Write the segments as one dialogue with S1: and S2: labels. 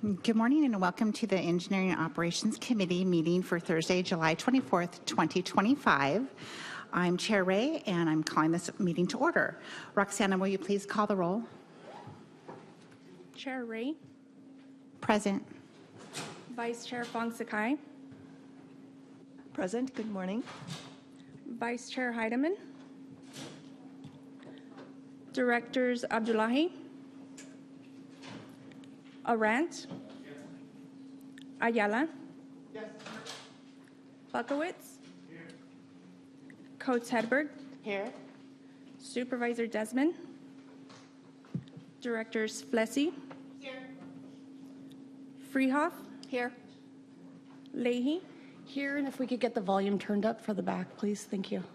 S1: Good morning and welcome to the Engineering and Operations Committee meeting for Thursday, July 24th, 2025. I'm Chair Ray and I'm calling this meeting to order. Roxana, will you please call the roll?
S2: Chair Ray.
S1: Present.
S2: Vice Chair Fong Sakai.
S3: Present. Good morning.
S2: Vice Chair Heidemann. Directors Abdullahi. Arant. Ayala.
S4: Yes.
S2: Buckowitz. Here. Coates Hedberg.
S1: Here.
S2: Supervisor Desmond. Directors Flessy.
S4: Here.
S2: Freehoff.
S3: Here.
S2: Leahy.
S5: Here, and if we could get the volume turned up for the back, please. Thank you.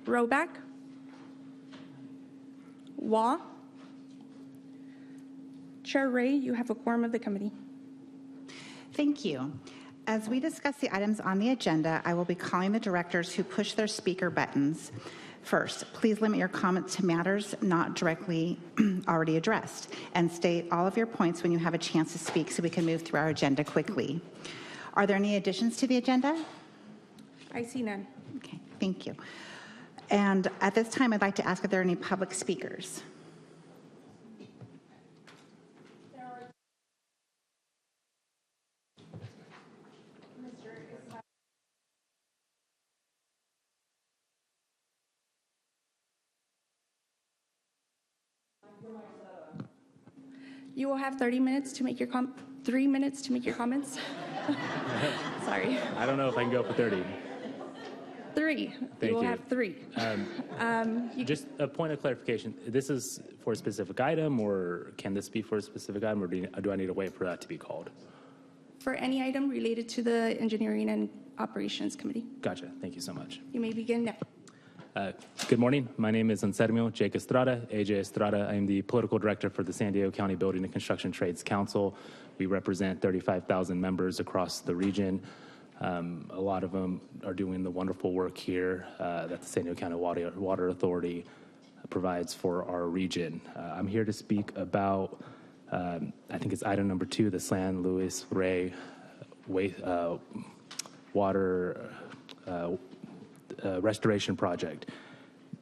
S2: Roback. Waugh. Chair Ray, you have a quorum of the committee.
S1: Thank you. As we discuss the items on the agenda, I will be calling the directors who push their speaker buttons. First, please limit your comments to matters not directly already addressed, and state all of your points when you have a chance to speak so we can move through our agenda quickly. Are there any additions to the agenda?
S2: I see none.
S1: Okay, thank you. And at this time, I'd like to ask if there are any public speakers.
S2: You will have 3 minutes to make your comments. Sorry.
S6: I don't know if I can go for 30.
S2: 3.
S6: Thank
S2: you will
S6: you.
S2: have 3.
S6: Just a point of clarification. This is for a specific item, or can this be for a specific item, or do I need to wait for that to be called?
S2: For any item related to the Engineering and Operations Committee.
S6: Gotcha. Thank you so much.
S2: You may begin now.
S6: Good morning. My name is Anselmo Jake Estrada, AJ Estrada. I am the political director for the San Diego County Building and Construction Trades Council. We represent 35,000 members across the region. A lot of them are doing the wonderful work here that the San Diego County Water Authority provides for our region. I'm here to speak about, I think it's item number 2, the San Luis Rey water restoration project.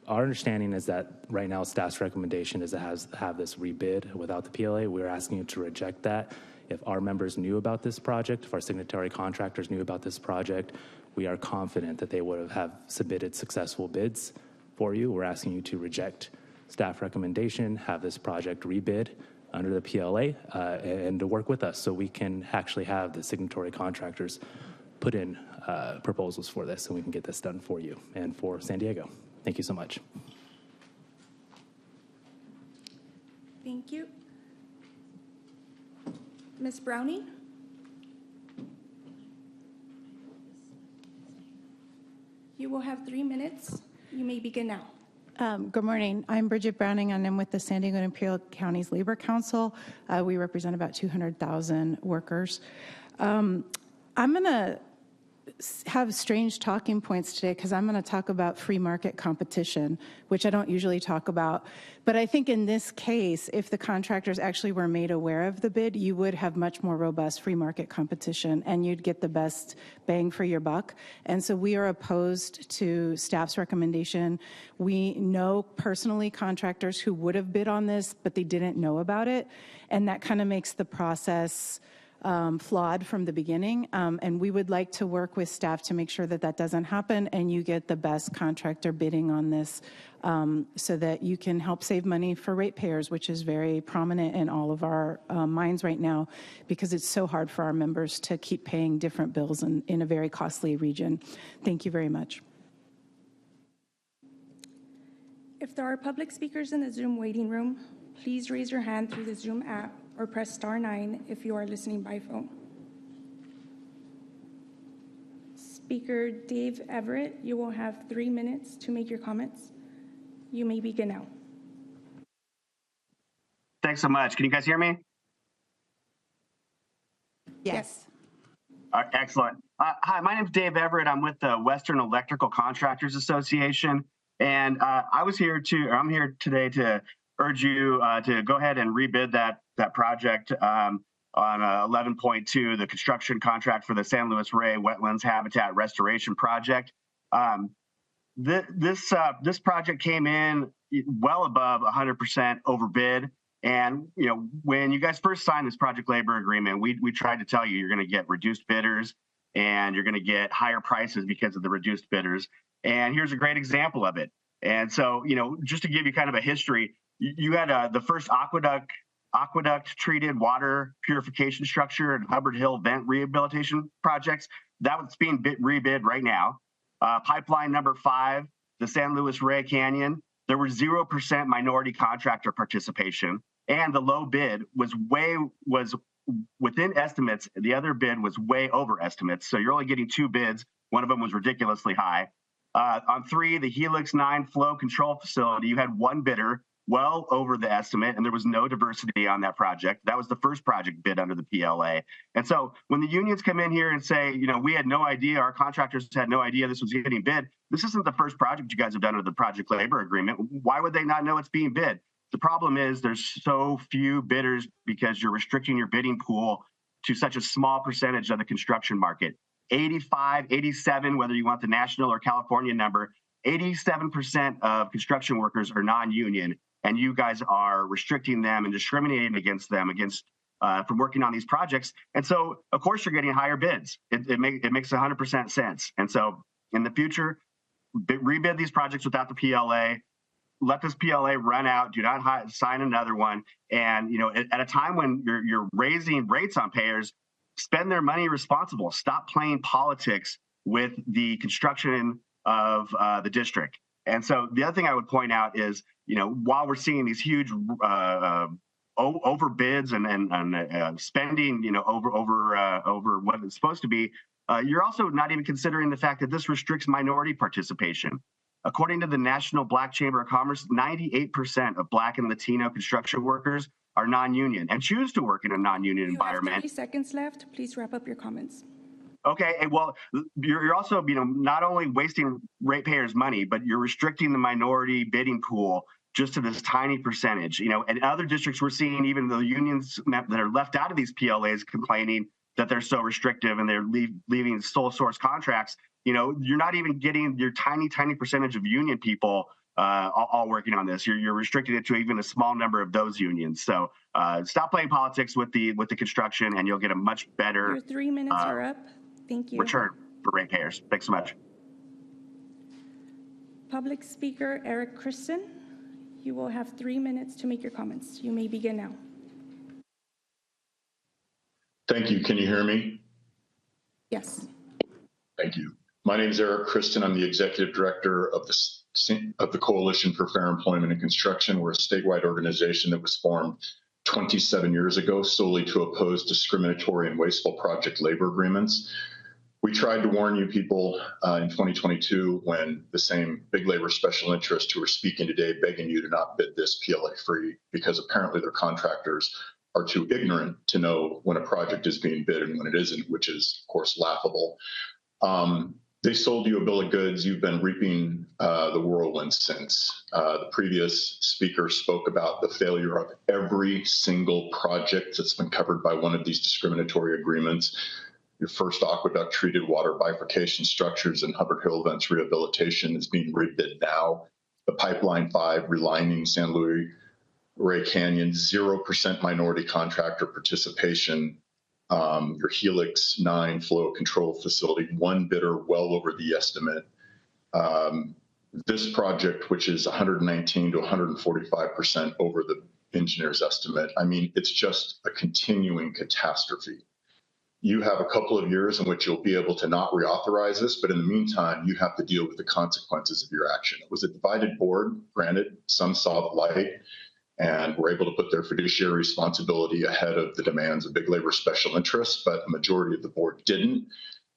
S6: Our understanding is that right now staff's recommendation is to have this rebid without the PLA. We're asking you to reject that. If our members knew about this project, if our signatory contractors knew about this project, we are confident that they would have submitted successful bids for you. We're asking you to reject staff recommendation, have this project rebid under the PLA, and to work with us so we can actually have the signatory contractors put in proposals for this, and we can get this done for you and for San Diego. Thank you so much.
S2: Thank you. Ms. Browning? You will have 3 minutes. You may begin now.
S7: Good morning. I'm Bridget Browning, and I'm with the San Diego and Imperial Counties Labor Council. We represent about 200,000 workers. I'm going to have strange talking points today because I'm going to talk about free market competition, which I don't usually talk about. But I think in this case, if the contractors actually were made aware of the bid, you would have much more robust free market competition and you'd get the best bang for your buck. And so we are opposed to staff's recommendation. We know personally contractors who would have bid on this, but they didn't know about it. And that kind of makes the process flawed from the beginning, and we would like to work with staff to make sure that that doesn't happen and you get the best contractor bidding on this so that you can help save money for ratepayers, which is very prominent in all of our minds right now because it's so hard for our members to keep paying different bills in a very costly region. Thank you very much.
S2: If there are public speakers in the Zoom waiting room, please raise your hand through the Zoom app or press *9 if you are listening by phone. Speaker Dave Everett, you will have 3 minutes to make your comments. You may begin now.
S4: Thanks so much. Can you guys hear me?
S1: Yes.
S4: Excellent. Hi, my name is Dave Everett. I'm with the Western Electrical Contractors Association, and I'm here today to urge you to go ahead and rebid that that project on 11.2, the construction contract for the San Luis Rey Wetlands Habitat Restoration Project. This project came in well above 100% overbid. And when you guys first signed this project labor agreement, we tried to tell you you're going to get reduced bidders and you're going to get higher prices because of the reduced bidders. And here's a great example of it. And so, just to give you kind of a history, you had the first aqueduct treated water purification structure and Hubbard Hill vent rehabilitation projects. That's being rebid right now. Pipeline number 5, the San Luis Rey Canyon, there was 0% minority contractor participation, and the low bid was within estimates. The other bid was way over estimates. So you're only getting 2 bids. One of them was ridiculously high. On 3, the Helix 9 flow control facility, you had 1 bidder well over the estimate, and there was no diversity on that project. That was the first project bid under the PLA. And so when the unions come in here and say, we had no idea, our contractors had no idea this was getting bid, this isn't the first project you guys have done under the project labor agreement. Why would they not know it's being bid? The problem is there's so few bidders because you're restricting your bidding pool to such a small percentage of the construction market. 85, 87, whether you want the national or California number, 87% of construction workers are non-union, and you guys are restricting them and discriminating against them from working on these projects. And so, of course, you're getting higher bids. It makes 100% sense. And so in the future, rebid these projects without the PLA. Let this PLA run out. Do not sign another one. And at a time when you're raising rates on payers, spend their money responsible. Stop playing politics with the construction of the district. And so the other thing I would point out is, while we're seeing these huge overbids and spending, over what it's supposed to be, you're also not even considering the fact that this restricts minority participation. According to the National Black Chamber of Commerce, 98% of Black and Latino construction workers are non-union and choose to work in a non-union environment.
S2: You have 30 seconds left. Please wrap up your comments.
S4: Okay, well, you're also, not only wasting ratepayers' money, but you're restricting the minority bidding pool just to this tiny percentage. And in other districts, we're seeing even the unions that are left out of these PLAs complaining that they're so restrictive and they're leaving sole source contracts. You're not even getting your tiny percentage of union people all working on this. You're restricting it to even a small number of those unions. So stop playing politics with the construction, and you'll get a much better
S2: Your 3 minutes are up. Thank you.
S4: return for ratepayers. Thanks so much.
S2: Public Speaker Eric Christen, you will have 3 minutes to make your comments. You may begin now.
S3: Thank you. Can you hear me?
S2: Yes.
S3: Thank you. My name is Eric Christen. I'm the Executive Director of the Coalition for Fair Employment and Construction. We're a statewide organization that was formed 27 years ago solely to oppose discriminatory and wasteful project labor agreements. We tried to warn you people in 2022 when the same big labor special interests who are speaking today begging you to not bid this PLA free because apparently their contractors are too ignorant to know when a project is being bid and when it isn't, which is, of course, laughable. They sold you a bill of goods. You've been reaping the whirlwind since. The previous speaker spoke about the failure of every single project that's been covered by one of these discriminatory agreements. Your first aqueduct treated water bifurcation structures and Hubbard Hill vents rehabilitation is being rebid now. The Pipeline 5 relining San Luis Rey Canyon, 0% minority contractor participation. Your Helix 9 flow control facility, 1 bidder well over the estimate. This project, which is 119 to 145% over the engineer's estimate. I mean, it's just a continuing catastrophe. You have a couple of years in which you'll be able to not reauthorize this, but in the meantime, you have to deal with the consequences of your action. It was a divided board, granted, some saw the light and were able to put their fiduciary responsibility ahead of the demands of big labor special interests, but a majority of the board didn't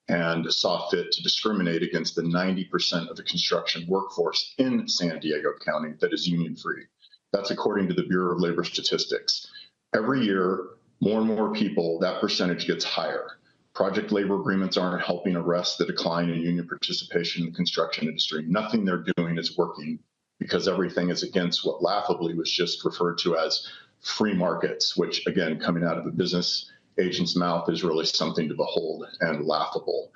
S3: and saw fit to discriminate against the 90% of the construction workforce in San Diego County that is union-free. That's according to the Bureau of Labor Statistics. Every year, more and more people, that percentage gets higher. Project labor agreements aren't helping arrest the decline in union participation in the construction industry. Nothing they're doing is working because everything is against what laughably was just referred to as free markets, which again, coming out of a business agent's mouth is really something to behold and laughable.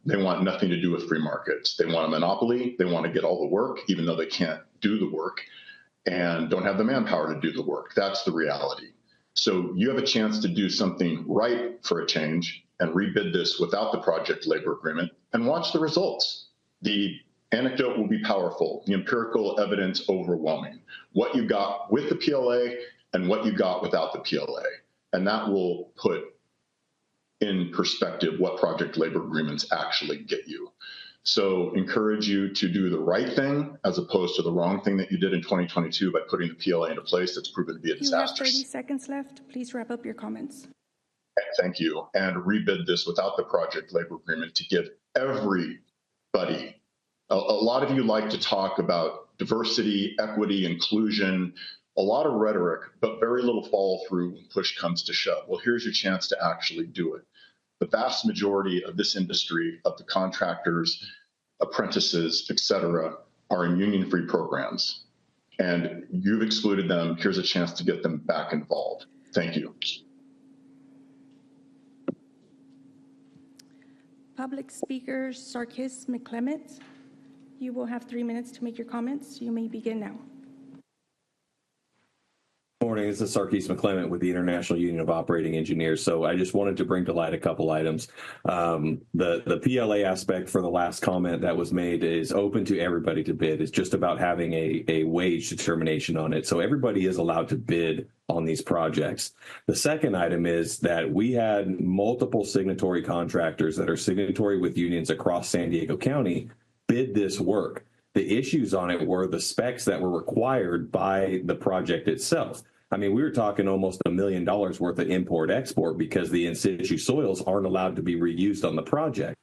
S3: They want nothing to do with free markets. They want a monopoly. They want to get all the work, even though they can't do the work and don't have the manpower to do the work. That's the reality. So you have a chance to do something right for a change and rebid this without the project labor agreement and watch the results. The anecdote will be powerful, the empirical evidence overwhelming. What you got with the PLA and what you got without the PLA. And that will put in perspective what project labor agreements actually get you. So encourage you to do the right thing as opposed to the wrong thing that you did in 2022 by putting the PLA into place that's proven to be a
S2: You have
S3: disaster.
S2: 30 seconds left. Please wrap up your comments.
S3: Thank you. And rebid this without the project labor agreement to give everybody, a lot of you like to talk about diversity, equity, inclusion, a lot of rhetoric, but very little follow through when push comes to shove. Well, here's your chance to actually do it. The vast majority of this industry, of the contractors, apprentices, et cetera, are in union-free programs. And you've excluded them. Here's a chance to get them back involved. Thank you.
S2: Public speaker Sarkis McClement, you will have 3 minutes to make your comments. You may begin now.
S8: Morning, this is Sarkis McClement with the International Union of Operating Engineers. So I just wanted to bring to light a couple items. The PLA aspect for the last comment that was made is open to everybody to bid. It's just about having a wage determination on it. So everybody is allowed to bid on these projects. The second item is that we had multiple signatory contractors that are signatory with unions across San Diego County bid this work. The issues on it were the specs that were required by the project itself. I mean, we were talking almost $1 million worth of import-export because the in-situ soils aren't allowed to be reused on the project.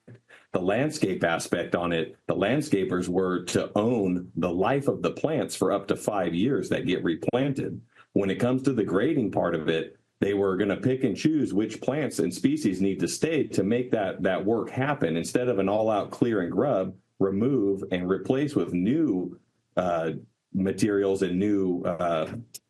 S8: The landscape aspect on it, the landscapers were to own the life of the plants for up to 5 years that get replanted. When it comes to the grading part of it, they were going to pick and choose which plants and species need to stay to make that work happen instead of an all-out clear and grub, remove and replace with new materials and new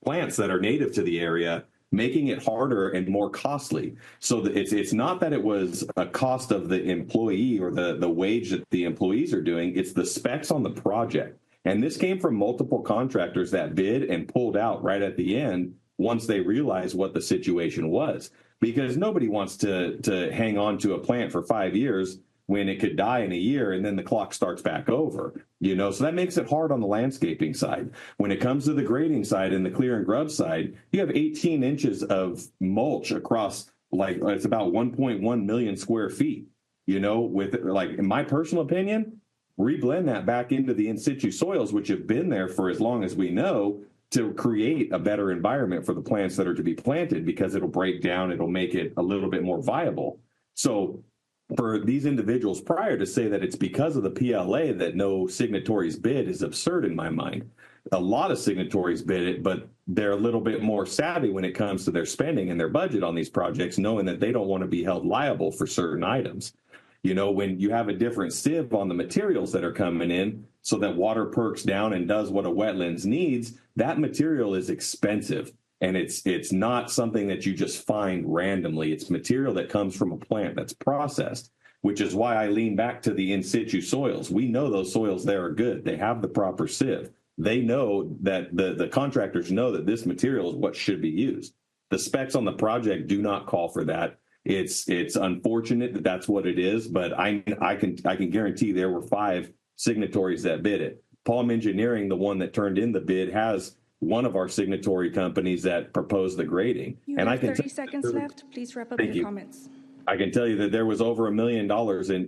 S8: plants that are native to the area, making it harder and more costly. So it's not that it was a cost of the employee or the wage that the employees are doing, it's the specs on the project. And this came from multiple contractors that bid and pulled out right at the end once they realized what the situation was. Because nobody wants to hang on to a plant for 5 years when it could die in a year and then the clock starts back over, so that makes it hard on the landscaping side. When it comes to the grading side and the clear and grub side, you have 18 inches of mulch across, it's about 1.1 million square feet, with, in my personal opinion, reblend that back into the in-situ soils, which have been there for as long as we know, to create a better environment for the plants that are to be planted, because it'll break down, it'll make it a little bit more viable. So for these individuals prior to say that it's because of the PLA that no signatories bid is absurd in my mind. A lot of signatories bid it, but they're a little bit more savvy when it comes to their spending and their budget on these projects, knowing that they don't want to be held liable for certain items. When you have a different sieve on the materials that are coming in so that water perks down and does what a wetlands needs, that material is expensive. And it's not something that you just find randomly. It's material that comes from a plant that's processed, which is why I lean back to the in-situ soils. We know those soils there are good. They have the proper sieve. They know that the contractors know that this material is what should be used. The specs on the project do not call for that. It's unfortunate that that's what it is, but I can guarantee there were 5 signatories that bid it. Palm Engineering, the one that turned in the bid, has one of our signatory companies that proposed the grading.
S2: You
S8: and
S2: have
S8: I can
S2: 30 seconds left. Please wrap up your comments.
S8: I can tell you that there was over $1 million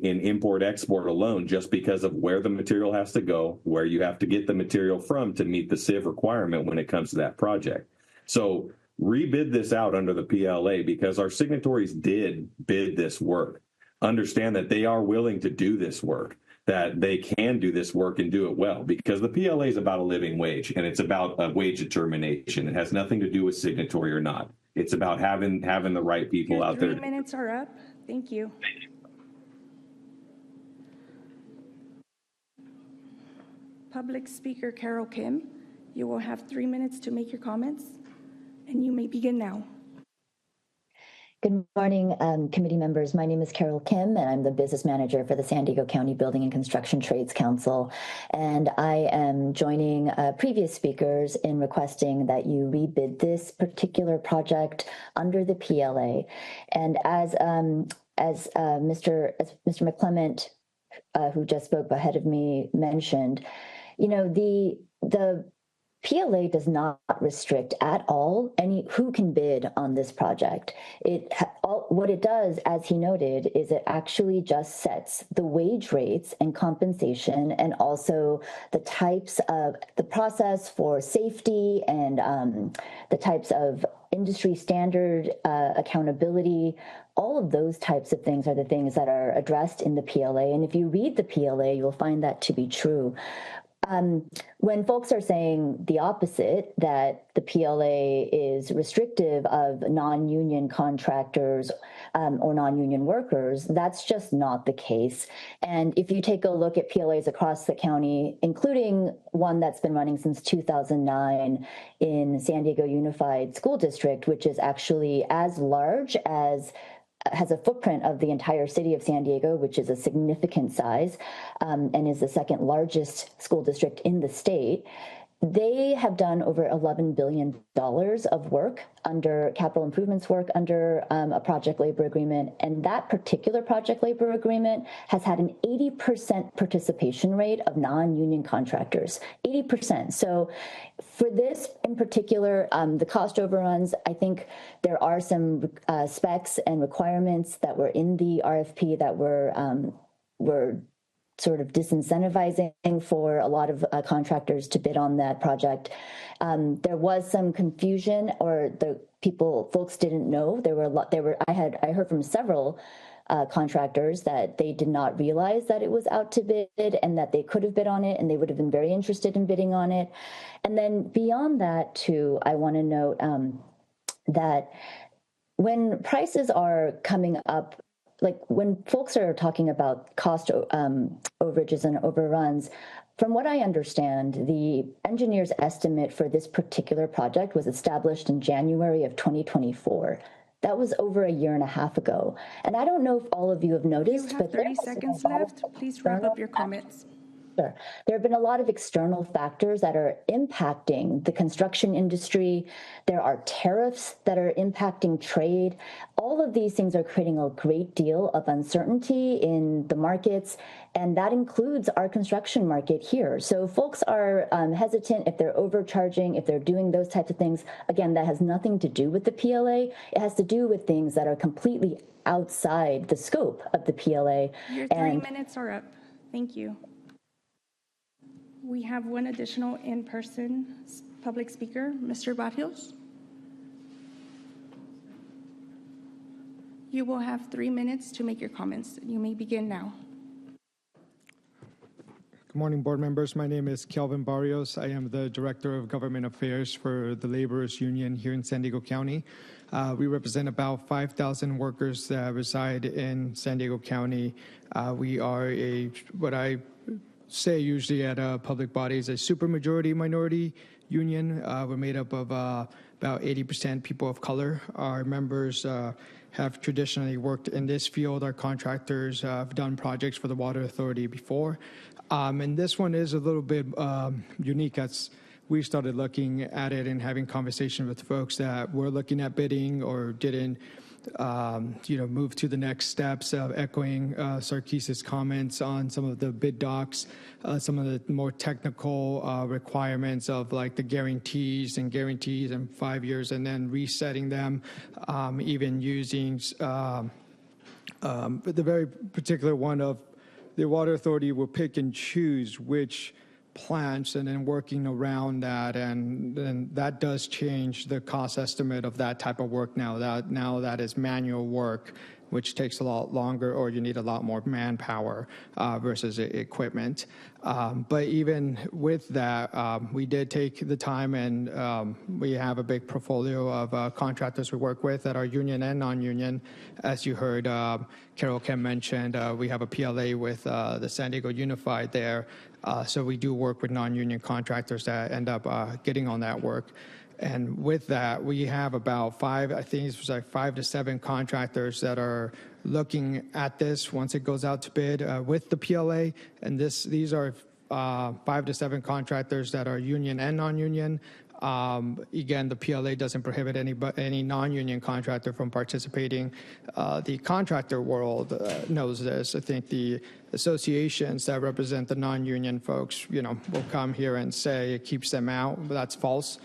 S8: in import-export alone just because of where the material has to go, where you have to get the material from to meet the sieve requirement when it comes to that project. So rebid this out under the PLA because our signatories did bid this work. Understand that they are willing to do this work, that they can do this work and do it well, because the PLA is about a living wage and it's about a wage determination. It has nothing to do with signatory or not. It's about having the right people out there.
S2: 3 minutes are up. Thank you. Public speaker Carol Kim, you will have 3 minutes to make your comments. and you may begin now.
S9: Good morning, committee members. My name is Carol Kim, and I'm the business manager for the San Diego County Building and Construction Trades Council. And I am joining previous speakers in requesting that you rebid this particular project under the PLA. And as Mr. McClement, who just spoke ahead of me, mentioned, you know, the PLA does not restrict at all who can bid on this project. What it does, as he noted, is it actually just sets the wage rates and compensation, and also the types of the process for safety and the types of industry standard accountability. All of those types of things are the things that are addressed in the PLA. And if you read the PLA, you'll find that to be true. When folks are saying the opposite, that the PLA is restrictive of non-union contractors or non-union workers, that's just not the case. And if you take a look at PLAs across the county, including one that's been running since 2009 in San Diego Unified School District, which is actually as large as has a footprint of the entire city of San Diego, which is a significant size, and is the second largest school district in the state. They have done over $11 billion of work under capital improvements work under a project labor agreement. And that particular project labor agreement has had an 80% participation rate of non-union contractors, 80%. So for this in particular, the cost overruns, I think there are some specs and requirements that were in the RFP that were sort of disincentivizing for a lot of contractors to bid on that project. There was some confusion, or folks didn't know. I heard from several contractors that they did not realize that it was out to bid and that they could have bid on it, and they would have been very interested in bidding on it. And then beyond that too, I want to note that when prices are coming up, like when folks are talking about cost overages and overruns, from what I understand, the engineer's estimate for this particular project was established in January of 2024. That was over a year and a half ago. And I don't know if all of you have noticed,
S2: You have 30 seconds left. Please wrap up your comments.
S9: Sure. There have been a lot of external factors that are impacting the construction industry. There are tariffs that are impacting trade. All of these things are creating a great deal of uncertainty in the markets, and that includes our construction market here. So folks are hesitant if they're overcharging, if they're doing those types of things. Again, that has nothing to do with the PLA. It has to do with things that are completely outside the scope of the PLA.
S2: Your 3 minutes are up. Thank you. We have one additional in-person public speaker, Mr. Barrios. You will have 3 minutes to make your comments. You may begin now.
S10: Good morning, board members. My name is Kelvin Barrios. I am the Director of Government Affairs for the Laborers Union here in San Diego County. We represent about 5,000 workers that reside in San Diego County. We are what I say usually at public bodies, a supermajority minority union. We're made up of about 80% people of color. Our members have traditionally worked in this field. Our contractors have done projects for the Water Authority before. And this one is a little bit unique as we started looking at it and having conversations with folks that were looking at bidding or didn't move to the next steps, echoing Sarkis's comments on some of the bid docs, some of the more technical requirements of like the guarantees in 5 years and then resetting them, even using the very particular one of the Water Authority will pick and choose which plants and then working around that, and that does change the cost estimate of that type of work now. That is manual work, which takes a lot longer, or you need a lot more manpower versus equipment. But even with that, we did take the time, and we have a big portfolio of contractors we work with that are union and non-union. As you heard Carol Kim mentioned, we have a PLA with the San Diego Unified there. So we do work with non-union contractors that end up getting on that work. And with that, we have about I think it's like 5 to 7 contractors that are looking at this once it goes out to bid with the PLA. And these are 5 to 7 contractors that are union and non-union. Again, the PLA doesn't prohibit any non-union contractor from participating. The contractor world knows this. I think the associations that represent the non-union folks, will come here and say it keeps them out, but that's false.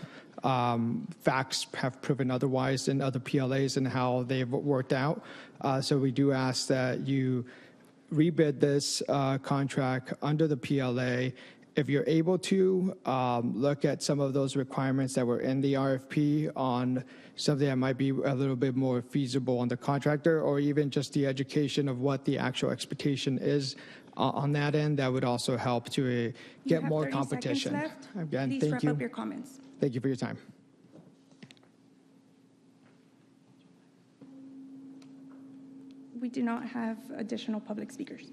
S10: Facts have proven otherwise in other PLAs and how they've worked out. So we do ask that you rebid this contract under the PLA. If you're able to, look at some of those requirements that were in the RFP on something that might be a little bit more feasible on the contractor, or even just the education of what the actual expectation is on that end. That would also help to get more competition. Again,
S2: Please
S10: thank
S2: wrap
S10: you.
S2: up your comments.
S10: Thank you for your time.
S2: We do not have additional public speakers.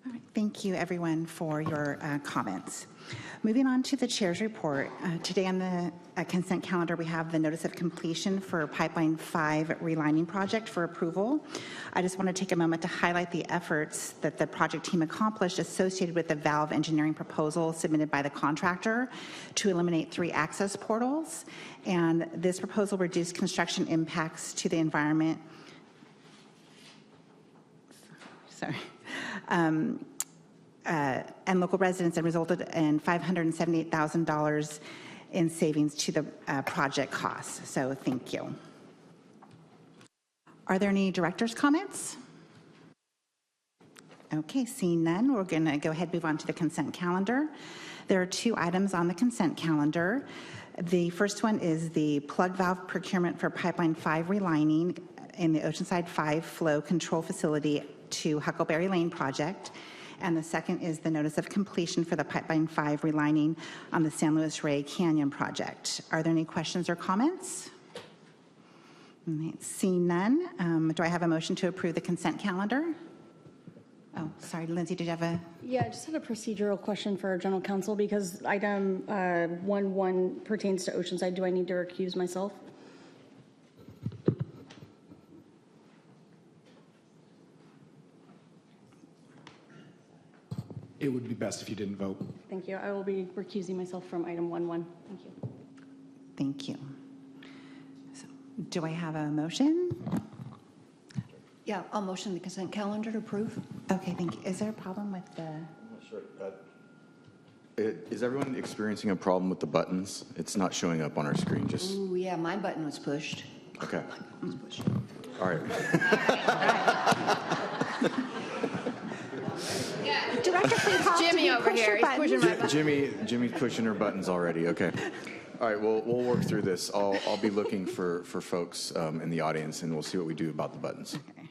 S1: All right, thank you, everyone, for your comments. Moving on to the chair's report. Today on the consent calendar, we have the notice of completion for Pipeline 5 relining project for approval. I just want to take a moment to highlight the efforts that the project team accomplished associated with the valve engineering proposal submitted by the contractor to eliminate 3 access portals. And this proposal reduced construction impacts to the environment. Sorry. And local residents, and resulted in $578,000 in savings to the project costs. So thank you. Are there any director's comments? Okay, seeing none, we're going to go ahead and move on to the consent calendar. There are 2 items on the consent calendar. The first one is the plug valve procurement for Pipeline 5 relining in the Oceanside 5 flow control facility to Huckleberry Lane project. And the second is the notice of completion for the Pipeline 5 relining on the San Luis Rey Canyon project. Are there any questions or comments? Seeing none, do I have a motion to approve the consent calendar? Oh, sorry, Lindsay, did you have a?
S5: Yeah, I just had a procedural question for our general counsel because item 1.1 pertains to Oceanside. Do I need to recuse myself?
S11: It would be best if you didn't vote.
S5: Thank you. I will be recusing myself from item 1.1. Thank you.
S1: Thank you. So, do I have a motion?
S12: Yeah, I'll motion the consent calendar to approve.
S1: Okay, thank you. Is there a problem with the?
S13: I'm not sure. Is everyone experiencing a problem with the buttons? It's not showing up on our screen. Just.
S12: Ooh, yeah, my button was pushed.
S13: Okay.
S12: My button was pushed.
S13: All right.
S1: Director, please
S12: Jimmy over here. He's pushing my button.
S13: Jimmy's pushing her buttons already. Okay. All right. We'll work through this. I'll be looking for folks in the audience, and we'll see what we do about the buttons.
S1: Okay.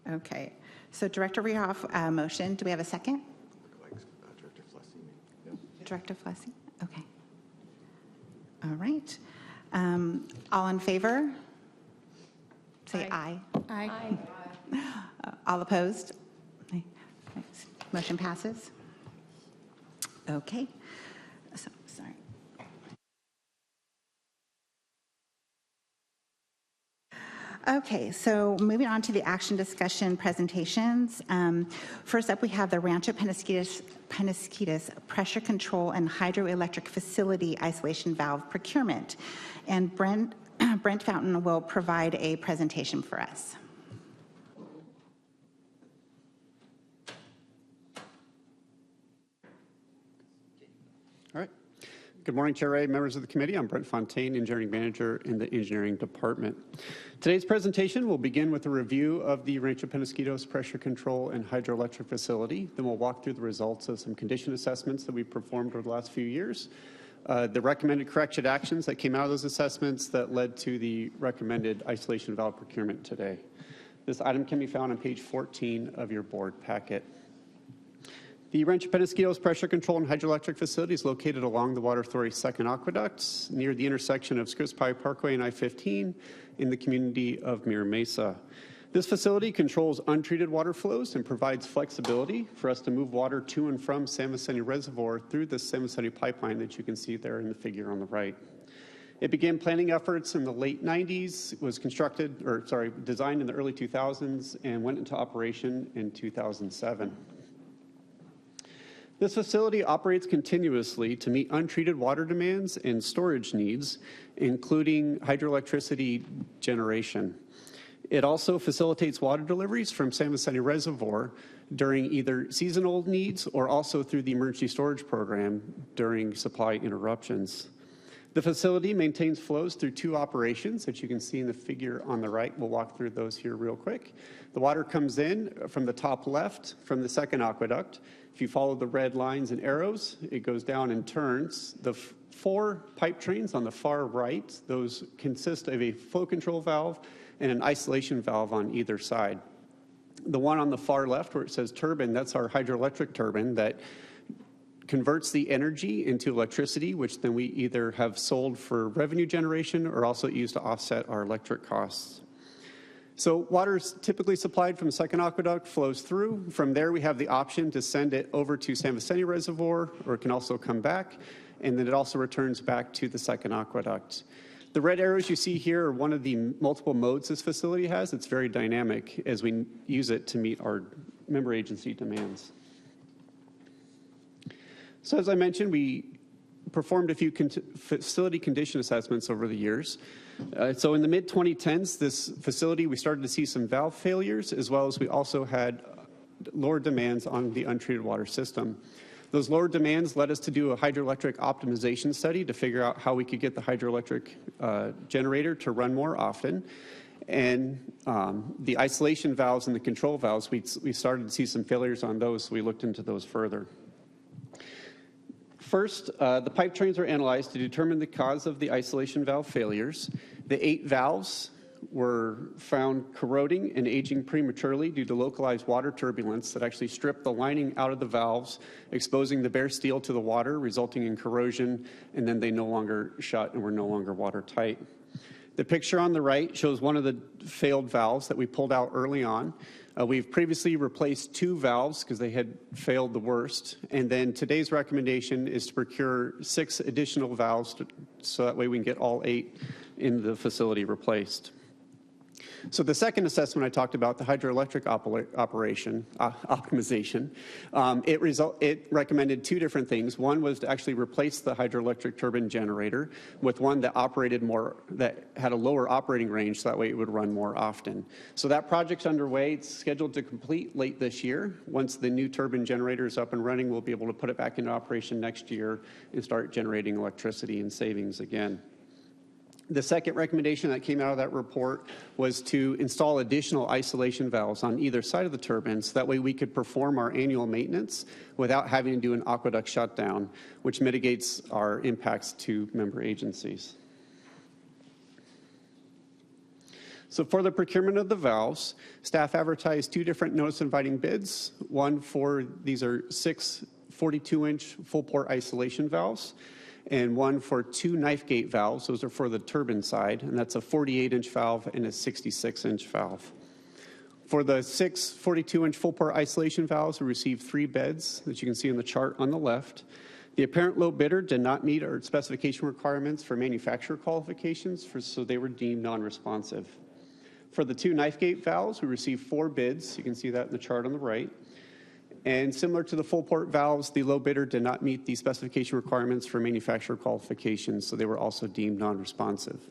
S1: Okay. So Director Rehoff, motion. Do we have a second?
S13: Director Flessy. Yep.
S1: Director Flessy. Okay. All right. All in favor? Say aye.
S2: Aye.
S1: All opposed? Aye. Motion passes. Okay. So, sorry. Okay, so moving on to the action discussion presentations. First up, we have the Rancho Penasquitos Pressure Control and Hydroelectric Facility Isolation Valve Procurement. And Brent Fountain will provide a presentation for us.
S14: All right. Good morning, Chair Ray, members of the committee. I'm Brent Fontaine, Engineering Manager in the Engineering Department. Today's presentation will begin with a review of the Rancho Penasquitos Pressure Control and Hydroelectric Facility. Then we'll walk through the results of some condition assessments that we've performed over the last few years, the recommended corrective actions that came out of those assessments that led to the recommended isolation valve procurement today. This item can be found on page 14 of your board packet. The Rancho Penasquitos Pressure Control and Hydroelectric Facility is located along the Water Authority's second aqueduct near the intersection of Scripps Pike Parkway and I-15 in the community of Mira Mesa. This facility controls untreated water flows and provides flexibility for us to move water to and from San Vicente Reservoir through the San Vicente pipeline that you can see there in the figure on the right. It began planning efforts in the late 90s, was designed in the early 2000s, and went into operation in 2007. This facility operates continuously to meet untreated water demands and storage needs, including hydroelectricity generation. It also facilitates water deliveries from San Vicente Reservoir during either seasonal needs or also through the emergency storage program during supply interruptions. The facility maintains flows through two operations that you can see in the figure on the right. We'll walk through those here real quick. The water comes in from the top left from the second aqueduct. If you follow the red lines and arrows, it goes down and turns. The four pipe trains on the far right, those consist of a flow control valve and an isolation valve on either side. The one on the far left where it says turbine, that's our hydroelectric turbine that converts the energy into electricity, which then we either have sold for revenue generation or also use to offset our electric costs. So water is typically supplied from the second aqueduct, flows through. From there, we have the option to send it over to San Vicente Reservoir, or it can also come back, and then it also returns back to the second aqueduct. The red arrows you see here are one of the multiple modes this facility has. It's very dynamic as we use it to meet our member agency demands. So as I mentioned, we performed a few facility condition assessments over the years. So in the mid-2010s, this facility, we started to see some valve failures, as well as we also had lower demands on the untreated water system. Those lower demands led us to do a hydroelectric optimization study to figure out how we could get the hydroelectric generator to run more often. And the isolation valves and the control valves, we started to see some failures on those, so we looked into those further. First, the pipe trains were analyzed to determine the cause of the isolation valve failures. The 8 valves were found corroding and aging prematurely due to localized water turbulence that actually stripped the lining out of the valves, exposing the bare steel to the water, resulting in corrosion, and then they no longer shut and were no longer watertight. The picture on the right shows one of the failed valves that we pulled out early on. We've previously replaced 2 valves because they had failed the worst. And then today's recommendation is to procure 6 additional valves so that way we can get all 8 in the facility replaced. So the second assessment I talked about, the hydroelectric optimization, it recommended 2 different things. One was to actually replace the hydroelectric turbine generator with one that operated more, that had a lower operating range, so that way it would run more often. So that project's underway. It's scheduled to complete late this year. Once the new turbine generator is up and running, we'll be able to put it back into operation next year and start generating electricity and savings again. The second recommendation that came out of that report was to install additional isolation valves on either side of the turbine, so that way we could perform our annual maintenance without having to do an aqueduct shutdown, which mitigates our impacts to member agencies. So for the procurement of the valves, staff advertised 2 different notice inviting bids. One for, these are 6 42-inch full port isolation valves, and one for 2 knife gate valves. Those are for the turbine side, and that's a 48-inch valve and a 66-inch valve. For the 6 42-inch full port isolation valves, we received 3 bids that you can see in the chart on the left. The apparent low bidder did not meet our specification requirements for manufacturer qualifications, so they were deemed non-responsive. For the 2 knife gate valves, we received 4 bids. You can see that in the chart on the right. And similar to the full port valves, the low bidder did not meet the specification requirements for manufacturer qualifications, so they were also deemed non-responsive.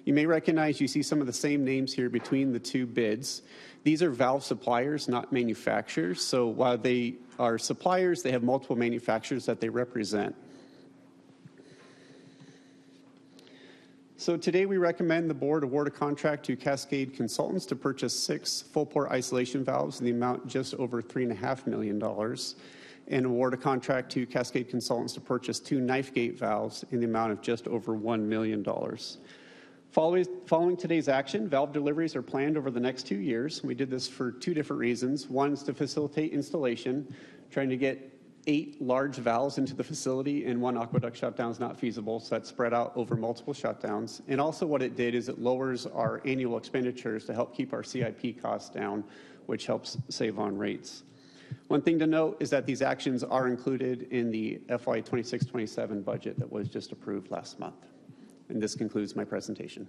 S14: You may recognize, you see some of the same names here between the 2 bids. These are valve suppliers, not manufacturers. So while they are suppliers, they have multiple manufacturers that they represent. So today we recommend the board award a contract to Cascade Consultants to purchase 6 full port isolation valves in the amount just over $3.5 million, and award a contract to Cascade Consultants to purchase 2 knife gate valves in the amount of just over $1 million. Following today's action, valve deliveries are planned over the next 2 years. We did this for 2 different reasons. One is to facilitate installation, trying to get 8 large valves into the facility, and 1 aqueduct shutdown is not feasible, so that's spread out over multiple shutdowns. And also what it did is it lowers our annual expenditures to help keep our CIP costs down, which helps save on rates. One thing to note is that these actions are included in the FY 26-27 budget that was just approved last month. And this concludes my presentation.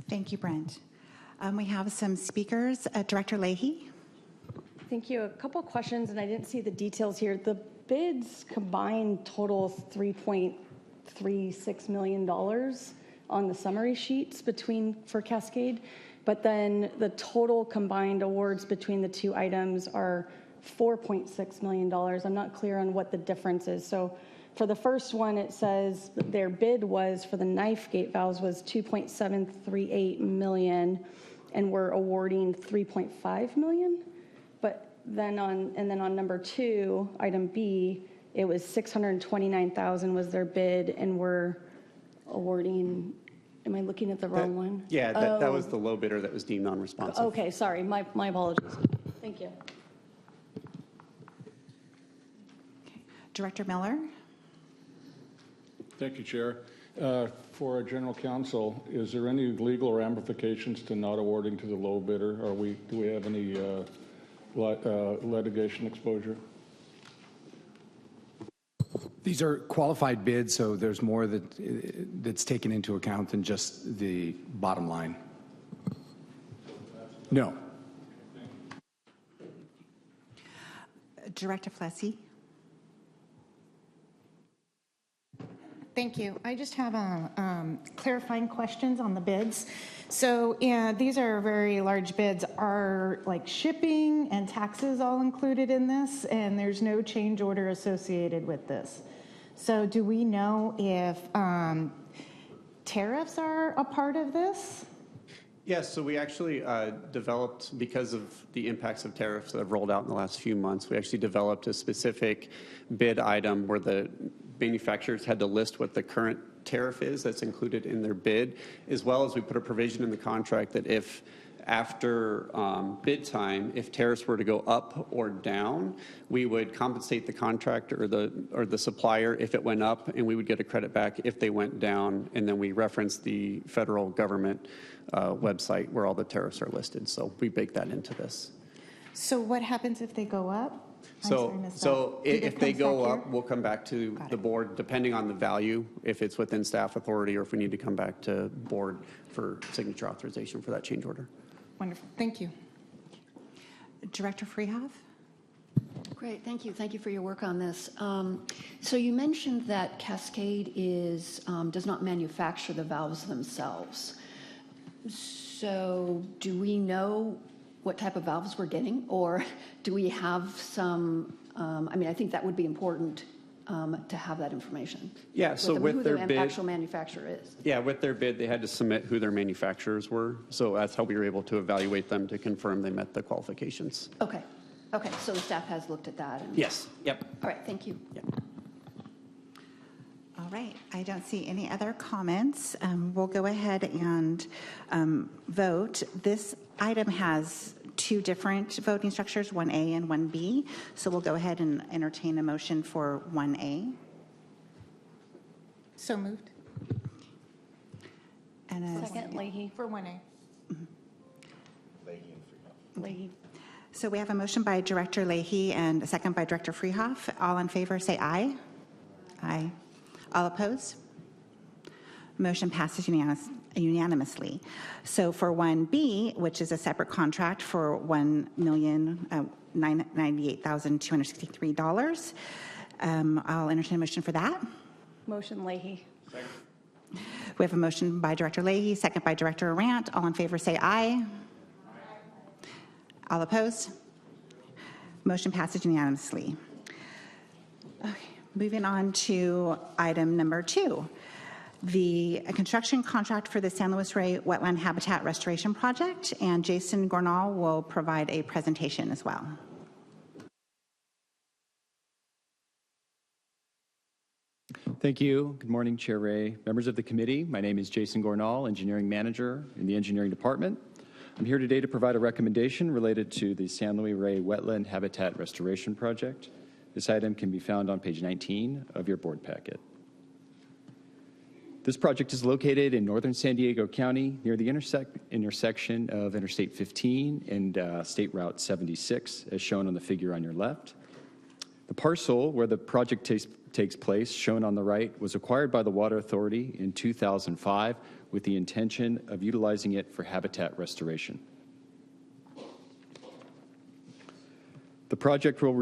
S1: Thank you, Brent. We have some speakers. Director Leahy.
S5: Thank you. A couple questions, and I didn't see the details here. The bids combined total $3.36 million on the summary sheets for Cascade, but then the total combined awards between the two items are $4.6 million. I'm not clear on what the difference is. So for the first one, it says their bid was for the knife gate valves was $2.738 million, and we're awarding $3.5 million. But then on number 2, item B, it was $629,000 was their bid, and we're awarding. Am I looking at the wrong one?
S14: Yeah, that was the low bidder that was deemed non-responsive.
S5: Okay, sorry. My apologies. Thank you.
S1: Okay. Director Miller.
S15: Thank you, Chair. For our general counsel, is there any legal ramifications to not awarding to the low bidder? Do we have any litigation exposure?
S11: These are qualified bids, so there's more that's taken into account than just the bottom line. No.
S1: Director Flessy.
S16: Thank you. I just have clarifying questions on the bids. So these are very large bids. Are like shipping and taxes all included in this? And there's no change order associated with this. So do we know if tariffs are a part of this?
S14: Yes, so we actually developed, because of the impacts of tariffs that have rolled out in the last few months, we actually developed a specific bid item where the manufacturers had to list what the current tariff is that's included in their bid, as well as we put a provision in the contract that if after bid time, if tariffs were to go up or down, we would compensate the contractor or the supplier if it went up, and we would get a credit back if they went down, and then we reference the federal government website where all the tariffs are listed. So we bake that into this.
S16: So what happens if they go up?
S14: So if they go up, we'll come back to the board, depending on the value, if it's within staff authority or if we need to come back to board for signature authorization for that change order.
S16: Wonderful. Thank you.
S1: Director Freehoff.
S12: Great, thank you. Thank you for your work on this. So you mentioned that Cascade does not manufacture the valves themselves. So do we know what type of valves we're getting, or do we have some, I think that would be important to have that information.
S14: Yeah, so with their bid,
S12: actual manufacturer is.
S14: Yeah, with their bid, they had to submit who their manufacturers were. So that's how we were able to evaluate them to confirm they met the qualifications.
S12: Okay. Okay, so the staff has looked at that.
S14: Yes. Yep.
S12: All right, thank you.
S14: Yep.
S1: All right, I don't see any other comments. We'll go ahead and vote. This item has 2 different voting structures, 1A and 1B. So we'll go ahead and entertain a motion for 1A.
S16: So moved.
S1: And
S5: Second, Leahy.
S16: For 1A.
S5: Leahy.
S1: So we have a motion by Director Leahy and a second by Director Freehoff. All in favor, say aye. Aye. All opposed? Motion passes unanimously. So for 1B, which is a separate contract for $1,998,263, I'll entertain a motion for that.
S5: Motion, Leahy.
S14: Second.
S1: We have a motion by Director Leahy, second by Director Arant. All in favor, say aye. All opposed? Motion passes unanimously. Okay, moving on to item number 2, the construction contract for the San Luis Rey Wetland Habitat Restoration Project, and Jason Gornall will provide a presentation as well.
S17: Thank you. Good morning, Chair Ray, members of the committee. My name is Jason Gornall, Engineering Manager in the Engineering Department. I'm here today to provide a recommendation related to the San Luis Rey Wetland Habitat Restoration Project. This item can be found on page 19 of your board packet. This project is located in northern San Diego County near the intersection of Interstate 15 and State Route 76, as shown on the figure on your left. The parcel where the project takes place, shown on the right, was acquired by the Water Authority in 2005 with the intention of utilizing it for habitat restoration. The project will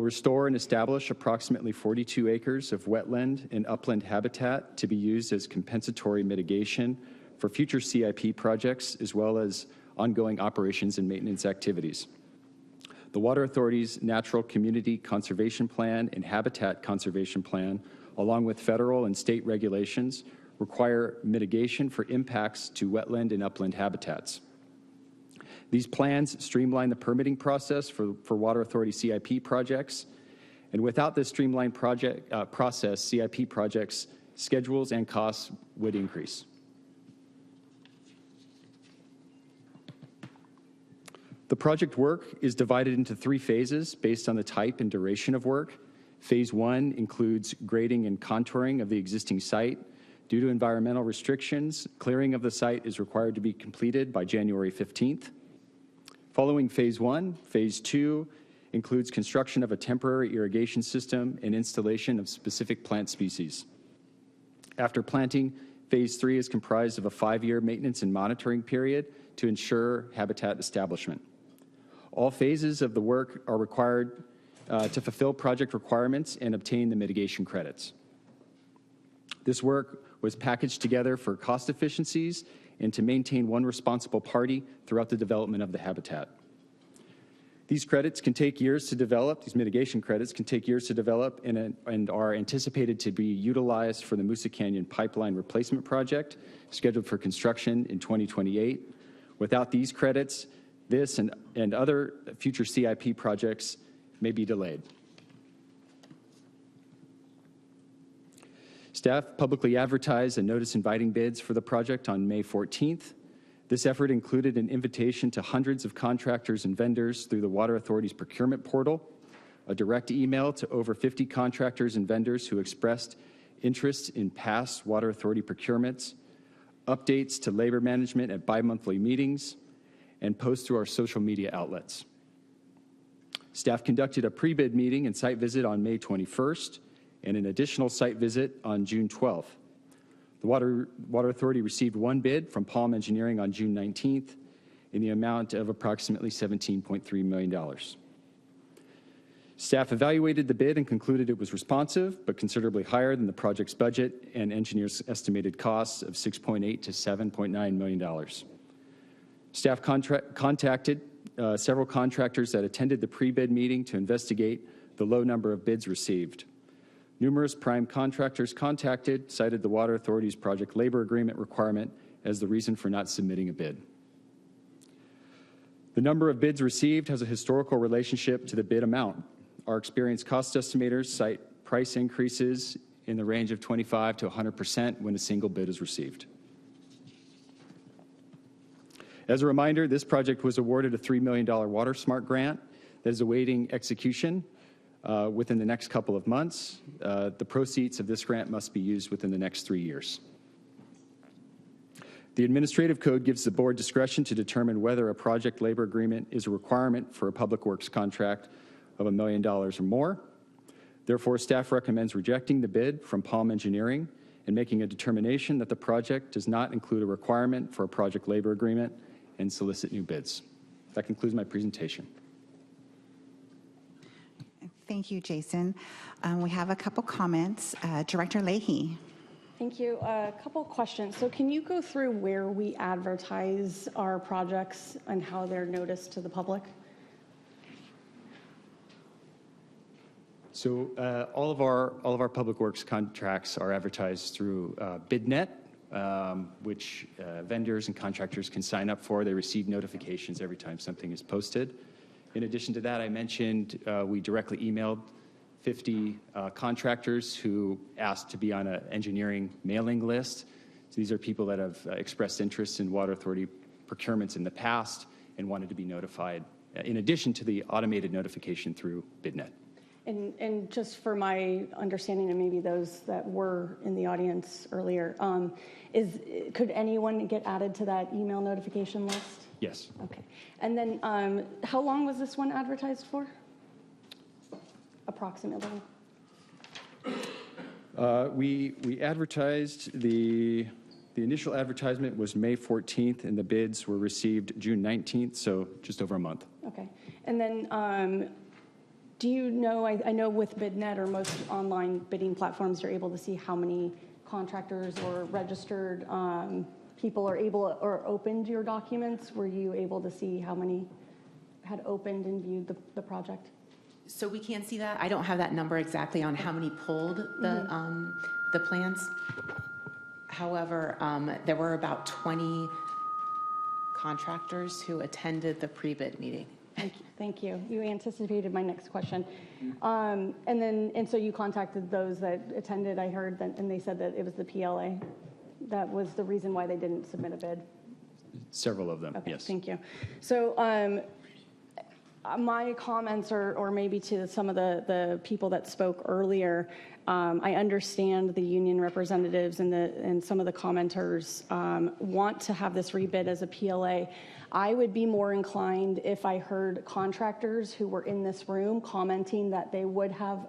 S17: restore and establish approximately 42 acres of wetland and upland habitat to be used as compensatory mitigation for future CIP projects, as well as ongoing operations and maintenance activities. The Water Authority's Natural Community Conservation Plan and Habitat Conservation Plan, along with federal and state regulations, require mitigation for impacts to wetland and upland habitats. These plans streamline the permitting process for Water Authority CIP projects, and without this streamlined process, CIP projects' schedules and costs would increase. The project work is divided into 3 phases based on the type and duration of work. Phase 1 includes grading and contouring of the existing site. Due to environmental restrictions, clearing of the site is required to be completed by January 15th. Following Phase 1, Phase 2 includes construction of a temporary irrigation system and installation of specific plant species. After planting, Phase 3 is comprised of a 5-year maintenance and monitoring period to ensure habitat establishment. All phases of the work are required to fulfill project requirements and obtain the mitigation credits. This work was packaged together for cost efficiencies and to maintain one responsible party throughout the development of the habitat. These credits can take years to develop. These mitigation credits can take years to develop and are anticipated to be utilized for the Moosa Canyon Pipeline Replacement Project, scheduled for construction in 2028. Without these credits, this and other future CIP projects may be delayed. Staff publicly advertised a notice inviting bids for the project on May 14th. This effort included an invitation to hundreds of contractors and vendors through the Water Authority's procurement portal, a direct email to over 50 contractors and vendors who expressed interest in past Water Authority procurements, updates to labor management at bi-monthly meetings, and posts through our social media outlets. Staff conducted a pre-bid meeting and site visit on May 21st, and an additional site visit on June 12th. The Water Authority received 1 bid from Palm Engineering on June 19th in the amount of approximately $17.3 million. Staff evaluated the bid and concluded it was responsive, but considerably higher than the project's budget and engineers' estimated costs of $6.8 to $7.9 million. Staff contacted several contractors that attended the pre-bid meeting to investigate the low number of bids received. Numerous prime contractors contacted cited the Water Authority's project labor agreement requirement as the reason for not submitting a bid. The number of bids received has a historical relationship to the bid amount. Our experienced cost estimators cite price increases in the range of 25% to 100% when a single bid is received. As a reminder, this project was awarded a $3 million WaterSmart grant that is awaiting execution within the next couple of months. The proceeds of this grant must be used within the next 3 years. The administrative code gives the board discretion to determine whether a project labor agreement is a requirement for a public works contract of $1 million or more. Therefore, staff recommends rejecting the bid from Palm Engineering and making a determination that the project does not include a requirement for a project labor agreement and solicit new bids. That concludes my presentation.
S1: Thank you, Jason. We have a couple comments. Director Leahy.
S5: Thank you. A couple questions. So can you go through where we advertise our projects and how they're noticed to the public?
S17: So all of our public works contracts are advertised through BidNet, which vendors and contractors can sign up for. They receive notifications every time something is posted. In addition to that, I mentioned we directly emailed 50 contractors who asked to be on an engineering mailing list. So these are people that have expressed interest in Water Authority procurements in the past and wanted to be notified, in addition to the automated notification through BidNet.
S5: And just for my understanding, and maybe those that were in the audience earlier, could anyone get added to that email notification list?
S17: Yes.
S5: Okay. And then how long was this one advertised for? Approximately.
S17: We advertised, the initial advertisement was May 14th, and the bids were received June 19th, so just over a month.
S5: Okay. And then do you know, I know with BidNet or most online bidding platforms, you're able to see how many contractors or registered people are able or opened your documents. Were you able to see how many had opened and viewed the project?
S18: So we can't see that. I don't have that number exactly on how many pulled the plans. However, there were about 20 contractors who attended the pre-bid meeting.
S5: Thank you. You anticipated my next question. And so you contacted those that attended, I heard, and they said that it was the PLA. That was the reason why they didn't submit a bid.
S17: Several of them,
S5: Okay,
S17: yes.
S5: thank you. So my comments, or maybe to some of the people that spoke earlier, I understand the union representatives and some of the commenters want to have this rebid as a PLA. I would be more inclined if I heard contractors who were in this room commenting that they would have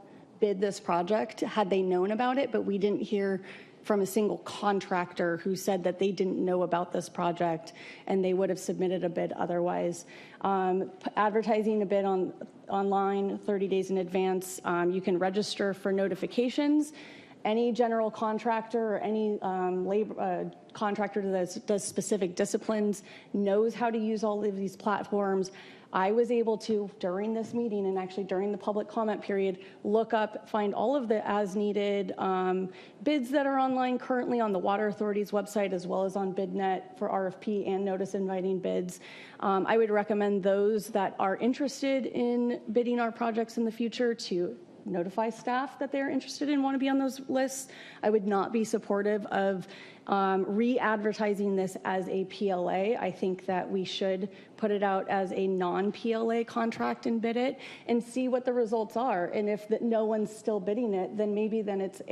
S5: bid this project had they known about it, but we didn't hear from a single contractor who said that they didn't know about this project and they would have submitted a bid otherwise. Advertising a bid online 30 days in advance, you can register for notifications. Any general contractor or any labor contractor that does specific disciplines knows how to use all of these platforms. I was able to, during this meeting and actually during the public comment period, look up, find all of the as-needed bids that are online currently on the Water Authority's website, as well as on BidNet for RFP and notice inviting bids. I would recommend those that are interested in bidding our projects in the future to notify staff that they're interested and want to be on those lists. I would not be supportive of re-advertising this as a PLA. I think that we should put it out as a non-PLA contract and bid it and see what the results are. And if no one's still bidding it, then maybe then it's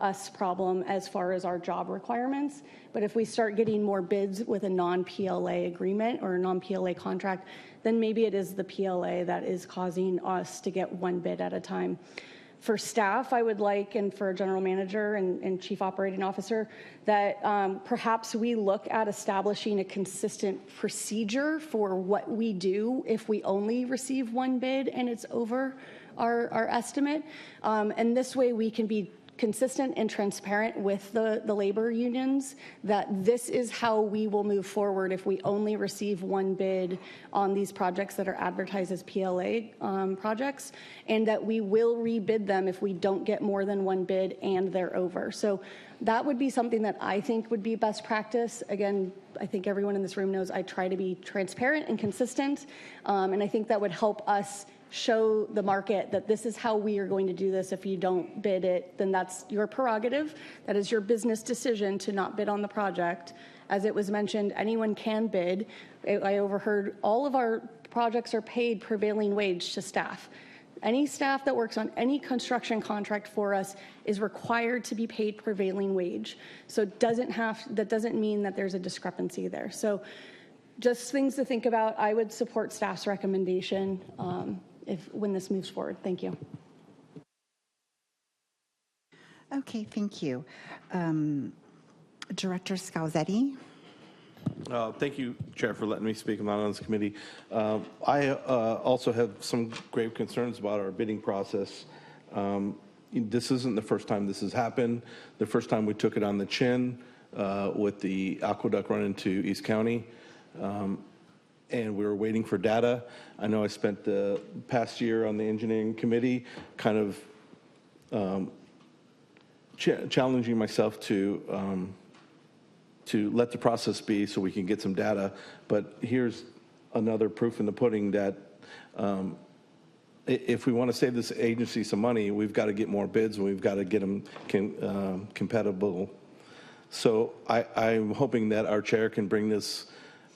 S5: us problem as far as our job requirements. But if we start getting more bids with a non-PLA agreement or a non-PLA contract, then maybe it is the PLA that is causing us to get one bid at a time. For staff, I would like, and for a general manager and chief operating officer, that perhaps we look at establishing a consistent procedure for what we do if we only receive one bid and it's over our estimate. And this way we can be consistent and transparent with the labor unions that this is how we will move forward if we only receive one bid on these projects that are advertised as PLA projects, and that we will rebid them if we don't get more than one bid and they're over. So that would be something that I think would be best practice. Again, I think everyone in this room knows I try to be transparent and consistent, and I think that would help us show the market that this is how we are going to do this. If you don't bid it, then that's your prerogative. That is your business decision to not bid on the project. As it was mentioned, anyone can bid. I overheard all of our projects are paid prevailing wage to staff. Any staff that works on any construction contract for us is required to be paid prevailing wage. So that doesn't mean that there's a discrepancy there. So just things to think about. I would support staff's recommendation when this moves forward. Thank you.
S1: Okay, thank you. Director Scalzetti.
S19: Thank you, Chair, for letting me speak. I'm not on this committee. I also have some grave concerns about our bidding process. This isn't the first time this has happened. The first time we took it on the chin with the aqueduct run into East County. And we were waiting for data. I know I spent the past year on the engineering committee kind of challenging myself to let the process be so we can get some data. But here's another proof in the pudding that if we want to save this agency some money, we've got to get more bids and we've got to get them compatible. So I'm hoping that our chair can bring this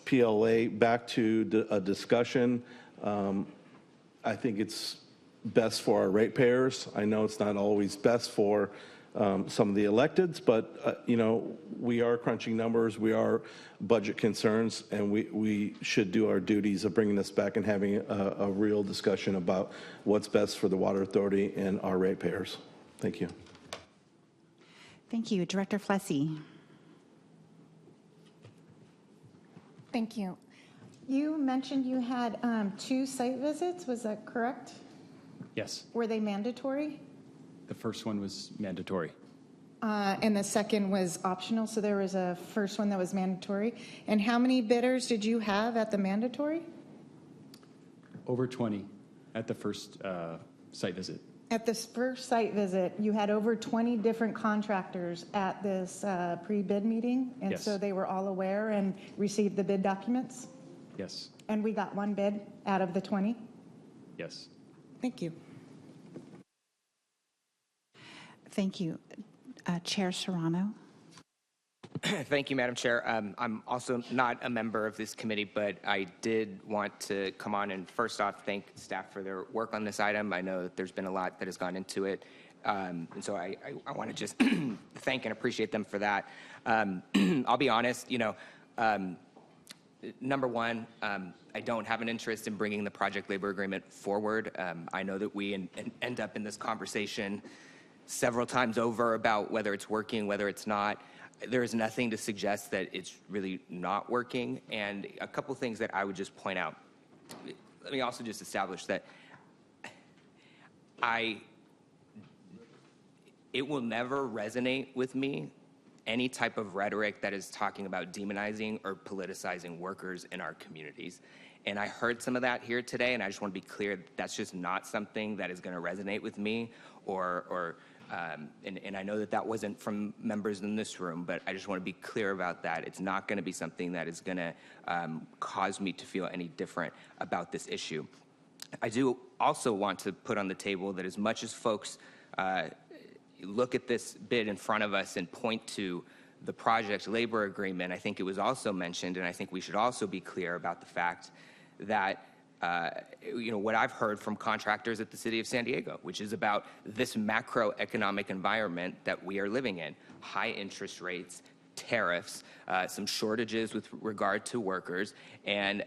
S19: PLA back to a discussion. I think it's best for our ratepayers. I know it's not always best for some of the electeds, but we are crunching numbers, we are budget concerns, and we should do our duties of bringing this back and having a real discussion about what's best for the Water Authority and our ratepayers. Thank you.
S1: Thank you. Director Flessy.
S16: Thank you. You mentioned you had 2 site visits, was that correct?
S17: Yes.
S16: Were they mandatory?
S17: The first one was mandatory.
S16: And the second was optional, so there was a first one that was mandatory. And how many bidders did you have at the mandatory?
S17: Over 20 at the first site visit.
S16: At this first site visit, you had over 20 different contractors at this pre-bid meeting, and
S17: Yes.
S16: so they were all aware and received the bid documents?
S17: Yes.
S16: And we got 1 bid out of the 20?
S17: Yes.
S16: Thank you.
S1: Thank you. Chair Serrano.
S20: Thank you, Madam Chair. I'm also not a member of this committee, but I did want to come on and first off thank staff for their work on this item. I know that there's been a lot that has gone into it, and so I want to just thank and appreciate them for that. I'll be honest, number one, I don't have an interest in bringing the project labor agreement forward. I know that we end up in this conversation several times over about whether it's working, whether it's not. There is nothing to suggest that it's really not working. And a couple things that I would just point out. Let me also just establish that it will never resonate with me any type of rhetoric that is talking about demonizing or politicizing workers in our communities. And I heard some of that here today, and I just want to be clear, that's just not something that is going to resonate with me and I know that that wasn't from members in this room, but I just want to be clear about that. It's not going to be something that is going to cause me to feel any different about this issue. I do also want to put on the table that as much as folks look at this bid in front of us and point to the project labor agreement, I think it was also mentioned, and I think we should also be clear about the fact that what I've heard from contractors at the city of San Diego, which is about this macroeconomic environment that we are living in, high interest rates, tariffs, some shortages with regard to workers, and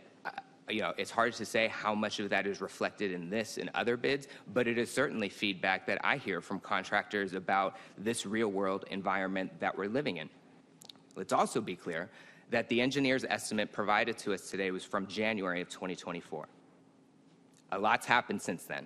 S20: it's hard to say how much of that is reflected in this and other bids, but it is certainly feedback that I hear from contractors about this real world environment that we're living in. Let's also be clear that the engineer's estimate provided to us today was from January of 2024. A lot's happened since then.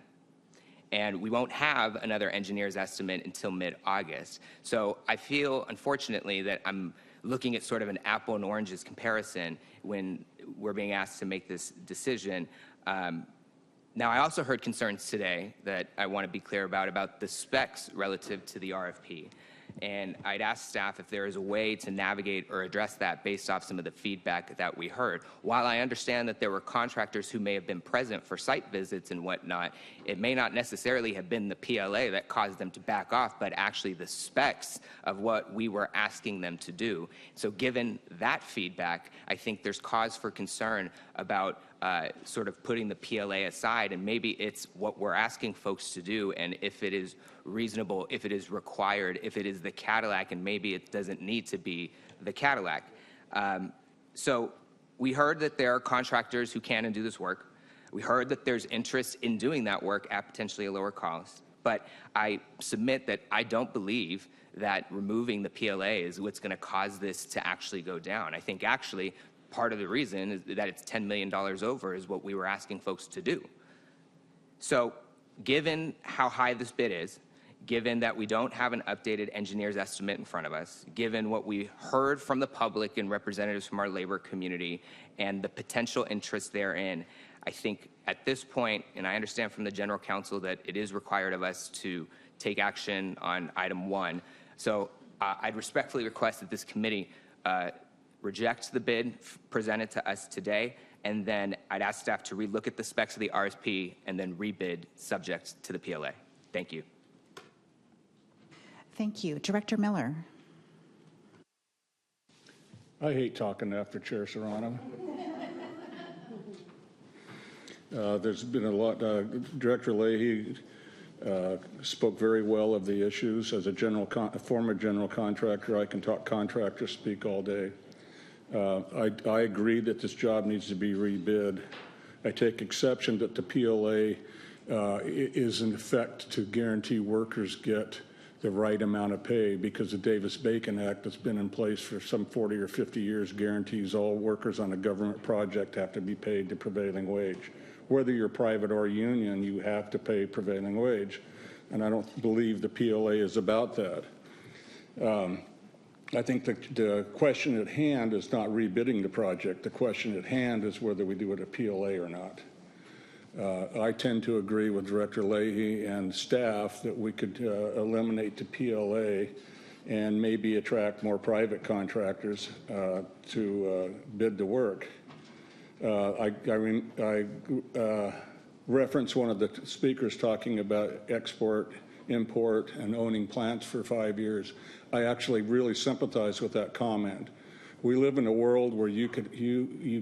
S20: And we won't have another engineer's estimate until mid-August. So I feel, unfortunately, that I'm looking at sort of an apple and oranges comparison when we're being asked to make this decision. Now, I also heard concerns today that I want to be clear about the specs relative to the RFP. And I'd ask staff if there is a way to navigate or address that based off some of the feedback that we heard. While I understand that there were contractors who may have been present for site visits and whatnot, it may not necessarily have been the PLA that caused them to back off, but actually the specs of what we were asking them to do. So given that feedback, I think there's cause for concern about sort of putting the PLA aside, and maybe it's what we're asking folks to do, and if it is reasonable, if it is required, if it is the Cadillac, and maybe it doesn't need to be the Cadillac. So we heard that there are contractors who can and do this work. We heard that there's interest in doing that work at potentially a lower cost. But I submit that I don't believe that removing the PLA is what's going to cause this to actually go down. I think actually part of the reason is that it's $10 million over is what we were asking folks to do. So given how high this bid is, given that we don't have an updated engineer's estimate in front of us, given what we heard from the public and representatives from our labor community and the potential interest therein, I think at this point, and I understand from the General Counsel that it is required of us to take action on item 1. So I'd respectfully request that this committee reject the bid presented to us today, and then I'd ask staff to relook at the specs of the RFP and then rebid subject to the PLA. Thank you.
S1: Thank you. Director Miller.
S15: I hate talking after Chair Serrano. There's been a lot. Director Leahy spoke very well of the issues. As a former general contractor, I can talk contractor speak all day. I agree that this job needs to be rebid. I take exception that the PLA is in effect to guarantee workers get the right amount of pay, because the Davis-Bacon Act that's been in place for some 40 or 50 years guarantees all workers on a government project have to be paid the prevailing wage. Whether you're private or union, you have to pay prevailing wage. And I don't believe the PLA is about that. I think the question at hand is not rebidding the project. The question at hand is whether we do it a PLA or not. I tend to agree with Director Leahy and staff that we could eliminate the PLA and maybe attract more private contractors to bid the work. I referenced one of the speakers talking about export, import, and owning plants for 5 years. I actually really sympathize with that comment. We live in a world where you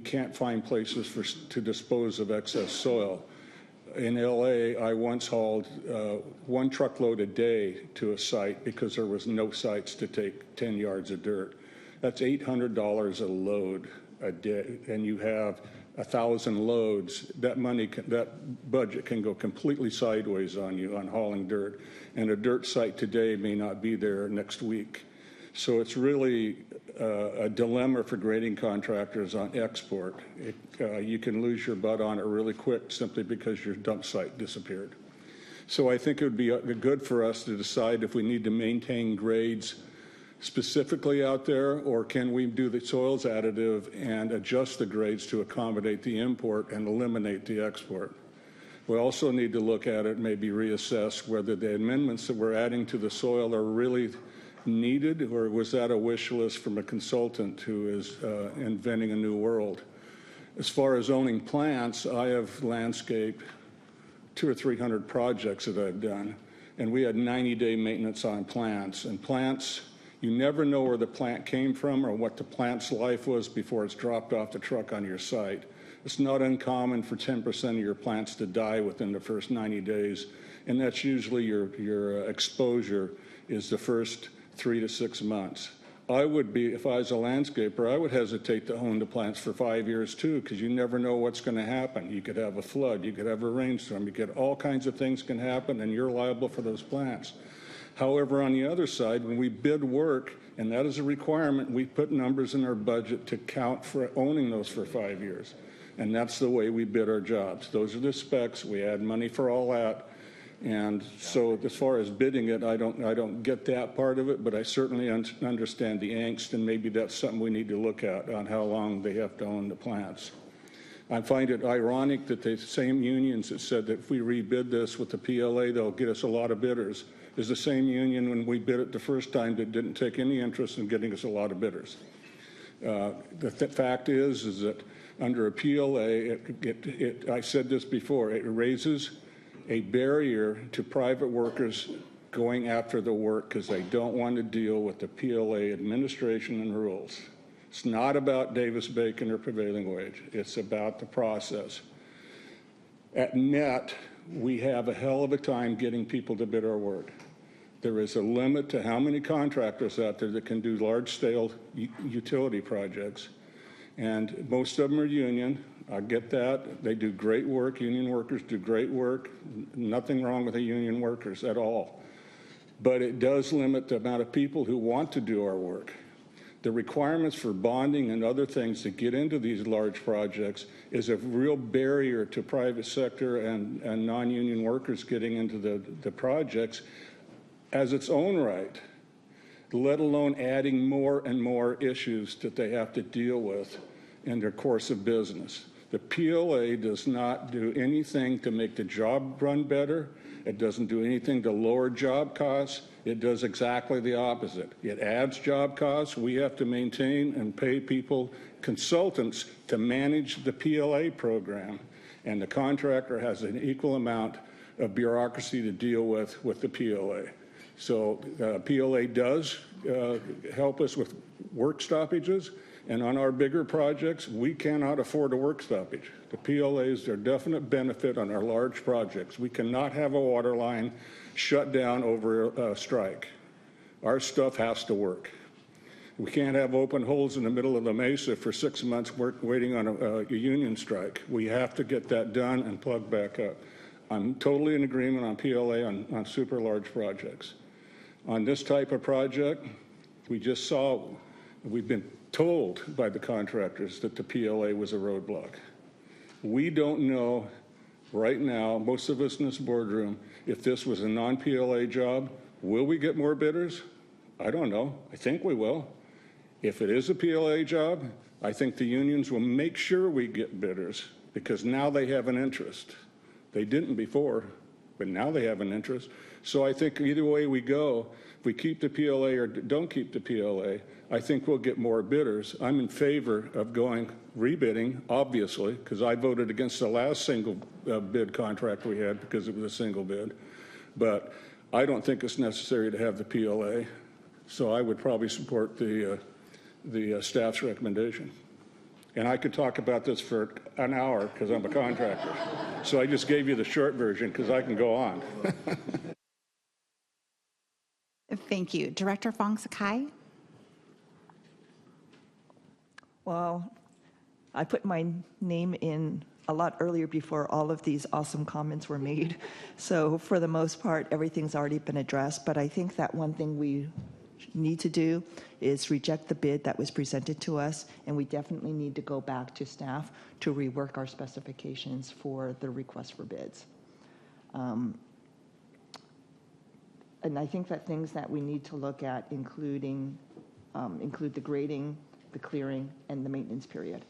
S15: can't find places to dispose of excess soil. In LA, I once hauled 1 truckload a day to a site because there was no sites to take 10 yards of dirt. That's $800 a load a day, and you have 1,000 loads. That budget can go completely sideways on you on hauling dirt, and a dirt site today may not be there next week. So it's really a dilemma for grading contractors on export. You can lose your butt on it really quick simply because your dump site disappeared. So I think it would be good for us to decide if we need to maintain grades specifically out there, or can we do the soils additive and adjust the grades to accommodate the import and eliminate the export. We also need to look at it, maybe reassess whether the amendments that we're adding to the soil are really needed, or was that a wish list from a consultant who is inventing a new world? As far as owning plants, I have landscaped 200 or 300 projects that I've done, and we had 90-day maintenance on plants. And plants, you never know where the plant came from or what the plant's life was before it's dropped off the truck on your site. It's not uncommon for 10% of your plants to die within the first 90 days, and that's usually your exposure is the first 3 to 6 months. I would be, if I was a landscaper, I would hesitate to own the plants for 5 years too, because you never know what's going to happen. You could have a flood, you could have a rainstorm, you could, all kinds of things can happen, and you're liable for those plants. However, on the other side, when we bid work, and that is a requirement, we put numbers in our budget to count for owning those for 5 years. And that's the way we bid our jobs. Those are the specs. We add money for all that. And so as far as bidding it, I don't get that part of it, but I certainly understand the angst, and maybe that's something we need to look at on how long they have to own the plants. I find it ironic that the same unions that said that if we rebid this with the PLA, they'll get us a lot of bidders, is the same union when we bid it the first time that didn't take any interest in getting us a lot of bidders. The fact is that under a PLA, I said this before, it raises a barrier to private workers going after the work because they don't want to deal with the PLA administration and rules. It's not about Davis-Bacon or prevailing wage. It's about the process. At NET, we have a hell of a time getting people to bid our work. There is a limit to how many contractors out there that can do large-scale utility projects, and most of them are union. I get that. They do great work. Union workers do great work. Nothing wrong with the union workers at all. But it does limit the amount of people who want to do our work. The requirements for bonding and other things to get into these large projects is a real barrier to private sector and non-union workers getting into the projects as its own right, let alone adding more and more issues that they have to deal with in their course of business. The PLA does not do anything to make the job run better. It doesn't do anything to lower job costs. It does exactly the opposite. It adds job costs. We have to maintain and pay people, consultants, to manage the PLA program. And the contractor has an equal amount of bureaucracy to deal with the PLA. So PLA does help us with work stoppages. And on our bigger projects, we cannot afford a work stoppage. The PLAs are a definite benefit on our large projects. We cannot have a water line shut down over a strike. Our stuff has to work. We can't have open holes in the middle of the mesa for 6 months waiting on a union strike. We have to get that done and plug back up. I'm totally in agreement on PLA on super large projects. On this type of project, we've been told by the contractors that the PLA was a roadblock. We don't know right now, most of us in this boardroom, if this was a non-PLA job, will we get more bidders? I don't know. I think we will. If it is a PLA job, I think the unions will make sure we get bidders because now they have an interest. They didn't before, but now they have an interest. So I think either way we go, if we keep the PLA or don't keep the PLA, I think we'll get more bidders. I'm in favor of going rebidding, obviously, because I voted against the last single bid contract we had because it was a single bid. But I don't think it's necessary to have the PLA. So I would probably support the staff's recommendation. And I could talk about this for an hour because I'm a contractor. So I just gave you the short version because I can go on.
S1: Thank you. Director Fong Sakai?
S21: Well, I put my name in a lot earlier before all of these awesome comments were made. So for the most part, everything's already been addressed. But I think that one thing we need to do is reject the bid that was presented to us, and we definitely need to go back to staff to rework our specifications for the request for bids. And I think that things that we need to look at include the grading, the clearing, and the maintenance period.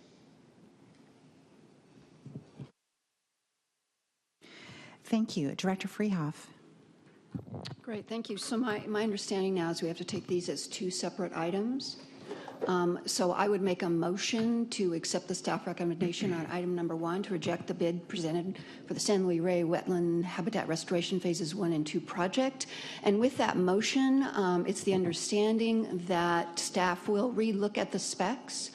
S1: Thank you. Director Freehoff?
S12: Great, thank you. So my understanding now is we have to take these as two separate items. So I would make a motion to accept the staff recommendation on item number 1 to reject the bid presented for the San Luis Rey Wetland Habitat Restoration Phases 1 and 2 project. And with that motion, it's the understanding that staff will relook at the specs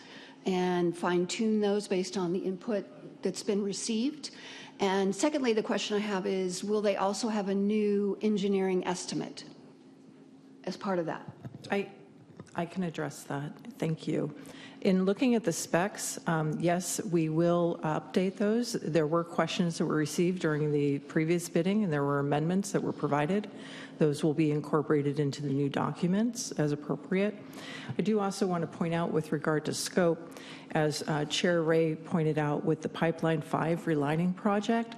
S12: and fine-tune those based on the input that's been received. And secondly, the question I have is, will they also have a new engineering estimate as part of that?
S22: I can address that. Thank you. In looking at the specs, yes, we will update those. There were questions that were received during the previous bidding, and there were amendments that were provided. Those will be incorporated into the new documents as appropriate. I do also want to point out with regard to scope, as Chair Ray pointed out with the Pipeline 5 relining project,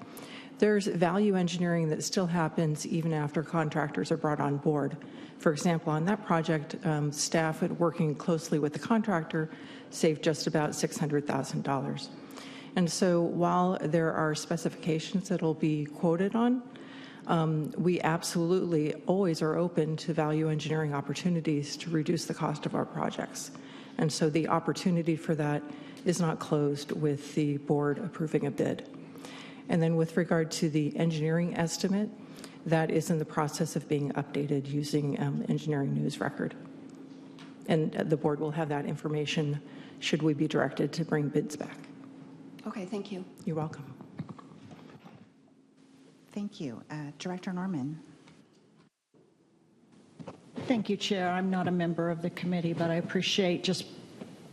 S22: there's value engineering that still happens even after contractors are brought on board. For example, on that project, staff working closely with the contractor saved just about $600,000. And so while there are specifications that will be quoted on, we absolutely always are open to value engineering opportunities to reduce the cost of our projects. And so the opportunity for that is not closed with the board approving a bid. And then with regard to the engineering estimate, that is in the process of being updated using Engineering News Record. And the board will have that information should we be directed to bring bids back.
S12: Okay, thank you.
S22: You're welcome.
S1: Thank you. Director Norman?
S23: Thank you, Chair. I'm not a member of the committee, but I appreciate just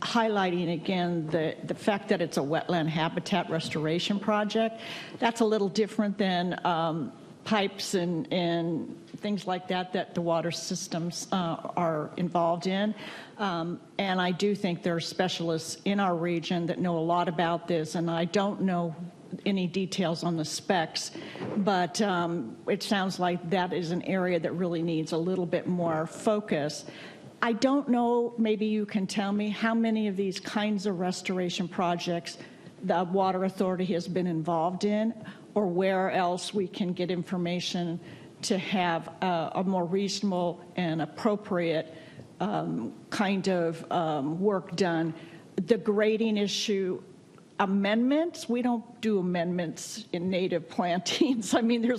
S23: highlighting again the fact that it's a wetland habitat restoration project. That's a little different than pipes and things like that the water systems are involved in. And I do think there are specialists in our region that know a lot about this, and I don't know any details on the specs, but it sounds like that is an area that really needs a little bit more focus. I don't know, maybe you can tell me how many of these kinds of restoration projects the Water Authority has been involved in, or where else we can get information to have a more reasonable and appropriate kind of work done. The grading issue, amendments, we don't do amendments in native plantings. I mean,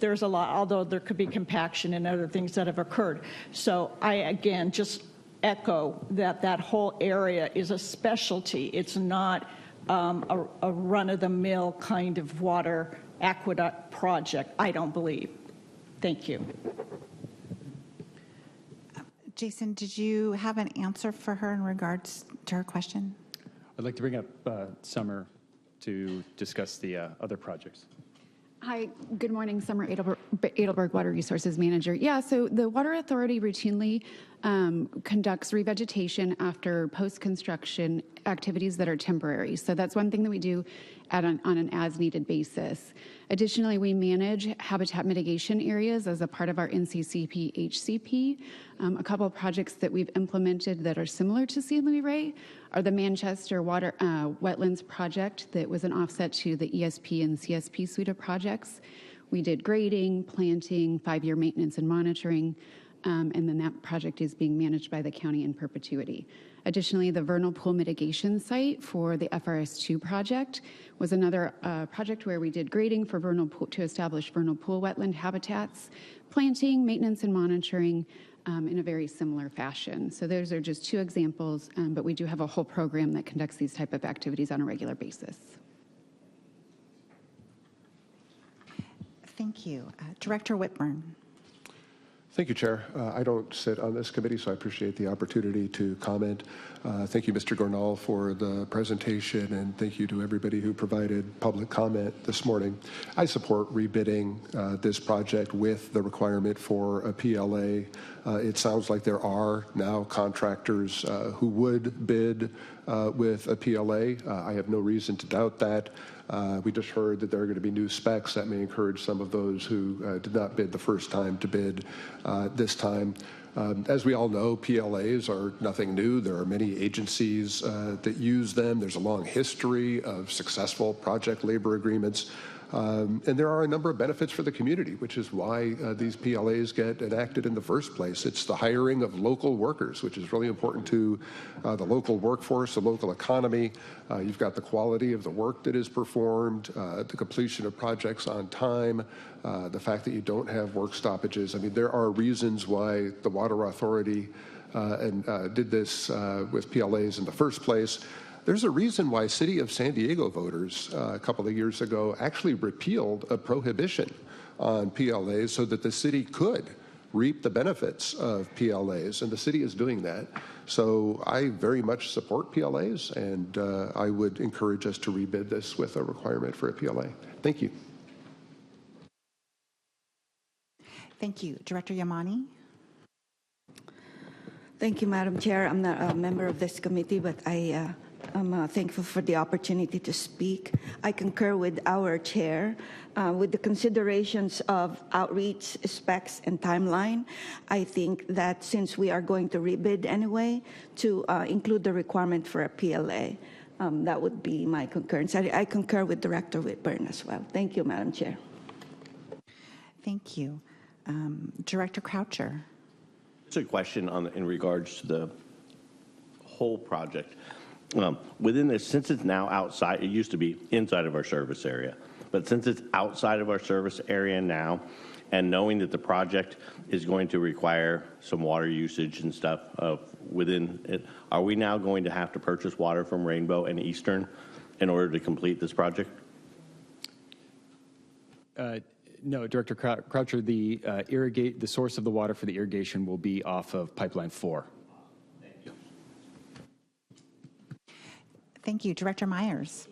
S23: there's a lot, although there could be compaction and other things that have occurred. So I, again, just echo that that whole area is a specialty. It's not a run-of-the-mill kind of water aqueduct project, I don't believe. Thank you.
S1: Jason, did you have an answer for her in regards to her question?
S17: I'd like to bring up Summer to discuss the other projects.
S4: Hi, good morning. Summer Edelberg, Water Resources Manager. Yeah, so the Water Authority routinely conducts revegetation after post-construction activities that are temporary. So that's one thing that we do on an as-needed basis. Additionally, we manage habitat mitigation areas as a part of our NCCP HCP. A couple of projects that we've implemented that are similar to San Luis Rey are the Manchester Water Wetlands Project that was an offset to the ESP and CSP suite of projects. We did grading, planting, 5-year maintenance and monitoring, and then that project is being managed by the county in perpetuity. Additionally, the vernal pool mitigation site for the FRS2 project was another project where we did grading for vernal pool to establish vernal pool wetland habitats, planting, maintenance, and monitoring in a very similar fashion. So those are just 2 examples, but we do have a whole program that conducts these type of activities on a regular basis.
S1: Thank you. Director Whitburn.
S6: Thank you, Chair. I don't sit on this committee, so I appreciate the opportunity to comment. Thank you, Mr. Gornal, for the presentation, and thank you to everybody who provided public comment this morning. I support rebidding this project with the requirement for a PLA. It sounds like there are now contractors who would bid with a PLA. I have no reason to doubt that. We just heard that there are going to be new specs that may encourage some of those who did not bid the first time to bid this time. As we all know, PLAs are nothing new. There are many agencies that use them. There's a long history of successful project labor agreements. And there are a number of benefits for the community, which is why these PLAs get enacted in the first place. It's the hiring of local workers, which is really important to the local workforce, the local economy. You've got the quality of the work that is performed, the completion of projects on time, the fact that you don't have work stoppages. I mean, there are reasons why the Water Authority did this with PLAs in the first place. There's a reason why City of San Diego voters a couple of years ago actually repealed a prohibition on PLAs so that the city could reap the benefits of PLAs, and the city is doing that. So I very much support PLAs, and I would encourage us to rebid this with a requirement for a PLA. Thank you.
S1: Thank you. Director Yamani.
S7: Thank you, Madam Chair. I'm not a member of this committee, but I'm thankful for the opportunity to speak. I concur with our chair with the considerations of outreach, specs, and timeline. I think that since we are going to rebid anyway, to include the requirement for a PLA, that would be my concurrence. I concur with Director Whitburn as well. Thank you, Madam Chair.
S1: Thank you. Director Croucher.
S24: It's a question in regards to the whole project. Within this, since it's now outside, it used to be inside of our service area, but since it's outside of our service area now, and knowing that the project is going to require some water usage and stuff within it, are we now going to have to purchase water from Rainbow and Eastern in order to complete this project?
S17: No, Director Croucher, the source of the water for the irrigation will be off of Pipeline 4.
S1: Thank you. Director Myers.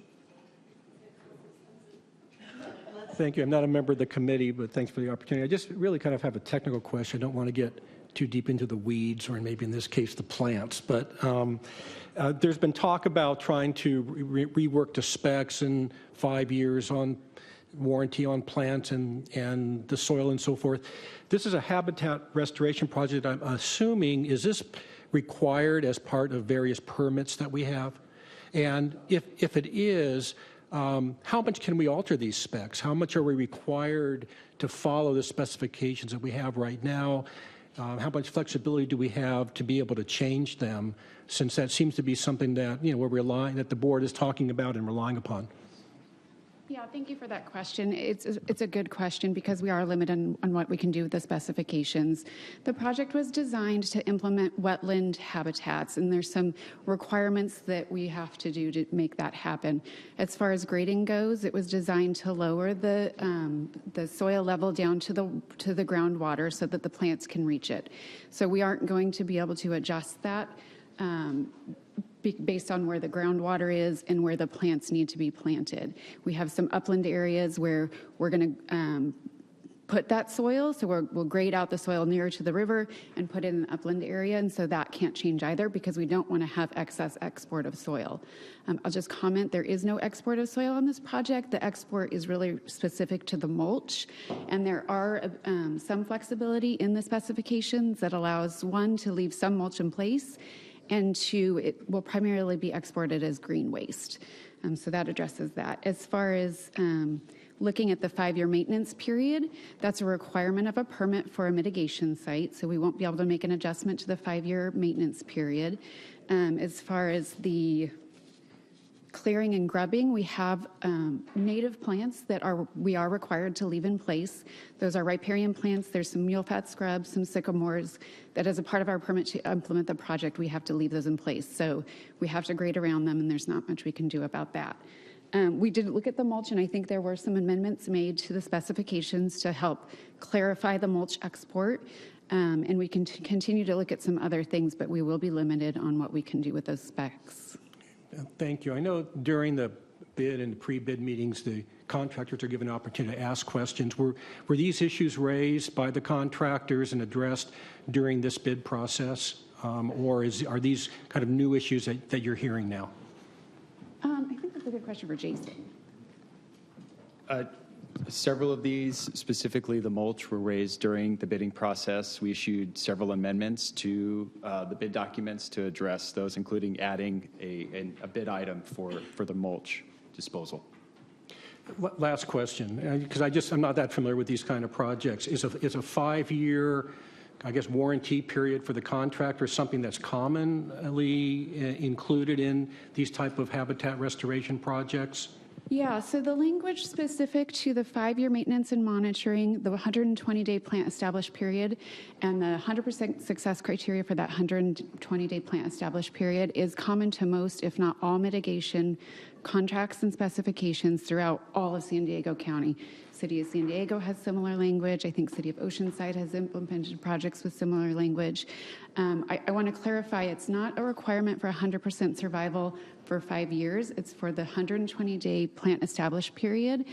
S25: Thank you. I'm not a member of the committee, but thanks for the opportunity. I just really kind of have a technical question. I don't want to get too deep into the weeds, or maybe in this case, the plants. But there's been talk about trying to rework the specs in 5 years on warranty on plants and the soil and so forth. This is a habitat restoration project, I'm assuming. Is this required as part of various permits that we have? And if it is, how much can we alter these specs? How much are we required to follow the specifications that we have right now? How much flexibility do we have to be able to change them, since that seems to be something that we're relying, that the board is talking about and relying upon?
S4: Yeah, thank you for that question. It's a good question because we are limited on what we can do with the specifications. The project was designed to implement wetland habitats, and there's some requirements that we have to do to make that happen. As far as grading goes, it was designed to lower the soil level down to the groundwater so that the plants can reach it. So we aren't going to be able to adjust that based on where the groundwater is and where the plants need to be planted. We have some upland areas where we're going to put that soil, so we'll grade out the soil nearer to the river and put it in an upland area, and so that can't change either because we don't want to have excess export of soil. I'll just comment, there is no export of soil on this project. The export is really specific to the mulch, and there are some flexibility in the specifications that allows, one, to leave some mulch in place, and two, it will primarily be exported as green waste. So that addresses that. As far as looking at the 5-year maintenance period, that's a requirement of a permit for a mitigation site, so we won't be able to make an adjustment to the 5-year maintenance period. As far as the clearing and grubbing, we have native plants that we are required to leave in place. Those are riparian plants. There's some mule fat scrubs, some sycamores, that as a part of our permit to implement the project, we have to leave those in place. So we have to grade around them, and there's not much we can do about that. We did look at the mulch, and I think there were some amendments made to the specifications to help clarify the mulch export. And we can continue to look at some other things, but we will be limited on what we can do with those specs.
S25: Thank you. I know during the bid and the pre-bid meetings, the contractors are given an opportunity to ask questions. Were these issues raised by the contractors and addressed during this bid process? Or are these kind of new issues that you're hearing now?
S4: I think that's a good question for Jason.
S17: Several of these, specifically the mulch, were raised during the bidding process. We issued several amendments to the bid documents to address those, including adding a bid item for the mulch disposal.
S25: Last question, because I'm not that familiar with these kind of projects. Is a 5-year, I guess, warranty period for the contractor something that's commonly included in these type of habitat restoration projects?
S4: Yeah, so the language specific to the 5-year maintenance and monitoring, the 120-day plant established period, and the 100% success criteria for that 120-day plant established period is common to most, if not all, mitigation contracts and specifications throughout all of San Diego County. City of San Diego has similar language. I think City of Oceanside has implemented projects with similar language. I want to clarify, it's not a requirement for 100% survival for 5 years. It's for the 120-day plant established period.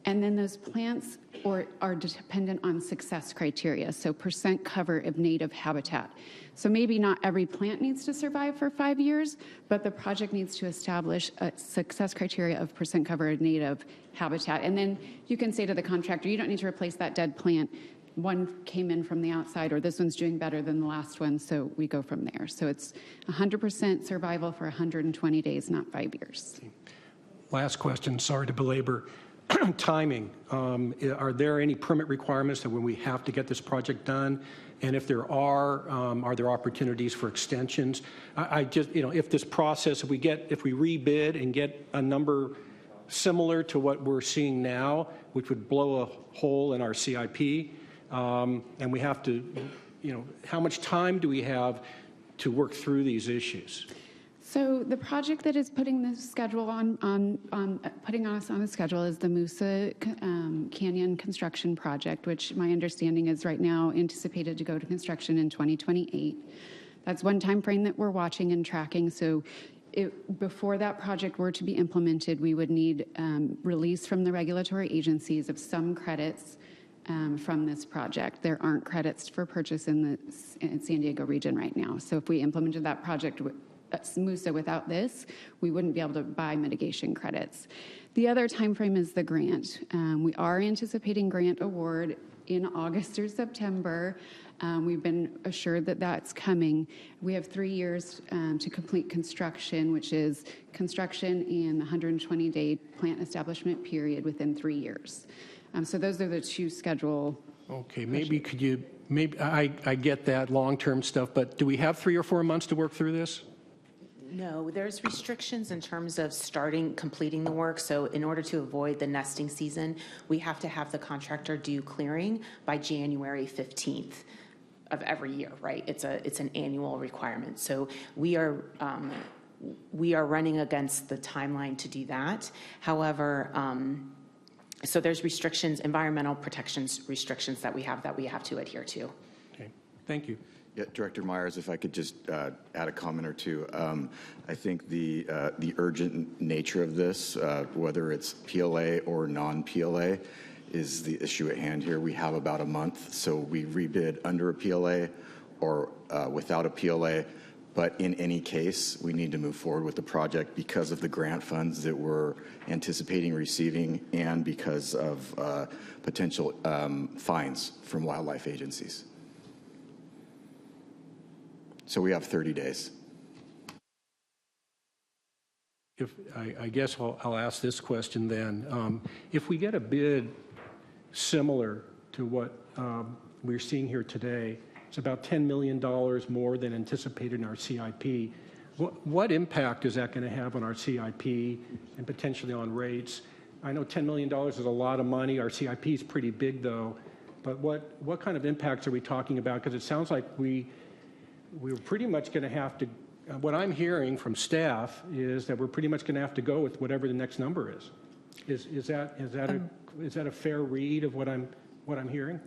S4: And then those plants are dependent on success criteria, so percent cover of native habitat. So maybe not every plant needs to survive for 5 years, but the project needs to establish a success criteria of percent cover of native habitat. And then you can say to the contractor, you don't need to replace that dead plant. One came in from the outside, or this one's doing better than the last one, so we go from there. So it's 100% survival for 120 days, not 5 years.
S25: Last question, sorry to belabor. Timing. Are there any permit requirements that when we have to get this project done? And if there are there opportunities for extensions? I just, if this process, if we rebid and get a number similar to what we're seeing now, which would blow a hole in our CIP, and we have to, how much time do we have to work through these issues?
S4: So the project that is putting the schedule putting us on the schedule is the Moosa Canyon construction project, which my understanding is right now anticipated to go to construction in 2028. That's one time frame that we're watching and tracking. So before that project were to be implemented, we would need release from the regulatory agencies of some credits from this project. There aren't credits for purchase in the San Diego region right now. So if we implemented that project Moosa without this, we wouldn't be able to buy mitigation credits. The other time frame is the grant. We are anticipating grant award in August or September. We've been assured that that's coming. We have 3 years to complete construction, which is construction in the 120-day plant establishment period within 3 years. So those are the two schedule.
S25: Okay, maybe I get that long-term stuff, but do we have 3 or 4 months to work through this?
S18: No, there's restrictions in terms of completing the work. So in order to avoid the nesting season, we have to have the contractor do clearing by January 15th of every year, right? It's an annual requirement. So we are running against the timeline to do that. However, so there's restrictions, environmental protections restrictions that we have to adhere to.
S25: Okay, thank you.
S3: Yeah, Director Myers, if I could just add a comment or two. I think the urgent nature of this, whether it's PLA or non-PLA, is the issue at hand here. We have about a month, so we rebid under a PLA or without a PLA. But in any case, we need to move forward with the project because of the grant funds that we're anticipating receiving and because of potential fines from wildlife agencies. So we have 30 days.
S25: If I guess I'll ask this question then. If we get a bid similar to what we're seeing here today, it's about $10 million more than anticipated in our CIP. What impact is that going to have on our CIP and potentially on rates? I know $10 million is a lot of money. Our CIP is pretty big, though. But what kind of impacts are we talking about? Because it sounds like we're pretty much going to have to, what I'm hearing from staff is that we're pretty much going to have to go with whatever the next number is. Is that a fair read of what I'm hearing?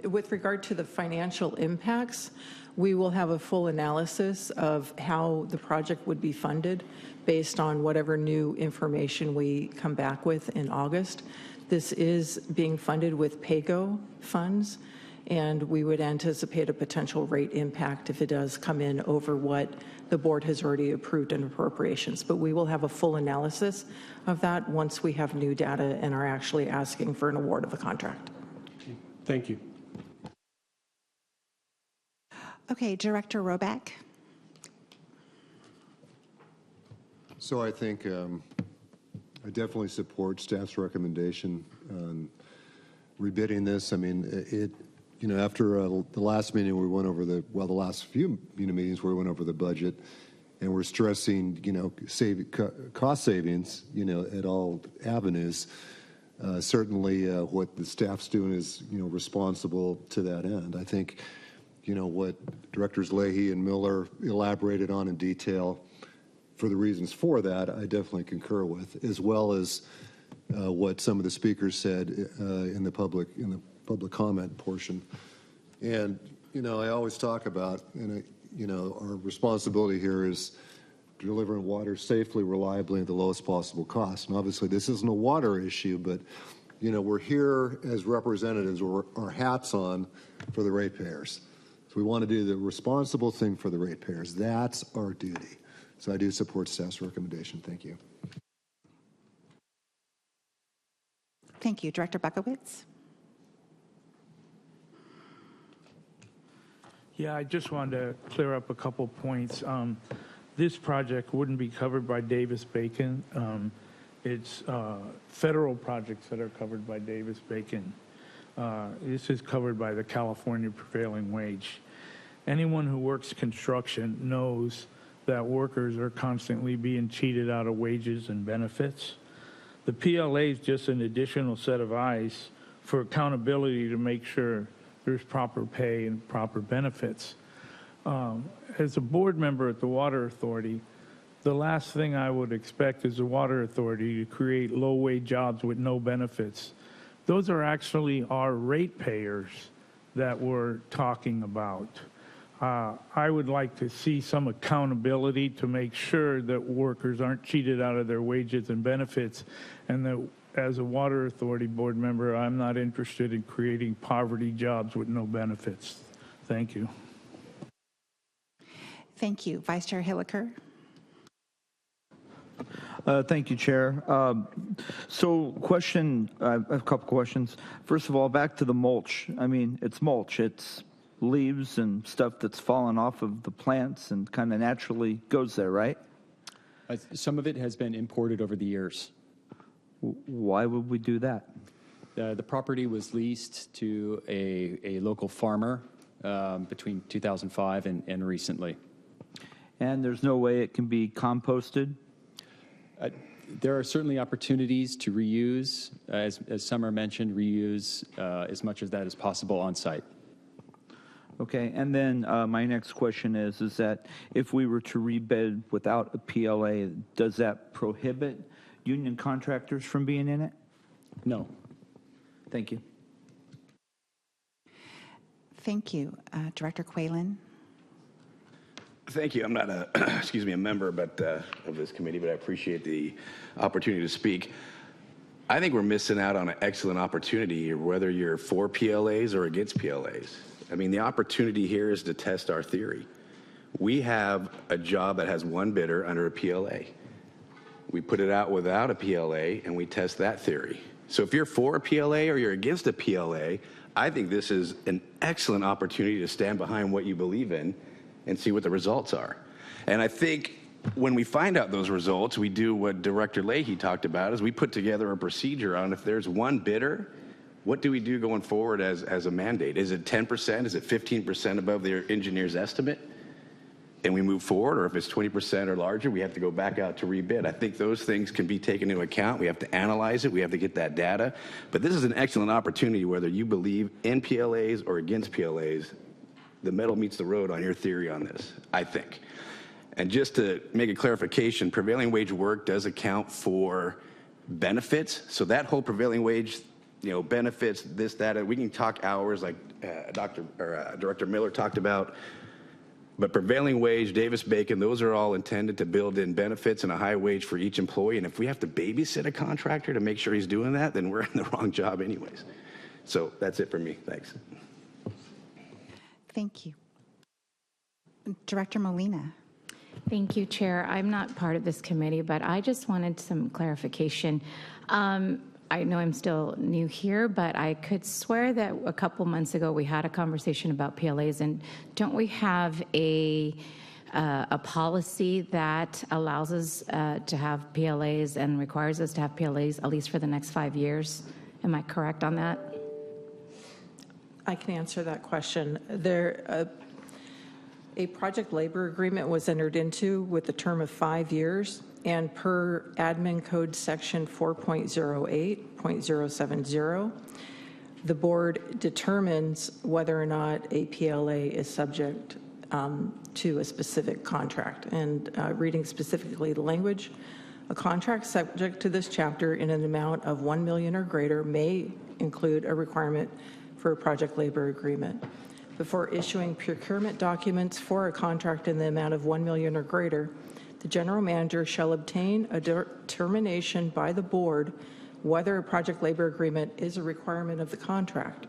S22: With regard to the financial impacts, we will have a full analysis of how the project would be funded based on whatever new information we come back with in August. This is being funded with PAYGO funds, and we would anticipate a potential rate impact if it does come in over what the board has already approved in appropriations. But we will have a full analysis of that once we have new data and are actually asking for an award of a contract.
S25: Thank you.
S1: Okay, Director Roback.
S8: So I think I definitely support staff's recommendation on rebidding this. I mean, after the last meeting, we went over the last few meetings where we went over the budget, and we're stressing, cost savings, at all avenues. Certainly, what the staff's doing is, responsible to that end. I think, what Directors Leahy and Miller elaborated on in detail for the reasons for that, I definitely concur with, as well as what some of the speakers said in the public comment portion. And, I always talk about, our responsibility here is delivering water safely, reliably, at the lowest possible cost. And obviously, this isn't a water issue, but, we're here as representatives with our hats on for the ratepayers. So we want to do the responsible thing for the ratepayers. That's our duty. So I do support staff's recommendation. Thank you.
S1: Thank you. Director Bekowitz.
S9: Yeah, I just wanted to clear up a couple points. This project wouldn't be covered by Davis-Bacon. It's federal projects that are covered by Davis-Bacon. This is covered by the California prevailing wage. Anyone who works construction knows that workers are constantly being cheated out of wages and benefits. The PLA is just an additional set of eyes for accountability to make sure there's proper pay and proper benefits. As a board member at the Water Authority, the last thing I would expect is the Water Authority to create low-wage jobs with no benefits. Those are actually our ratepayers that we're talking about. I would like to see some accountability to make sure that workers aren't cheated out of their wages and benefits, and that as a Water Authority board member, I'm not interested in creating poverty jobs with no benefits. Thank you.
S1: Thank you. Vice Chair Hilliker.
S10: Thank you, Chair. So I have a couple questions. First of all, back to the mulch. I mean, it's mulch. It's leaves and stuff that's fallen off of the plants and kind of naturally goes there, right?
S17: Some of it has been imported over the years.
S10: Why would we do that?
S17: The property was leased to a local farmer between 2005 and recently.
S10: And there's no way it can be composted?
S17: There are certainly opportunities to reuse, as Summer mentioned, reuse as much of that as possible on site.
S10: Okay, and then my next question is that if we were to rebid without a PLA, does that prohibit union contractors from being in it?
S17: No.
S10: Thank you.
S1: Thank you. Director Quaylen.
S2: Thank you. I'm not a member of this committee, but I appreciate the opportunity to speak. I think we're missing out on an excellent opportunity here, whether you're for PLAs or against PLAs. I mean, the opportunity here is to test our theory. We have a job that has one bidder under a PLA. We put it out without a PLA, and we test that theory. So if you're for a PLA or you're against a PLA, I think this is an excellent opportunity to stand behind what you believe in and see what the results are. And I think when we find out those results, we do what Director Leahy talked about, is we put together a procedure on if there's one bidder, what do we do going forward as a mandate? Is it 10%? Is it 15% above their engineer's estimate? And we move forward, or if it's 20% or larger, we have to go back out to rebid. I think those things can be taken into account. We have to analyze it. We have to get that data. But this is an excellent opportunity, whether you believe in PLAs or against PLAs, the metal meets the road on your theory on this, I think. And just to make a clarification, prevailing wage work does account for benefits. So that whole prevailing wage, benefits, this, that, we can talk hours like Director Miller talked about. But prevailing wage, Davis-Bacon, those are all intended to build in benefits and a high wage for each employee. And if we have to babysit a contractor to make sure he's doing that, then we're in the wrong job anyways. So that's it for me. Thanks.
S1: Thank you. Director Molina.
S5: Thank you, Chair. I'm not part of this committee, but I just wanted some clarification. I know I'm still new here, but I could swear that a couple months ago we had a conversation about PLAs, and don't we have a policy that allows us to have PLAs and requires us to have PLAs at least for the next 5 years? Am I correct on that?
S22: I can answer that question. A project labor agreement was entered into with a term of 5 years, and per Admin Code Section 4.08.070, the board determines whether or not a PLA is subject to a specific contract. And reading specifically the language, a contract subject to this chapter in an amount of $1 million or greater may include a requirement for a project labor agreement. Before issuing procurement documents for a contract in the amount of $1 million or greater, the general manager shall obtain a determination by the board whether a project labor agreement is a requirement of the contract.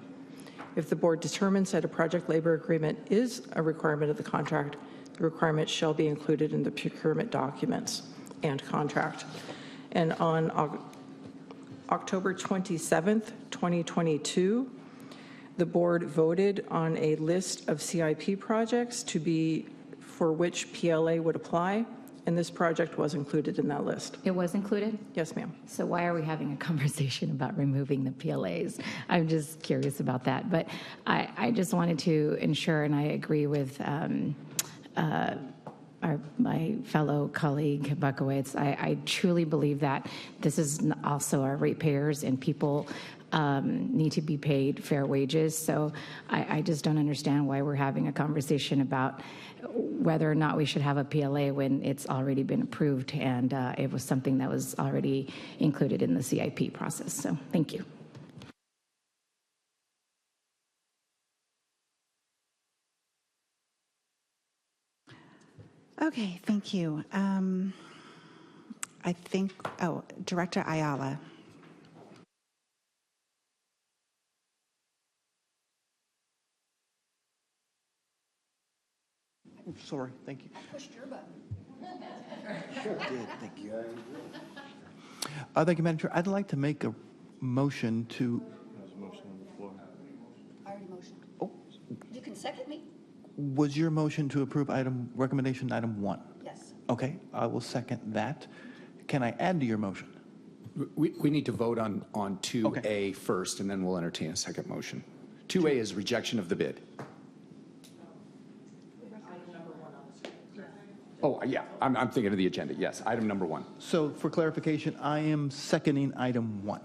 S22: If the board determines that a project labor agreement is a requirement of the contract, the requirement shall be included in the procurement documents and contract. And on October 27th, 2022, the board voted on a list of CIP projects for which PLA would apply, and this project was included in that list.
S5: It was included?
S22: Yes, ma'am.
S5: So why are we having a conversation about removing the PLAs? I'm just curious about that. But I just wanted to ensure, and I agree with my fellow colleague, Buckowitz, I truly believe that this is also our ratepayers, and people need to be paid fair wages. So I just don't understand why we're having a conversation about whether or not we should have a PLA when it's already been approved, and it was something that was already included in the CIP process. So thank you.
S1: Okay, thank you. Director Ayala.
S11: Sorry, thank you.
S12: I pushed your button.
S11: Sure did, thank you. Thank you, Madam Chair. I'd like to make a motion to.
S12: I already motioned. Oh. You can second me?
S11: Was your motion to approve recommendation item 1?
S12: Yes.
S11: Okay, I will second that. Can I add to your motion?
S17: We need to vote on 2A first, and then we'll entertain a second motion. 2A is rejection of the bid.
S13: Oh, yeah, I'm thinking of the agenda, yes, item number 1.
S11: So for clarification, I am seconding item 1.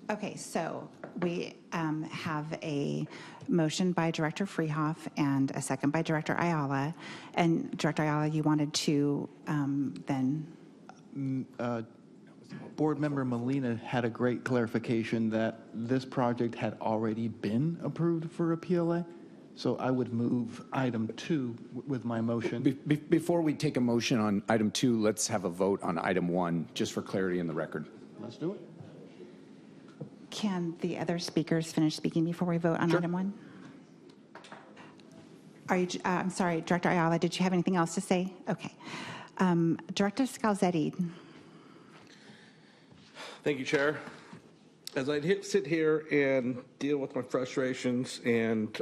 S1: Okay, so we have a motion by Director Freehoff and a second by Director Ayala. And Director Ayala, you wanted to then...
S11: Board Member Molina had a great clarification that this project had already been approved for a PLA. So I would move item 2 with my motion.
S13: Before we take a motion on item 2, let's have a vote on item 1, just for clarity in the record.
S11: Let's do it.
S1: Can the other speakers finish speaking before we vote on item 1? Are you, I'm sorry, Director Ayala, did you have anything else to say? Okay. Director Scalzetti.
S14: Thank you, Chair. As I sit here and deal with my frustrations and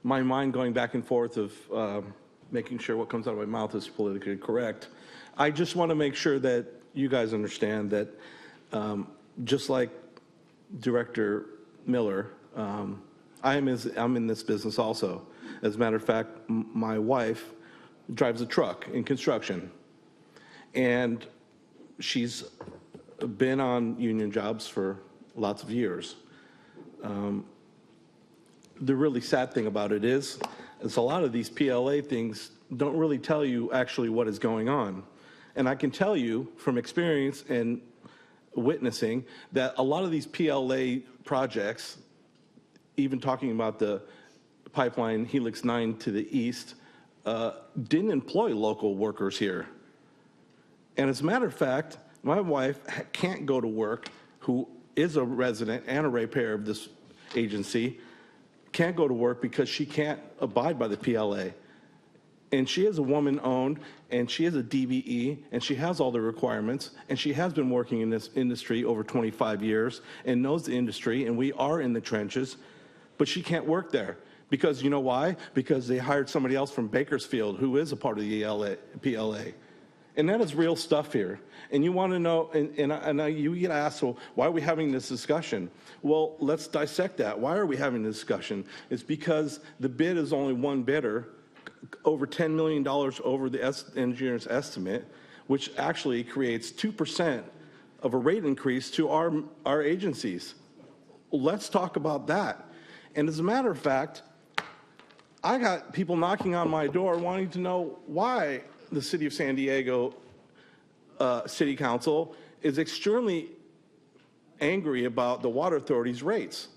S14: my mind going back and forth of making sure what comes out of my mouth is politically correct, I just want to make sure that you guys understand that just like Director Miller, I'm in this business also. As a matter of fact, my wife drives a truck in construction, and she's been on union jobs for lots of years. The really sad thing about it is a lot of these PLA things don't really tell you actually what is going on. And I can tell you from experience and witnessing that a lot of these PLA projects, even talking about the pipeline Helix 9 to the east, didn't employ local workers here. And as a matter of fact, my wife can't go to work, who is a resident and a ratepayer of this agency, can't go to work because she can't abide by the PLA. And she is a woman-owned, and she is a DBE, and she has all the requirements, and she has been working in this industry over 25 years and knows the industry, and we are in the trenches, but she can't work there. Because you know why? Because they hired somebody else from Bakersfield who is a part of the PLA. And that is real stuff here. And you want to know, and you get asked, well, why are we having this discussion? Well, let's dissect that. Why are we having this discussion? It's because the bid is only one bidder, over $10 million over the engineer's estimate, which actually creates 2% of a rate increase to our agencies. Let's talk about that. And as a matter of fact, I got people knocking on my door wanting to know why the City of San Diego City Council is extremely angry about the Water Authority's rates.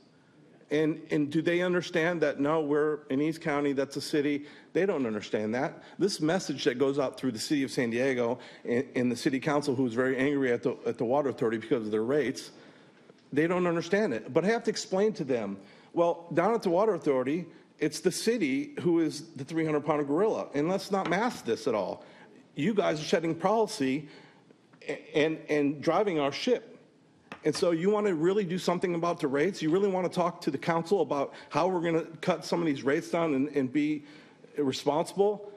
S14: And do they understand that, no, we're in East County, that's a city? They don't understand that. This message that goes out through the City of San Diego and the City Council, who's very angry at the Water Authority because of their rates, they don't understand it. But I have to explain to them, well, down at the Water Authority, it's the city who is the 300-pound gorilla. And let's not mask this at all. You guys are setting policy and driving our ship. And so you want to really do something about the rates? You really want to talk to the council about how we're going to cut some of these rates down and be responsible?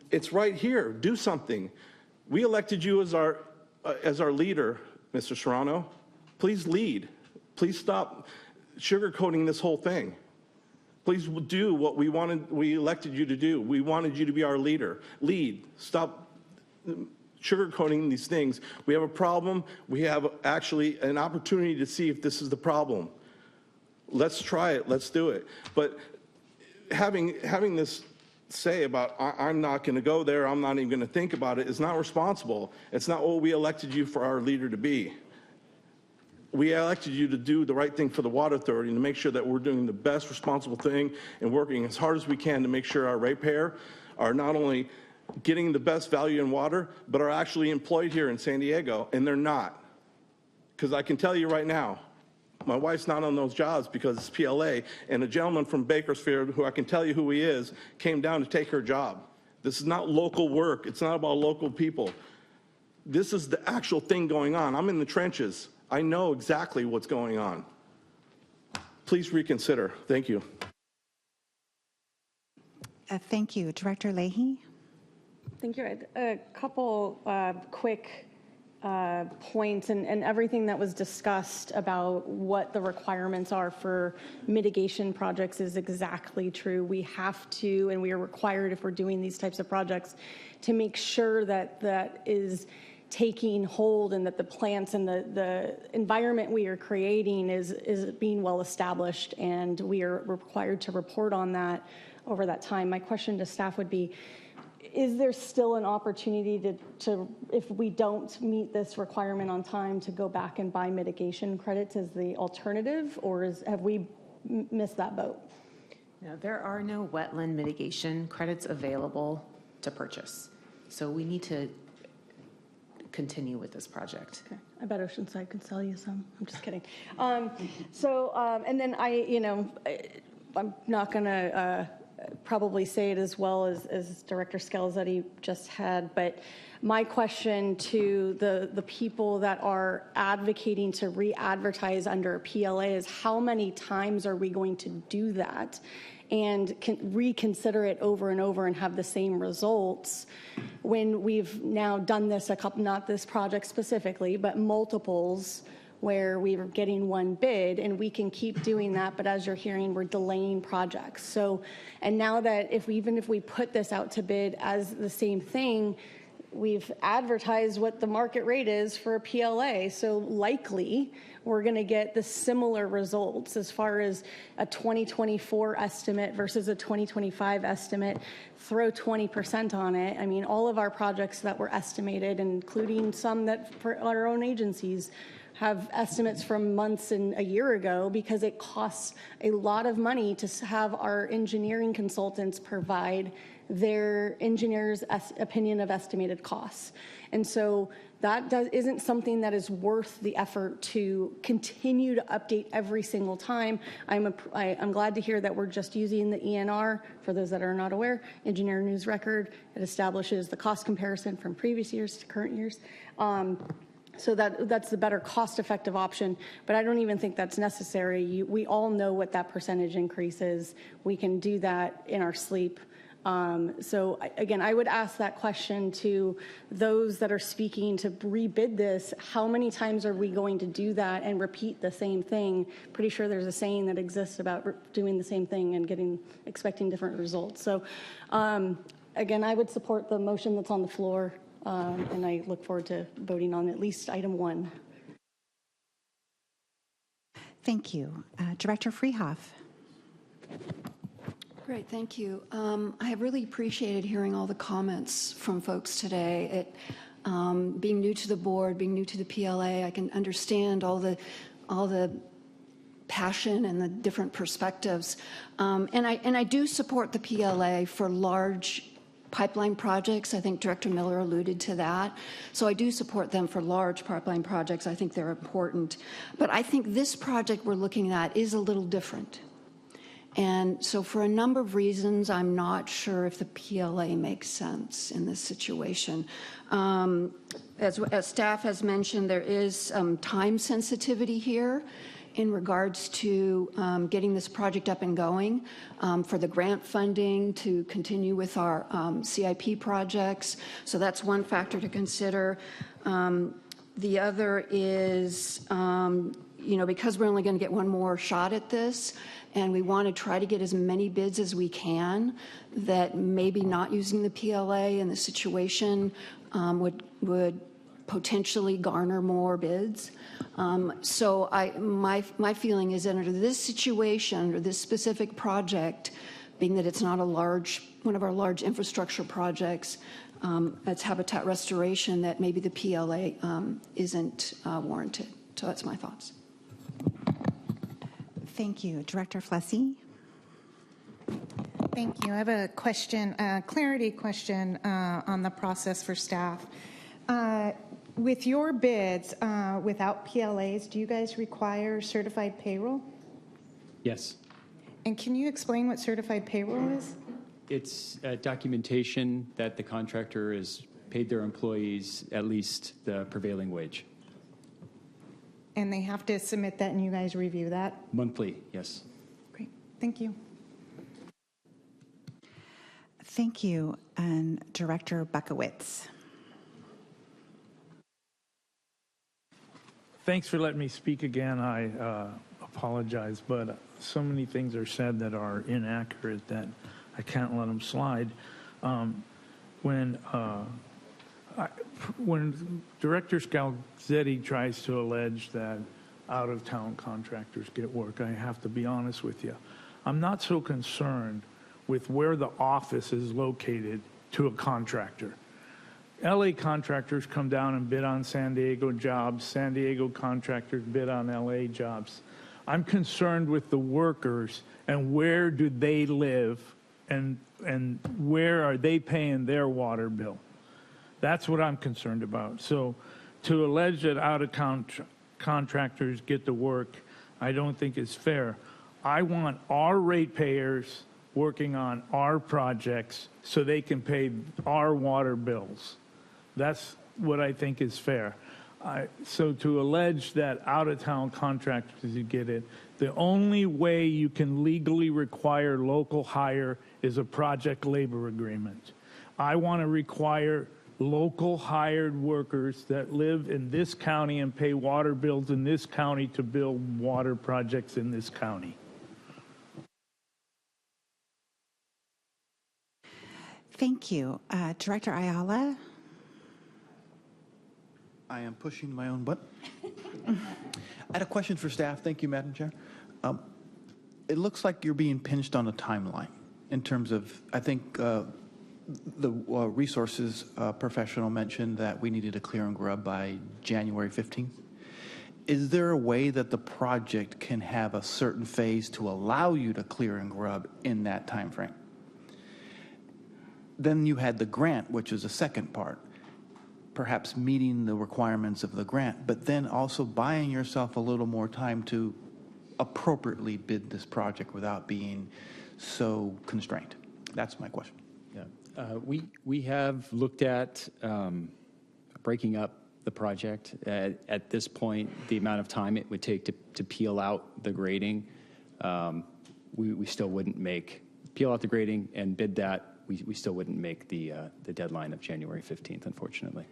S14: It's right here. Do something. We elected you as our leader, Mr. Serrano. Please lead. Please stop sugarcoating this whole thing. Please do what we elected you to do. We wanted you to be our leader. Lead. Stop sugarcoating these things. We have a problem. We have actually an opportunity to see if this is the problem. Let's try it. Let's do it. But having this say about I'm not going to go there, I'm not even going to think about it, is not responsible. It's not what we elected you for our leader to be. We elected you to do the right thing for the Water Authority and to make sure that we're doing the best responsible thing and working as hard as we can to make sure our ratepayer are not only getting the best value in water, but are actually employed here in San Diego, and they're not. Because I can tell you right now, my wife's not on those jobs because it's PLA, and a gentleman from Bakersfield, who I can tell you who he is, came down to take her job. This is not local work. It's not about local people. This is the actual thing going on. I'm in the trenches. I know exactly what's going on. Please reconsider. Thank you.
S1: Thank you. Director Leahy?
S16: Thank you. A couple quick
S15: points and everything that was discussed about what the requirements are for mitigation projects is exactly true. We have to, and we are required if we're doing these types of projects, to make sure that that is taking hold and that the plants and the environment we are creating is being well established, and we are required to report on that over that time. My question to staff would be, is there still an opportunity to, if we don't meet this requirement on time, to go back and buy mitigation credits as the alternative, or have we missed that boat?
S18: No, there are no wetland mitigation credits available to purchase. So we need to continue with this project.
S15: Okay. I bet Oceanside could sell you some. I'm just kidding. And then I'm not going to probably say it as well as Director Scalzetti just had, but my question to the people that are advocating to re-advertise under a PLA is, how many times are we going to do that and reconsider it over and over and have the same results when we've now done this a couple, not this project specifically, but multiples where we were getting one bid, and we can keep doing that, but as you're hearing, we're delaying projects. So, and now that even if we put this out to bid as the same thing, we've advertised what the market rate is for a PLA, so likely we're going to get the similar results as far as a 2024 estimate versus a 2025 estimate. Throw 20% on it. I mean, all of our projects that were estimated, including some that for our own agencies, have estimates from months and a year ago, because it costs a lot of money to have our engineering consultants provide their engineer's opinion of estimated costs. And so that isn't something that is worth the effort to continue to update every single time. I'm glad to hear that we're just using the ENR. For those that are not aware, Engineer News Record, it establishes the cost comparison from previous years to current years. So that's the better cost-effective option, but I don't even think that's necessary. We all know what that percentage increase is. We can do that in our sleep. So again, I would ask that question to those that are speaking to rebid this. How many times are we going to do that and repeat the same thing? Pretty sure there's a saying that exists about doing the same thing and expecting different results. So again, I would support the motion that's on the floor. And I look forward to voting on at least item 1.
S1: Thank you. Director Freehoff.
S12: Great, thank you. I have really appreciated hearing all the comments from folks today. Being new to the board, being new to the PLA, I can understand all the passion and the different perspectives. And I do support the PLA for large pipeline projects. I think Director Miller alluded to that. So I do support them for large pipeline projects. I think they're important. But I think this project we're looking at is a little different. And so for a number of reasons, I'm not sure if the PLA makes sense in this situation. As staff has mentioned, there is time sensitivity here in regards to getting this project up and going, for the grant funding to continue with our CIP projects. So that's one factor to consider. The other is, because we're only going to get one more shot at this, and we want to try to get as many bids as we can, that maybe not using the PLA in the situation would potentially garner more bids. So my feeling is that under this situation, or this specific project, being that it's not one of our large infrastructure projects, it's habitat restoration, that maybe the PLA isn't warranted. So that's my thoughts.
S1: Thank you. Director Flessy.
S16: Thank you. I have a question, clarity question on the process for staff. With your bids, without PLAs, do you guys require certified payroll?
S17: Yes.
S16: And can you explain what certified payroll is?
S17: It's documentation that the contractor has paid their employees at least the prevailing wage.
S16: And they have to submit that and you guys review that?
S17: Monthly, yes.
S16: Great. Thank you.
S1: Thank you. And Director Bekowitz.
S9: Thanks for letting me speak again. I apologize, but so many things are said that are inaccurate that I can't let them slide. When Director Scalzetti tries to allege that out-of-town contractors get work, I have to be honest with you. I'm not so concerned with where the office is located to a contractor. LA contractors come down and bid on San Diego jobs. San Diego contractors bid on LA jobs. I'm concerned with the workers and where do they live and where are they paying their water bill. That's what I'm concerned about. So to allege that out-of-town contractors get the work, I don't think is fair. I want our ratepayers working on our projects so they can pay our water bills. That's what I think is fair. So to allege that out-of-town contractors get it, the only way you can legally require local hire is a project labor agreement. I want to require local hired workers that live in this county and pay water bills in this county to build water projects in this county.
S1: Thank you. Director Ayala?
S11: I am pushing my own button. I had a question for staff. Thank you, Madam Chair. It looks like you're being pinched on a timeline in terms of, I think the resources professional mentioned that we needed to clear and grub by January 15th. Is there a way that the project can have a certain phase to allow you to clear and grub in that time frame? Then you had the grant, which is a second part, perhaps meeting the requirements of the grant, but then also buying yourself a little more time to appropriately bid this project without being so constrained. That's my question.
S17: Yeah, we have looked at breaking up the project. At this point, the amount of time it would take to peel out the grading, we still wouldn't peel out the grading and bid that. We still wouldn't make the deadline of January 15th, unfortunately.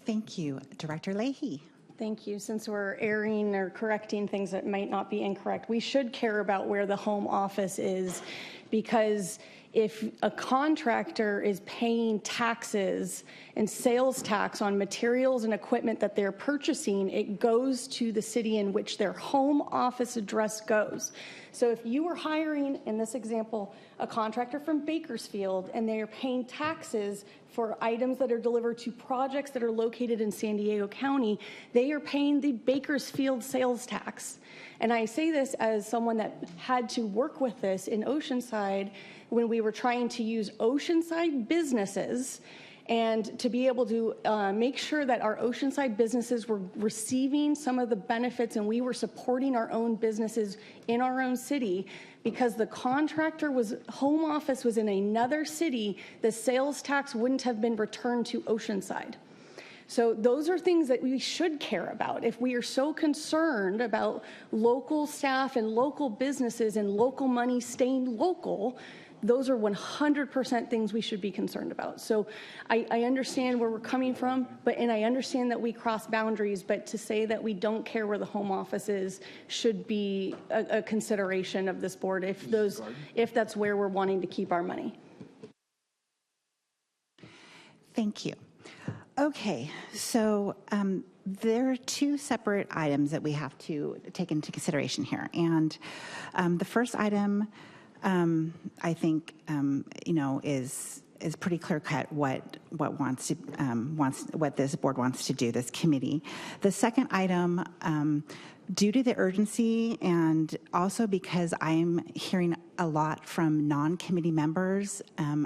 S1: Thank you. Director Leahy.
S15: Thank you. Since we're airing or correcting things that might not be incorrect, we should care about where the home office is, because if a contractor is paying taxes and sales tax on materials and equipment that they're purchasing, it goes to the city in which their home office address goes. So if you were hiring, in this example, a contractor from Bakersfield and they're paying taxes for items that are delivered to projects that are located in San Diego County, they are paying the Bakersfield sales tax. And I say this as someone that had to work with this in Oceanside when we were trying to use Oceanside businesses and to be able to make sure that our Oceanside businesses were receiving some of the benefits and we were supporting our own businesses in our own city. Because the contractor home office was in another city, the sales tax wouldn't have been returned to Oceanside. So those are things that we should care about. If we are so concerned about local staff and local businesses and local money staying local, those are 100% things we should be concerned about. So I understand where we're coming from, and I understand that we cross boundaries, but to say that we don't care where the home office is should be a consideration of this board if that's where we're wanting to keep our money.
S1: Thank you. Okay, so there are two separate items that we have to take into consideration here. And the first item, I think, is pretty clear cut what this board wants to do, this committee. The second item, due to the urgency and also because I'm hearing a lot from non-committee members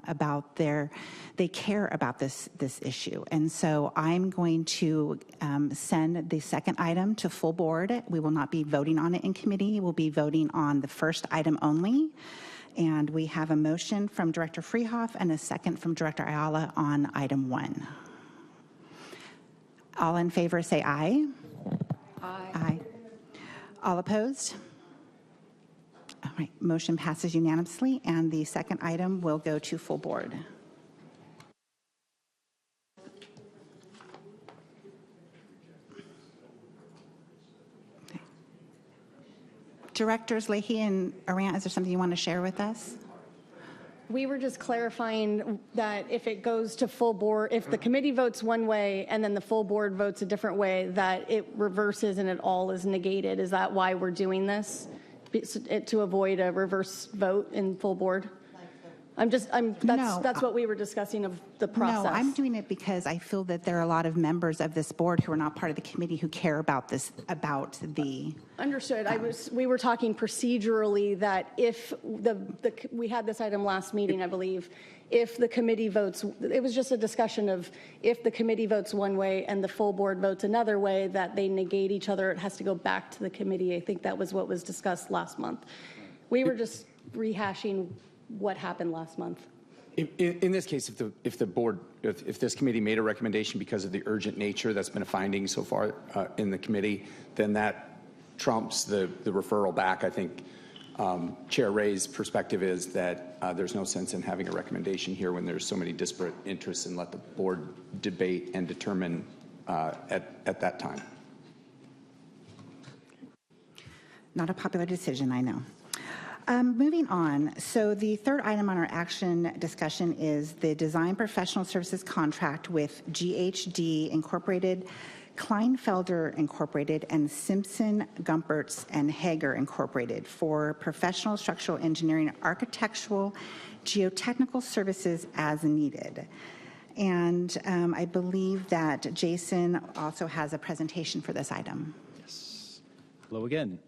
S1: about they care about this issue. And so I'm going to send the second item to full board. We will not be voting on it in committee. We'll be voting on the first item only. And we have a motion from Director Freehoff and a second from Director Ayala on item 1. All in favor say aye. Aye. Aye. All opposed? All right, motion passes unanimously, and the second item will go to full board. Directors Leahy and Arant, is there something you want to share with us?
S15: We were just clarifying that if it goes to full board, if the committee votes one way and then the full board votes a different way, that it reverses and it all is negated. Is that why we're doing this? To avoid a reverse vote in full board? That's what we were discussing of the process.
S1: No, I'm doing it because I feel that there are a lot of members of this board who are not part of the committee who care about this, about the.
S15: Understood. We were talking procedurally that if we had this item last meeting, I believe, if the committee votes, it was just a discussion of if the committee votes one way and the full board votes another way, that they negate each other. It has to go back to the committee. I think that was what was discussed last month. We were just rehashing what happened last month.
S13: In this case, if this committee made a recommendation because of the urgent nature that's been a finding so far in the committee, then that trumps the referral back. I think Chair Ray's perspective is that there's no sense in having a recommendation here when there's so many disparate interests, and let the board debate and determine at that time.
S1: Not a popular decision, I know. Moving on, so the third item on our action discussion is the design professional services contract with GHD Incorporated, Kleinfelder Incorporated, and Simpson, Gumpertz, and Hager Incorporated for professional structural engineering, architectural, geotechnical services as needed. And I believe that Jason also has a presentation for this item.
S17: Yes. Hello again.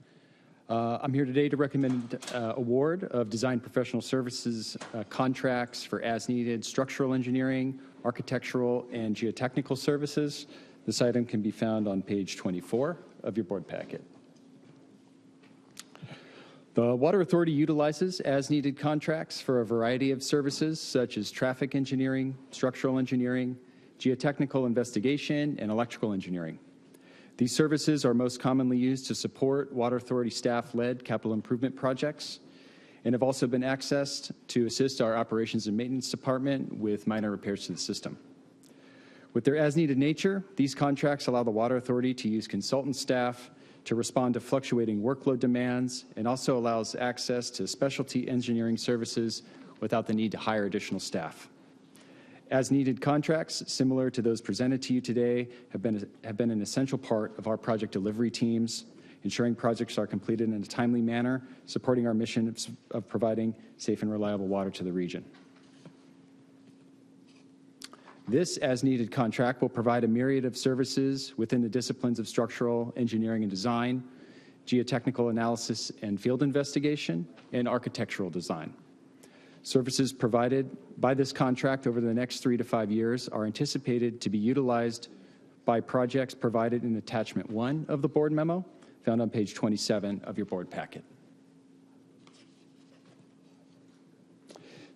S17: I'm here today to recommend award of design professional services contracts for as-needed structural engineering, architectural, and geotechnical services. This item can be found on page 24 of your board packet. The Water Authority utilizes as-needed contracts for a variety of services such as traffic engineering, structural engineering, geotechnical investigation, and electrical engineering. These services are most commonly used to support Water Authority staff-led capital improvement projects and have also been accessed to assist our Operations and Maintenance Department with minor repairs to the system. With their as-needed nature, these contracts allow the Water Authority to use consultant staff to respond to fluctuating workload demands, and also allows access to specialty engineering services without the need to hire additional staff. As-needed contracts, similar to those presented to you today, have been an essential part of our project delivery teams, ensuring projects are completed in a timely manner, supporting our mission of providing safe and reliable water to the region. This as-needed contract will provide a myriad of services within the disciplines of structural engineering and design, geotechnical analysis and field investigation, and architectural design. Services provided by this contract over the next 3 to 5 years are anticipated to be utilized by projects provided in Attachment 1 of the board memo, found on page 27 of your board packet.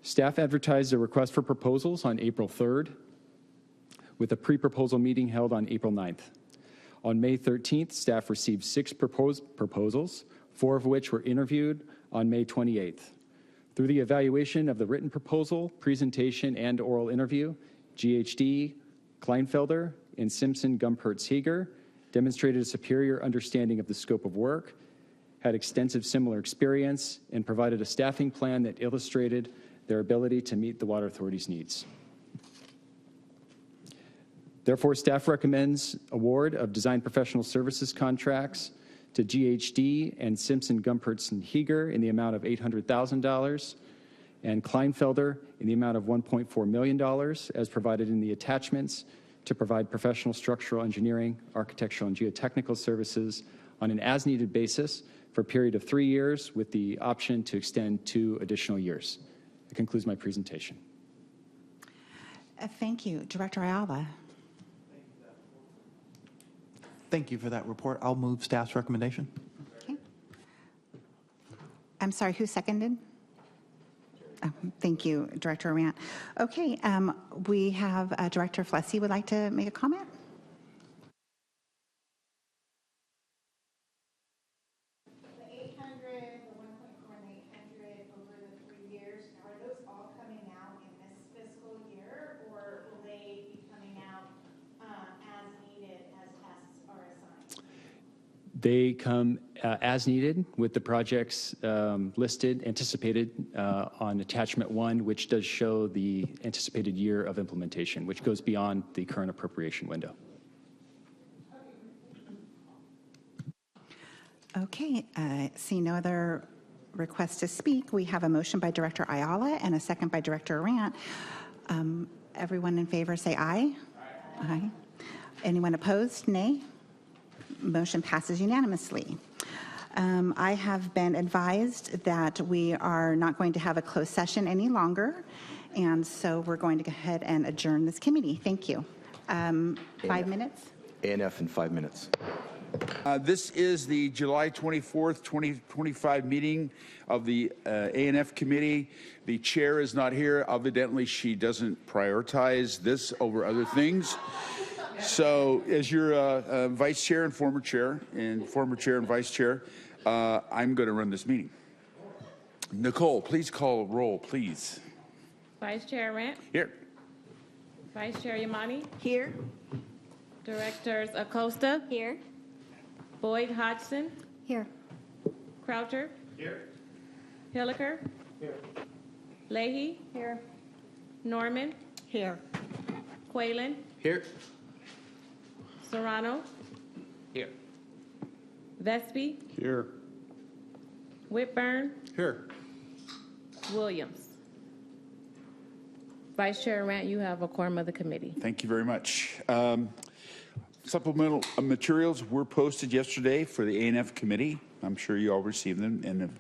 S17: Staff advertised a request for proposals on April 3rd, with a pre-proposal meeting held on April 9th. On May 13th, staff received 6 proposals, 4 of which were interviewed on May 28th. Through the evaluation of the written proposal, presentation, and oral interview, GHD, Kleinfelder, and Simpson, Gumpertz, Hager demonstrated a superior understanding of the scope of work, had extensive similar experience, and provided a staffing plan that illustrated their ability to meet the Water Authority's needs. Therefore, staff recommends award of design professional services contracts to GHD and Simpson, Gumpertz, and Hager in the amount of $800,000, and Kleinfelder in the amount of $1.4 million, as provided in the attachments, to provide professional structural engineering, architectural, and geotechnical services on an as-needed basis for a period of 3 years, with the option to extend 2 additional years. That concludes my presentation.
S1: Thank you. Director Ayala.
S11: Thank you for that report. I'll move staff's recommendation.
S1: Okay. I'm sorry, who seconded? Thank you, Director Arant. Okay, we have Director Flessy would like to make a comment.
S16: The 800, the 1.4 and 800 over the 3 years, are those all coming out in this fiscal year, or will they be coming out as needed as tasks are assigned?
S17: They come as needed with the projects listed, anticipated on attachment 1, which does show the anticipated year of implementation, which goes beyond the current appropriation window.
S1: Okay, see no other requests to speak. We have a motion by Director Ayala and a second by Director Arant. Everyone in favor say aye. Aye. Anyone opposed? Nay. Motion passes unanimously. I have been advised that we are not going to have a closed session any longer, and so we're going to go ahead and adjourn this committee. Thank you. 5 minutes?
S3: ANF in 5 minutes.
S6: This is the July 24th, 2025 meeting of the ANF committee. The chair is not here. Evidently, she doesn't prioritize this over other things. So as your vice chair and former chair and vice chair, I'm going to run this meeting. Nicole, please call roll, please.
S19: Vice Chair Arant?
S6: Here.
S19: Vice Chair Yamani?
S7: Here.
S19: Directors Acosta?
S15: Here.
S19: Boyd Hodgson?
S15: Here.
S19: Croucher?
S6: Here.
S19: Hilliker?
S6: Here.
S19: Leahy?
S15: Here.
S19: Norman?
S15: Here.
S19: Quaylen?
S6: Here.
S19: Serrano?
S6: Here.
S19: Vespi?
S6: Here.
S19: Whitburn?
S6: Here.
S19: Williams? Vice Chair Arant, you have a quorum of the committee.
S6: Thank you very much. Supplemental materials were posted yesterday for the ANF committee. I'm sure you all received them and have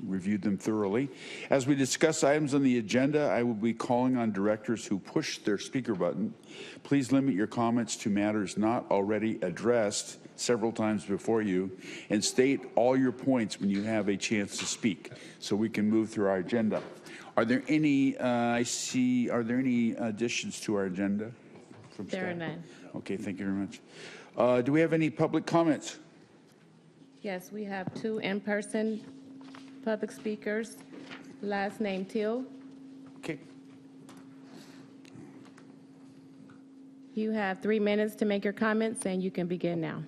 S6: reviewed them thoroughly. As we discuss items on the agenda, I will be calling on directors who push their speaker button. Please limit your comments to matters not already addressed several times before you, and state all your points when you have a chance to speak so we can move through our agenda. Are there any, are there any additions to our agenda from staff?
S19: There are none.
S6: Okay, thank you very much. Do we have any public comments?
S19: Yes, we have 2 in-person public speakers. Last name Till.
S6: Okay.
S19: You have 3 minutes to make your comments, and you can begin now.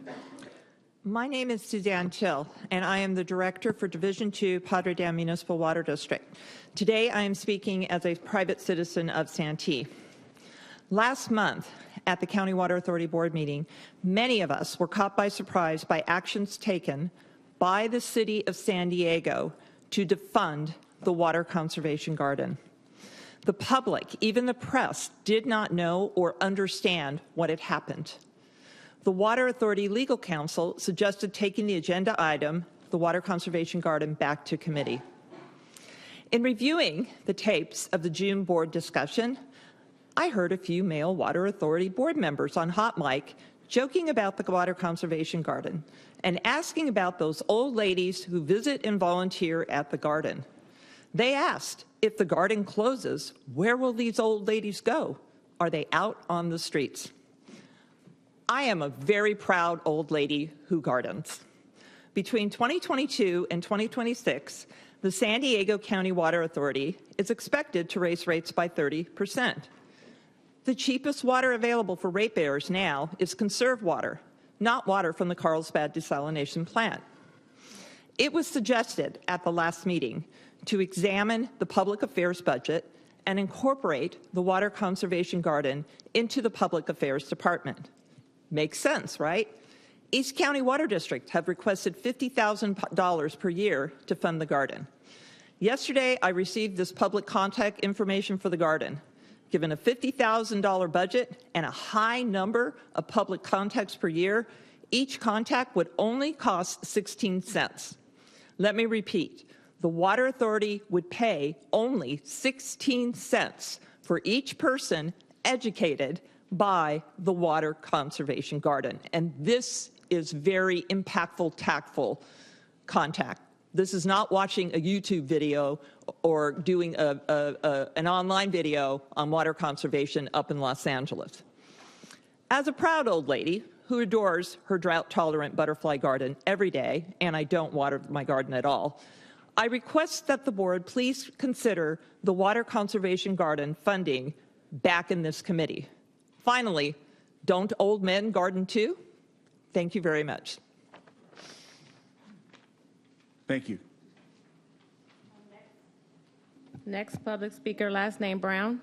S20: My name is Suzanne Till, and I am the Director for Division 2 Padre Dam Municipal Water District. Today, I am speaking as a private citizen of Santee. Last month, at the County Water Authority Board meeting, many of us were caught by surprise by actions taken by the City of San Diego to defund the Water Conservation Garden. The public, even the press, did not know or understand what had happened. The Water Authority Legal Counsel suggested taking the agenda item, the Water Conservation Garden, back to committee. In reviewing the tapes of the June board discussion, I heard a few male Water Authority board members on hot mic joking about the Water Conservation Garden and asking about those old ladies who visit and volunteer at the garden. They asked, if the garden closes, where will these old ladies go? Are they out on the streets? I am a very proud old lady who gardens. Between 2022 and 2026, the San Diego County Water Authority is expected to raise rates by 30%. The cheapest water available for ratepayers now is conserved water, not water from the Carlsbad desalination plant. It was suggested at the last meeting to examine the public affairs budget and incorporate the Water Conservation Garden into the Public Affairs Department. Makes sense, right? East County Water District have requested $50,000 per year to fund the garden. Yesterday, I received this public contact information for the garden. Given a $50,000 budget and a high number of public contacts per year, each contact would only cost 16 cents. Let me repeat, the Water Authority would pay only 16 cents for each person educated by the Water Conservation Garden. And this is very impactful, tactful contact. This is not watching a YouTube video or doing an online video on water conservation up in Los Angeles. As a proud old lady who adores her drought-tolerant butterfly garden every day, and I don't water my garden at all, I request that the board please consider the Water Conservation Garden funding back in this committee. Finally, don't old men garden too? Thank you very much.
S6: Thank you.
S19: Next public speaker, last name Brown.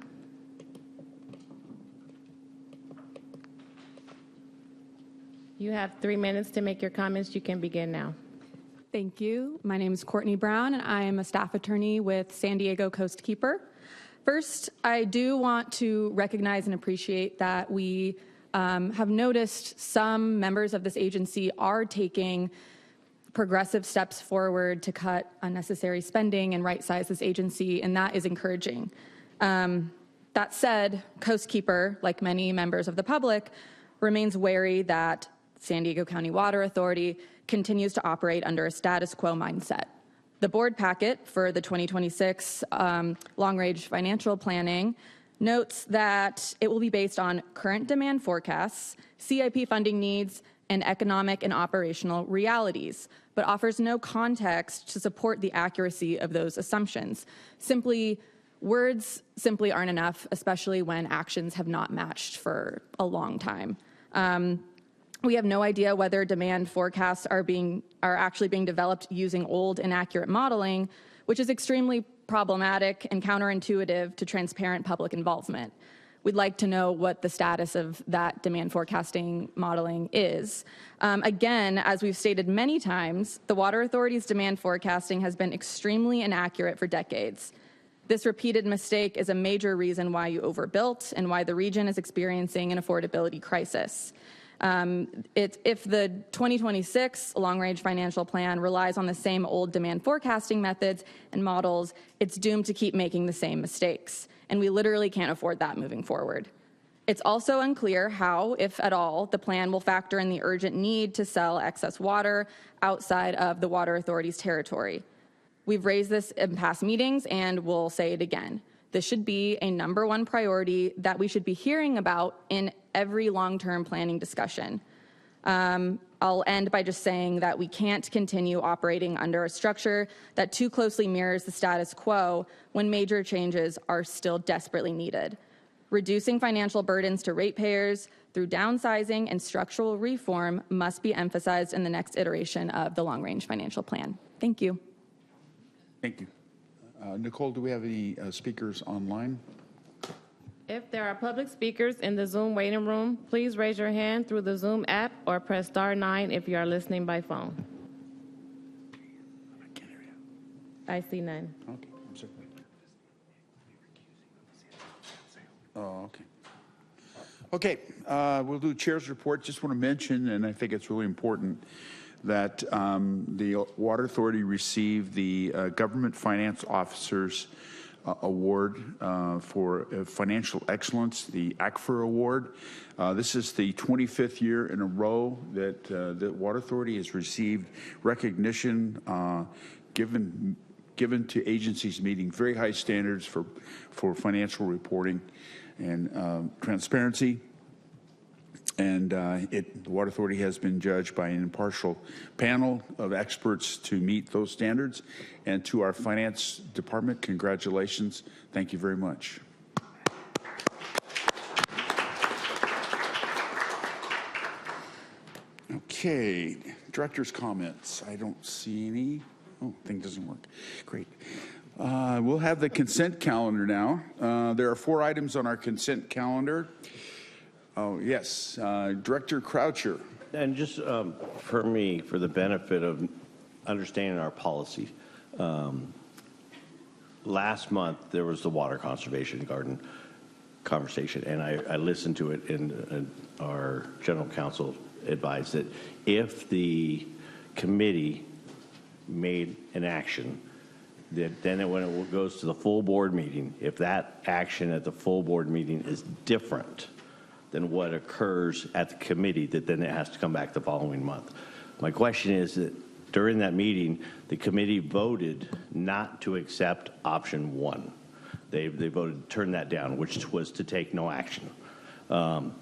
S19: You have 3 minutes to make your comments. You can begin now.
S4: Thank you. My name is Courtney Brown, and I am a staff attorney with San Diego Coast Keeper. First, I do want to recognize and appreciate that we have noticed some members of this agency are taking progressive steps forward to cut unnecessary spending and right-size this agency, and that is encouraging. That said, Coast Keeper, like many members of the public, remains wary that San Diego County Water Authority continues to operate under a status quo mindset. The board packet for the 2026 long-range financial planning notes that it will be based on current demand forecasts, CIP funding needs, and economic and operational realities, but offers no context to support the accuracy of those assumptions. Words simply aren't enough, especially when actions have not matched for a long time. We have no idea whether demand forecasts are actually being developed using old, inaccurate modeling, which is extremely problematic and counterintuitive to transparent public involvement. We'd like to know what the status of that demand forecasting modeling is. Again, as we've stated many times, the Water Authority's demand forecasting has been extremely inaccurate for decades. This repeated mistake is a major reason why you overbuilt and why the region is experiencing an affordability crisis. If the 2026 long-range financial plan relies on the same old demand forecasting methods and models, it's doomed to keep making the same mistakes, and we literally can't afford that moving forward. It's also unclear how, if at all, the plan will factor in the urgent need to sell excess water outside of the Water Authority's territory. We've raised this in past meetings, and we'll say it again. This should be a #1 priority that we should be hearing about in every long-term planning discussion. I'll end by just saying that we can't continue operating under a structure that too closely mirrors the status quo when major changes are still desperately needed. Reducing financial burdens to ratepayers through downsizing and structural reform must be emphasized in the next iteration of the long-range financial plan. Thank you.
S6: Thank you. Nicole, do we have any speakers online?
S19: If there are public speakers in the Zoom waiting room, please raise your hand through the Zoom app or press *9 if you are listening by phone. I see none.
S6: Okay, I'm sorry. Oh, okay. Okay, we'll do chair's report. Just want to mention, and I think it's really important, that the Water Authority received the Government Finance Officers Award for Financial Excellence, the ACFR Award. This is the 25th year in a row that the Water Authority has received recognition given to agencies meeting very high standards for financial reporting and transparency. And the Water Authority has been judged by an impartial panel of experts to meet those standards. And to our finance department, congratulations. Thank you very much. Okay, director's comments. I don't see any. Oh, thing doesn't work. Great. We'll have the consent calendar now. There are 4 items on our consent calendar. Oh, yes. Director Croucher.
S21: And just for me, for the benefit of understanding our policy, last month there was the water conservation garden conversation, and I listened to it, and our general counsel advised that if the committee made an action, that then when it goes to the full board meeting, if that action at the full board meeting is different than what occurs at the committee, that then it has to come back the following month. My question is that during that meeting, the committee voted not to accept option 1. They voted to turn that down, which was to take no action.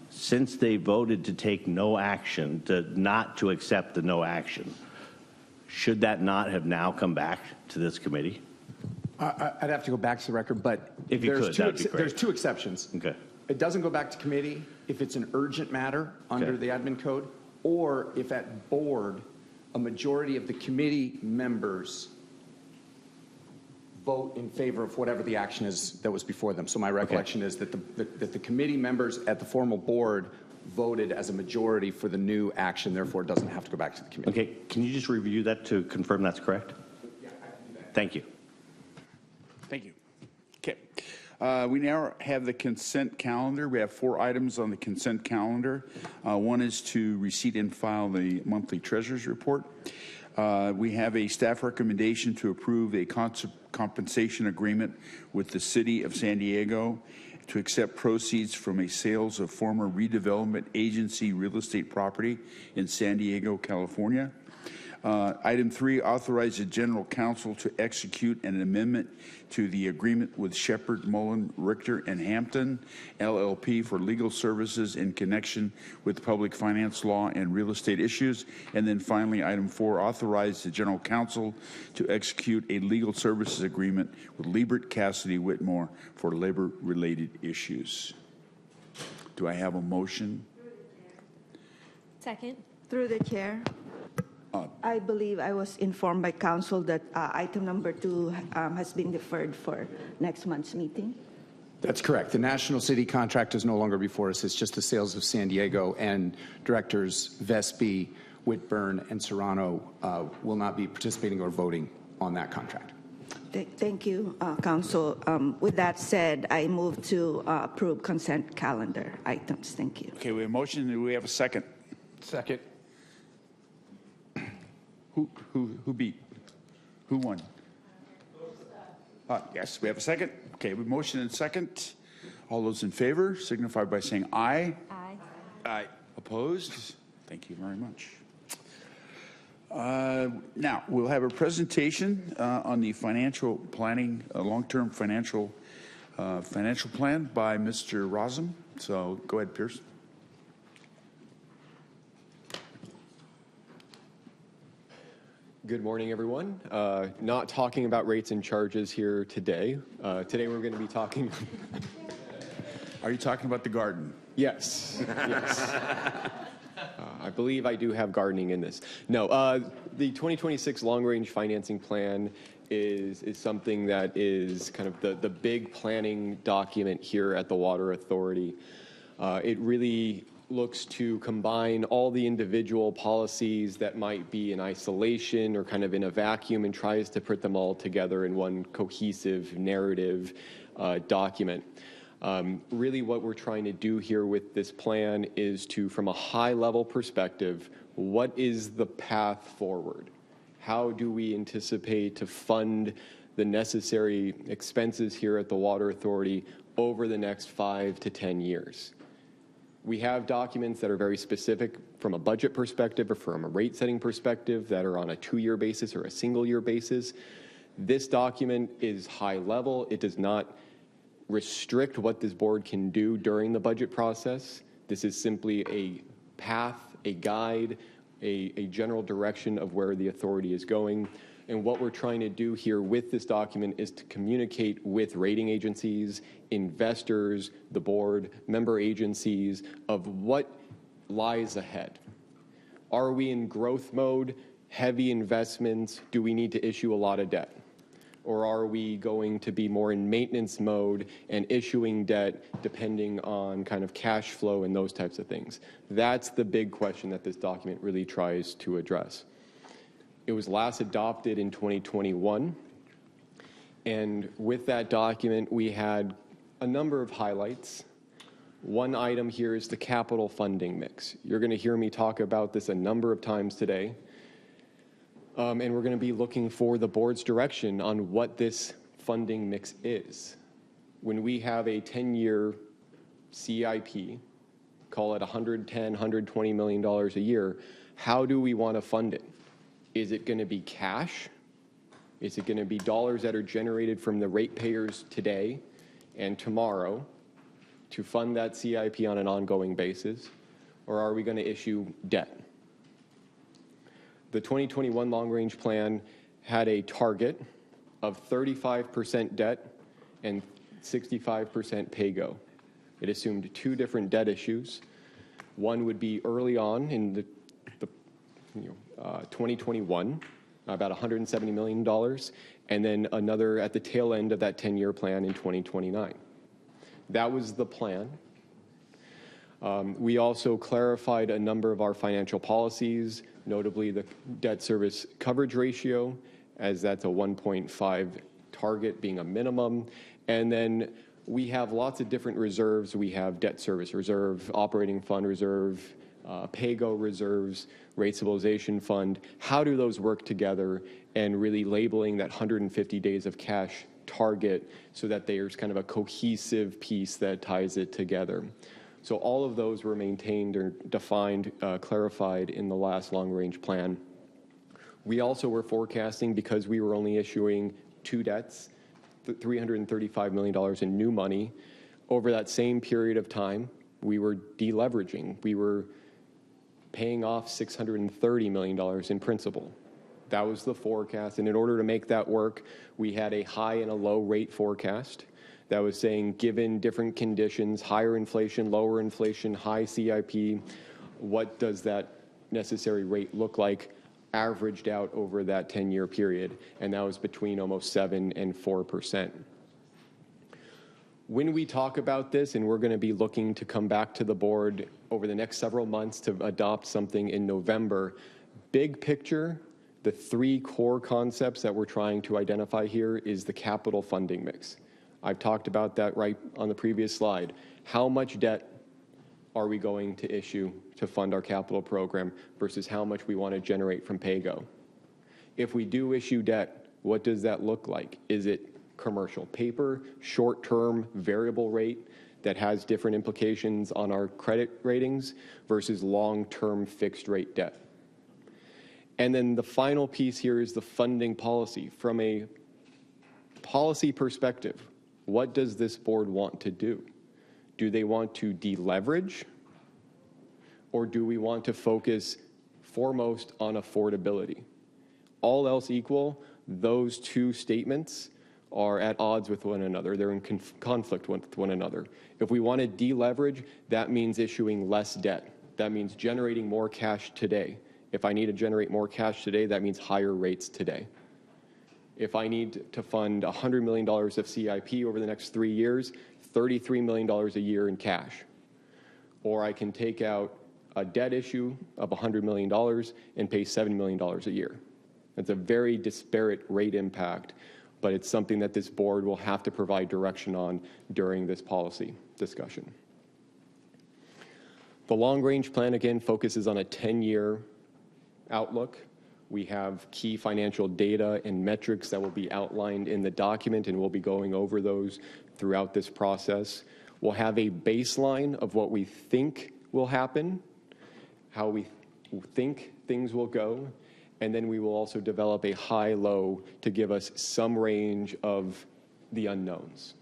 S21: Since they voted to take no action, not to accept the no action, should that not have now come back to this committee?
S13: I'd have to go back to the record, but
S21: if you could, that'd be great.
S13: There's 2 exceptions.
S21: Okay.
S13: It doesn't go back to committee if it's an urgent matter under the admin code, or if at board a majority of the committee members vote in favor of whatever the action is that was before them. So my recollection is that the committee members at the formal board voted as a majority for the new action, therefore it doesn't have to go back to the committee.
S21: Okay, can you just review that to confirm that's correct?
S13: Yeah, I can do that.
S21: Thank you.
S6: Thank you. Okay. We now have the consent calendar. We have 4 items on the consent calendar. One is to receipt and file the monthly treasurer's report. We have a staff recommendation to approve a compensation agreement with the City of San Diego to accept proceeds from a sales of former redevelopment agency real estate property in San Diego, California. Item 3, authorize the General Counsel to execute an amendment to the agreement with Shepherd, Mullen, Richter, and Hampton, LLP for legal services in connection with public finance law and real estate issues. And then finally, item 4, authorize the General Counsel to execute a legal services agreement with Liebert Cassidy Whitmore for labor-related issues. Do I have a motion?
S15: Second.
S7: Through the chair. I believe I was informed by council that item number 2 has been deferred for next month's meeting.
S13: That's correct. The National City contract is no longer before us. It's just the sales of San Diego, and directors Vespi, Whitburn, and Serrano will not be participating or voting on that contract.
S7: Thank you, council. With that said, I move to approve consent calendar items. Thank you.
S6: Okay, we have a motion. Do we have a second?
S13: Second.
S6: Who beat? Who won? Yes, we have a second. Okay, we have a motion and second. All those in favor signify by saying aye.
S15: Aye.
S6: Aye. Opposed? Thank you very much. Now, we'll have a presentation on the financial planning, long-term financial plan by Mr. Rosem. So go ahead, Pierce.
S8: Good morning, everyone. Not talking about rates and charges here today. Today we're going to be talking.
S6: Are you talking about the garden?
S8: Yes. Yes. I believe I do have gardening in this. No, the 2026 long-range financing plan is something that is kind of the big planning document here at the Water Authority. It really looks to combine all the individual policies that might be in isolation or kind of in a vacuum and tries to put them all together in one cohesive narrative document. Really what we're trying to do here with this plan is to, from a high-level perspective, what is the path forward? How do we anticipate to fund the necessary expenses here at the Water Authority over the next 5 to 10 years? We have documents that are very specific from a budget perspective or from a rate setting perspective that are on a 2-year basis or a single-year basis. This document is high level. It does not restrict what this board can do during the budget process. This is simply a path, a guide, a general direction of where the authority is going. And what we're trying to do here with this document is to communicate with rating agencies, investors, the board, member agencies of what lies ahead. Are we in growth mode, heavy investments? Do we need to issue a lot of debt? Or are we going to be more in maintenance mode and issuing debt depending on kind of cash flow and those types of things? That's the big question that this document really tries to address. It was last adopted in 2021. And with that document, we had a number of highlights. One item here is the capital funding mix. You're going to hear me talk about this a number of times today. And we're going to be looking for the board's direction on what this funding mix is. When we have a 10-year CIP, call it $110, $120 million a year, how do we want to fund it? Is it going to be cash? Is it going to be dollars that are generated from the ratepayers today and tomorrow to fund that CIP on an ongoing basis? Or are we going to issue debt? The 2021 long-range plan had a target of 35% debt and 65% pay-go. It assumed 2 different debt issues. One would be early on in 2021, about $170 million, and then another at the tail end of that 10-year plan in 2029. That was the plan. We also clarified a number of our financial policies, notably the debt service coverage ratio, as that's a 1.5 target being a minimum. And then we have lots of different reserves. We have debt service reserve, operating fund reserve, PAYGO reserves, rate stabilization fund. How do those work together, and really labeling that 150 days of cash target so that there's kind of a cohesive piece that ties it together. So all of those were maintained or defined, clarified in the last long-range plan. We also were forecasting, because we were only issuing 2 debts, $335 million in new money. Over that same period of time, we were deleveraging. We were paying off $630 million in principal. That was the forecast. And in order to make that work, we had a high and a low rate forecast that was saying, given different conditions, higher inflation, lower inflation, high CIP, what does that necessary rate look like averaged out over that 10-year period? And that was between almost 7% and 4%. When we talk about this, and we're going to be looking to come back to the board over the next several months to adopt something in November, big picture, the 3 core concepts that we're trying to identify here is the capital funding mix. I've talked about that right on the previous slide. How much debt are we going to issue to fund our capital program versus how much we want to generate from PAYGO? If we do issue debt, what does that look like? Is it commercial paper, short-term variable rate that has different implications on our credit ratings versus long-term fixed rate debt? And then the final piece here is the funding policy. From a policy perspective, what does this board want to do? Do they want to deleverage, or do we want to focus foremost on affordability? All else equal, those 2 statements are at odds with one another. They're in conflict with one another. If we want to deleverage, that means issuing less debt. That means generating more cash today. If I need to generate more cash today, that means higher rates today. If I need to fund $100 million of CIP over the next 3 years, $33 million a year in cash. Or I can take out a debt issue of $100 million and pay $7 million a year. That's a very disparate rate impact, but it's something that this board will have to provide direction on during this policy discussion. The long-range plan, again, focuses on a 10-year outlook. We have key financial data and metrics that will be outlined in the document, and we'll be going over those throughout this process. We'll have a baseline of what we think will happen, how we think things will go, and then we will also develop a high-low to give us some range of the unknowns.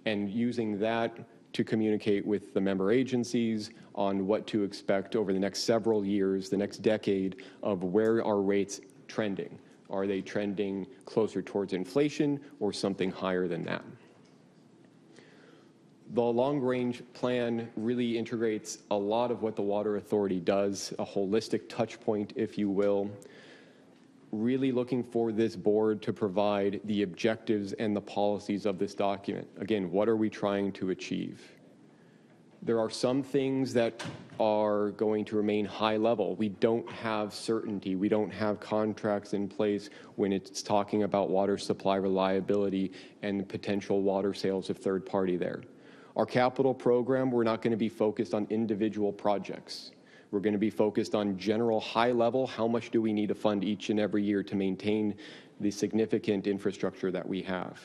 S8: And using that to communicate with the member agencies on what to expect over the next several years, the next decade, of where are rates trending. Are they trending closer towards inflation or something higher than that? The long-range plan really integrates a lot of what the Water Authority does, a holistic touch point, if you will. Really looking for this board to provide the objectives and the policies of this document. Again, what are we trying to achieve? There are some things that are going to remain high level. We don't have certainty. We don't have contracts in place when it's talking about water supply reliability and potential water sales of third party there. Our capital program, we're not going to be focused on individual projects. We're going to be focused on general high level, how much do we need to fund each and every year to maintain the significant infrastructure that we have.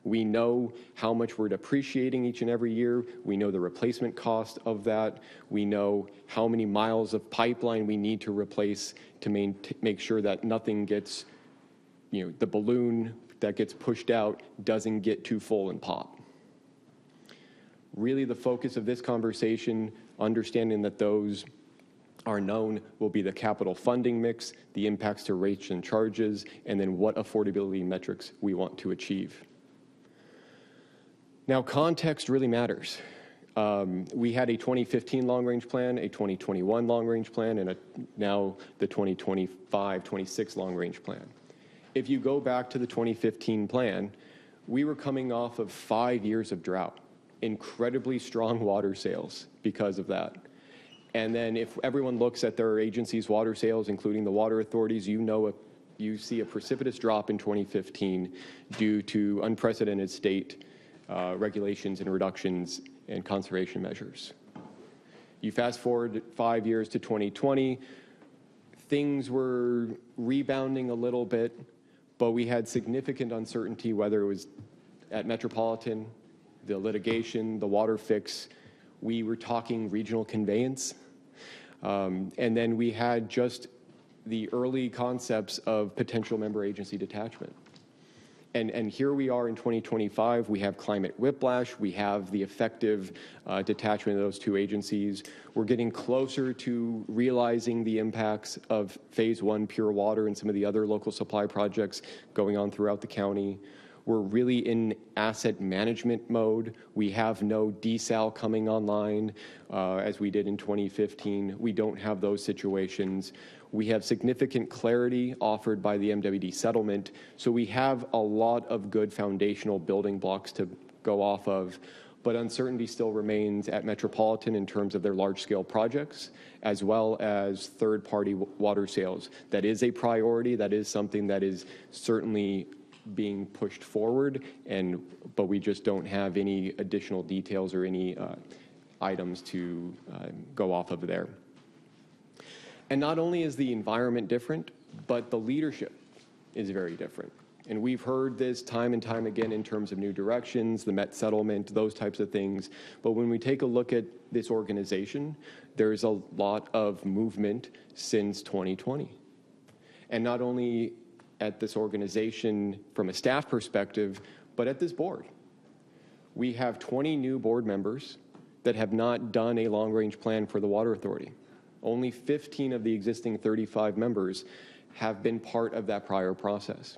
S8: We know how much we're depreciating each and every year. We know the replacement cost of that. We know how many miles of pipeline we need to replace to make sure that nothing gets, the balloon that gets pushed out doesn't get too full and pop. Really the focus of this conversation, understanding that those are known, will be the capital funding mix, the impacts to rates and charges, and then what affordability metrics we want to achieve. Now, context really matters. We had a 2015 long-range plan, a 2021 long-range plan, and now the 2025-26 long-range plan. If you go back to the 2015 plan, we were coming off of 5 years of drought, incredibly strong water sales because of that. And then if everyone looks at their agency's water sales, including the water authorities, you see a precipitous drop in 2015 due to unprecedented state regulations and reductions and conservation measures. You fast forward 5 years to 2020, things were rebounding a little bit, but we had significant uncertainty, whether it was at Metropolitan, the litigation, the water fix. We were talking regional conveyance. And then we had just the early concepts of potential member agency detachment. And here we are in 2025. We have climate whiplash. We have the effective detachment of those two agencies. We're getting closer to realizing the impacts of Phase 1 Pure Water and some of the other local supply projects going on throughout the county. We're really in asset management mode. We have no desal coming online as we did in 2015. We don't have those situations. We have significant clarity offered by the MWD settlement. So we have a lot of good foundational building blocks to go off of. But uncertainty still remains at Metropolitan in terms of their large-scale projects, as well as third-party water sales. That is a priority. That is something that is certainly being pushed forward, but we just don't have any additional details or any items to go off of there. And not only is the environment different, but the leadership is very different. And we've heard this time and time again in terms of new directions, the Met settlement, those types of things. But when we take a look at this organization, there's a lot of movement since 2020. And not only at this organization from a staff perspective, but at this board. We have 20 new board members that have not done a long-range plan for the Water Authority. Only 15 of the existing 35 members have been part of that prior process.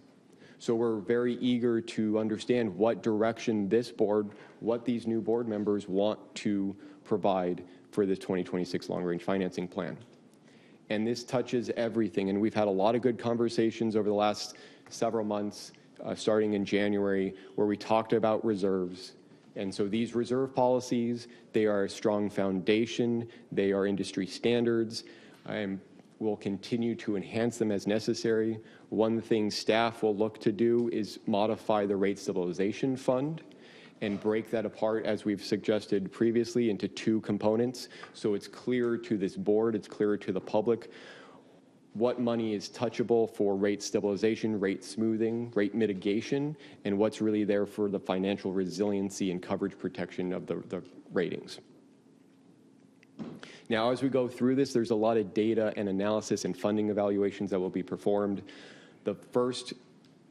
S8: So we're very eager to understand what direction this board, what these new board members want to provide for this 2026 long-range financing plan. And this touches everything. And we've had a lot of good conversations over the last several months, starting in January, where we talked about reserves. And so these reserve policies, they are a strong foundation. They are industry standards. We'll continue to enhance them as necessary. One thing staff will look to do is modify the rate stabilization fund and break that apart, as we've suggested previously, into two components. So it's clear to this board, it's clear to the public what money is touchable for rate stabilization, rate smoothing, rate mitigation, and what's really there for the financial resiliency and coverage protection of the ratings. Now, as we go through this, there's a lot of data and analysis and funding evaluations that will be performed. The first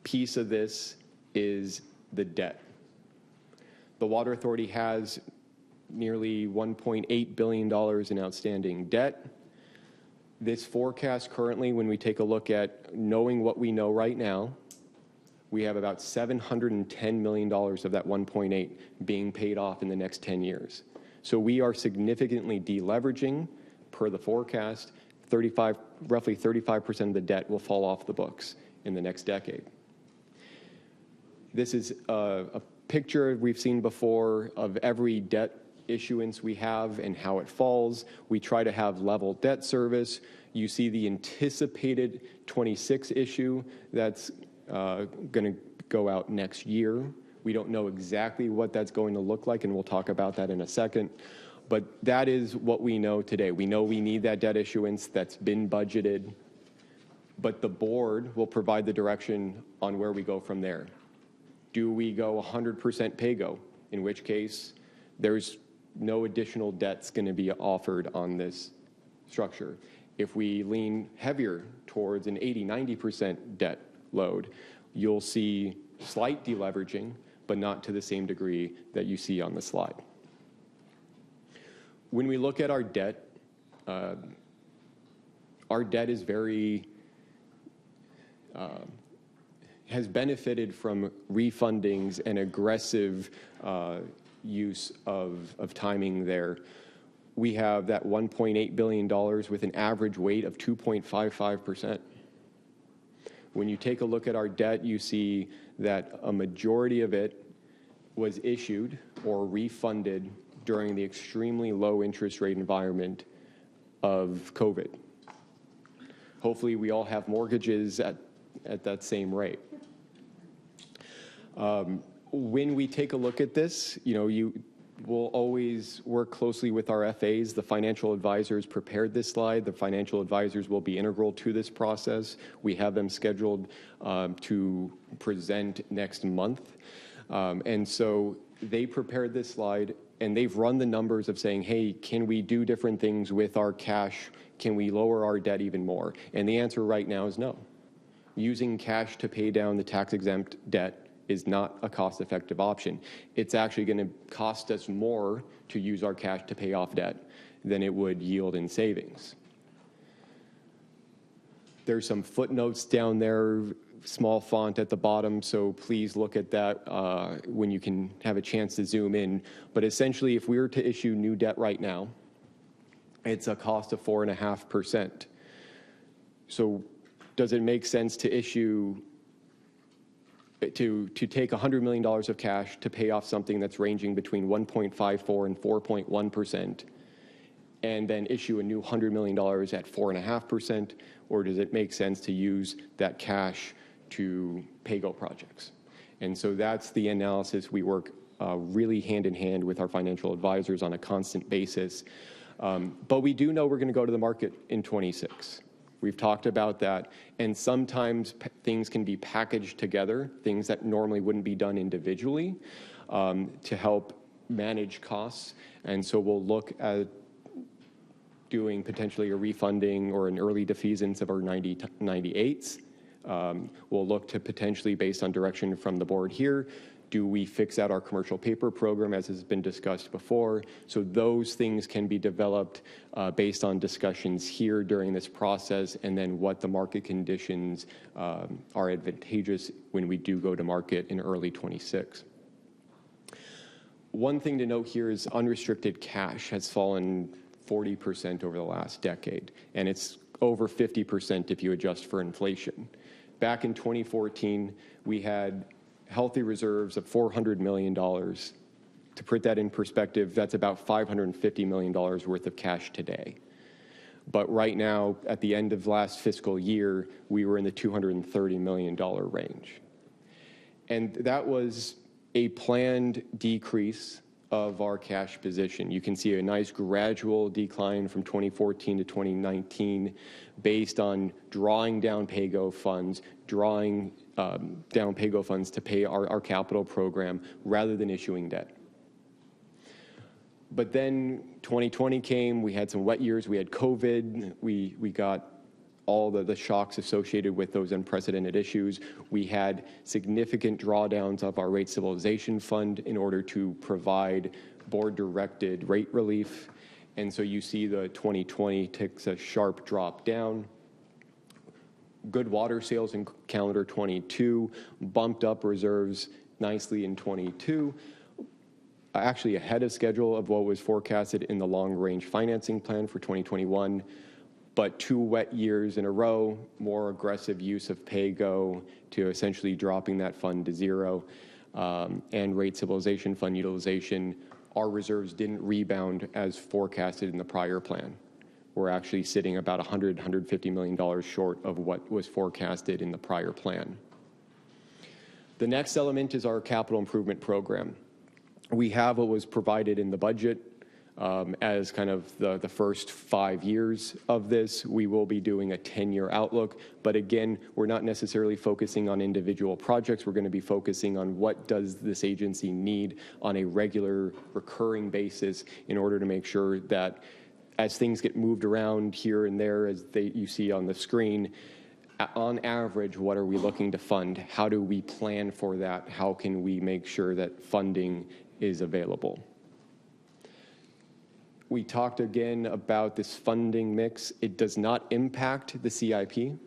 S8: piece of this is the debt. The Water Authority has nearly $1.8 billion in outstanding debt. This forecast currently, when we take a look at knowing what we know right now, we have about $710 million of that 1.8 being paid off in the next 10 years. So we are significantly deleveraging per the forecast. Roughly 35% of the debt will fall off the books in the next decade. This is a picture we've seen before of every debt issuance we have and how it falls. We try to have level debt service. You see the anticipated 26 issue that's going to go out next year. We don't know exactly what that's going to look like, and we'll talk about that in a second. But that is what we know today. We know we need that debt issuance that's been budgeted, but the board will provide the direction on where we go from there. Do we go 100% PAYGO, in which case there's no additional debt's going to be offered on this structure? If we lean heavier towards an 80-90% debt load, you'll see slight deleveraging, but not to the same degree that you see on the slide. When we look at our debt is very, has benefited from refundings and aggressive use of timing there. We have that $1.8 billion with an average weight of 2.55%. When you take a look at our debt, you see that a majority of it was issued or refunded during the extremely low interest rate environment of COVID. Hopefully, we all have mortgages at that same rate. When we take a look at this, we'll always work closely with our FAs. The financial advisors prepared this slide. The financial advisors will be integral to this process. We have them scheduled to present next month. And so they prepared this slide, and they've run the numbers of saying, hey, can we do different things with our cash? Can we lower our debt even more? And the answer right now is no. Using cash to pay down the tax-exempt debt is not a cost-effective option. It's actually going to cost us more to use our cash to pay off debt than it would yield in savings. There's some footnotes down there, small font at the bottom, so please look at that when you can have a chance to zoom in. But essentially, if we were to issue new debt right now, it's a cost of 4.5%. So does it make sense to issue to take $100 million of cash to pay off something that's ranging between 1.54 and 4.1%, and then issue a new $100 million at 4.5%, or does it make sense to use that cash to pay-go projects? And so that's the analysis. We work really hand in hand with our financial advisors on a constant basis. But we do know we're going to go to the market in 26. We've talked about that, and sometimes things can be packaged together, things that normally wouldn't be done individually, to help manage costs. And so we'll look at doing potentially a refunding or an early defeasance of our 98s. We'll look to potentially, based on direction from the board here, do we fix out our commercial paper program, as has been discussed before? So those things can be developed based on discussions here during this process, and then what the market conditions are advantageous when we do go to market in early 26. One thing to note here is unrestricted cash has fallen 40% over the last decade, and it's over 50% if you adjust for inflation. Back in 2014, we had healthy reserves of $400 million. To put that in perspective, that's about $550 million worth of cash today. But right now, at the end of last fiscal year, we were in the $230 million range. And that was a planned decrease of our cash position. You can see a nice gradual decline from 2014 to 2019 based on drawing down pay-go funds, drawing down pay-go funds to pay our capital program rather than issuing debt. But then 2020 came, we had some wet years, we had COVID, we got all the shocks associated with those unprecedented issues. We had significant drawdowns of our rate stabilization fund in order to provide board-directed rate relief. And so you see the 2020 takes a sharp drop down. Good water sales in calendar 22 bumped up reserves nicely in 22, actually ahead of schedule of what was forecasted in the long-range financing plan for 2021. But 2 wet years in a row, more aggressive use of pay-go to essentially dropping that fund to zero, and rate stabilization fund utilization, our reserves didn't rebound as forecasted in the prior plan. We're actually sitting about $150 million short of what was forecasted in the prior plan. The next element is our capital improvement program. We have what was provided in the budget as kind of the first 5 years of this. We will be doing a 10-year outlook, but again, we're not necessarily focusing on individual projects. We're going to be focusing on what does this agency need on a regular, recurring basis in order to make sure that as things get moved around here and there, as you see on the screen, on average, what are we looking to fund? How do we plan for that? How can we make sure that funding is available? We talked again about this funding mix. It does not impact the CIP,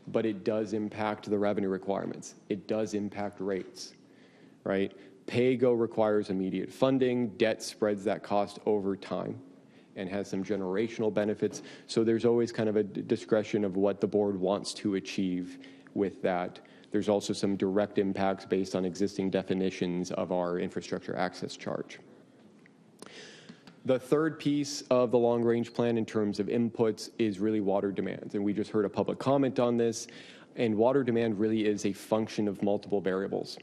S8: but it does impact the revenue requirements. It does impact rates, right? Pay-go requires immediate funding. Debt spreads that cost over time and has some generational benefits. So there's always kind of a discretion of what the board wants to achieve with that. There's also some direct impacts based on existing definitions of our infrastructure access charge. The third piece of the long-range plan in terms of inputs is really water demands. And we just heard a public comment on this. And water demand really is a function of multiple variables.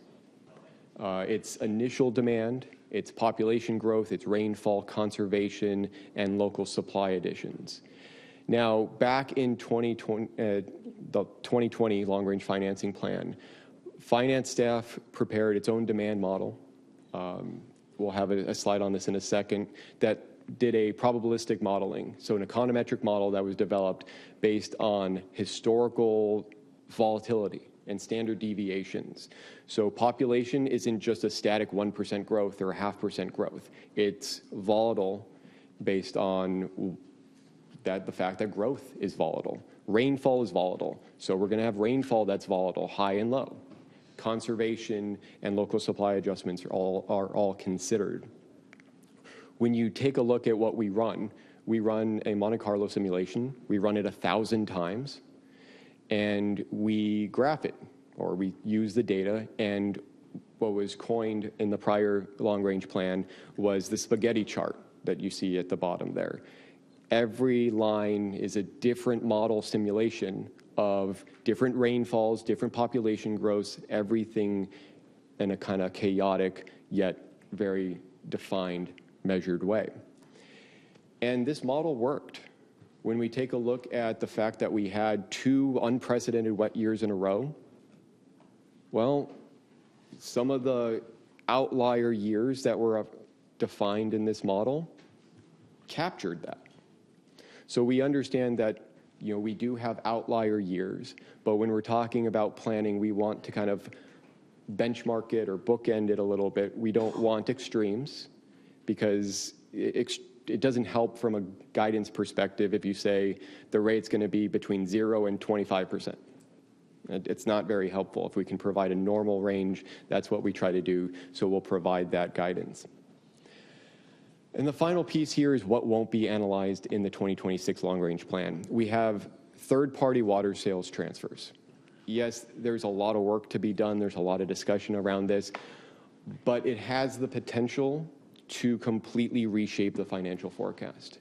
S8: It's initial demand, it's population growth, it's rainfall, conservation, and local supply additions. Now, back in the 2020 long-range financing plan, finance staff prepared its own demand model. We'll have a slide on this in a second, that did a probabilistic modeling, so an econometric model that was developed based on historical volatility and standard deviations. So population isn't just a static 1% growth or a 0.5% growth. It's volatile based on the fact that growth is volatile. Rainfall is volatile. So we're going to have rainfall that's volatile, high and low. Conservation and local supply adjustments are all considered. When you take a look at what we run a Monte Carlo simulation. We run it 1,000 times. And we graph it, or we use the data, and what was coined in the prior long-range plan was the spaghetti chart that you see at the bottom there. Every line is a different model simulation of different rainfalls, different population growths, everything in a kind of chaotic yet very defined, measured way. And this model worked. When we take a look at the fact that we had 2 unprecedented wet years in a row, well, some of the outlier years that were defined in this model captured that. So we understand that, we do have outlier years, but when we're talking about planning, we want to kind of benchmark it or bookend it a little bit. We don't want extremes, because it doesn't help from a guidance perspective if you say the rate's going to be between 0 and 25%. It's not very helpful. If we can provide a normal range, that's what we try to do, so we'll provide that guidance. And the final piece here is what won't be analyzed in the 2026 long-range plan. We have third-party water sales transfers. Yes, there's a lot of work to be done. There's a lot of discussion around this, but it has the potential to completely reshape the financial forecast.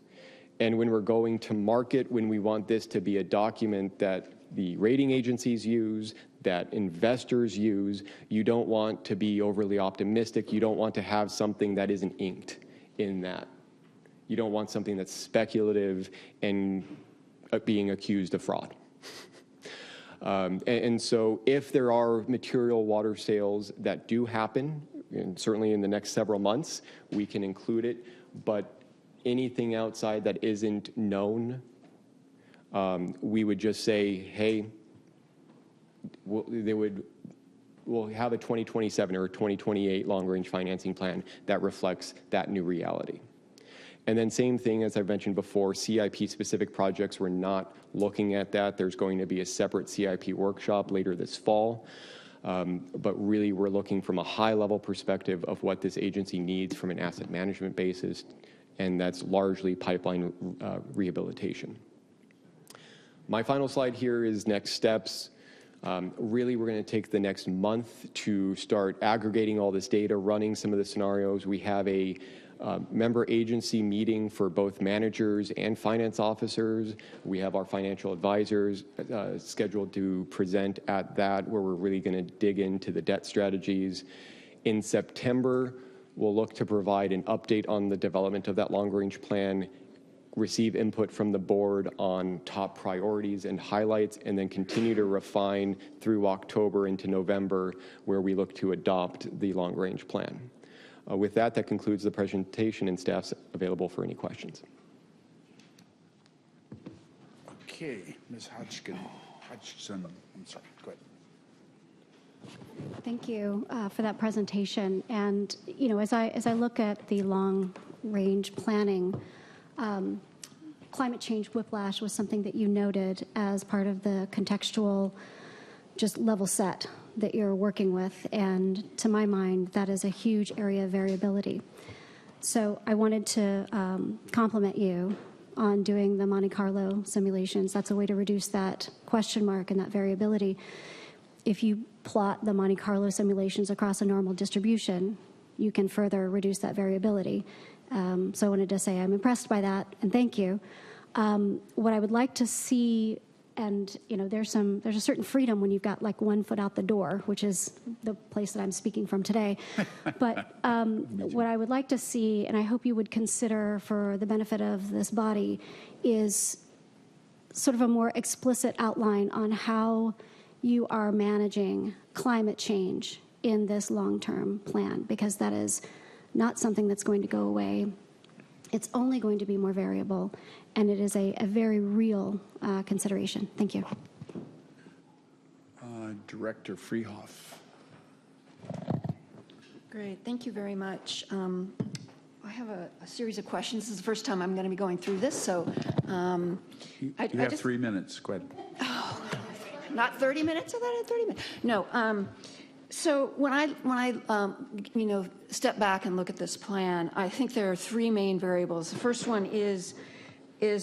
S8: And when we're going to market, when we want this to be a document that the rating agencies use, that investors use, you don't want to be overly optimistic. You don't want to have something that isn't inked in that. You don't want something that's speculative and being accused of fraud. And so if there are material water sales that do happen, and certainly in the next several months, we can include it, but anything outside that isn't known, we would just say, hey, we'll have a 2027 or a 2028 long-range financing plan that reflects that new reality. And then same thing, as I've mentioned before, CIP-specific projects, we're not looking at that. There's going to be a separate CIP workshop later this fall. But really, we're looking from a high-level perspective of what this agency needs from an asset management basis, and that's largely pipeline rehabilitation. My final slide here is next steps. Really, we're going to take the next month to start aggregating all this data, running some of the scenarios. We have a member agency meeting for both managers and finance officers. We have our financial advisors scheduled to present at that, where we're really going to dig into the debt strategies. In September, we'll look to provide an update on the development of that long-range plan, receive input from the board on top priorities and highlights, and then continue to refine through October into November, where we look to adopt the long-range plan. With that, that concludes the presentation, and staff's available for any questions.
S6: Okay, Ms. Hodgson, I'm sorry, go ahead.
S2: Thank you for that presentation. And, as I look at the long-range planning, climate change whiplash was something that you noted as part of the contextual just level set that you're working with, and to my mind, that is a huge area of variability. So I wanted to compliment you on doing the Monte Carlo simulations. That's a way to reduce that question mark and that variability. If you plot the Monte Carlo simulations across a normal distribution, you can further reduce that variability. So I wanted to say I'm impressed by that, and thank you. What I would like to see, and there's a certain freedom when you've got like 1 foot out the door, which is the place that I'm speaking from today. But what I would like to see, and I hope you would consider for the benefit of this body, is sort of a more explicit outline on how you are managing climate change in this long-term plan, because that is not something that's going to go away. It's only going to be more variable, and it is a very real consideration. Thank you.
S6: Director Freehoff.
S12: Great, thank you very much. I have a series of questions. This is the first time I'm going to be going through this, so
S6: You have 3 minutes. Go ahead.
S12: Not 30 minutes? I thought I had 30 minutes. No. So when I step back and look at this plan, I think there are 3 main variables. The first one is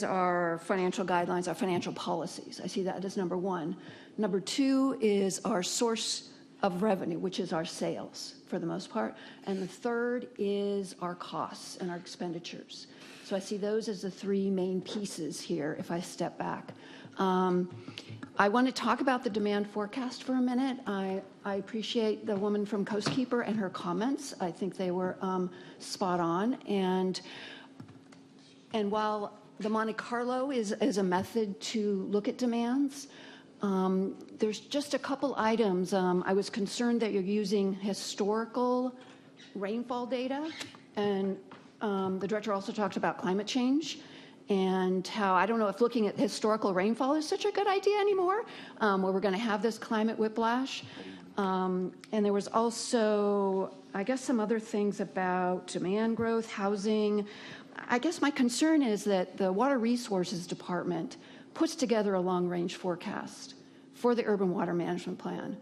S12: our financial guidelines, our financial policies. I see that as number 1. Number 2 is our source of revenue, which is our sales for the most part. And the third is our costs and our expenditures. So I see those as the 3 main pieces here if I step back. I want to talk about the demand forecast for a minute. I appreciate the woman from Coast Keeper and her comments. I think they were spot on. And while the Monte Carlo is a method to look at demands, there's just a couple items. I was concerned that you're using historical rainfall data, and the director also talked about climate change and how I don't know if looking at historical rainfall is such a good idea anymore, where we're going to have this climate whiplash. And there was also, I guess, some other things about demand growth, housing. I guess my concern is that the Water Resources Department puts together a long-range forecast for the Urban Water Management Plan.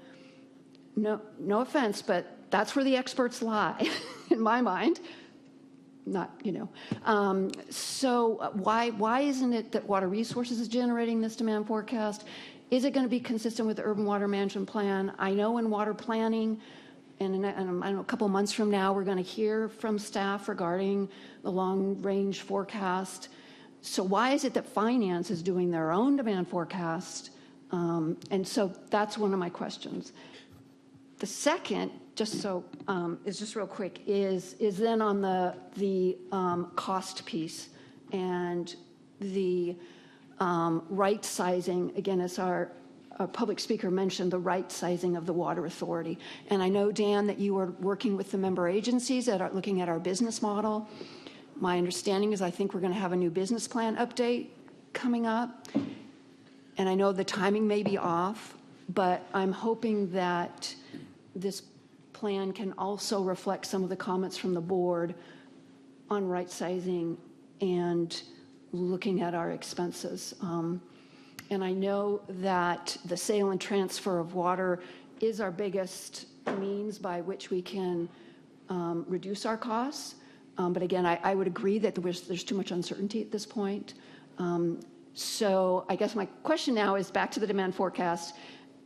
S12: No offense, but that's where the experts lie, in my mind. So why isn't it that Water Resources is generating this demand forecast? Is it going to be consistent with the Urban Water Management Plan? I know in water planning, and I don't know, a couple months from now, we're going to hear from staff regarding the long-range forecast. So why is it that finance is doing their own demand forecast? And so that's one of my questions. The second, just real quick, is then on the cost piece and the right sizing. Again, as our public speaker mentioned, the right sizing of the water authority. And I know, Dan, that you are working with the member agencies that are looking at our business model. My understanding is I think we're going to have a new business plan update coming up. And I know the timing may be off, but I'm hoping that this plan can also reflect some of the comments from the board on right sizing and looking at our expenses. And I know that the sale and transfer of water is our biggest means by which we can reduce our costs. But again, I would agree that there's too much uncertainty at this point. So I guess my question now is back to the demand forecast,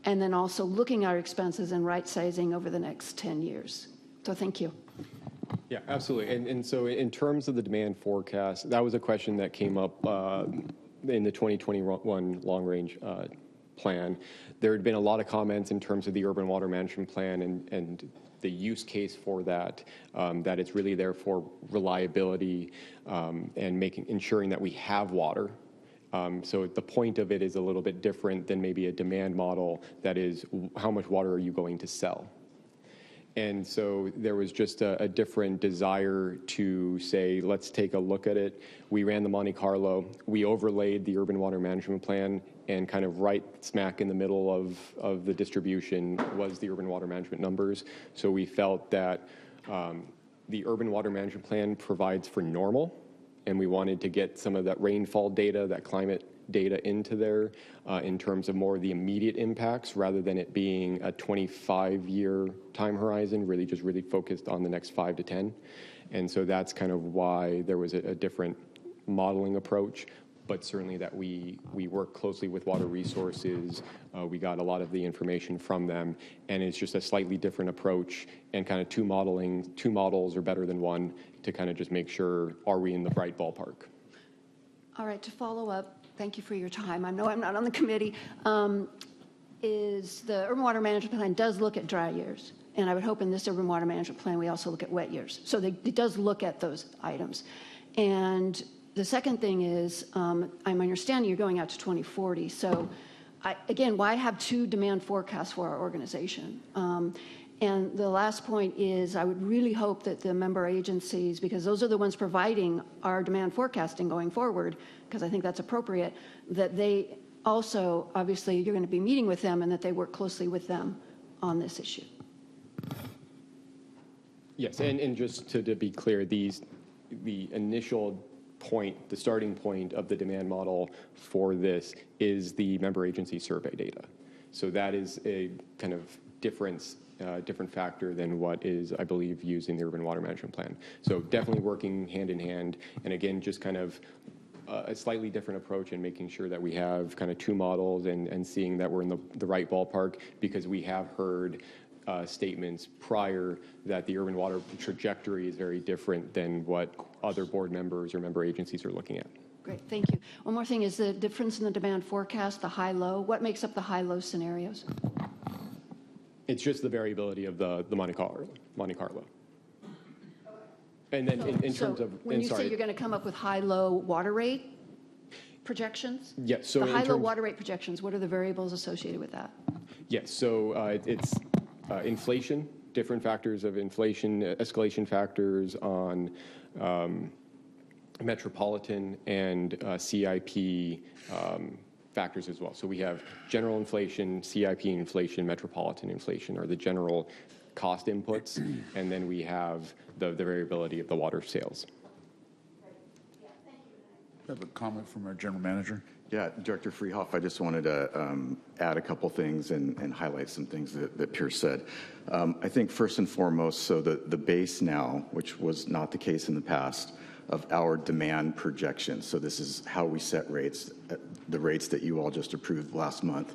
S12: and then also looking at our expenses and right sizing over the next 10 years. So thank you.
S8: Yeah, absolutely. And so in terms of the demand forecast, that was a question that came up in the 2021 long-range plan. There had been a lot of comments in terms of the Urban Water Management Plan and the use case for that, that it's really there for reliability and ensuring that we have water. So the point of it is a little bit different than maybe a demand model that is, how much water are you going to sell? And so there was just a different desire to say, let's take a look at it. We ran the Monte Carlo. We overlaid the Urban Water Management Plan, and kind of right smack in the middle of the distribution was the Urban Water Management numbers. So we felt that the Urban Water Management Plan provides for normal, and we wanted to get some of that rainfall data, that climate data into there in terms of more of the immediate impacts rather than it being a 25-year time horizon, really just really focused on the next 5 to 10. And so that's kind of why there was a different modeling approach. But certainly that we work closely with Water Resources. We got a lot of the information from them, and it's just a slightly different approach, and kind of two models are better than one to kind of just make sure, are we in the right ballpark?
S12: All right, to follow up, thank you for your time. I know I'm not on the committee. Is the Urban Water Management Plan does look at dry years, and I would hope in this Urban Water Management Plan we also look at wet years. So it does look at those items. And the second thing is, I'm understanding you're going out to 2040. So, again, why have two demand forecasts for our organization? And the last point is, I would really hope that the member agencies, because those are the ones providing our demand forecasting going forward, because I think that's appropriate, that they also, obviously, you're going to be meeting with them, and that they work closely with them on this issue.
S8: Yes, and just to be clear, the initial point, the starting point of the demand model for this is the member agency survey data. So that is a kind of different factor than what is, I believe, used in the Urban Water Management Plan. So definitely working hand in hand, and again, just kind of a slightly different approach in making sure that we have kind of two models and seeing that we're in the right ballpark, because we have heard statements prior that the urban water trajectory is very different than what other board members or member agencies are looking at.
S12: Great, thank you. One more thing is the difference in the demand forecast, the high-low. What makes up the high-low scenarios?
S8: It's just the variability of the Monte Carlo. And then in terms of...
S12: When you say you're going to come up with high-low water rate projections?
S8: Yes. So
S12: the high-low water rate projections, what are the variables associated with that?
S8: Yes. So it's inflation, different factors of inflation, escalation factors on metropolitan and CIP factors as well. So we have general inflation, CIP inflation, metropolitan inflation are the general cost inputs, and then we have the variability of the water sales.
S6: I have a comment from our general manager.
S3: Yeah, Director Freehoff, I just wanted to add a couple things and highlight some things that Pierce said. I think first and foremost, so the base now, which was not the case in the past, of our demand projections. So this is how we set rates, the rates that you all just approved last month.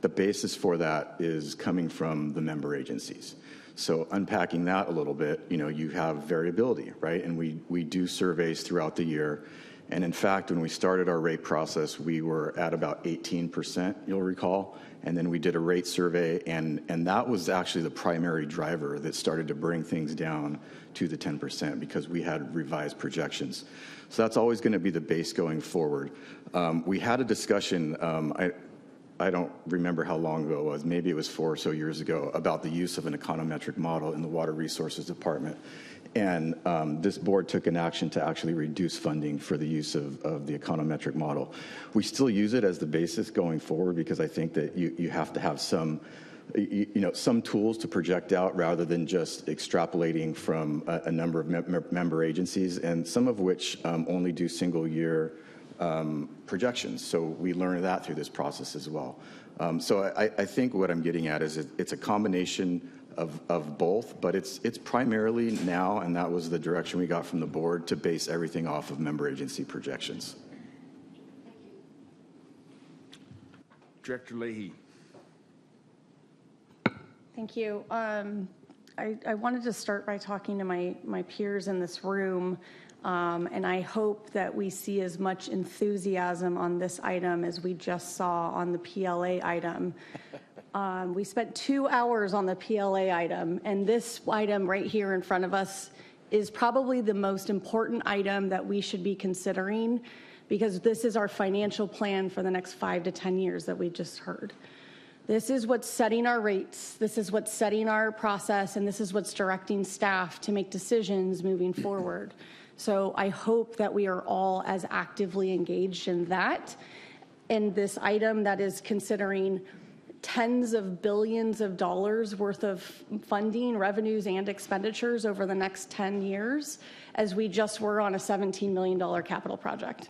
S3: The basis for that is coming from the member agencies. So unpacking that a little bit, you have variability, right? And we do surveys throughout the year. And in fact, when we started our rate process, we were at about 18%, you'll recall. And then we did a rate survey, and that was actually the primary driver that started to bring things down to the 10% because we had revised projections. So that's always going to be the base going forward. We had a discussion, I don't remember how long ago it was, maybe it was 4 or so years ago, about the use of an econometric model in the Water Resources Department. And this board took an action to actually reduce funding for the use of the econometric model. We still use it as the basis going forward because I think that you have to have some tools to project out rather than just extrapolating from a number of member agencies, and some of which only do single year projections. So we learned that through this process as well. So I think what I'm getting at is it's a combination of both, but it's primarily now, and that was the direction we got from the board, to base everything off of member agency projections.
S6: Director Leahy.
S15: Thank you. I wanted to start by talking to my peers in this room, and I hope that we see as much enthusiasm on this item as we just saw on the PLA item. We spent 2 hours on the PLA item, and this item right here in front of us is probably the most important item that we should be considering, because this is our financial plan for the next 5 to 10 years that we just heard. This is what's setting our rates, this is what's setting our process, and this is what's directing staff to make decisions moving forward. So I hope that we are all as actively engaged in that. In this item that is considering tens of billions of dollars worth of funding, revenues, and expenditures over the next 10 years, as we just were on a $17 million capital project.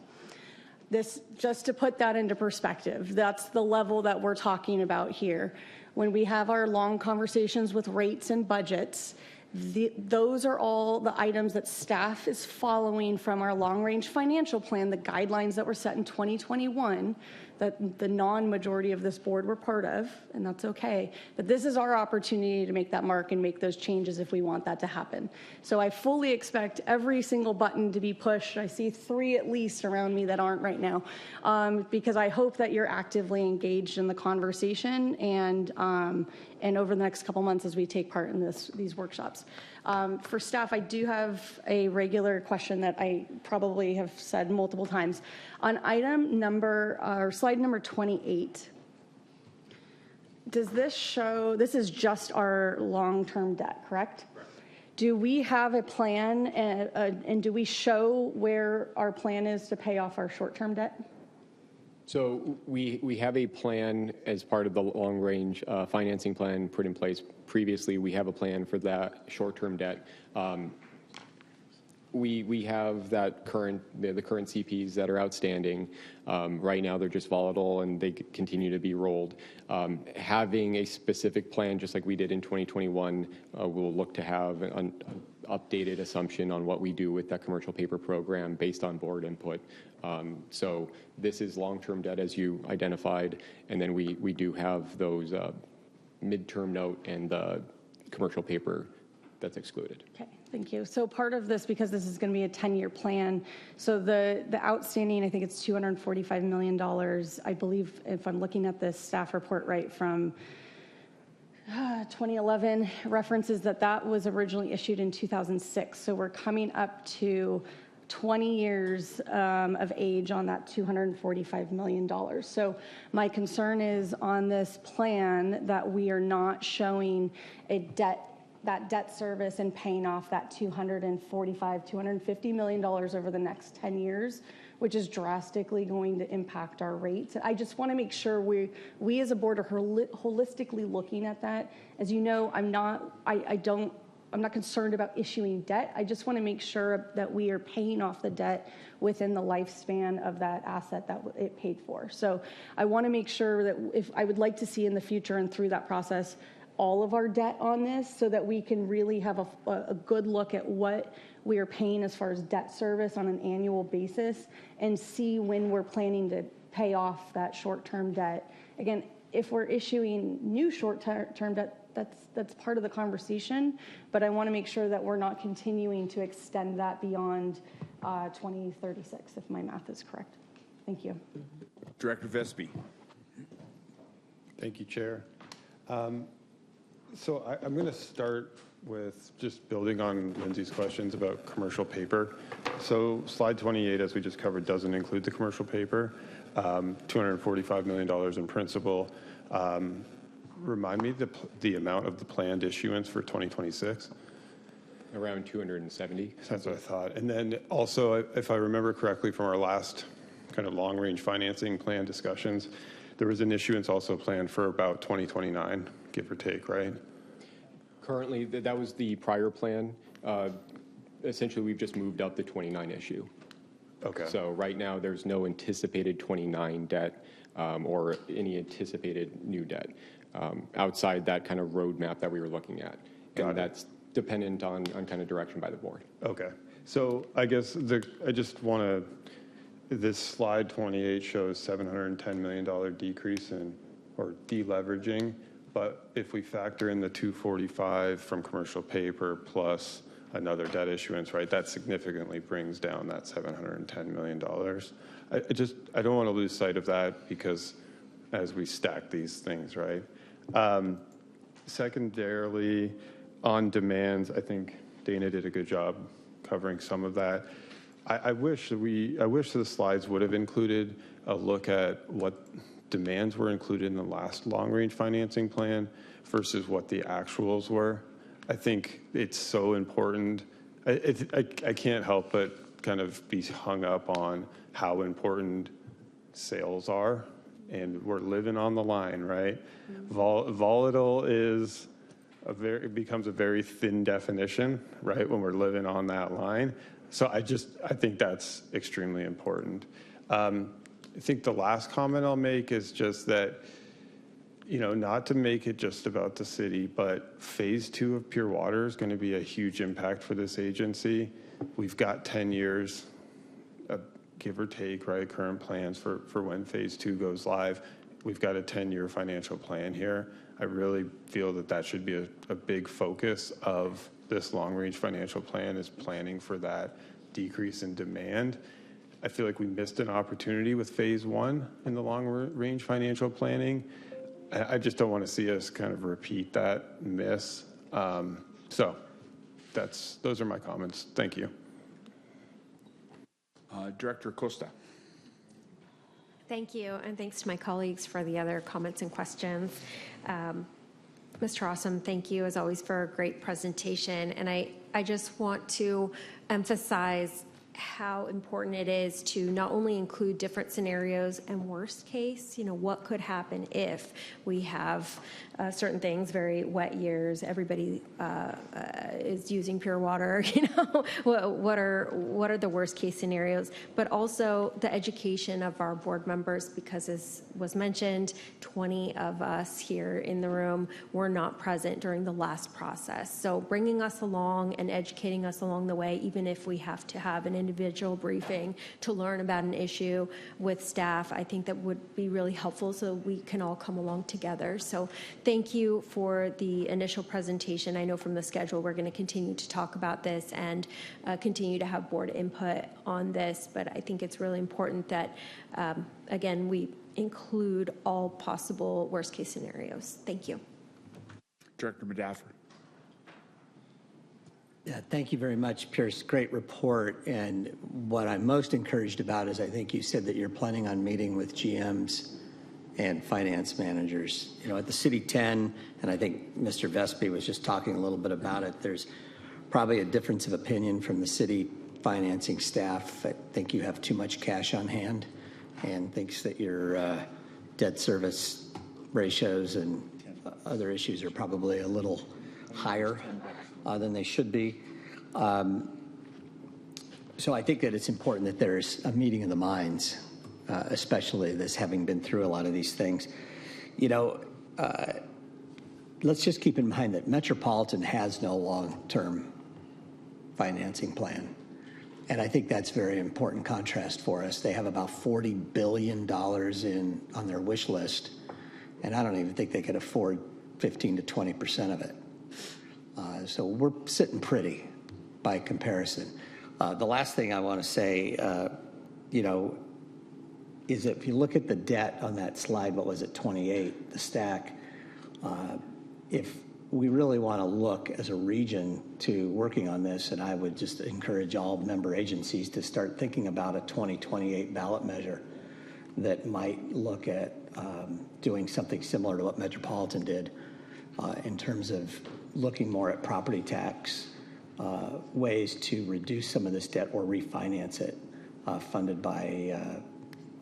S15: This, just to put that into perspective, that's the level that we're talking about here. When we have our long conversations with rates and budgets, those are all the items that staff is following from our long-range financial plan, the guidelines that were set in 2021 that the non-majority of this board were part of, and that's okay. But this is our opportunity to make that mark and make those changes if we want that to happen. So I fully expect every single button to be pushed. I see 3 at least around me that aren't right now, because I hope that you're actively engaged in the conversation and over the next couple months as we take part in these workshops. For staff, I do have a regular question that I probably have said multiple times. On item number, or slide number 28, does this show, this is just our long-term debt, correct? Do we have a plan and do we show where our plan is to pay off our short-term debt?
S8: So we have a plan as part of the long-range financing plan put in place previously. We have a plan for that short-term debt. We have that the current CPs that are outstanding. Right now, they're just volatile and they continue to be rolled. Having a specific plan, just like we did in 2021, we'll look to have an updated assumption on what we do with that commercial paper program based on board input. So this is long-term debt, as you identified, and then we do have those midterm note and the commercial paper that's excluded.
S15: Okay, thank you. So part of this, because this is going to be a 10-year plan, so the outstanding, I think it's $245 million. I believe, if I'm looking at this staff report right, from 2011, references that was originally issued in 2006. So we're coming up to 20 years of age on that $245 million. So my concern is on this plan that we are not showing that debt service and paying off that $250 million over the next 10 years, which is drastically going to impact our rates. I just want to make sure we as a board are holistically looking at that. As you know, I'm not concerned about issuing debt. I just want to make sure that we are paying off the debt within the lifespan of that asset that it paid for. So I want to make sure that I would like to see in the future and through that process all of our debt on this so that we can really have a good look at what we are paying as far as debt service on an annual basis and see when we're planning to pay off that short-term debt. Again, if we're issuing new short-term debt, that's part of the conversation, but I want to make sure that we're not continuing to extend that beyond 2036, if my math is correct. Thank you.
S6: Director Vespi.
S10: Thank you, Chair. So I'm going to start with just building on Lindsay's questions about commercial paper. So slide 28, as we just covered, doesn't include the commercial paper. $245 million in principal. Remind me the amount of the planned issuance for 2026?
S8: Around 270.
S10: That's what I thought. And then also, if I remember correctly from our last kind of long-range financing plan discussions, there was an issuance also planned for about 2029, give or take, right?
S8: Currently, that was the prior plan. Essentially, we've just moved up the 29 issue.
S10: Okay.
S8: So right now, there's no anticipated 29 debt or any anticipated new debt outside that kind of roadmap that we were looking at. And that's dependent on kind of direction by the board.
S10: Okay. So I guess I just want to, this slide 28 shows $710 million decrease or deleveraging. But if we factor in the 245 from commercial paper plus another debt issuance, right, that significantly brings down that $710 million. I don't want to lose sight of that because as we stack these things, right? Secondarily, on demands, I think Dana did a good job covering some of that. I wish the slides would have included a look at what demands were included in the last long-range financing plan versus what the actuals were. I think it's so important. I can't help but kind of be hung up on how important sales are, and we're living on the line, right? Volatile becomes a very thin definition, right, when we're living on that line. So I think that's extremely important. I think the last comment I'll make is just that, not to make it just about the city, but phase 2 of Pure Water is going to be a huge impact for this agency. We've got 10 years, give or take, right, current plans for when phase 2 goes live. We've got a 10-year financial plan here. I really feel that should be a big focus of this long-range financial plan, is planning for that decrease in demand. I feel like we missed an opportunity with phase 1 in the long-range financial planning. I just don't want to see us kind of repeat that miss. So those are my comments. Thank you.
S6: Director Costa.
S5: Thank you, and thanks to my colleagues for the other comments and questions. Mr. Awesome, thank you as always for a great presentation. And I just want to emphasize how important it is to not only include different scenarios and worst case, what could happen if we have certain things, very wet years, everybody is using pure water, what are the worst case scenarios, but also the education of our board members, because as was mentioned, 20 of us here in the room were not present during the last process. So bringing us along and educating us along the way, even if we have to have an individual briefing to learn about an issue with staff, I think that would be really helpful so we can all come along together. So thank you for the initial presentation. I know from the schedule we're going to continue to talk about this and continue to have board input on this, but I think it's really important that, again, we include all possible worst case scenarios. Thank you.
S6: Director Medaffer.
S22: Yeah, thank you very much, Pierce. Great report. And what I'm most encouraged about is I think you said that you're planning on meeting with GMs and finance managers. At the City 10, and I think Mr. Vespi was just talking a little bit about it, there's probably a difference of opinion from the city financing staff. I think you have too much cash on hand and thinks that your debt service ratios and other issues are probably a little higher than they should be. So I think that it's important that there's a meeting of the minds, especially this having been through a lot of these things. Let's just keep in mind that Metropolitan has no long-term financing plan. And I think that's very important contrast for us. They have about $40 billion on their wish list, and I don't even think they could afford 15 to 20% of it. So we're sitting pretty by comparison. The last thing I want to say, is if you look at the debt on that slide, what was it, 28, the stack, if we really want to look as a region to working on this, and I would just encourage all member agencies to start thinking about a 2028 ballot measure that might look at doing something similar to what Metropolitan did in terms of looking more at property tax ways to reduce some of this debt or refinance it, funded by,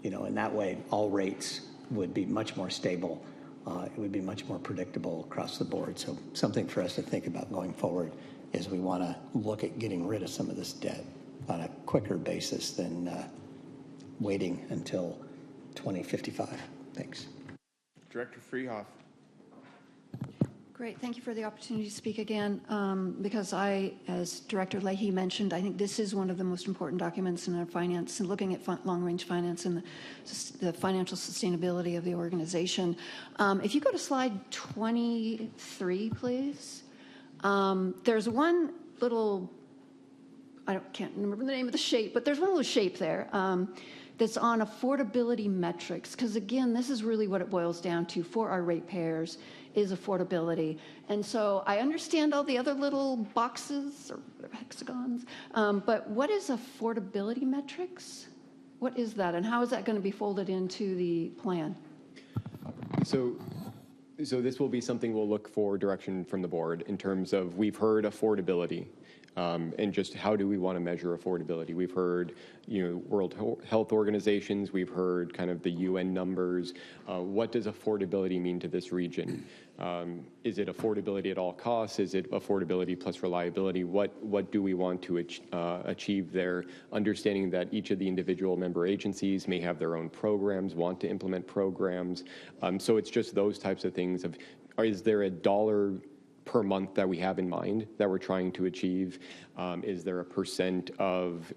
S22: in that way, all rates would be much more stable. It would be much more predictable across the board. So something for us to think about going forward is we want to look at getting rid of some of this debt on a quicker basis than waiting until 2055. Thanks.
S6: Director Freehoff.
S12: Great. Thank you for the opportunity to speak again, because as Director Leahy mentioned, I think this is one of the most important documents in our finance and looking at long-range finance and the financial sustainability of the organization. If you go to slide 23, please. There's one little, can't remember the name of the shape, but there's one little shape there that's on affordability metrics, because again, this is really what it boils down to for our ratepayers is affordability. And so I understand all the other little boxes or hexagons, but what is affordability metrics? What is that, and how is that going to be folded into the plan?
S8: So this will be something we'll look for direction from the board in terms of, we've heard affordability. and just how do we want to measure affordability. We've heard, World Health Organizations, we've heard kind of the UN numbers. What does affordability mean to this region? Is it affordability at all costs? Is it affordability plus reliability? What do we want to achieve there? Understanding that each of the individual member agencies may have their own programs, want to implement programs. So it's just those types of things of, is there a dollar per month that we have in mind that we're trying to achieve? Is there a percent of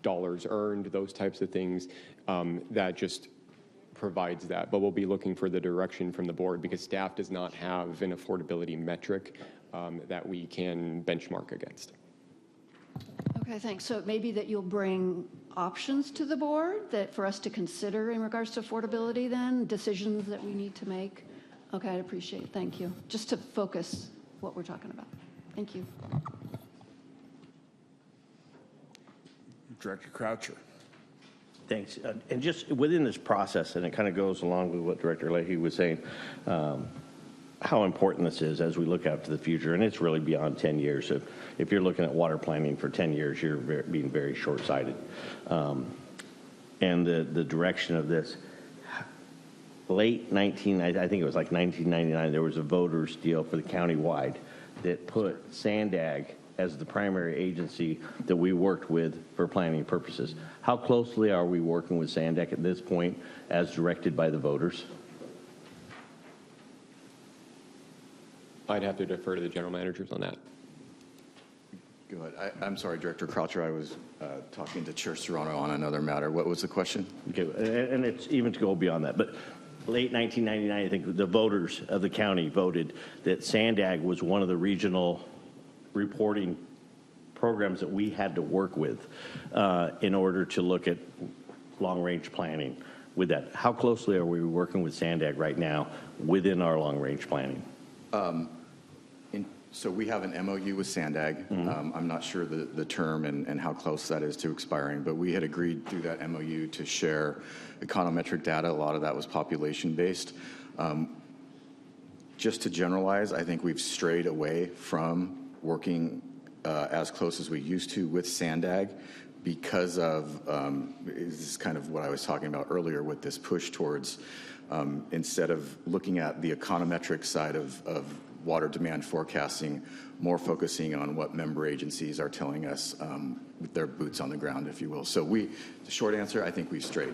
S8: dollars earned? Those types of things that just provides that. But we'll be looking for the direction from the board because staff does not have an affordability metric that we can benchmark against.
S12: Okay, thanks. So it may be that you'll bring options to the board that for us to consider in regards to affordability then, decisions that we need to make. Okay, I appreciate it. Thank you. Just to focus what we're talking about. Thank you.
S6: Director Croucher.
S21: Thanks. And just within this process, and it kind of goes along with what Director Leahy was saying, how important this is as we look out to the future, and it's really beyond 10 years. If you're looking at water planning for 10 years, you're being very short-sighted. And the direction of this, I think it was like 1999, there was a voters deal for the county-wide that put SANDAG as the primary agency that we worked with for planning purposes. How closely are we working with SANDAG at this point as directed by the voters?
S8: I'd have to defer to the general managers on that.
S3: Go ahead. I'm sorry, Director Croucher. I was talking to Chair Serrano on another matter. What was the question?
S21: Okay, and it's even to go beyond that, but late 1999, I think the voters of the county voted that SANDAG was one of the regional reporting programs that we had to work with in order to look at long-range planning with that. How closely are we working with SANDAG right now within our long-range planning?
S3: So we have an MOU with SANDAG. I'm not sure the term and how close that is to expiring, but we had agreed through that MOU to share econometric data. A lot of that was population-based. Just to generalize, I think we've strayed away from working as close as we used to with SANDAG because of, this is kind of what I was talking about earlier with this push towards, instead of looking at the econometric side of water demand forecasting, more focusing on what member agencies are telling us with their boots on the ground, if you will. So the short answer, I think we've strayed.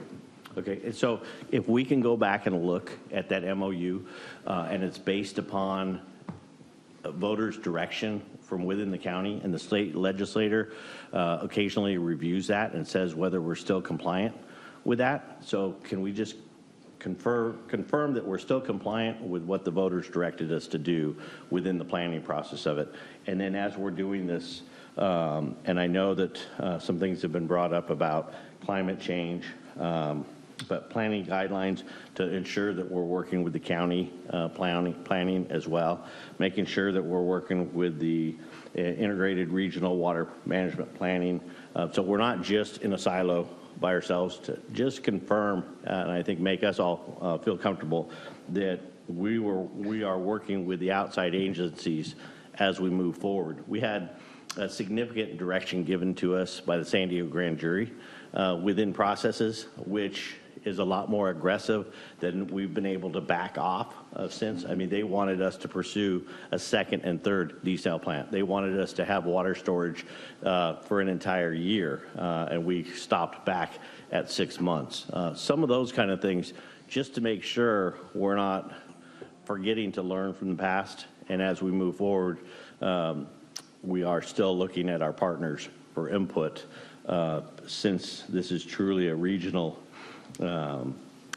S21: Okay, and so if we can go back and look at that MOU and it's based upon voters' direction from within the county, and the state legislator occasionally reviews that and says whether we're still compliant with that. So can we just confirm that we're still compliant with what the voters directed us to do within the planning process of it? And then as we're doing this, and I know that some things have been brought up about climate change, but planning guidelines to ensure that we're working with the county planning as well, making sure that we're working with the integrated regional water management planning. So we're not just in a silo by ourselves, to just confirm, and I think make us all feel comfortable that we are working with the outside agencies as we move forward. We had a significant direction given to us by the San Diego Grand Jury within processes, which is a lot more aggressive than we've been able to back off since. I mean, they wanted us to pursue a second and third desal plant. They wanted us to have water storage for an entire year, and we stopped back at 6 months. Some of those kind of things, just to make sure we're not forgetting to learn from the past, and as we move forward, we are still looking at our partners for input since this is truly a regional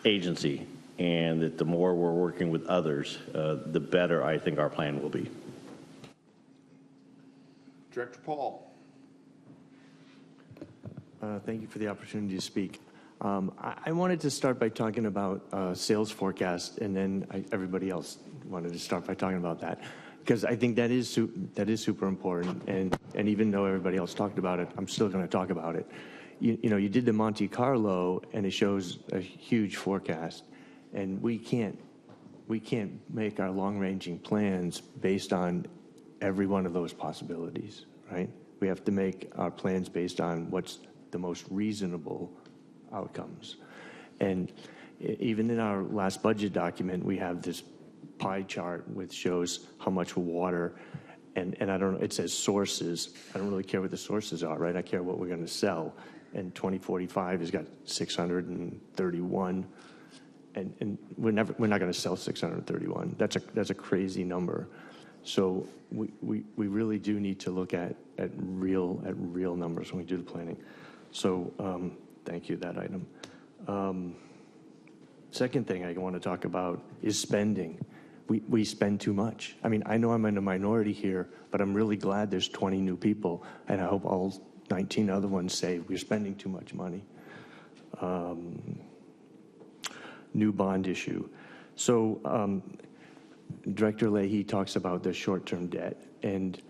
S21: agency, and that the more we're working with others, the better I think our plan will be.
S6: Director Paul.
S14: Thank you for the opportunity to speak. I wanted to start by talking about sales forecast, and then everybody else wanted to start by talking about that, because I think that is super important. And even though everybody else talked about it, I'm still going to talk about it. You know, you did the Monte Carlo, and it shows a huge forecast, and we can't make our long-ranging plans based on every one of those possibilities, right? We have to make our plans based on what's the most reasonable outcomes. And even in our last budget document, we have this pie chart which shows how much water, and I don't know, it says sources. I don't really care what the sources are, right? I care what we're going to sell. And 2045 has got 631, and we're not going to sell 631. That's a crazy number. So we really do need to look at real numbers when we do the planning. So thank you, that item. Second thing I want to talk about is spending. We spend too much. I mean, I know I'm in a minority here, but I'm really glad there's 20 new people, and I hope all 19 other ones say we're spending too much money. New bond issue. So Director Leahy talks about the short-term debt, and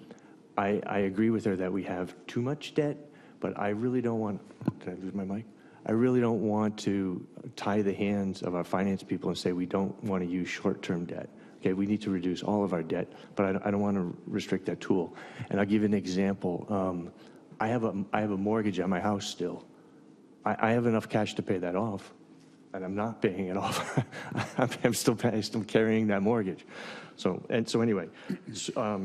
S14: I agree with her that we have too much debt, but I really don't want, did I lose my mic? I really don't want to tie the hands of our finance people and say we don't want to use short-term debt. Okay, we need to reduce all of our debt, but I don't want to restrict that tool. And I'll give you an example. I have a mortgage on my house still. I have enough cash to pay that off, and I'm not paying it off. I'm still carrying that mortgage. So anyway,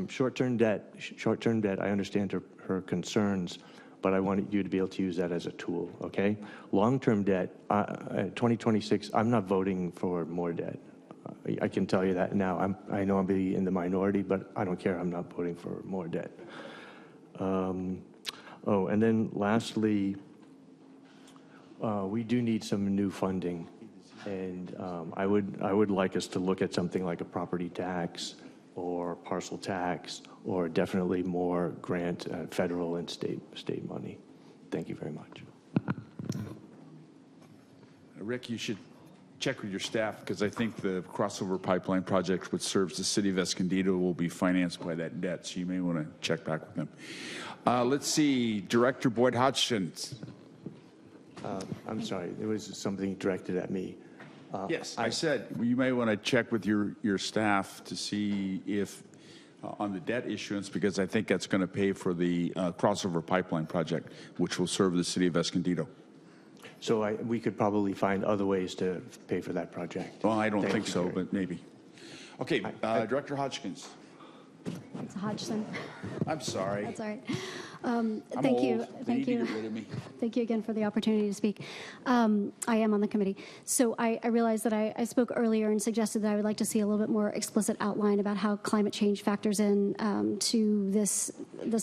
S14: short-term debt. I understand her concerns, but I want you to be able to use that as a tool. Okay, long-term debt. 2026. I'm not voting for more debt. I can tell you that now. I know I'll be in the minority, but I don't care. I'm not voting for more debt. And then lastly, we do need some new funding, and I would like us to look at something like a property tax or parcel tax, or definitely more grant, federal and state money. Thank you very much.
S6: Rick, you should check with your staff, because I think the crossover pipeline project, which serves the city of Escondido, will be financed by that debt, so you may want to check back with them. Let's see, Director Boyd Hodgkins.
S14: I'm sorry, there was something directed at me.
S6: Yes, I said you may want to check with your staff to see if on the debt issuance, because I think that's going to pay for the crossover pipeline project, which will serve the city of Escondido.
S14: So we could probably find other ways to pay for that project.
S6: Well, I don't think so, but maybe. Okay, Director Hodgkins.
S2: It's Hodgson.
S6: I'm sorry.
S2: That's all right.
S6: Thank
S2: you. Thank you. Thank you again for the opportunity to speak. I am on the committee. So I realized that I spoke earlier and suggested that I would like to see a little bit more explicit outline about how climate change factors in to this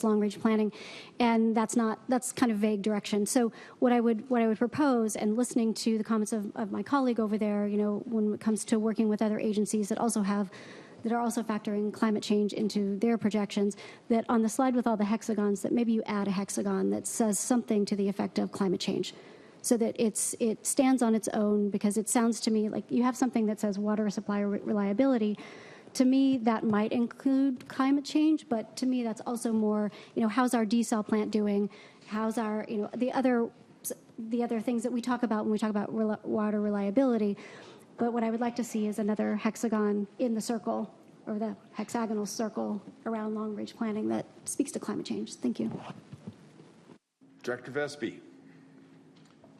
S2: long-range planning, and that's kind of vague direction. So what I would propose, and listening to the comments of my colleague over there, when it comes to working with other agencies that are also factoring climate change into their projections, that on the slide with all the hexagons, that maybe you add a hexagon that says something to the effect of climate change, so that it stands on its own, because it sounds to me like you have something that says water supply reliability. To me, that might include climate change, but to me, that's also more, how's our desal plant doing? How's our, the other things that we talk about when we talk about water reliability. But what I would like to see is another hexagon in the circle, or the hexagonal circle around long-range planning that speaks to climate change. Thank you.
S6: Director Vespi.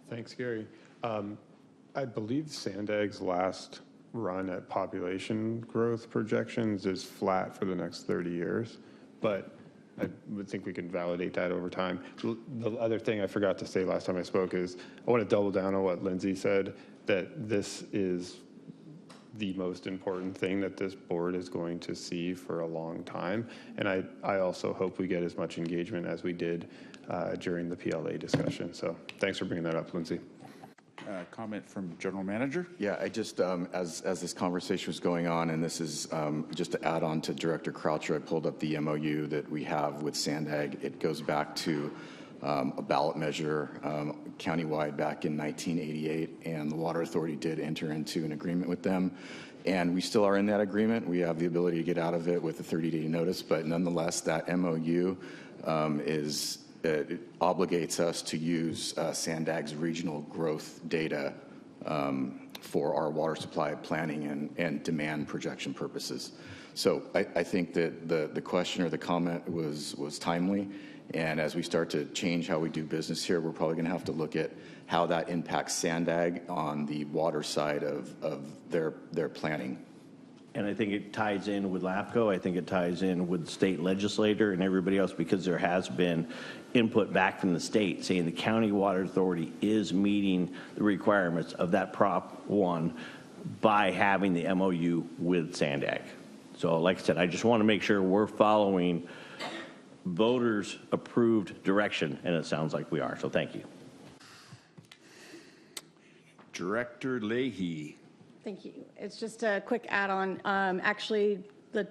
S10: Thanks, Gary. I believe Sandag's last run at population growth projections is flat for the next 30 years, but I would think we can validate that over time. The other thing I forgot to say last time I spoke is I want to double down on what Lindsay said, that this is the most important thing that this board is going to see for a long time. And I also hope we get as much engagement as we did during the PLA discussion. So thanks for bringing that up, Lindsay.
S6: Comment from General Manager?
S3: Yeah, I just, as this conversation was going on, and this is just to add on to Director Croucher, I pulled up the MOU that we have with Sandag. It goes back to a ballot measure countywide back in 1988, and the Water Authority did enter into an agreement with them. And we still are in that agreement. We have the ability to get out of it with a 30-day notice, but nonetheless, that MOU it obligates us to use Sandag's regional growth data for our water supply planning and demand projection purposes. So I think that the question or the comment was timely. And as we start to change how we do business here, we're probably going to have to look at how that impacts Sandag on the water side of their planning.
S21: And I think it ties in with LAFCO. I think it ties in with the state legislator and everybody else, because there has been input back from the state saying the county water authority is meeting the requirements of that Prop 1 by having the MOU with Sandag. So like I said, I just want to make sure we're following voters approved direction, and it sounds like we are. So thank you.
S6: Director Leahy.
S15: Thank you. It's just a quick add-on. Actually, the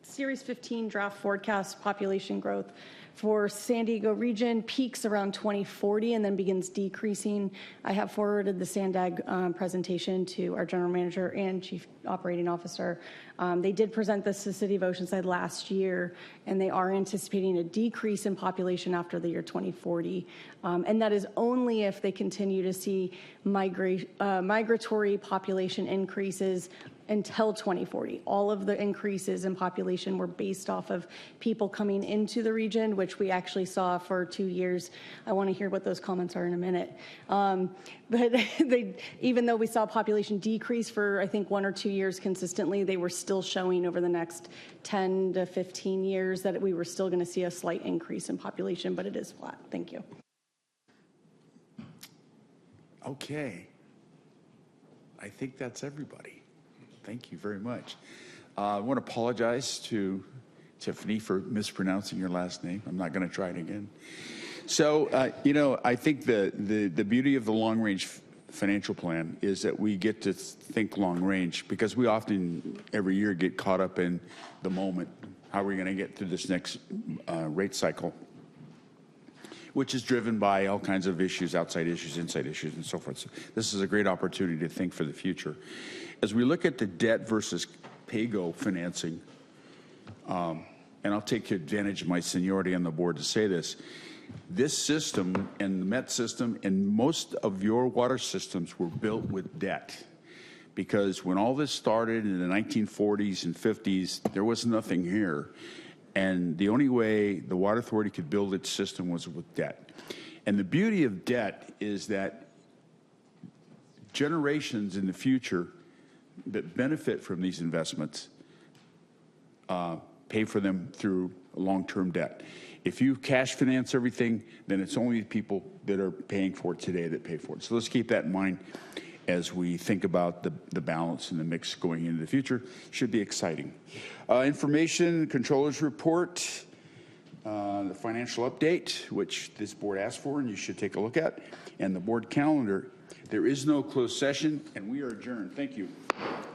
S15: Series 15 draft forecast population growth for San Diego region peaks around 2040 and then begins decreasing. I have forwarded the Sandag presentation to our general manager and chief operating officer. They did present this to the city of Oceanside last year, and they are anticipating a decrease in population after the year 2040. And that is only if they continue to see migratory population increases until 2040. All of the increases in population were based off of people coming into the region, which we actually saw for 2 years. I want to hear what those comments are in a minute. But even though we saw population decrease for, I think, 1 or 2 years consistently, they were still showing over the next 10 to 15 years that we were still going to see a slight increase in population, but it is flat. Thank you.
S6: Okay. I think that's everybody. Thank you very much. I want to apologize to Tiffany for mispronouncing your last name. I'm not going to try it again. So, I think the beauty of the long-range financial plan is that we get to think long-range, because we often every year get caught up in the moment. How are we going to get through this next rate cycle, which is driven by all kinds of issues, outside issues, inside issues, and so forth. So this is a great opportunity to think for the future. As we look at the debt versus PAYGO financing, and I'll take advantage of my seniority on the board to say this system and the Met system and most of your water systems were built with debt. Because when all this started in the 1940s and 50s, there was nothing here. And the only way the Water Authority could build its system was with debt. And the beauty of debt is that generations in the future that benefit from these investments pay for them through long-term debt. If you cash finance everything, then it's only the people that are paying for it today that pay for it. So let's keep that in mind as we think about the balance and the mix going into the future. Should be exciting. Information, controller's report, the financial update, which this board asked for and you should take a look at, and the board calendar. There is no closed session, and we are adjourned. Thank you.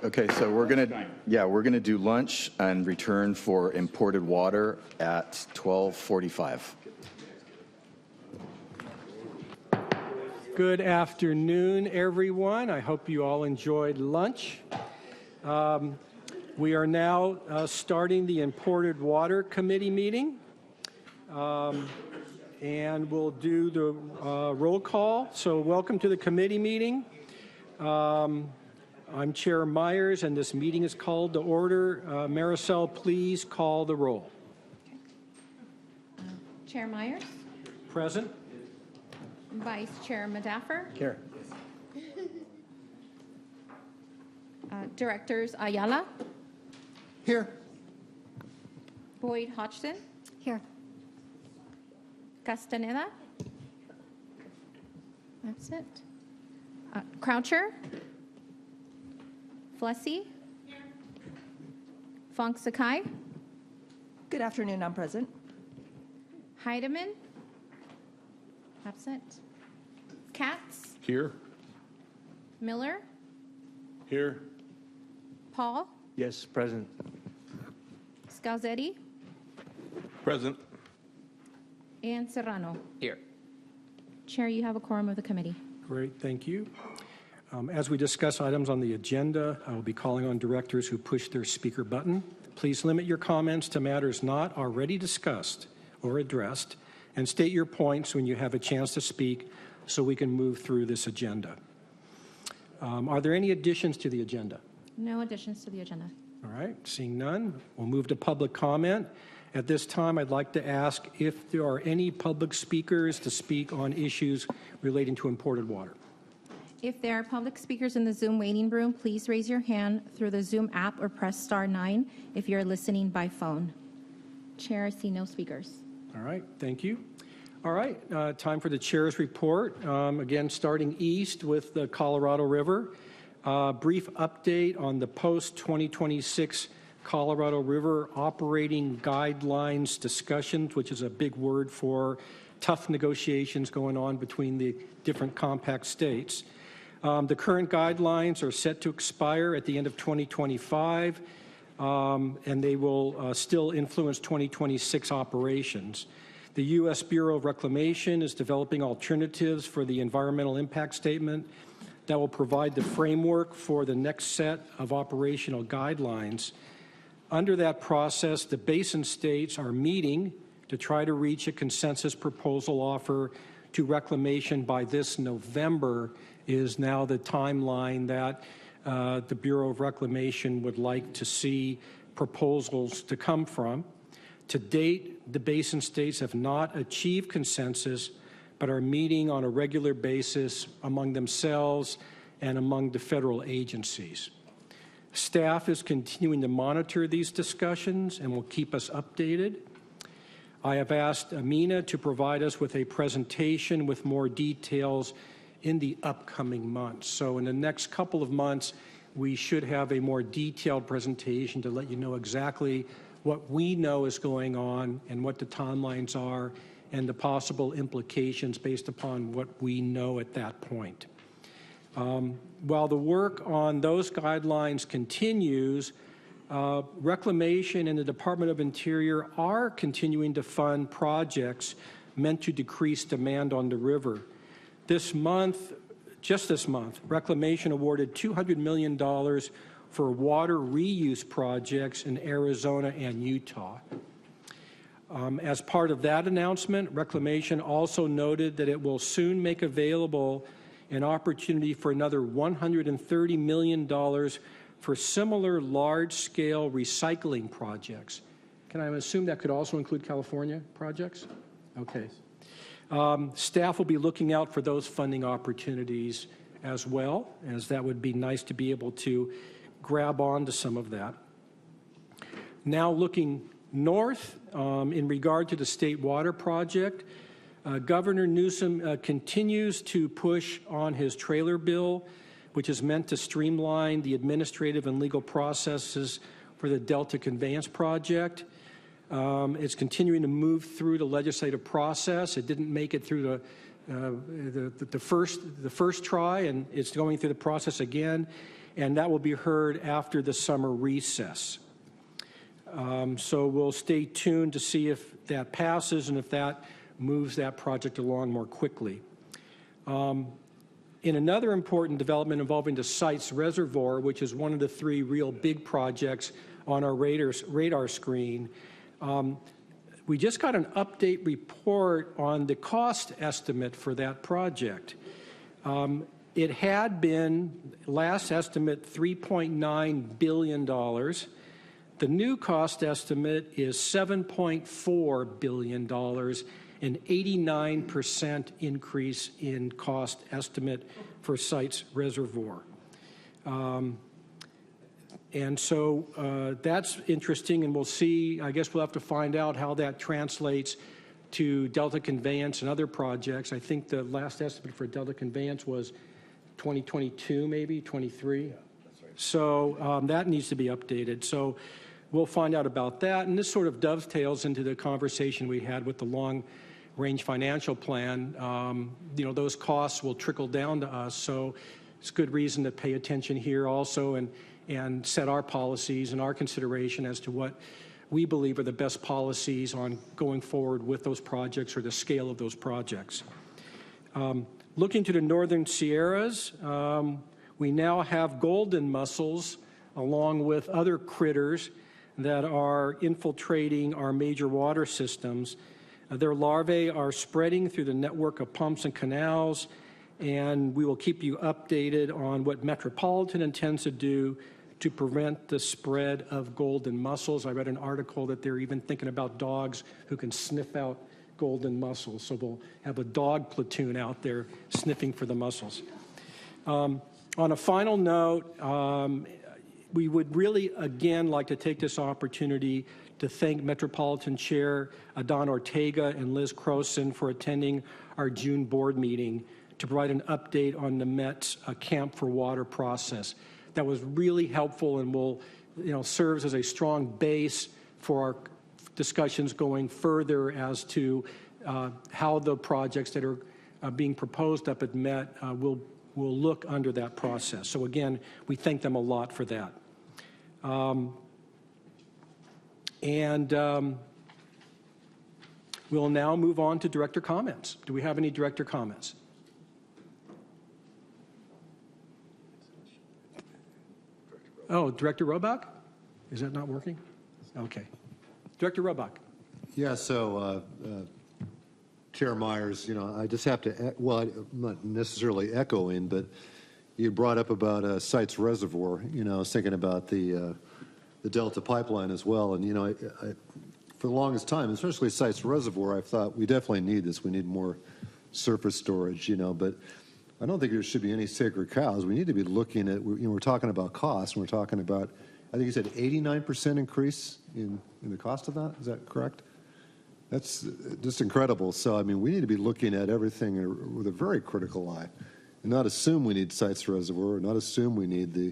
S3: Okay, so we're gonna do lunch and return for imported water at 12:45.
S9: Good afternoon, everyone. I hope you all enjoyed lunch. We are now starting the Imported Water Committee meeting. And we'll do the roll call. So welcome to the committee meeting. I'm Chair Myers, and this meeting is called to order. Maricel, please call the roll.
S18: Chair Myers.
S9: Present.
S18: Vice Chair Madaffer.
S22: Here.
S18: Directors Ayala.
S22: Here.
S18: Boyd Hodgson.
S2: Here.
S18: Castaneda. Absent. Croucher. Flessy. Fong Sakai.
S23: Good afternoon, I'm present.
S18: Heidemann. Absent. Katz.
S6: Here.
S18: Miller.
S14: Here.
S18: Paul.
S14: Yes, present.
S18: Scalzetti.
S14: Present.
S18: And Serrano.
S14: Here.
S18: Chair, you have a quorum of the committee.
S9: Great, thank you. As we discuss items on the agenda, I will be calling on directors who push their speaker button. Please limit your comments to matters not already discussed or addressed, and state your points when you have a chance to speak so we can move through this agenda. Are there any additions to the agenda?
S18: No additions to the agenda.
S9: All right, seeing none, we'll move to public comment. At this time, I'd like to ask if there are any public speakers to speak on issues relating to imported water.
S18: If there are public speakers in the Zoom waiting room, please raise your hand through the Zoom app or press star 9 if you're listening by phone. Chair, I see no speakers.
S9: All right, thank you. All right, time for the chair's report. Again, starting east with the Colorado River. Brief update on the post-2026 Colorado River operating guidelines discussions, which is a big word for tough negotiations going on between the different compact states. The current guidelines are set to expire at the end of 2025, and they will still influence 2026 operations. The U.S. Bureau of Reclamation is developing alternatives for the environmental impact statement that will provide the framework for the next set of operational guidelines. Under that process, the basin states are meeting to try to reach a consensus proposal offer to reclamation by this November is now the timeline that the Bureau of Reclamation would like to see proposals to come from. To date, the basin states have not achieved consensus, but are meeting on a regular basis among themselves and among the federal agencies. Staff is continuing to monitor these discussions and will keep us updated. I have asked Amina to provide us with a presentation with more details in the upcoming months. So in the next couple of months, we should have a more detailed presentation to let you know exactly what we know is going on and what the timelines are and the possible implications based upon what we know at that point. While the work on those guidelines continues, Reclamation and the Department of Interior are continuing to fund projects meant to decrease demand on the river. This month, just this month, Reclamation awarded $200 million for water reuse projects in Arizona and Utah. As part of that announcement, Reclamation also noted that it will soon make available an opportunity for another $130 million for similar large-scale recycling projects. Can I assume that could also include California projects? Okay. Staff will be looking out for those funding opportunities as well, as that would be nice to be able to grab on to some of that. Now looking north, in regard to the State Water Project, Governor Newsom continues to push on his trailer bill, which is meant to streamline the administrative and legal processes for the Delta Conveyance Project. It's continuing to move through the legislative process. It didn't make it through the first try, and it's going through the process again, and that will be heard after the summer recess. So we'll stay tuned to see if that passes and if that moves that project along more quickly. In another important development involving the Sites Reservoir, which is one of the three real big projects on our radar screen, we just got an update report on the cost estimate for that project. It had been, last estimate, $3.9 billion. The new cost estimate is $7.4 billion, an 89% increase in cost estimate for Sites Reservoir. And so that's interesting, and we'll see. I guess we'll have to find out how that translates to Delta Conveyance and other projects. I think the last estimate for Delta Conveyance was 2022, maybe 23. Yeah, that's right. So that needs to be updated. So we'll find out about that. And this sort of dovetails into the conversation we had with the long-range financial plan. You know, those costs will trickle down to us. So it's good reason to pay attention here also and set our policies and our consideration as to what we believe are the best policies on going forward with those projects or the scale of those projects. Looking to the northern Sierras, we now have golden mussels along with other critters that are infiltrating our major water systems. Their larvae are spreading through the network of pumps and canals, and we will keep you updated on what Metropolitan intends to do to prevent the spread of golden mussels. I read an article that they're even thinking about dogs who can sniff out golden mussels. So we'll have a dog platoon out there sniffing for the mussels. On a final note, we would really, again, like to take this opportunity to thank Metropolitan Chair Adan Ortega and Liz Croson for attending our June board meeting to provide an update on the Met's Camp for Water process. That was really helpful and will, serves as a strong base for our discussions going further as to how the projects that are being proposed up at Met will look under that process. So again, we thank them a lot for that. We'll now move on to director comments. Do we have any director comments? Oh, Director Robach? Is that not working? Okay. Director Robach.
S11: Yeah, so Chair Myers, I just have to, well, I'm not necessarily echoing, but you brought up about Sites Reservoir. I was thinking about the Delta Pipeline as well. And, I, for the longest time, especially Sites Reservoir, I thought we definitely need this. We need more surface storage, but I don't think there should be any sacred cows. We need to be looking at, we're talking about cost, and we're talking about, I think you said 89% increase in the cost of that. Is that correct? That's just incredible. So, we need to be looking at everything with a very critical eye and not assume we need Sites Reservoir, or not assume we need the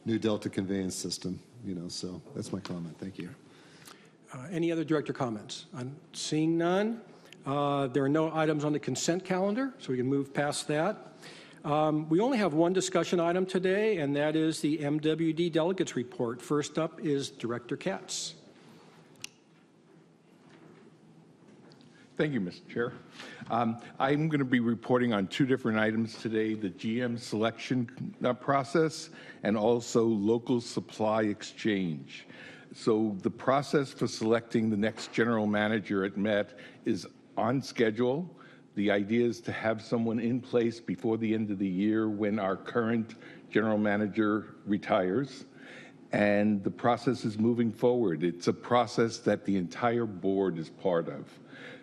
S11: new Delta conveyance system, so that's my comment. Thank you.
S9: Any other director comments? I'm seeing none. There are no items on the consent calendar, so we can move past that. We only have one discussion item today, and that is the MWD Delegates Report. First up is Director Katz.
S6: Thank you, Mr. Chair. I'm going to be reporting on two different items today, the GM selection process and also local supply exchange. So the process for selecting the next general manager at Met is on schedule. The idea is to have someone in place before the end of the year when our current general manager retires. And the process is moving forward. It's a process that the entire board is part of.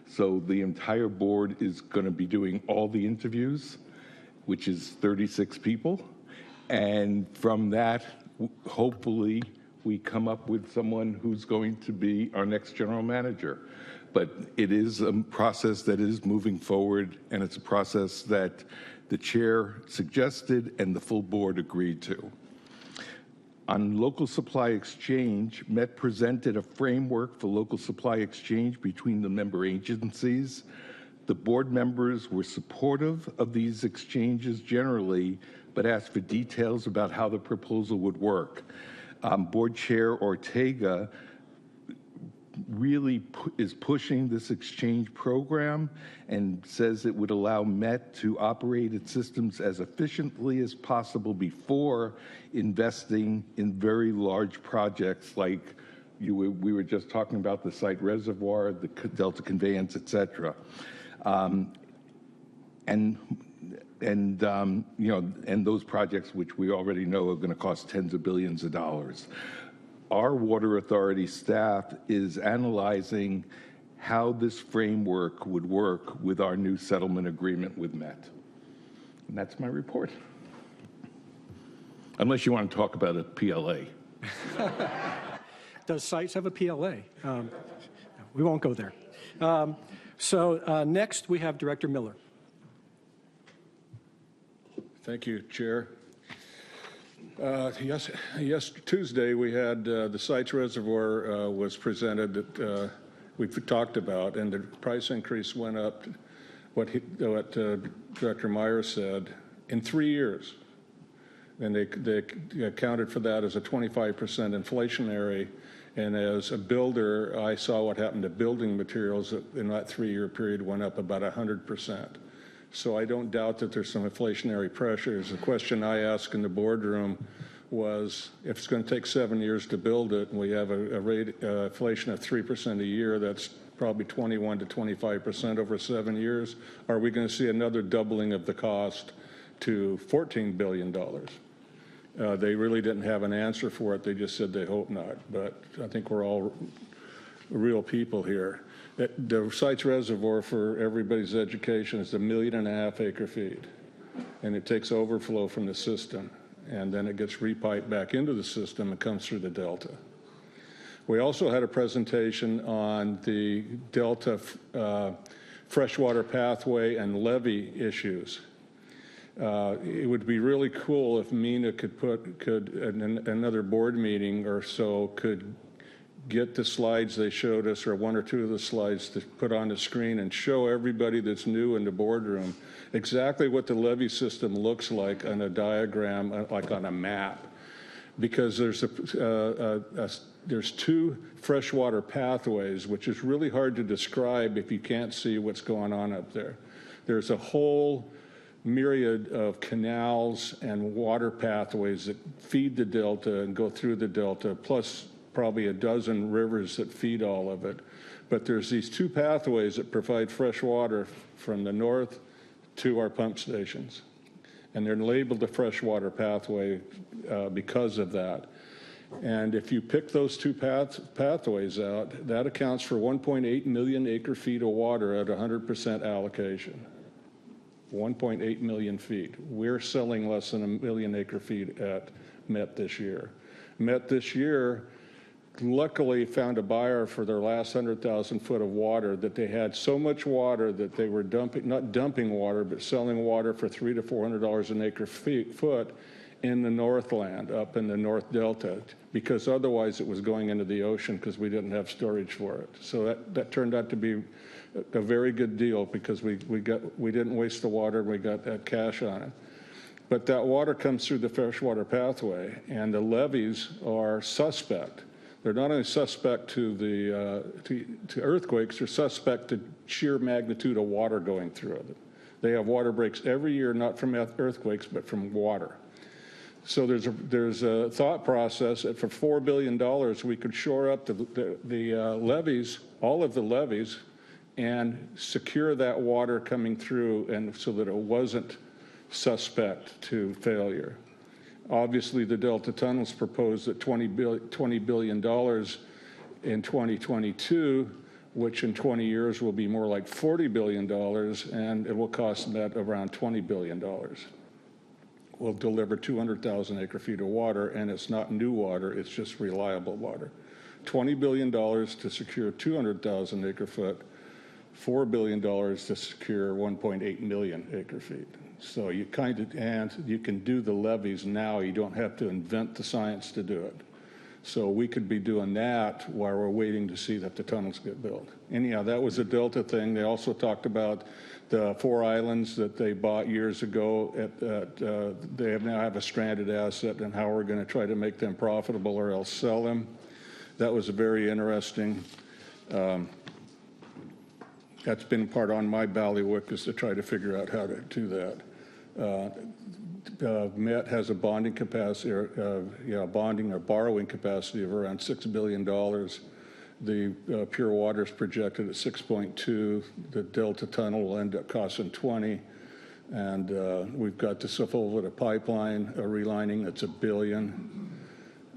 S6: So the entire board is going to be doing all the interviews, which is 36 people. And from that, hopefully, we come up with someone who's going to be our next general manager. But it is a process that is moving forward, and it's a process that the chair suggested and the full board agreed to. On local supply exchange, Met presented a framework for local supply exchange between the member agencies. The board members were supportive of these exchanges generally, but asked for details about how the proposal would work. Board Chair Ortega really is pushing this exchange program and says it would allow Met to operate its systems as efficiently as possible before investing in very large projects like we were just talking about, the Site Reservoir, the Delta Conveyance, et cetera. And those projects, which we already know are going to cost tens of billions of dollars. Our Water Authority staff is analyzing how this framework would work with our new settlement agreement with Met. And that's my report. Unless you want to talk about a PLA.
S9: Does Sites have a PLA? We won't go there. Next, we have Director Miller.
S16: Thank you, Chair. Yes, Tuesday we had the Sites Reservoir was presented that we've talked about, and the price increase went up, what Director Meyer said, in 3 years. And they accounted for that as a 25% inflationary. And as a builder, I saw what happened to building materials in that 3-year period went up about 100%. So I don't doubt that there's some inflationary pressures. The question I asked in the boardroom was, if it's going to take 7 years to build it, and we have a rate inflation of 3% a year, that's probably 21 to 25% over 7 years. Are we going to see another doubling of the cost to $14 billion? They really didn't have an answer for it. They just said they hope not. But I think we're all real people here. The Sites Reservoir, for everybody's education, is 1.5 million acre feet, and it takes overflow from the system, and then it gets repiped back into the system and comes through the delta. We also had a presentation on the delta freshwater pathway and levee issues. It would be really cool if MENA another board meeting or so could get the slides they showed us, or one or two of the slides, to put on the screen and show everybody that's new in the boardroom exactly what the levee system looks like on a diagram, like on a map. Because there's two freshwater pathways, which is really hard to describe if you can't see what's going on up there. There's a whole myriad of canals and water pathways that feed the delta and go through the delta, plus probably a dozen rivers that feed all of it. But there's these two pathways that provide fresh water from the north to our pump stations. And they're labeled the freshwater pathway because of that. And if you pick those two pathways out, that accounts for 1.8 million acre feet of water at 100% allocation. 1.8 million feet. We're selling less than 1 million acre feet at Met this year. Met this year luckily found a buyer for their last 100,000 foot of water, that they had so much water that they were not dumping water, but selling water for $300 to $400 an acre foot in the Northland, up in the North Delta, because otherwise it was going into the ocean because we didn't have storage for it. So that turned out to be a very good deal, because we didn't waste the water and we got that cash on it. But that water comes through the freshwater pathway, and the levees are suspect. They're not only suspect to earthquakes, they're suspect to sheer magnitude of water going through them. They have water breaks every year, not from earthquakes, but from water. So there's a thought process that for $4 billion, we could shore up the levees, all of the levees, and secure that water coming through, and so that it wasn't suspect to failure. Obviously, the Delta Tunnels proposed at $20 billion in 2022, which in 20 years will be more like $40 billion, and it will cost Met around $20 billion. We'll deliver 200,000 acre feet of water, and it's not new water, it's just reliable water. $20 billion to secure 200,000 acre foot, $4 billion to secure 1.8 million acre feet. So you you can do the levees now. You don't have to invent the science to do it. So we could be doing that while we're waiting to see that the tunnels get built. Anyhow, that was a Delta thing. They also talked about the 4 islands that they bought years ago. They now have a stranded asset, and how we're going to try to make them profitable or else sell them. That was very interesting. That's been part on my ballywick, is to try to figure out how to do that. Met has a bonding capacity, bonding or borrowing capacity of around $6 billion. The Pure Water is projected at 6.2. The Delta Tunnel will end up costing 20. And we've got the Sulphur pipeline, a relining that's $1 billion.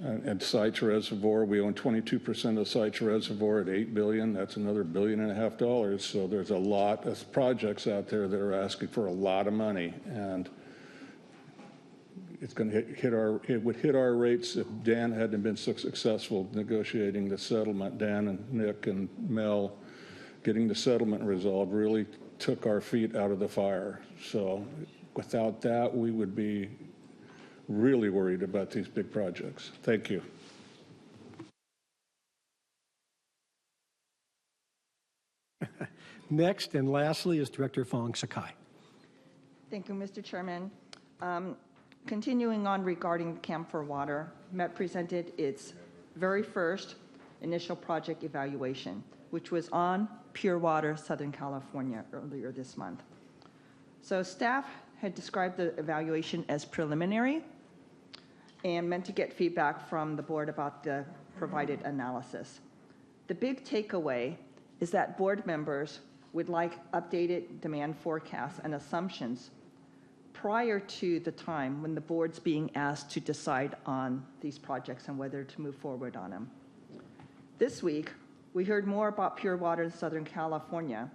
S16: And Sites Reservoir, we own 22% of Sites Reservoir at $8 billion. That's another $1.5 billion. So there's a lot of projects out there that are asking for a lot of money, and it's going to it would hit our rates if Dan hadn't been so successful negotiating the settlement. Dan and Nick and Mel getting the settlement resolved really took our feet out of the fire. So without that, we would be really worried about these big projects. Thank you.
S9: Next and lastly is Director Fong Sakai.
S23: Thank you, Mr. Chairman. Continuing on regarding Camp for Water, Met presented its very first initial project evaluation, which was on Pure Water, Southern California, earlier this month. So staff had described the evaluation as preliminary and meant to get feedback from the board about the provided analysis. The big takeaway is that board members would like updated demand forecasts and assumptions prior to the time when the board's being asked to decide on these projects and whether to move forward on them. This week, we heard more about Pure Water in Southern California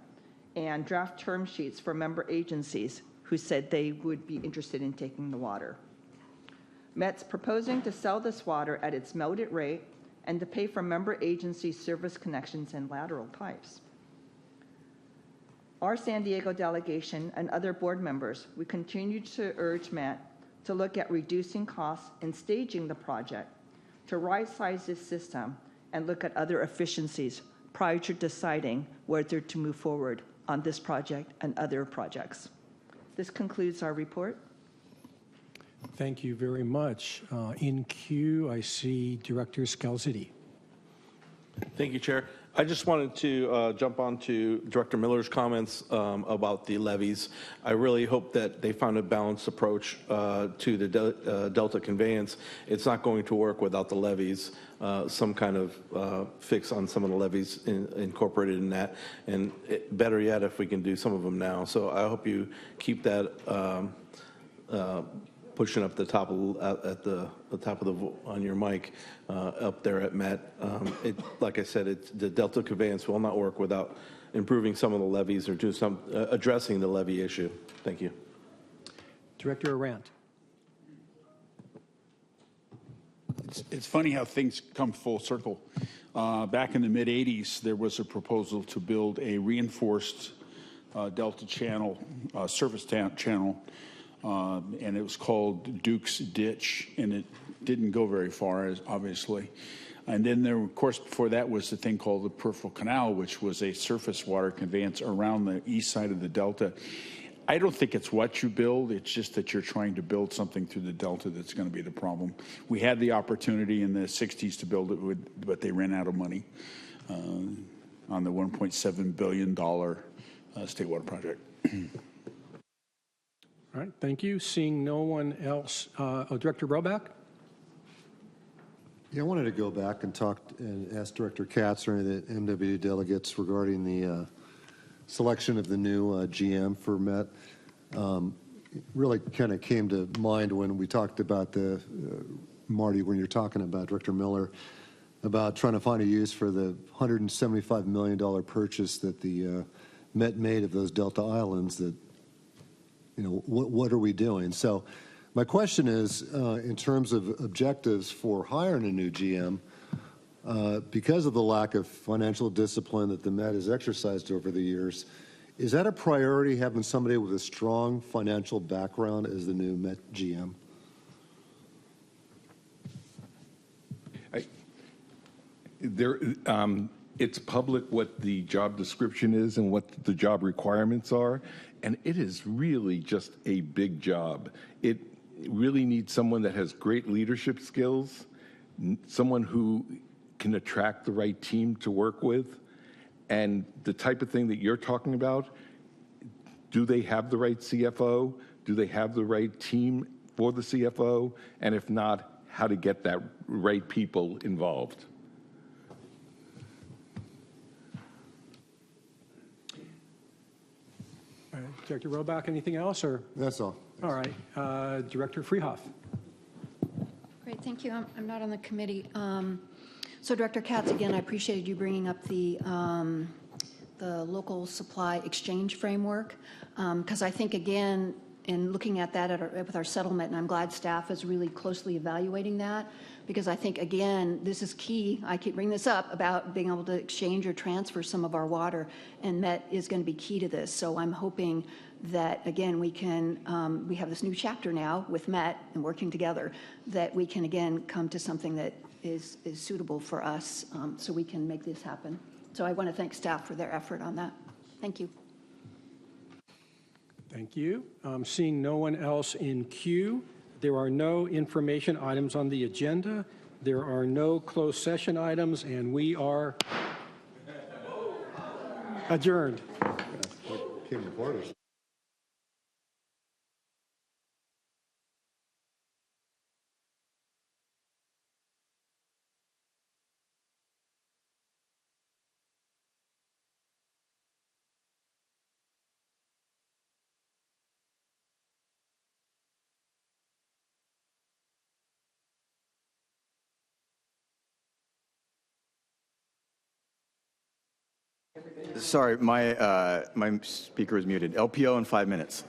S23: and draft term sheets for member agencies who said they would be interested in taking the water. Met's proposing to sell this water at its melted rate and to pay for member agency service connections and lateral pipes. Our San Diego delegation and other board members, we continue to urge Met to look at reducing costs and staging the project to right-size this system and look at other efficiencies prior to deciding whether to move forward on this project and other projects. This concludes our report.
S9: Thank you very much. In queue, I see Director Scalzitti.
S1: Thank you, Chair. I just wanted to jump on to Director Miller's comments about the levies. I really hope that they found a balanced approach to the Delta conveyance. It's not going to work without the levies, some kind of fix on some of the levies incorporated in that, and better yet if we can do some of them now. So I hope you keep that pushing up the top of at the top of the on your mic up there at Met. Like I said, the Delta conveyance will not work without improving some of the levies or do some addressing the levy issue. Thank you.
S9: Director Arant.
S6: It's funny how things come full circle. Back in the mid 80s, there was a proposal to build a reinforced Delta channel, surface channel. And it was called Duke's Ditch, and it didn't go very far, obviously. And then there, of course, before that was the thing called the Peripheral Canal, which was a surface water conveyance around the east side of the Delta. I don't think it's what you build, it's just that you're trying to build something through the Delta that's going to be the problem. We had the opportunity in the 60s to build it, but they ran out of money on the $1.7 billion state water project.
S9: All right, thank you. Seeing no one else, Director Roback?
S11: Yeah, I wanted to go back and talk and ask Director Katz or any of the MWD delegates regarding the selection of the new GM for Met. Really kind of came to mind when we talked about the, Marty, when you're talking about Director Miller, about trying to find a use for the $175 million purchase that the Met made of those Delta Islands that, you know, what are we doing? So my question is, in terms of objectives for hiring a new GM, because of the lack of financial discipline that the Met has exercised over the years, is that a priority, having somebody with a strong financial background as the new Met GM?
S17: It's public what the job description is and what the job requirements are, and it is really just a big job. It really needs someone that has great leadership skills, someone who can attract the right team to work with, and the type of thing that you're talking about. Do they have the right CFO? Do they have the right team for the CFO? And if not, how to get that right people involved?
S9: Director Roback, anything else? Or?
S11: That's all.
S9: All right. Director Freehoff.
S12: Great, thank you. I'm not on the committee. So Director Katz, again, I appreciated you bringing up the local supply exchange framework, because I think, again, in looking at that with our settlement, and I'm glad staff is really closely evaluating that, because I think, again, this is key. I keep bringing this up about being able to exchange or transfer some of our water, and Met is going to be key to this. So I'm hoping that, again, we have this new chapter now with Met and working together, that we can, again, come to something that is suitable for us, so we can make this happen. So I want to thank staff for their effort on that. Thank you.
S9: Thank you. Seeing no one else in queue, there are no information items on the agenda. There are no closed session items, and we are adjourned.
S11: Came to quarters.
S3: Sorry, my speaker is muted. LPO in 5 minutes.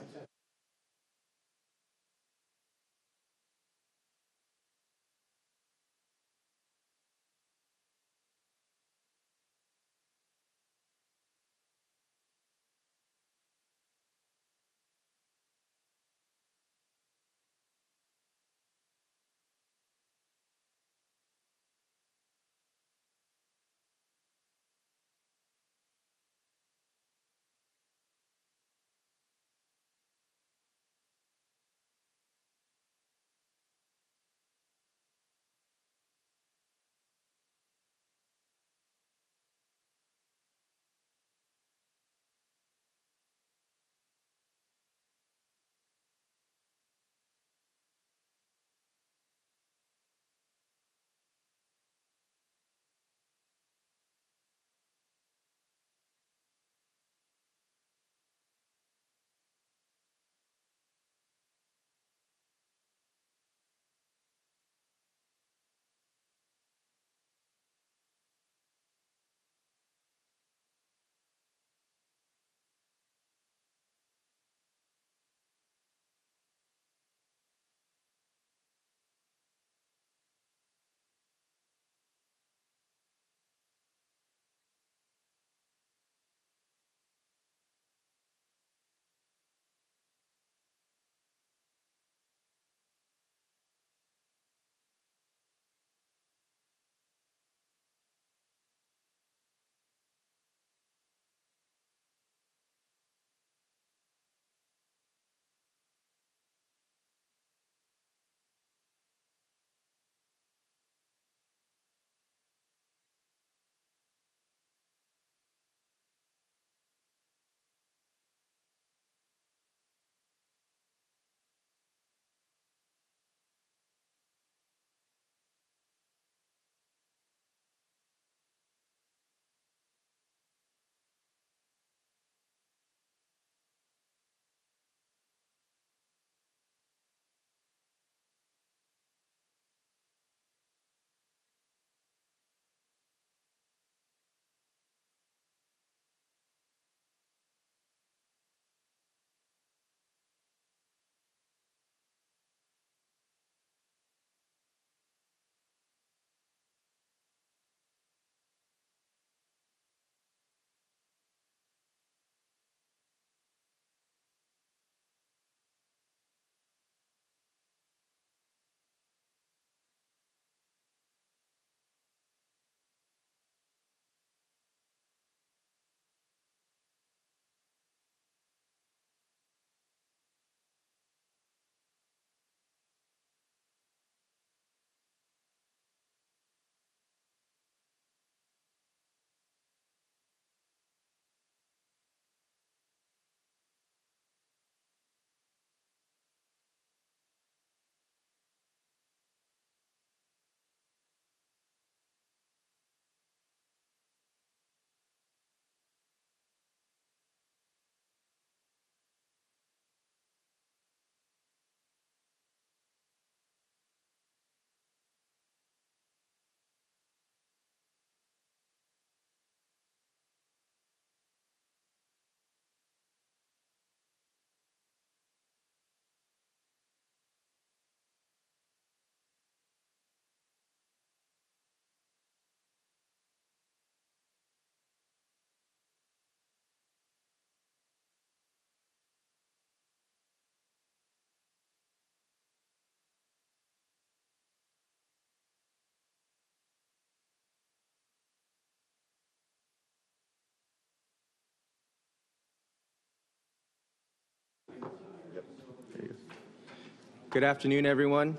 S4: Good afternoon, everyone,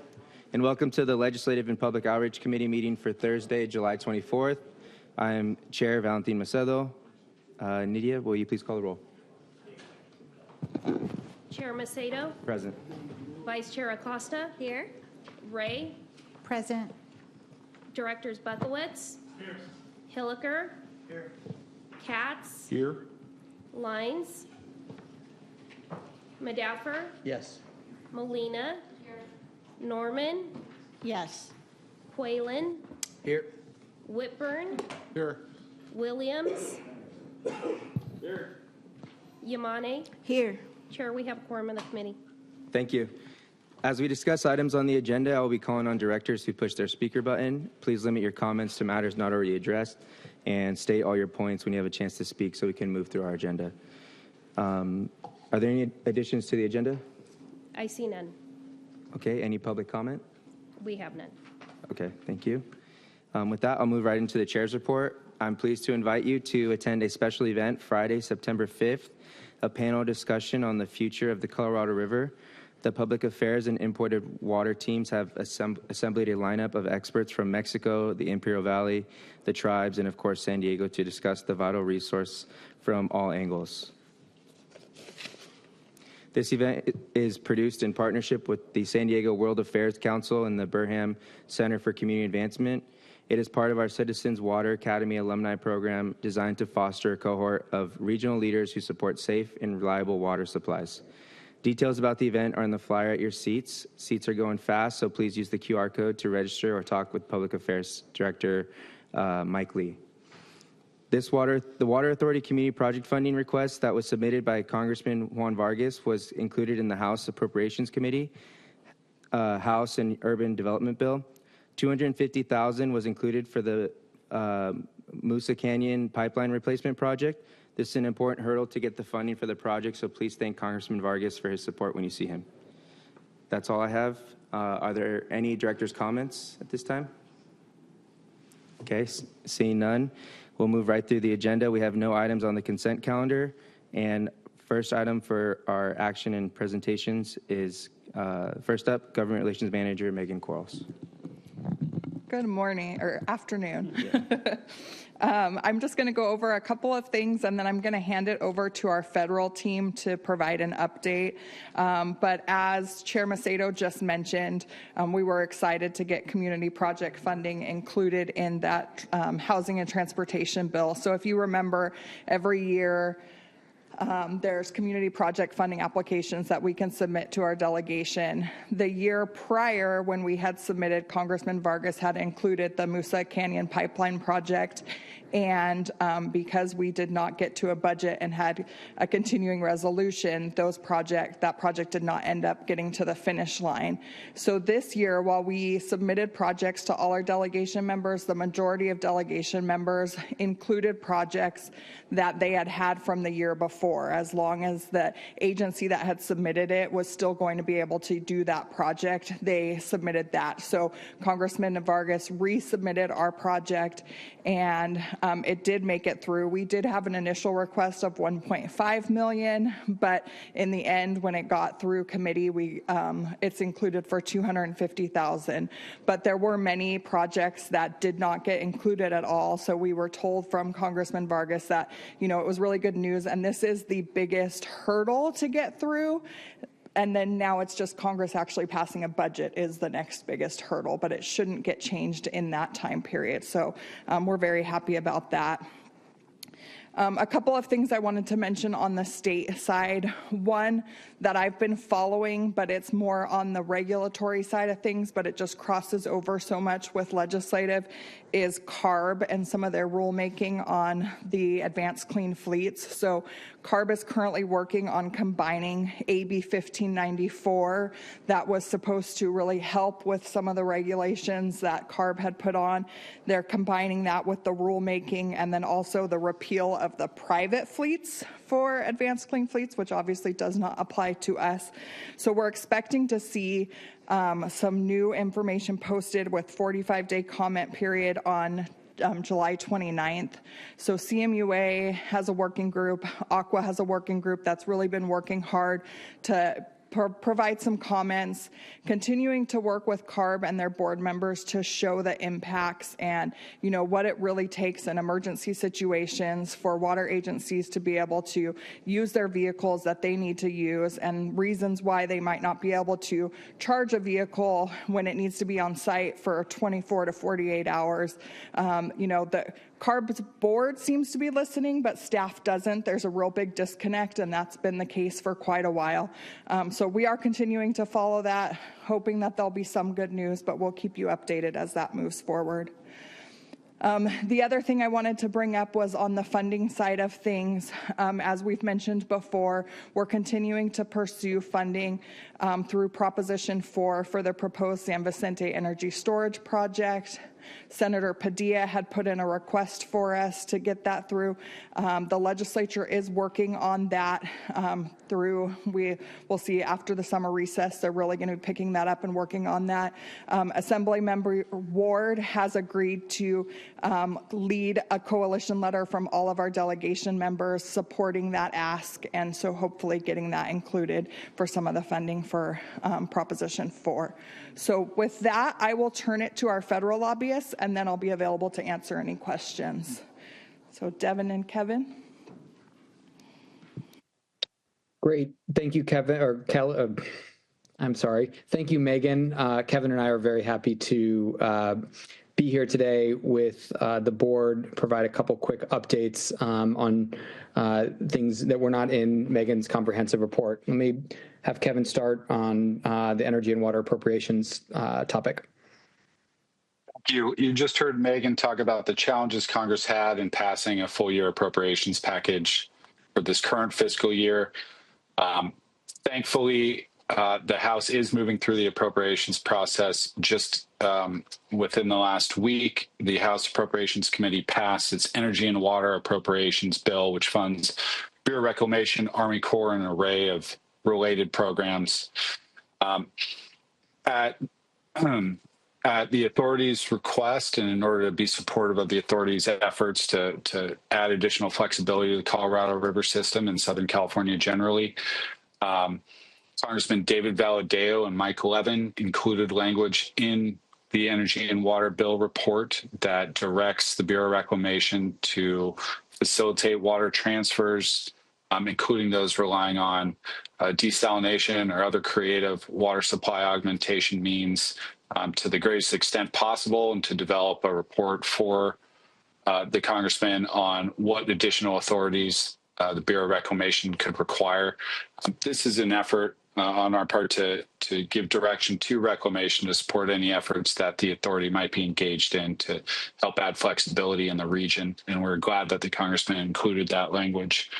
S4: and welcome to the Legislative and Public Outreach Committee meeting for Thursday, July 24th. I am Chair Valentin Macedo. Nydia, will you please call the roll?
S19: Chair Macedo.
S4: Present.
S19: Vice Chair Acosta. Here. Ray.
S18: Present.
S19: Directors Buckowitz. Here. Hilliker. Here. Katz.
S6: Here.
S19: Lines. Madaffer.
S22: Yes.
S19: Molina. Here. Norman.
S12: Yes.
S19: Quaylen.
S22: Here.
S19: Whitburn.
S6: Here.
S19: Williams. Yamane?
S15: Here.
S19: Chair, we have a quorum in the committee.
S4: Thank you. As we discuss items on the agenda, I will be calling on directors who push their speaker button. Please limit your comments to matters not already addressed and state all your points when you have a chance to speak so we can move through our agenda. Are there any additions to the agenda?
S19: I see none.
S4: Okay, any public comment?
S19: We have none.
S4: Okay, thank you. With that, I'll move right into the chair's report. I'm pleased to invite you to attend a special event Friday, September 5th, a panel discussion on the future of the Colorado River. The public affairs and imported water teams have assembled a lineup of experts from Mexico, the Imperial Valley, the tribes, and of course San Diego to discuss the vital resource from all angles. This event is produced in partnership with the San Diego World Affairs Council and the Burham Center for Community Advancement. It is part of our Citizens Water Academy alumni program designed to foster a cohort of regional leaders who support safe and reliable water supplies. Details about the event are in the flyer at your seats. Seats are going fast, so please use the QR code to register or talk with Public Affairs Director Mike Lee. The Water Authority Community Project funding request that was submitted by Congressman Juan Vargas was included in the House Appropriations Committee, House and Urban Development Bill. $250,000 was included for the Moosa Canyon Pipeline Replacement Project. This is an important hurdle to get the funding for the project, so please thank Congressman Vargas for his support when you see him. That's all I have. Are there any director's comments at this time? Okay, seeing none, we'll move right through the agenda. We have no items on the consent calendar, and first item for our action and presentations is, first up, Government Relations Manager Megan Quarles.
S7: Good morning or afternoon. I'm just going to go over a couple of things and then I'm going to hand it over to our federal team to provide an update. But as Chair Macedo just mentioned, we were excited to get community project funding included in that housing and transportation bill. So if you remember, every year there's community project funding applications that we can submit to our delegation. The year prior, when we had submitted, Congressman Vargas had included the Moosa Canyon Pipeline Project, and because we did not get to a budget and had a continuing resolution, that project did not end up getting to the finish line. So this year, while we submitted projects to all our delegation members, the majority of delegation members included projects that they had from the year before, as long as the agency that had submitted it was still going to be able to do that project, they submitted that. So Congressman Vargas resubmitted our project, and it did make it through. We did have an initial request of $1.5 million, but in the end, when it got through committee, it's included for $250,000. But there were many projects that did not get included at all. So we were told from Congressman Vargas that, it was really good news, and this is the biggest hurdle to get through. And then now it's just Congress actually passing a budget is the next biggest hurdle, but it shouldn't get changed in that time period. So we're very happy about that. A couple of things I wanted to mention on the state side. One that I've been following, but it's more on the regulatory side of things, but it just crosses over so much with legislative, is CARB and some of their rulemaking on the advanced clean fleets. So CARB is currently working on combining AB 1594 that was supposed to really help with some of the regulations that CARB had put on. They're combining that with the rulemaking and then also the repeal of the private fleets for advanced clean fleets, which obviously does not apply to us. So we're expecting to see some new information posted with 45-day comment period on July 29th. So CMUA has a working group, Aqua has a working group that's really been working hard to provide some comments, continuing to work with CARB and their board members to show the impacts and, what it really takes in emergency situations for water agencies to be able to use their vehicles that they need to use, and reasons why they might not be able to charge a vehicle when it needs to be on site for 24 to 48 hours. The CARB's board seems to be listening, but staff doesn't. There's a real big disconnect, and that's been the case for quite a while. So we are continuing to follow that, hoping that there'll be some good news, but we'll keep you updated as that moves forward. The other thing I wanted to bring up was on the funding side of things. As we've mentioned before, we're continuing to pursue funding through Proposition 4 for the proposed San Vicente Energy Storage Project. Senator Padilla had put in a request for us to get that through. The legislature is working on that we'll see after the summer recess. They're really going to be picking that up and working on that. Assemblymember Ward has agreed to lead a coalition letter from all of our delegation members supporting that ask, and so hopefully getting that included for some of the funding for Proposition 4. So with that, I will turn it to our federal lobbyists, and then I'll be available to answer any questions. So Devin and
S5: Great. Thank you, Kevin, or I'm sorry. Thank you, Megan. Kevin and I are very happy to be here today with the board, provide a couple quick updates on things that were not in Megan's comprehensive report. Let me have Kevin start on the energy and water appropriations topic.
S13: You just heard Megan talk about the challenges Congress had in passing a full year appropriations package for this current fiscal year. Thankfully, the House is moving through the appropriations process. Just within the last week, the House Appropriations Committee passed its energy and water appropriations bill, which funds Bureau of Reclamation, Army Corps, and an array of related programs. At the authority's request, and in order to be supportive of the authority's efforts to add additional flexibility to the Colorado River system and Southern California generally, Congressman David Valadao and Mike Levin included language in the Energy and Water Bill report that directs the Bureau of Reclamation to facilitate water transfers, including those relying on desalination or other creative water supply augmentation means to the greatest extent possible, and to develop a report for the congressman on what additional authorities the Bureau of Reclamation could require. This is an effort on our part to give direction to Reclamation to support any efforts that the authority might be engaged in to help add flexibility in the region. And we're glad that the congressman included that language.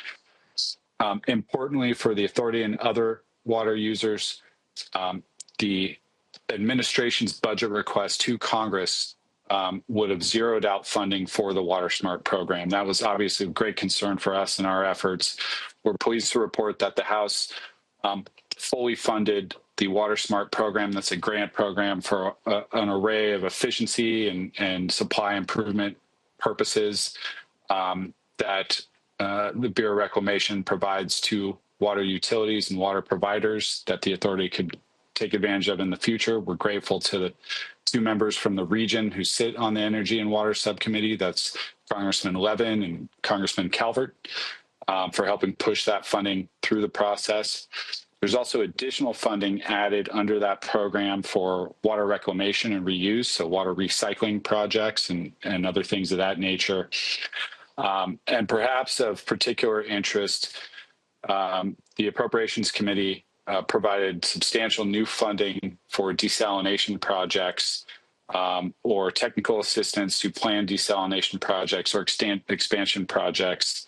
S13: Importantly, for the authority and other water users, the administration's budget request to Congress would have zeroed out funding for the Water Smart program. That was obviously of great concern for us in our efforts. We're pleased to report that the House fully funded the Water Smart program. That's a grant program for an array of efficiency and supply improvement purposes that the Bureau of Reclamation provides to water utilities and water providers that the authority could take advantage of in the future. We're grateful to the two members from the region who sit on the Energy and Water Subcommittee. That's Congressman Levin and Congressman Calvert for helping push that funding through the process. There's also additional funding added under that program for water reclamation and reuse, so water recycling projects and other things of that nature. And perhaps of particular interest, the Appropriations Committee provided substantial new funding for desalination projects or technical assistance to planned desalination projects or expansion projects,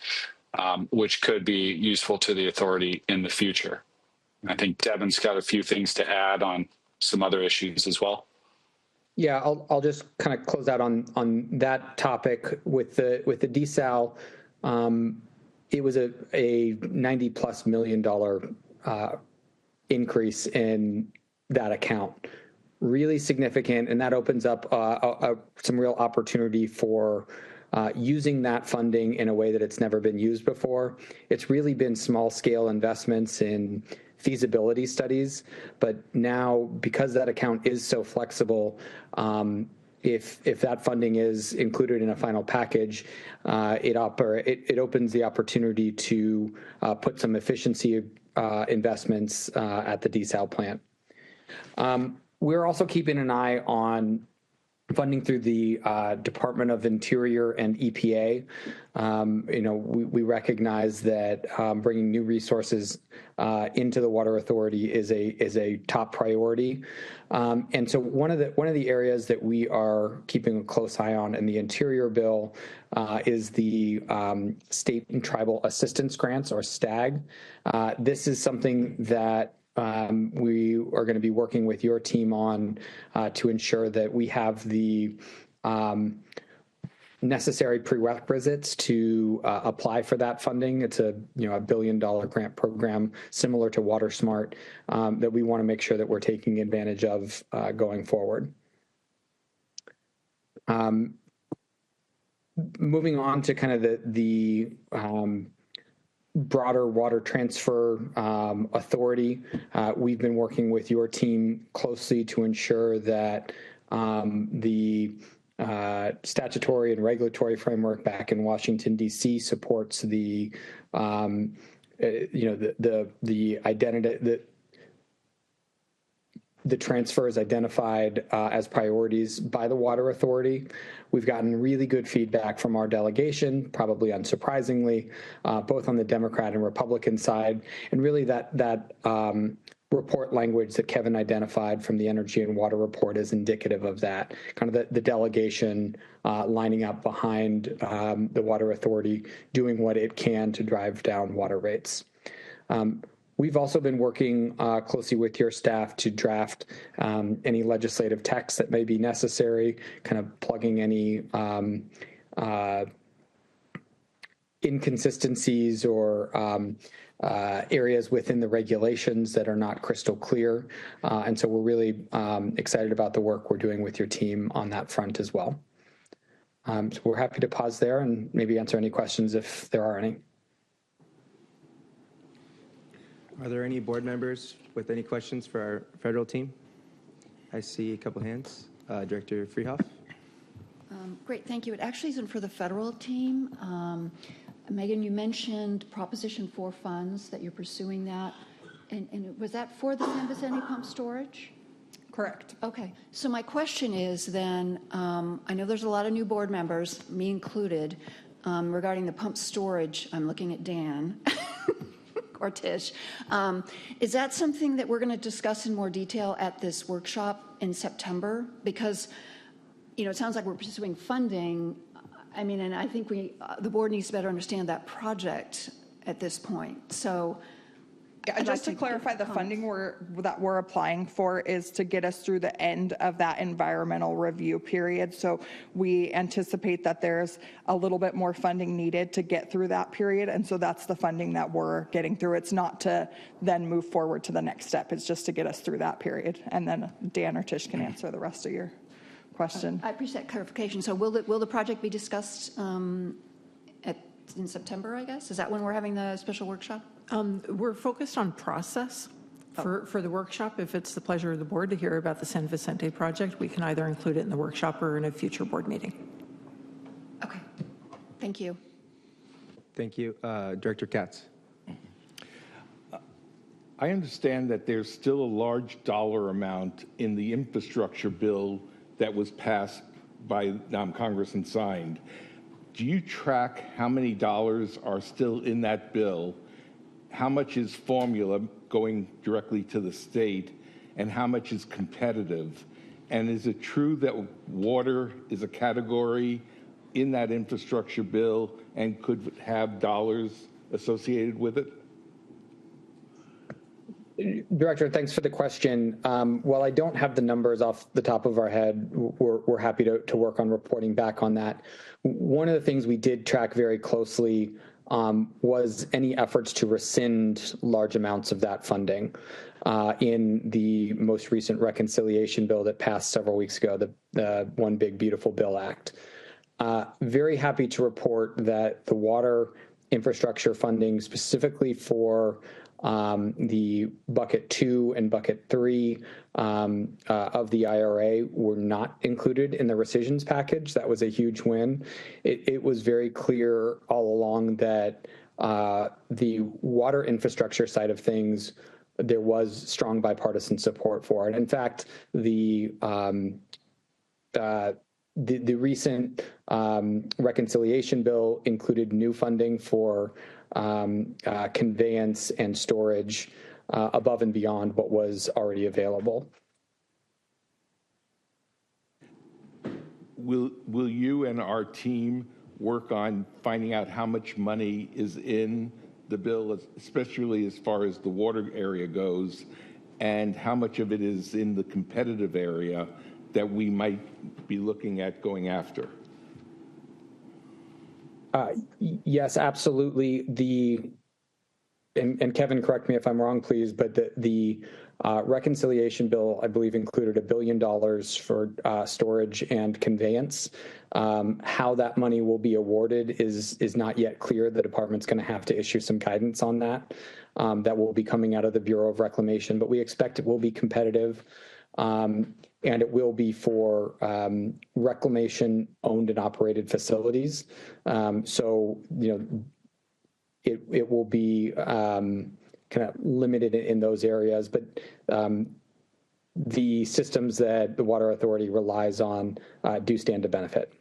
S13: which could be useful to the authority in the future. I think Devin's got a few things to add on some other issues as well.
S5: Yeah, I'll just kind of close out on that topic with the desal. It was a $90+ million increase in that account, really significant, and that opens up some real opportunity for using that funding in a way that it's never been used before. It's really been small scale investments in feasibility studies, but now because that account is so flexible, if that funding is included in a final package, it opens the opportunity to put some efficiency investments at the desal plant. We're also keeping an eye on funding through the Department of Interior and EPA. We recognize that bringing new resources into the Water Authority is a top priority. And so one of the areas that we are keeping a close eye on in the Interior bill is the State and Tribal Assistance Grants, or STAG. This is something that we are going to be working with your team on to ensure that we have the necessary prerequisites to apply for that funding. It's a $1 billion grant program similar to WaterSmart that we want to make sure that we're taking advantage of going forward. Moving on to kind of the broader water transfer authority, we've been working with your team closely to ensure that the statutory and regulatory framework back in Washington, D.C. supports the identity, the transfers identified as priorities by the Water Authority. We've gotten really good feedback from our delegation, probably unsurprisingly, both on the Democrat and Republican side. And really that report language that Kevin identified from the Energy and Water Report is indicative of that, kind of the delegation lining up behind the Water Authority, doing what it can to drive down water rates. We've also been working closely with your staff to draft any legislative text that may be necessary, kind of plugging any inconsistencies or areas within the regulations that are not crystal clear. And so we're really excited about the work we're doing with your team on that front as well. So we're happy to pause there and maybe answer any questions if there are any.
S4: Are there any board members with any questions for our federal team? I see a couple hands. Director Freehoff.
S12: Great, thank you. It actually isn't for the federal team. Megan, you mentioned Proposition 4 funds, that you're pursuing that. And was that for the San Vicente pump storage?
S7: Correct.
S12: Okay. So my question is then, I know there's a lot of new board members, me included, regarding the pump storage. I'm looking at Dan. Or Tish. Is that something that we're going to discuss in more detail at this workshop in September? Because, it sounds like we're pursuing funding. I mean, and I think the board needs to better understand that project at this point. So,
S7: yeah, just to clarify, the funding that we're applying for is to get us through the end of that environmental review period. So we anticipate that there's a little bit more funding needed to get through that period. And so that's the funding that we're getting through. It's not to then move forward to the next step. It's just to get us through that period. And then Dan or Tish can answer the rest of your question.
S12: I appreciate clarification. So will the project be discussed in September, I guess? Is that when we're having the special workshop?
S8: We're focused on process for the workshop. If it's the pleasure of the board to hear about the San Vicente project, we can either include it in the workshop or in a future board meeting.
S12: Okay. Thank you.
S4: Thank you. Director Katz.
S17: I understand that there's still a large dollar amount in the infrastructure bill that was passed by Congress and signed. Do you track how many dollars are still in that bill? How much is formula going directly to the state, and how much is competitive? And is it true that water is a category in that infrastructure bill and could have dollars associated with it?
S5: Director, thanks for the question. While I don't have the numbers off the top of our head, we're happy to work on reporting back on that. One of the things we did track very closely was any efforts to rescind large amounts of that funding in the most recent reconciliation bill that passed several weeks ago, the One Big Beautiful Bill Act. Very happy to report that the water infrastructure funding specifically for the bucket 2 and bucket 3 of the IRA were not included in the rescissions package. That was a huge win. It was very clear all along that the water infrastructure side of things, there was strong bipartisan support for it. In fact, the the recent reconciliation bill included new funding for conveyance and storage above and beyond what was already available.
S17: Will you and our team work on finding out how much money is in the bill, especially as far as the water area goes, and how much of it is in the competitive area that we might be looking at going after?
S5: Yes, absolutely. And Kevin, correct me if I'm wrong, please, but the reconciliation bill, I believe, included $1 billion for storage and conveyance. How that money will be awarded is not yet clear. The department's going to have to issue some guidance on that. That will be coming out of the Bureau of Reclamation, but we expect it will be competitive. And it will be for reclamation owned and operated facilities. So, it will be kind of limited in those areas, but the systems that the Water Authority relies on do stand to benefit.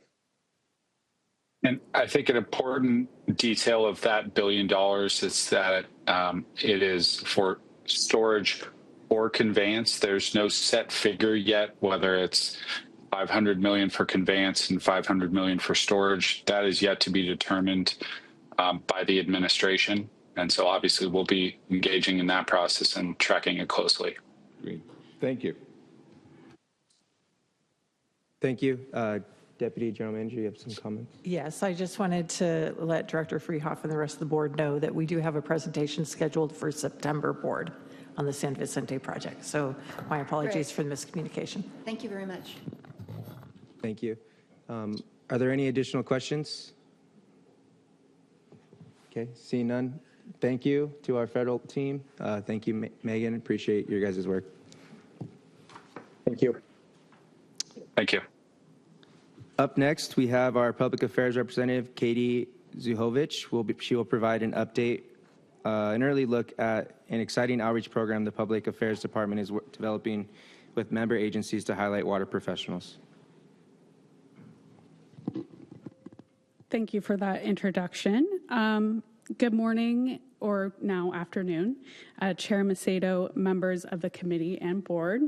S13: And I think an important detail of that $1 billion is that it is for storage or conveyance. There's no set figure yet, whether it's $500 million for conveyance and $500 million for storage. That is yet to be determined by the administration. And so obviously we'll be engaging in that process and tracking it closely.
S17: Great. Thank you.
S4: Thank you. Deputy General Manager, you have some comments?
S8: Yes, I just wanted to let Director Freehoff and the rest of the board know that we do have a presentation scheduled for September board on the San Vicente project. So my apologies for the miscommunication.
S12: Thank you very much.
S4: Thank you. Are there any additional questions? Okay, seeing none. Thank you to our federal team. Thank you, Megan. Appreciate your guys' work.
S5: Thank you.
S13: Thank you.
S4: Up next, we have our Public Affairs Representative, Katie Zuhovich. She will provide an update, an early look at an exciting outreach program the Public Affairs Department is developing with member agencies to highlight water professionals.
S10: Thank you for that introduction. Good morning, or now afternoon, Chair Macedo, members of the committee and board.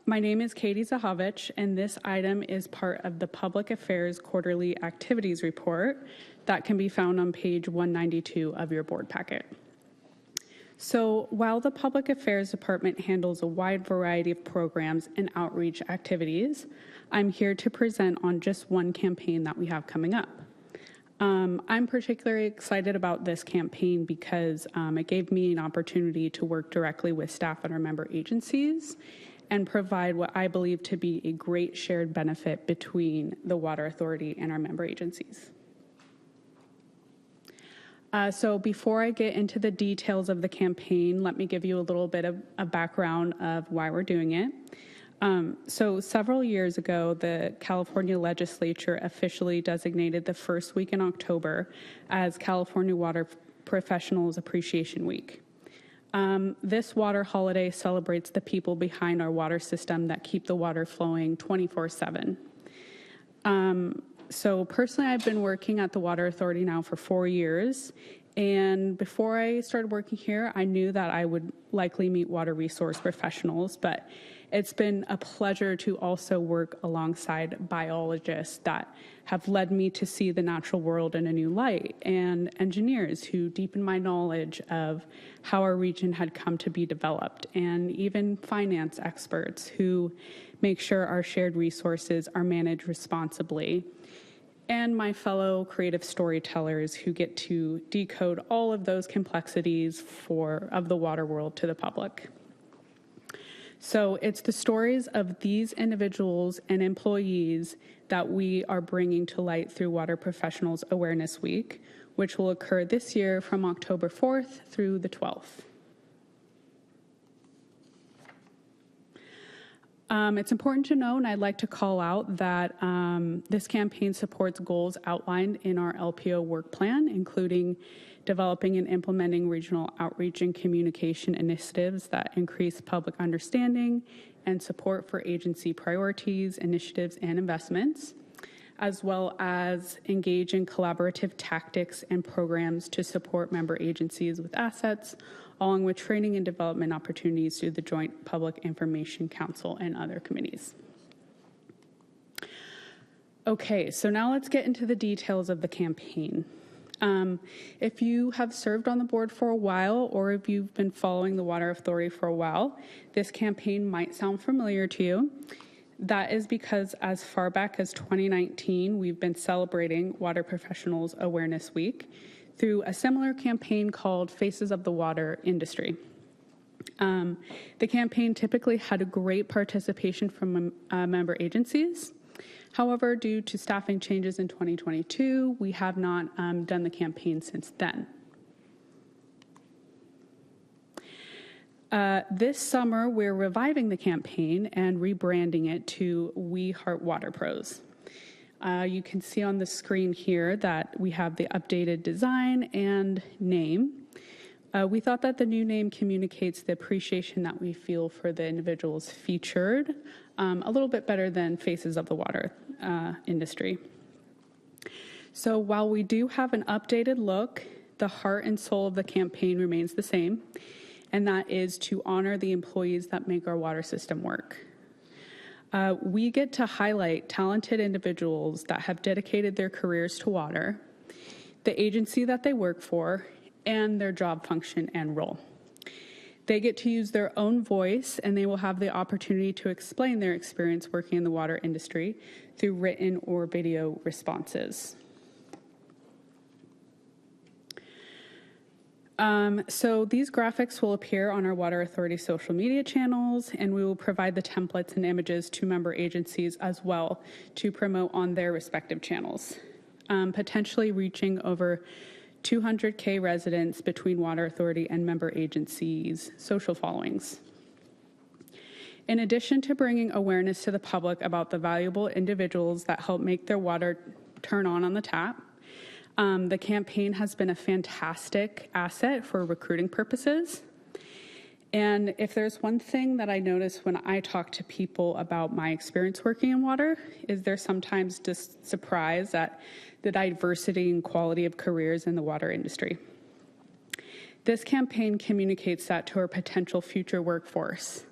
S10: My name is Katie Zahovich, and this item is part of the Public Affairs Quarterly Activities Report that can be found on page 192 of your board packet. So while the Public Affairs Department handles a wide variety of programs and outreach activities, I'm here to present on just one campaign that we have coming up. I'm particularly excited about this campaign because it gave me an opportunity to work directly with staff at our member agencies and provide what I believe to be a great shared benefit between the Water Authority and our member agencies. So before I get into the details of the campaign, let me give you a little bit of a background of why we're doing it. So several years ago, the California legislature officially designated the first week in October as California Water Professionals Appreciation Week. This water holiday celebrates the people behind our water system that keep the water flowing 24/7. So personally, I've been working at the Water Authority now for 4 years. And before I started working here, I knew that I would likely meet water resource professionals, but it's been a pleasure to also work alongside biologists that have led me to see the natural world in a new light, and engineers who deepen my knowledge of how our region had come to be developed, and even finance experts who make sure our shared resources are managed responsibly, and my fellow creative storytellers who get to decode all of those complexities of the water world to the public. So it's the stories of these individuals and employees that we are bringing to light through Water Professionals Awareness Week, which will occur this year from October 4th through the 12th. It's important to know, and I'd like to call out that this campaign supports goals outlined in our LPO work plan, including developing and implementing regional outreach and communication initiatives that increase public understanding and support for agency priorities, initiatives, and investments, as well as engage in collaborative tactics and programs to support member agencies with assets, along with training and development opportunities through the Joint Public Information Council and other committees. Okay, so now let's get into the details of the campaign. If you have served on the board for a while, or if you've been following the Water Authority for a while, this campaign might sound familiar to you. That is because as far back as 2019, we've been celebrating Water Professionals Awareness Week through a similar campaign called Faces of the Water Industry. The campaign typically had a great participation from member agencies. However, due to staffing changes in 2022, we have not done the campaign since then. This summer, we're reviving the campaign and rebranding it to We Heart Water Pros. You can see on the screen here that we have the updated design and name. We thought that the new name communicates the appreciation that we feel for the individuals featured a little bit better than Faces of the Water Industry. So while we do have an updated look, the heart and soul of the campaign remains the same, and that is to honor the employees that make our water system work. We get to highlight talented individuals that have dedicated their careers to water, the agency that they work for, and their job function and role. They get to use their own voice, and they will have the opportunity to explain their experience working in the water industry through written or video responses. So these graphics will appear on our Water Authority social media channels, and we will provide the templates and images to member agencies as well to promote on their respective channels, potentially reaching over 200K residents between Water Authority and member agencies' social followings. In addition to bringing awareness to the public about the valuable individuals that help make their water turn on the tap, the campaign has been a fantastic asset for recruiting purposes. And if there's one thing that I notice when I talk to people about my experience working in water, is they're sometimes just surprised at the diversity and quality of careers in the water industry. This campaign communicates that to our potential future workforce.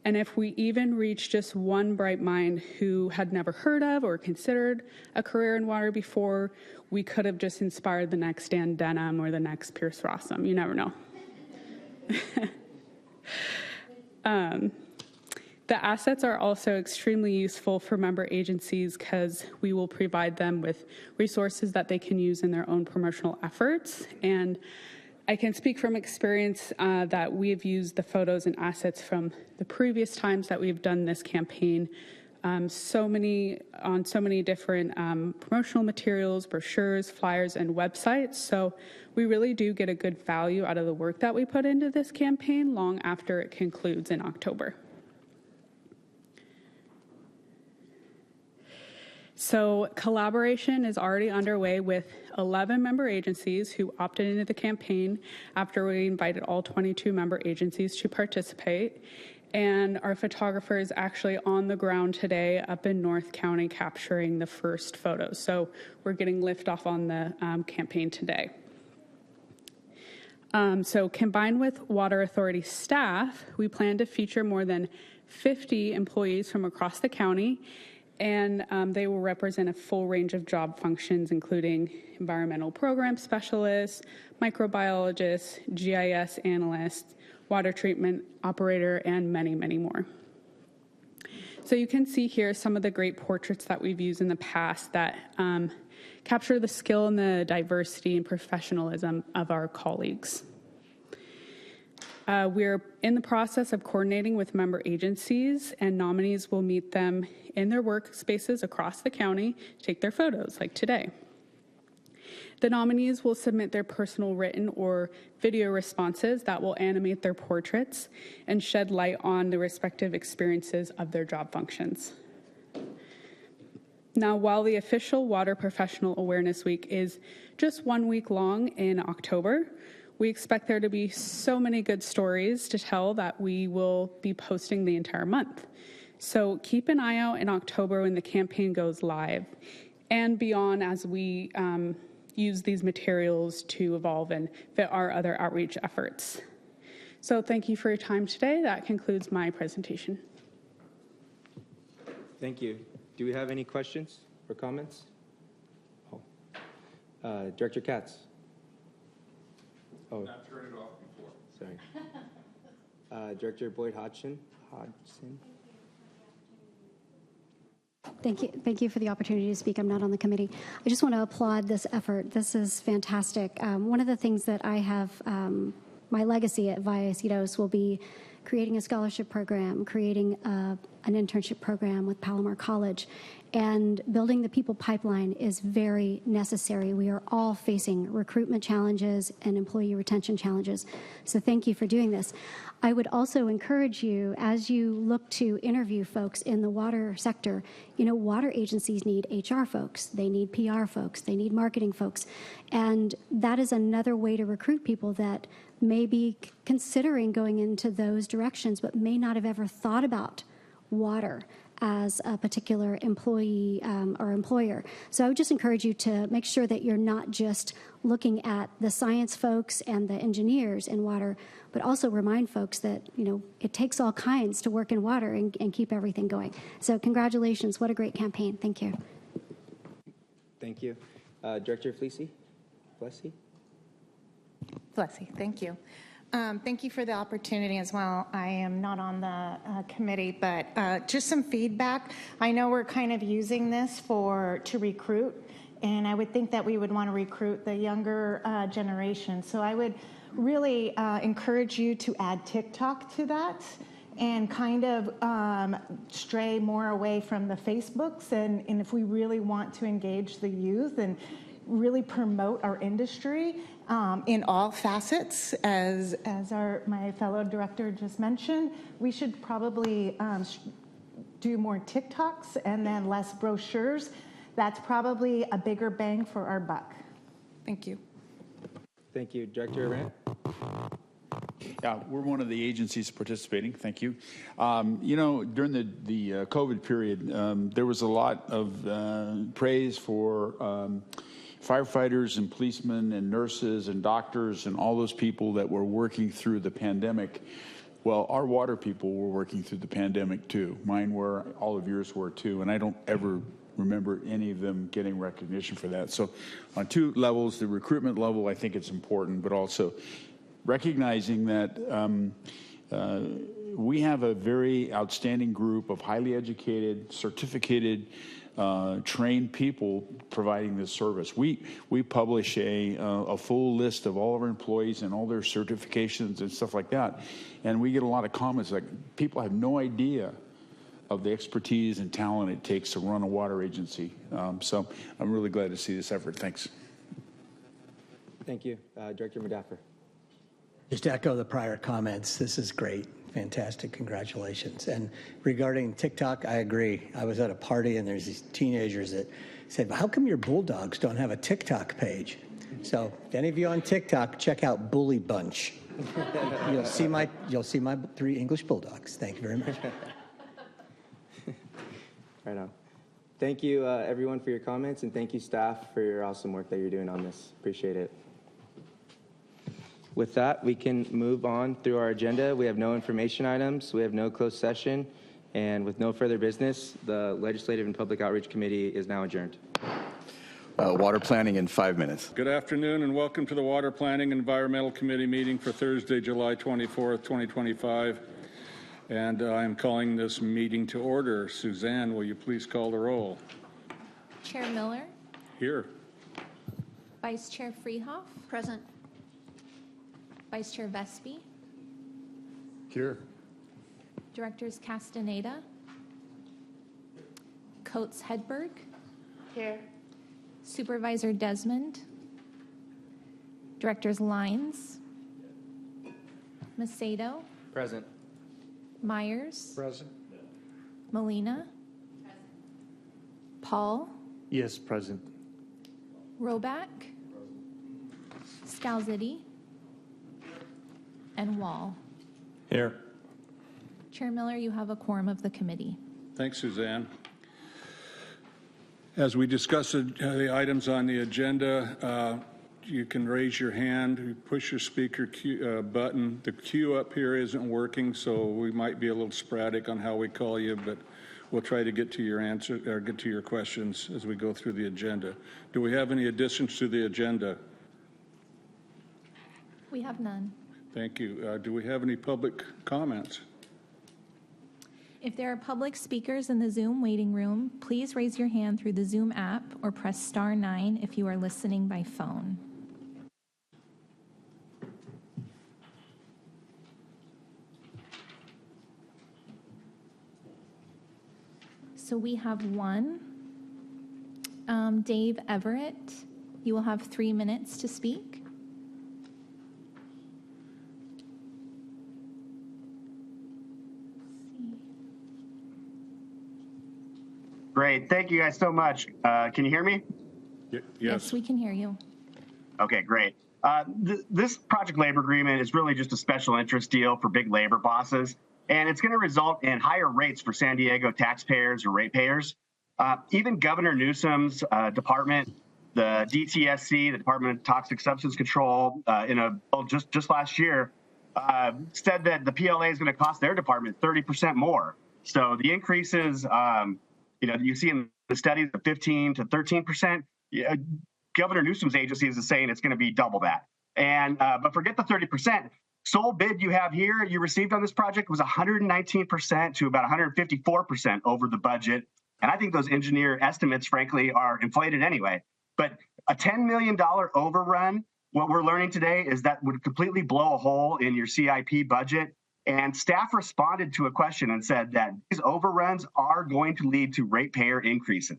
S10: And if we even reach just one bright mind who had never heard of or considered a career in water before, we could have just inspired the next Dan Denham or the next Pierce Rossum. You never know. The assets are also extremely useful for member agencies because we will provide them with resources that they can use in their own promotional efforts. And I can speak from experience that we have used the photos and assets from the previous times that we've done this campaign on so many different promotional materials, brochures, flyers, and websites. So we really do get a good value out of the work that we put into this campaign long after it concludes in October. So collaboration is already underway with 11 member agencies who opted into the campaign after we invited all 22 member agencies to participate. And our photographer is actually on the ground today up in North County capturing the first photos. So we're getting liftoff on the campaign today. So combined with Water Authority staff, we plan to feature more than 50 employees from across the county, and they will represent a full range of job functions, including environmental program specialists, microbiologists, GIS analysts, water treatment operator, and many, many more. So you can see here some of the great portraits that we've used in the past that capture the skill and the diversity and professionalism of our colleagues. We're in the process of coordinating with member agencies, and nominees will meet them in their workspaces across the county to take their photos, like today. The nominees will submit their personal written or video responses that will animate their portraits and shed light on the respective experiences of their job functions. Now, while the official Water Professional Awareness Week is just 1 week long in October, We expect there to be so many good stories to tell that we will be posting the entire month. So keep an eye out in October when the campaign goes live and beyond as we use these materials to evolve and fit our other outreach efforts. So thank you for your time today. That concludes my presentation.
S4: Thank you. Do we have any questions or comments? Director Katz. Oh,
S6: Not turn it off before.
S4: sorry. Director Boyd Hodgson.
S2: Thank you for the opportunity to speak. I'm not on the committee. I just want to applaud this effort. This is fantastic. One of the things that I have, my legacy at Vallecitos will be creating a scholarship program, creating an internship program with Palomar College, and building the people pipeline is very necessary. We are all facing recruitment challenges and employee retention challenges. So thank you for doing this. I would also encourage you, as you look to interview folks in the water sector, water agencies need HR folks, they need PR folks, they need marketing folks. And that is another way to recruit people that may be considering going into those directions, but may not have ever thought about water as a particular employee or employer. So I would just encourage you to make sure that you're not just looking at the science folks and the engineers in water, but also remind folks that, it takes all kinds to work in water and keep everything going. So congratulations. What a great campaign. Thank you.
S4: Thank you. Director Blessy.
S20: Thank you. Thank you for the opportunity as well. I am not on the committee, but just some feedback. I know we're kind of using this to recruit, and I would think that we would want to recruit the younger generation. So I would really encourage you to add TikTok to that and kind of stray more away from the Facebooks. And if we really want to engage the youth and really promote our industry in all facets, as my fellow director just mentioned, we should probably do more TikToks and then less brochures. That's probably a bigger bang for our buck. Thank you.
S4: Thank you. Director Arant.
S6: Yeah, we're one of the agencies participating. Thank you. During the COVID period, there was a lot of praise for firefighters and policemen and nurses and doctors and all those people that were working through the pandemic. Well, our water people were working through the pandemic too. Mine were, all of yours were too, and I don't ever remember any of them getting recognition for that. So on two levels, the recruitment level, I think it's important, but also recognizing that we have a very outstanding group of highly educated, certificated, trained people providing this service. We publish a full list of all of our employees and all their certifications and stuff like that, and we get a lot of comments like people have no idea of the expertise and talent it takes to run a water agency. So I'm really glad to see this effort. Thanks.
S4: Thank you. Director Madaffer.
S22: Just to echo the prior comments, this is great. Fantastic. Congratulations. And regarding TikTok, I agree. I was at a party and there's these teenagers that said, well, how come your Bulldogs don't have a TikTok page? So if any of you on TikTok, check out Bully Bunch. You'll see my 3 English Bulldogs. Thank you very much.
S4: Right on. Thank you, everyone, for your comments, and thank you, staff, for your awesome work that you're doing on this. Appreciate it. With that, we can move on through our agenda. We have no information items. We have no closed session. And with no further business, the Legislative and Public Outreach Committee is now adjourned.
S3: Water planning in 5 minutes.
S16: Good afternoon and welcome to the Water Planning and Environmental Committee meeting for Thursday, July 24th, 2025. And I'm calling this meeting to order. Suzanne, will you please call the roll?
S18: Chair Miller,
S16: Here.
S18: Vice Chair Freehoff,
S12: Present.
S18: Vice Chair Vespi,
S17: Here.
S18: Directors Castaneda, Coates Hedberg,
S15: Here.
S18: Supervisor Desmond, Directors Lines, Macedo,
S4: Present.
S18: Myers,
S9: Present.
S18: Molina, Paul,
S14: Yes, present.
S18: Roback, Scalzitti, and Wall.
S16: Here.
S18: Chair Miller, you have a quorum of the committee.
S16: Thanks, Suzanne. As we discuss the items on the agenda, you can raise your hand, you push your speaker button. The queue up here isn't working, so we might be a little sporadic on how we call you, but we'll try to get to your answer or get to your questions as we go through the agenda. Do we have any additions to the agenda?
S18: We have none.
S16: Thank you. Do we have any public comments?
S18: If there are public speakers in the Zoom waiting room, please raise your hand through the Zoom app or press star 9 if you are listening by phone. So we have one. Dave Everett, you will have 3 minutes to speak.
S1: Great. Thank you guys so much. Can you hear me?
S18: Yes, we can hear you.
S1: Okay, great. This project labor agreement is really just a special interest deal for big labor bosses, and it's going to result in higher rates for San Diego taxpayers or ratepayers. Even Governor Newsom's department, the DTSC, the Department of Toxic Substance Control, in a bill just last year, said that the PLA is going to cost their department 30% more. So the increases, you see in the studies of 15 to 13%. Governor Newsom's agency is saying it's going to be double that. And but forget the 30%. Sole bid you have here, you received on this project was 119% to about 154% over the budget. And I think those engineer estimates, frankly, are inflated anyway. But a $10 million overrun, what we're learning today is that would completely blow a hole in your CIP budget. And staff responded to a question and said that these overruns are going to lead to ratepayer increases.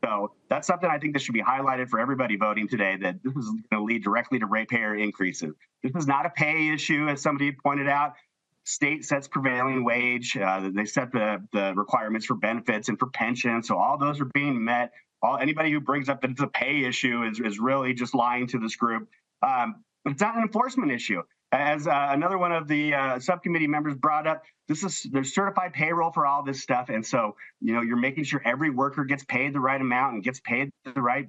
S1: So that's something I think that should be highlighted for everybody voting today, that this is going to lead directly to ratepayer increases. This is not a pay issue, as somebody pointed out. State sets prevailing wage. They set the requirements for benefits and for pension. So all those are being met. Anybody who brings up that it's a pay issue is really just lying to this group. It's not an enforcement issue. As another one of the subcommittee members brought up, there's certified payroll for all this stuff. And so, you're making sure every worker gets paid the right amount and gets paid the right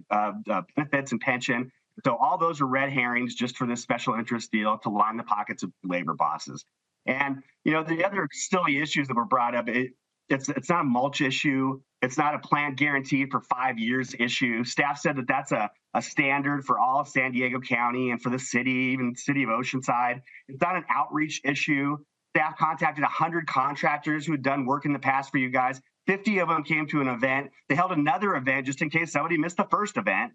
S1: benefits and pension. So all those are red herrings just for this special interest deal to line the pockets of labor bosses. And, the other silly issues that were brought up, it's not a mulch issue. It's not a plant guaranteed for 5 years issue. Staff said that that's a standard for all of San Diego County and for the city, even the city of Oceanside. It's not an outreach issue. Staff contacted 100 contractors who had done work in the past for you guys. 50 of them came to an event. They held another event just in case somebody missed the first event.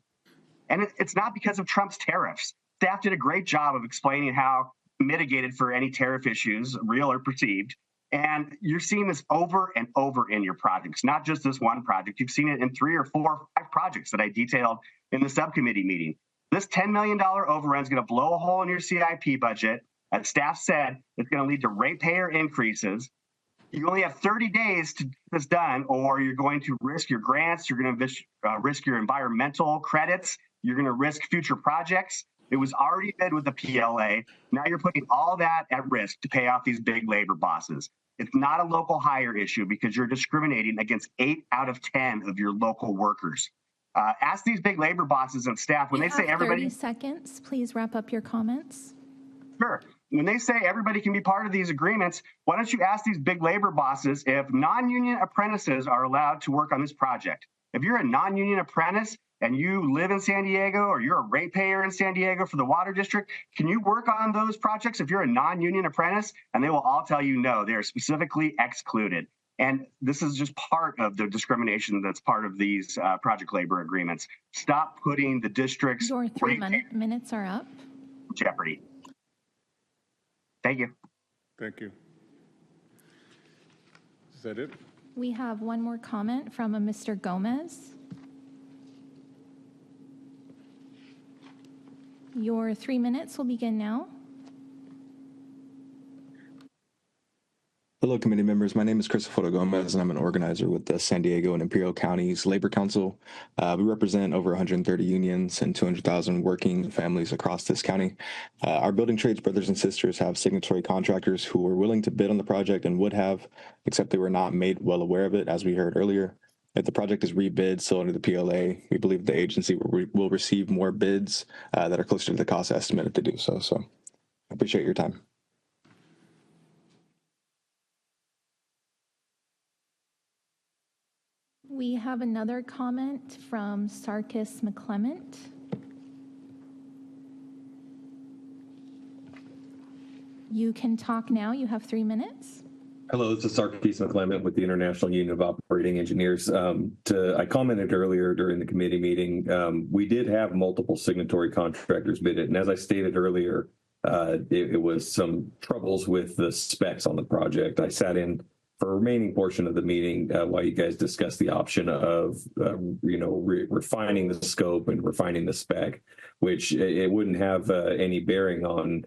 S1: And it's not because of Trump's tariffs. Staff did a great job of explaining how mitigated for any tariff issues, real or perceived. And you're seeing this over and over in your projects, not just this one project. You've seen it in 3 or 4 or 5 projects that I detailed in the subcommittee meeting. This $10 million overrun is going to blow a hole in your CIP budget. As staff said, it's going to lead to ratepayer increases. You only have 30 days to get this done, or you're going to risk your grants. You're going to risk your environmental credits. You're going to risk future projects. It was already bid with the PLA. Now you're putting all that at risk to pay off these big labor bosses. It's not a local hire issue because you're discriminating against 8 out of 10 of your local workers. Ask these big labor bosses and staff when they say everybody.
S18: 30 seconds. Please wrap up your comments.
S1: Sure. When they say everybody can be part of these agreements, why don't you ask these big labor bosses if non-union apprentices are allowed to work on this project? If you're a non-union apprentice and you live in San Diego or you're a ratepayer in San Diego for the water district, can you work on those projects if you're a non-union apprentice? And they will all tell you no, they are specifically excluded. And this is just part of the discrimination that's part of these project labor agreements. Stop putting the district's
S18: Your 3 minutes are up.
S1: jeopardy. Thank you.
S16: Thank you. Is that it?
S18: We have one more comment from a Mr. Gomez. Your 3 minutes will begin now.
S11: Hello, committee members. My name is Christopher Gomez, and I'm an organizer with the San Diego and Imperial Counties Labor Council. We represent over 130 unions and 200,000 working families across this county. Our building trades brothers and sisters have signatory contractors who were willing to bid on the project and would have, except they were not made well aware of it, as we heard earlier. If the project is rebid still under the PLA, we believe the agency will receive more bids that are closer to the cost estimate if they do so. So I appreciate your time.
S18: We have another comment from Sarkis McClement. You can talk now. You have 3 minutes.
S21: Hello, this is Sarkis McClement with the International Union of Operating Engineers. I commented earlier during the committee meeting, we did have multiple signatory contractors bid it. And as I stated earlier, it was some troubles with the specs on the project. I sat in for a remaining portion of the meeting while you guys discussed the option of, refining the scope and refining the spec, which it wouldn't have any bearing on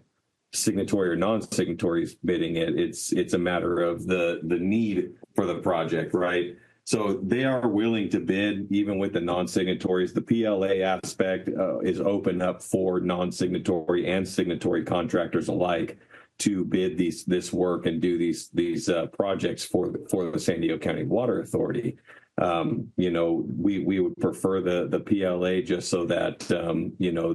S21: signatory or non-signatories bidding it. It's a matter of the need for the project, right? So they are willing to bid even with the non-signatories. The PLA aspect is open up for non-signatory and signatory contractors alike to bid this work and do these projects for the San Diego County Water Authority. We would prefer the PLA just so that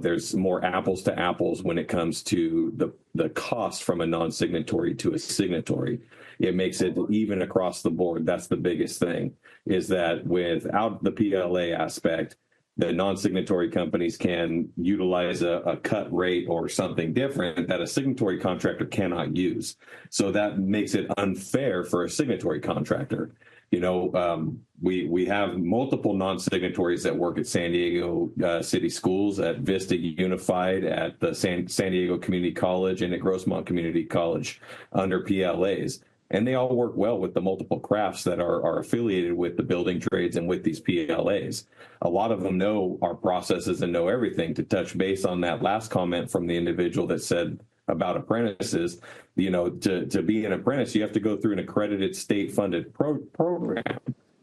S21: there's more apples to apples when it comes to the cost from a non-signatory to a signatory. It makes it even across the board. That's the biggest thing, is that without the PLA aspect, the non-signatory companies can utilize a cut rate or something different that a signatory contractor cannot use. So that makes it unfair for a signatory contractor. We have multiple non-signatories that work at San Diego City Schools, at Vista Unified, at the San Diego Community College, and at Grossmont Community College under PLAs. And they all work well with the multiple crafts that are affiliated with the building trades and with these PLAs. A lot of them know our processes and know everything. To touch base on that last comment from the individual that said about apprentices, to be an apprentice, you have to go through an accredited state-funded program,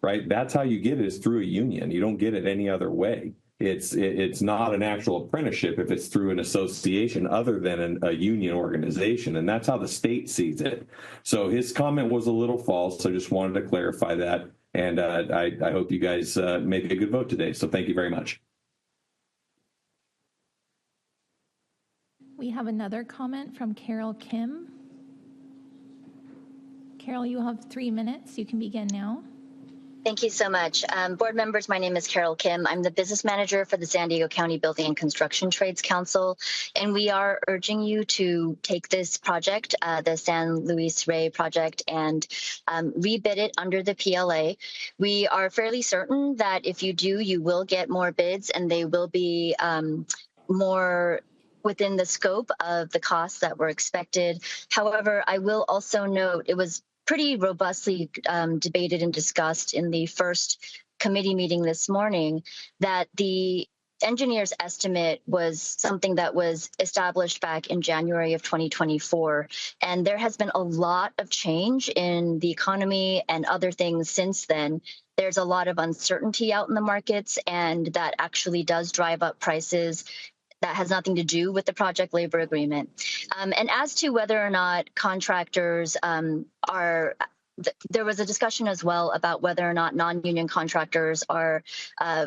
S21: right? That's how you get it, is through a union. You don't get it any other way. It's not an actual apprenticeship if it's through an association other than a union organization, and that's how the state sees it. So his comment was a little false. I just wanted to clarify that, and I hope you guys make a good vote today. So thank you very much.
S18: We have another comment from Carol Kim. Carol, you have 3 minutes. You can begin now.
S23: Thank you so much. Board members, my name is Carol Kim. I'm the business manager for the San Diego County Building and Construction Trades Council, and we are urging you to take this project, the San Luis Rey project, and rebid it under the PLA. We are fairly certain that if you do, you will get more bids, and they will be more within the scope of the costs that were expected. However, I will also note it was pretty robustly debated and discussed in the first committee meeting this morning that the engineer's estimate was something that was established back in January of 2024. And there has been a lot of change in the economy and other things since then. There's a lot of uncertainty out in the markets, and that actually does drive up prices. That has nothing to do with the project labor agreement. And as to whether or not contractors there was a discussion as well about whether or not non-union contractors are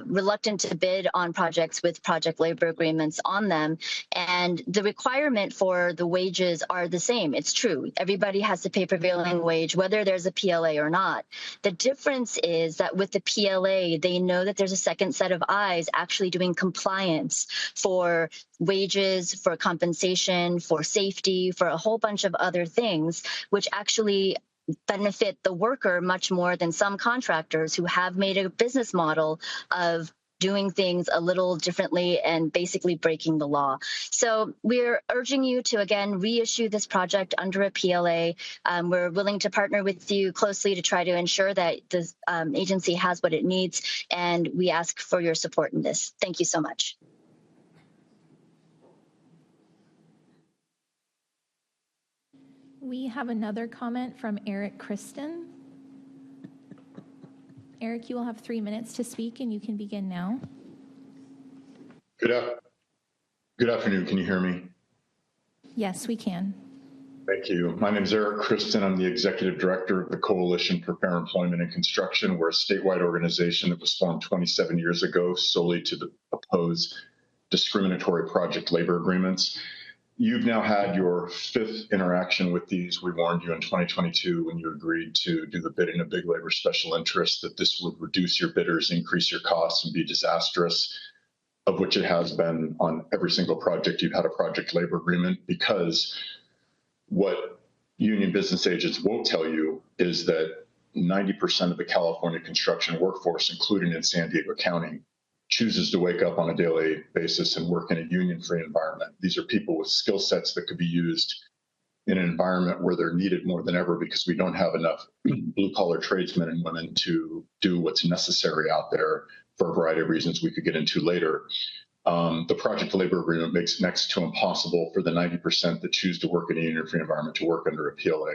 S23: reluctant to bid on projects with project labor agreements on them. And the requirement for the wages are the same. It's true. Everybody has to pay prevailing wage, whether there's a PLA or not. The difference is that with the PLA, they know that there's a second set of eyes actually doing compliance for wages, for compensation, for safety, for a whole bunch of other things, which actually benefit the worker much more than some contractors who have made a business model of doing things a little differently and basically breaking the law. So we're urging you to, again, reissue this project under a PLA. We're willing to partner with you closely to try to ensure that the agency has what it needs, and we ask for your support in this. Thank you so much.
S18: We have another comment from Eric Kristen. Eric, you will have 3 minutes to speak, and you can begin now.
S7: Good afternoon. Can you hear me?
S18: Yes, we can.
S7: Thank you. My name is Eric Kristen. I'm the Executive Director of the Coalition for Fair Employment and Construction. We're a statewide organization that was formed 27 years ago solely to oppose discriminatory project labor agreements. You've now had your 5th interaction with these. We warned you in 2022 when you agreed to do the bidding of big labor special interests that this would reduce your bidders, increase your costs, and be disastrous, of which it has been on every single project. You've had a project labor agreement, because what union business agents won't tell you is that 90% of the California construction workforce, including in San Diego County, chooses to wake up on a daily basis and work in a union-free environment. These are people with skill sets that could be used in an environment where they're needed more than ever, because we don't have enough blue-collar tradesmen and women to do what's necessary out there for a variety of reasons we could get into later. The project labor agreement makes it next to impossible for the 90% that choose to work in a union-free environment to work under a PLA.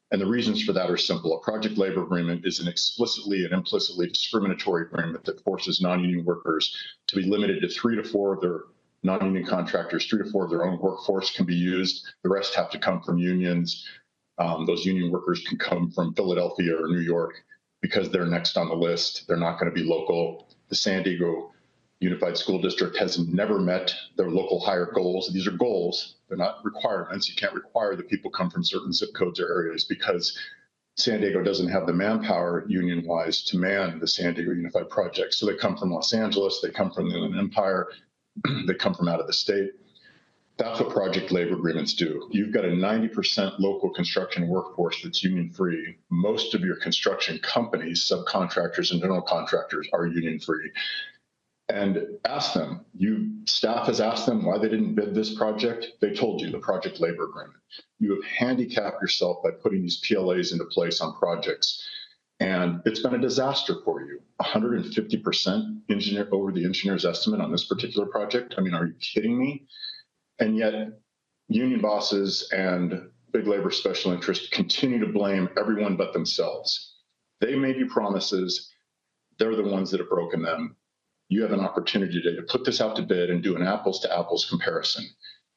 S7: And the reasons for that are simple. A project labor agreement is an explicitly and implicitly discriminatory agreement that forces non-union workers to be limited to 3 to 4 of their non-union contractors, 3 to 4 of their own workforce can be used. The rest have to come from unions. Those union workers can come from Philadelphia or New York because they're next on the list. They're not going to be local. The San Diego Unified School District has never met their local hire goals. These are goals. They're not requirements. You can't require that people come from certain zip codes or areas, because San Diego doesn't have the manpower union-wise to man the San Diego Unified Project. So they come from Los Angeles, they come from the Inland Empire, they come from out of the state. That's what project labor agreements do. You've got a 90% local construction workforce that's union-free. Most of your construction companies, subcontractors and general contractors, are union-free. And ask them, staff has asked them why they didn't bid this project. They told you the project labor agreement. You have handicapped yourself by putting these PLAs into place on projects. And it's been a disaster for you. 150% over the engineer's estimate on this particular project. I mean, are you kidding me? And yet union bosses and big labor special interests continue to blame everyone but themselves. They made you promises. They're the ones that have broken them. You have an opportunity today to put this out to bid and do an apples to apples comparison.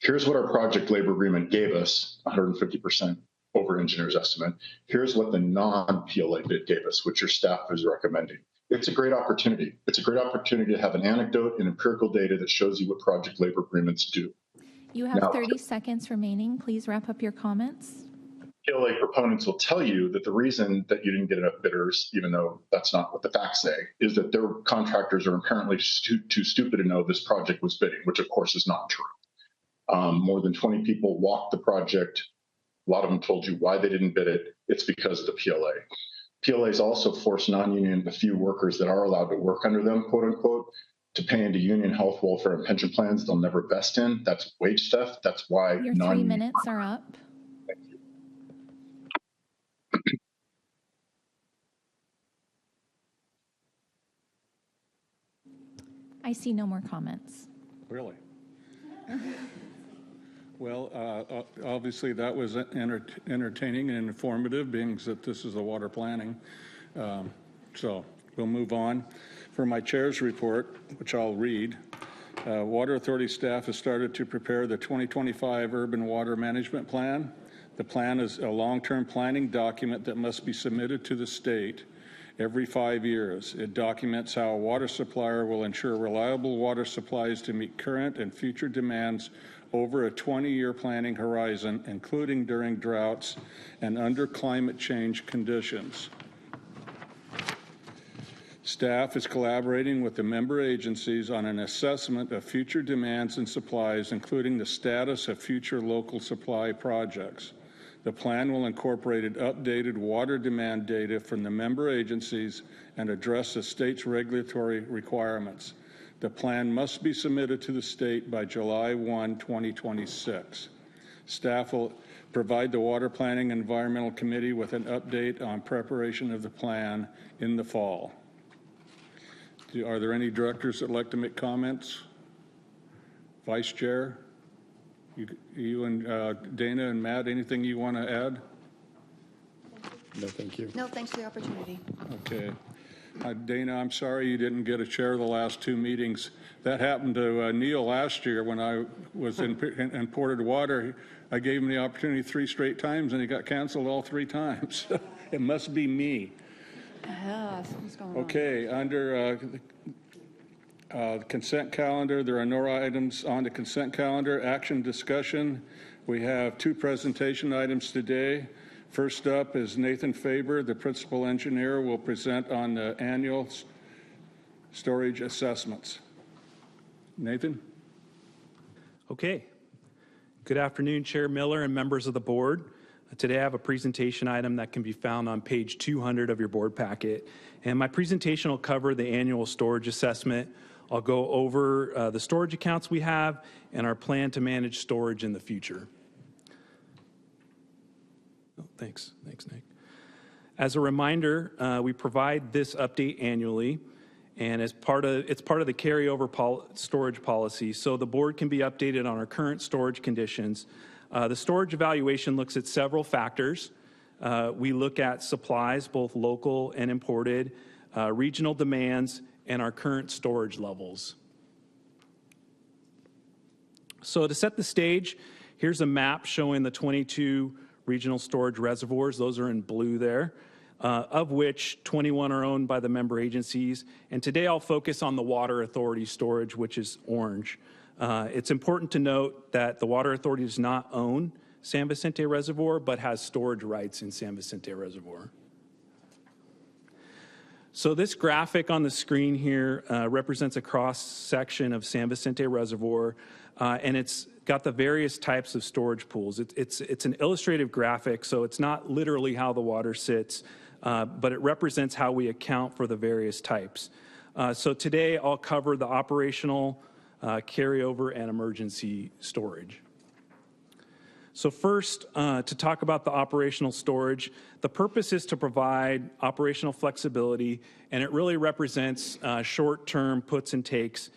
S7: Here's what our project labor agreement gave us, 150% over engineer's estimate. Here's what the non-PLA bid gave us, which your staff is recommending. It's a great opportunity. It's a great opportunity to have an anecdote and empirical data that shows you what project labor agreements do.
S18: You have 30 seconds remaining. Please wrap up your comments.
S7: PLA proponents will tell you that the reason that you didn't get enough bidders, even though that's not what the facts say, is that their contractors are apparently too stupid to know this project was bidding, which of course is not true. More than 20 people walked the project. A lot of them told you why they didn't bid it. It's because of the PLA. PLAs also force non-union, the few workers that are allowed to work under them, quote unquote, to pay into union health, welfare, and pension plans they'll never vest in. That's wage theft. That's why
S18: your 3 minutes are up. I see no more comments.
S16: Really? Well, obviously that was entertaining and informative, being that this is a water planning. So we'll move on. For my chair's report, which I'll read, Water Authority staff has started to prepare the 2025 Urban Water Management Plan. The plan is a long-term planning document that must be submitted to the state every 5 years. It documents how a water supplier will ensure reliable water supplies to meet current and future demands over a 20-year planning horizon, including during droughts and under climate change conditions. Staff is collaborating with the member agencies on an assessment of future demands and supplies, including the status of future local supply projects. The plan will incorporate updated water demand data from the member agencies and address the state's regulatory requirements. The plan must be submitted to the state by July 1, 2026. Staff will provide the Water Planning and Environmental Committee with an update on preparation of the plan in the fall. Are there any directors that would like to make comments? Vice Chair? You and Dana and Matt, anything you want to add?
S21: No, thank you.
S12: No, thanks for the opportunity.
S16: Okay. Dana, I'm sorry you didn't get a chair the last two meetings. That happened to Neil last year when I was in imported water. I gave him the opportunity 3 straight times, and he got canceled all 3 times. It must be me.
S12: Something's going on.
S16: Okay, under the consent calendar, there are no items on the consent calendar. Action discussion. We have 2 presentation items today. First up is Nathan Faber, the principal engineer, will present on the annual storage assessments. Nathan?
S5: Okay. Good afternoon, Chair Miller and members of the board. Today I have a presentation item that can be found on page 200 of your board packet. And my presentation will cover the annual storage assessment. I'll go over the storage accounts we have and our plan to manage storage in the future. Oh, thanks, Nick. As a reminder, we provide this update annually, and it's part of the carryover storage policy, so the board can be updated on our current storage conditions. The storage evaluation looks at several factors. We look at supplies, both local and imported, regional demands, and our current storage levels. So to set the stage, here's a map showing the 22 regional storage reservoirs. Those are in blue there, of which 21 are owned by the member agencies. And today I'll focus on the Water Authority storage, which is orange. It's important to note that the Water Authority does not own San Vicente Reservoir, but has storage rights in San Vicente Reservoir. So this graphic on the screen here represents a cross-section of San Vicente Reservoir, and it's got the various types of storage pools. It's an illustrative graphic, so it's not literally how the water sits, but it represents how we account for the various types. So today I'll cover the operational, carryover, and emergency storage. So first, to talk about the operational storage, the purpose is to provide operational flexibility, and it really represents short-term puts and takes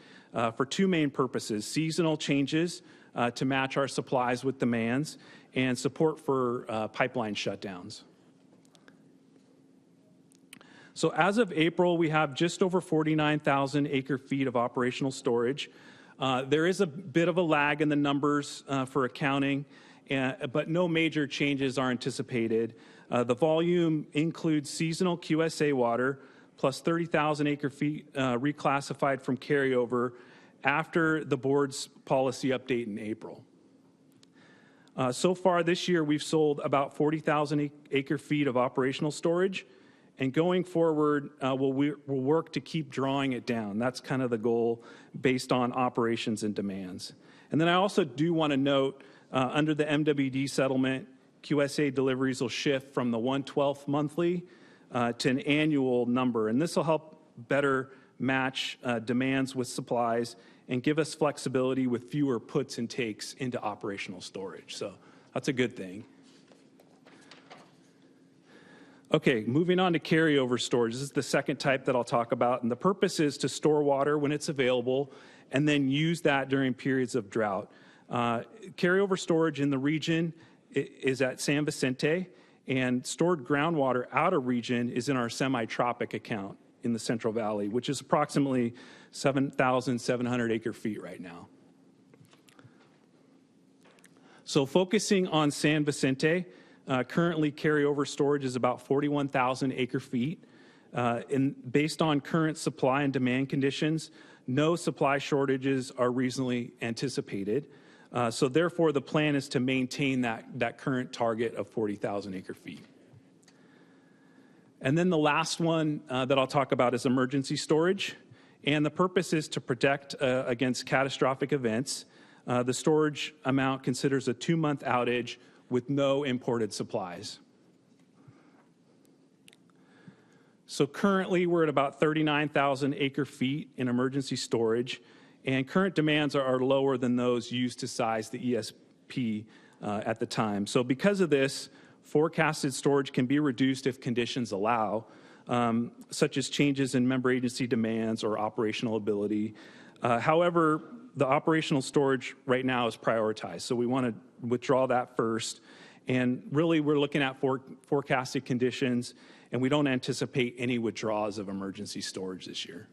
S5: for 2 main purposes: seasonal changes to match our supplies with demands, and support for pipeline shutdowns. So as of April, we have just over 49,000 acre-feet of operational storage. There is a bit of a lag in the numbers for accounting, but no major changes are anticipated. The volume includes seasonal QSA water plus 30,000 acre-feet reclassified from carryover after the board's policy update in April. So far this year, we've sold about 40,000 acre-feet of operational storage, and going forward, we'll work to keep drawing it down. That's kind of the goal based on operations and demands. And then I also do want to note, under the MWD settlement, QSA deliveries will shift from the 1/12 monthly to an annual number, and this will help better match demands with supplies and give us flexibility with fewer puts and takes into operational storage. So that's a good thing. Okay, moving on to carryover storage. This is the second type that I'll talk about, and the purpose is to store water when it's available and then use that during periods of drought. Carryover storage in the region is at San Vicente, and stored groundwater out of region is in our semi-tropic account in the Central Valley, which is approximately 7,700 acre-feet right now. So focusing on San Vicente, currently carryover storage is about 41,000 acre-feet. Based on current supply and demand conditions, no supply shortages are reasonably anticipated. So therefore, the plan is to maintain that current target of 40,000 acre-feet. And then the last one that I'll talk about is emergency storage. And the purpose is to protect against catastrophic events. The storage amount considers a 2-month outage with no imported supplies. So currently, we're at about 39,000 acre-feet in emergency storage, and current demands are lower than those used to size the ESP at the time. So because of this, forecasted storage can be reduced if conditions allow, such as changes in member agency demands or operational ability. However, the operational storage right now is prioritized. So we want to withdraw that first. And really, we're looking at forecasted conditions, and we don't anticipate any withdrawals of emergency storage this year.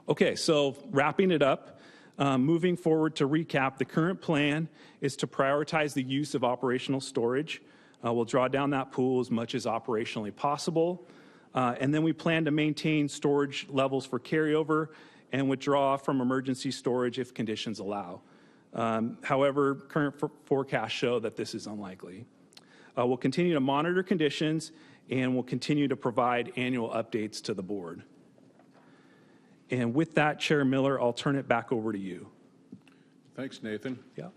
S5: Okay, so wrapping it up, moving forward to recap, the current plan is to prioritize the use of operational storage. We'll draw down that pool as much as operationally possible. And then we plan to maintain storage levels for carryover and withdraw from emergency storage if conditions allow. However, current forecasts show that this is unlikely. We'll continue to monitor conditions, and we'll continue to provide annual updates to the board. And with that, Chair Miller, I'll turn it back over to you.
S16: Thanks, Nathan.
S5: Yeah.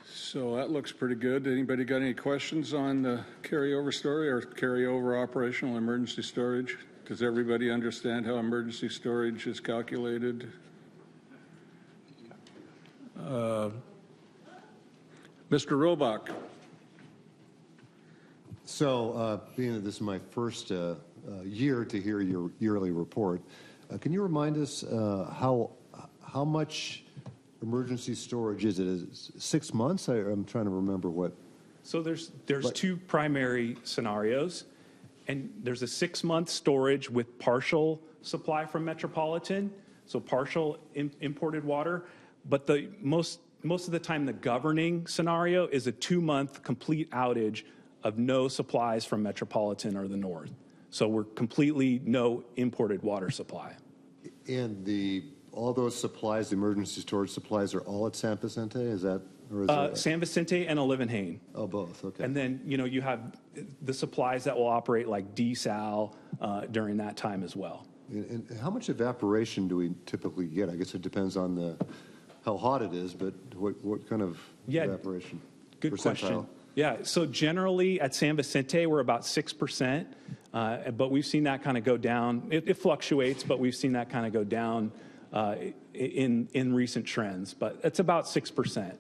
S16: So that looks pretty good. Anybody got any questions on the carryover story or carryover operational emergency storage? Does everybody understand how emergency storage is calculated? Mr. Robach.
S8: So, being that this is my first year to hear your yearly report, can you remind us how much emergency storage is it? Is it 6 months? I'm trying to remember what.
S5: So there's two primary scenarios, and there's a 6-month storage with partial supply from Metropolitan, so partial imported water. But the most of the time, the governing scenario is a 2-month complete outage of no supplies from Metropolitan or the North. So we're completely no imported water supply.
S8: And all those supplies, the emergency storage supplies, are all at San Vicente? Is that? Or is that
S5: San Vicente and Olivenhain.
S8: Oh, both. Okay.
S5: And then you have the supplies that will operate like desal during that time as well.
S8: And how much evaporation do we typically get? I guess it depends on how hot it is, but what kind of evaporation?
S5: Good
S8: percentile?
S5: question. Yeah, so generally at San Vicente, we're about 6%, but we've seen that kind of go down. It fluctuates, but we've seen that kind of go down in recent trends, but it's about 6%.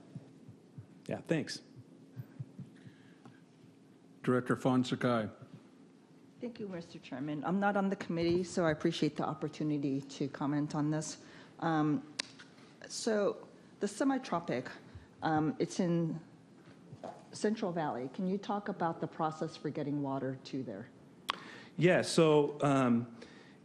S5: Yeah, thanks.
S16: Director Fonseca.
S13: Thank you, Mr. Chairman. I'm not on the committee, so I appreciate the opportunity to comment on this. So the semi-tropic, it's in Central Valley. Can you talk about the process for getting water to there?
S5: Yeah, so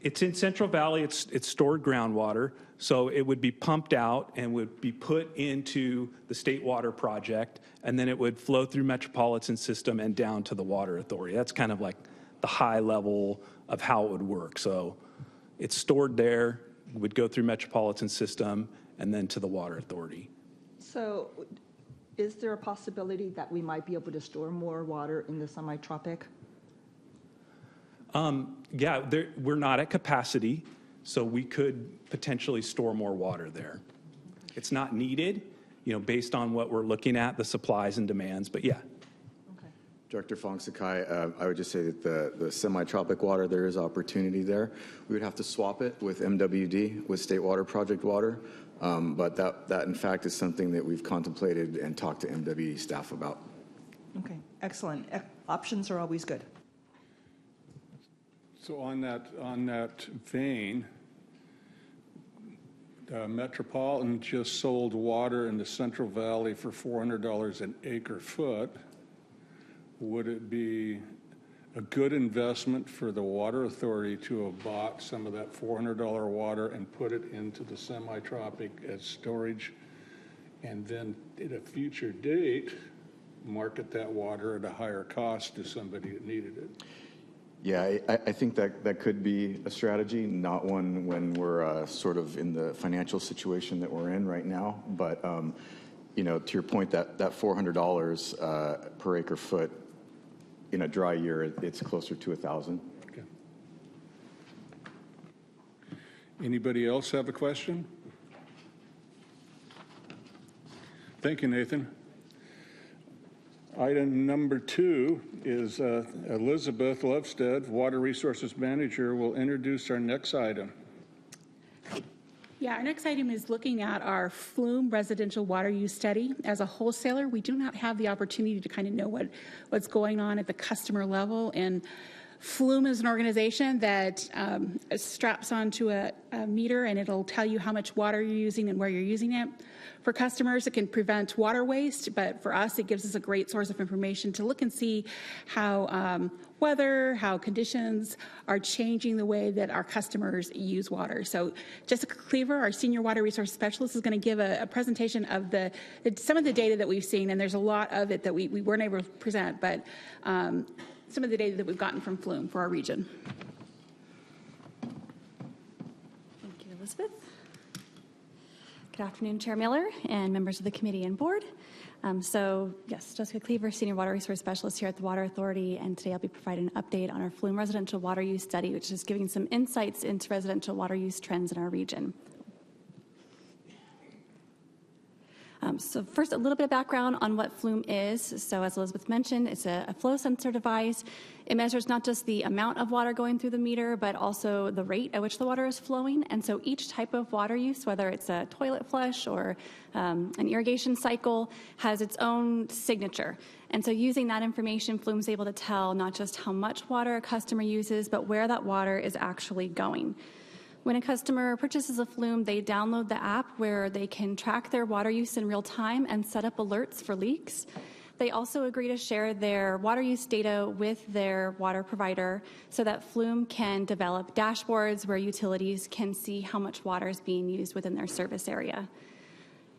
S5: it's in Central Valley. It's stored groundwater, so it would be pumped out and would be put into the State Water Project, and then it would flow through Metropolitan System and down to the Water Authority. That's kind of like the high level of how it would work. So it's stored there, would go through Metropolitan System, and then to the Water Authority. So
S13: is there a possibility that we might be able to store more water in the semi-tropic?
S5: Yeah, we're not at capacity, so we could potentially store more water there. It's not needed, based on what we're looking at, the supplies and demands, but yeah.
S3: Okay. Director Fong-Sakai, I would just say that the semi-tropic water, there is opportunity there. We would have to swap it with MWD, with State Water Project water, but that in fact is something that we've contemplated and talked to MWD staff about.
S13: Okay, excellent. Options are always good.
S16: So on that vein, Metropolitan just sold water in the Central Valley for $400 an acre foot. Would it be a good investment for the Water Authority to have bought some of that $400 water and put it into the semi-tropic as storage, and then at a future date market that water at a higher cost to somebody that needed it?
S3: Yeah, I think that could be a strategy, not one when we're sort of in the financial situation that we're in right now. But, to your point, that $400 per acre foot in a dry year, it's closer to $1,000.
S16: Okay. Anybody else have a question? Thank you, Nathan. Item number 2 is Elizabeth Lovestead, Water Resources Manager, will introduce our next item.
S10: Yeah, our next item is looking at our Flume residential water use study. As a wholesaler, we do not have the opportunity to kind of know what's going on at the customer level, and Flume is an organization that straps onto a meter, and it'll tell you how much water you're using and where you're using it. For customers, it can prevent water waste, but for us, it gives us a great source of information to look and see how weather, how conditions are changing the way that our customers use water. So Jessica Cleaver, our Senior Water Resource Specialist, is going to give a presentation of some of the data that we've seen, and there's a lot of it that we weren't able to present, but some of the data that we've gotten from Flume for our region.
S2: Thank you, Elizabeth. Good afternoon, Chair Miller and members of the committee and board. Yes, Jessica Cleaver, Senior Water Resource Specialist here at the Water Authority, and today I'll be providing an update on our Flume residential water use study, which is giving some insights into residential water use trends in our region. So first, a little bit of background on what Flume is. So as Elizabeth mentioned, it's a flow sensor device. It measures not just the amount of water going through the meter, but also the rate at which the water is flowing. And so each type of water use, whether it's a toilet flush or an irrigation cycle, has its own signature. And so using that information, Flume's able to tell not just how much water a customer uses, but where that water is actually going. When a customer purchases a Flume, they download the app where they can track their water use in real time and set up alerts for leaks. They also agree to share their water use data with their water provider so that Flume can develop dashboards where utilities can see how much water is being used within their service area.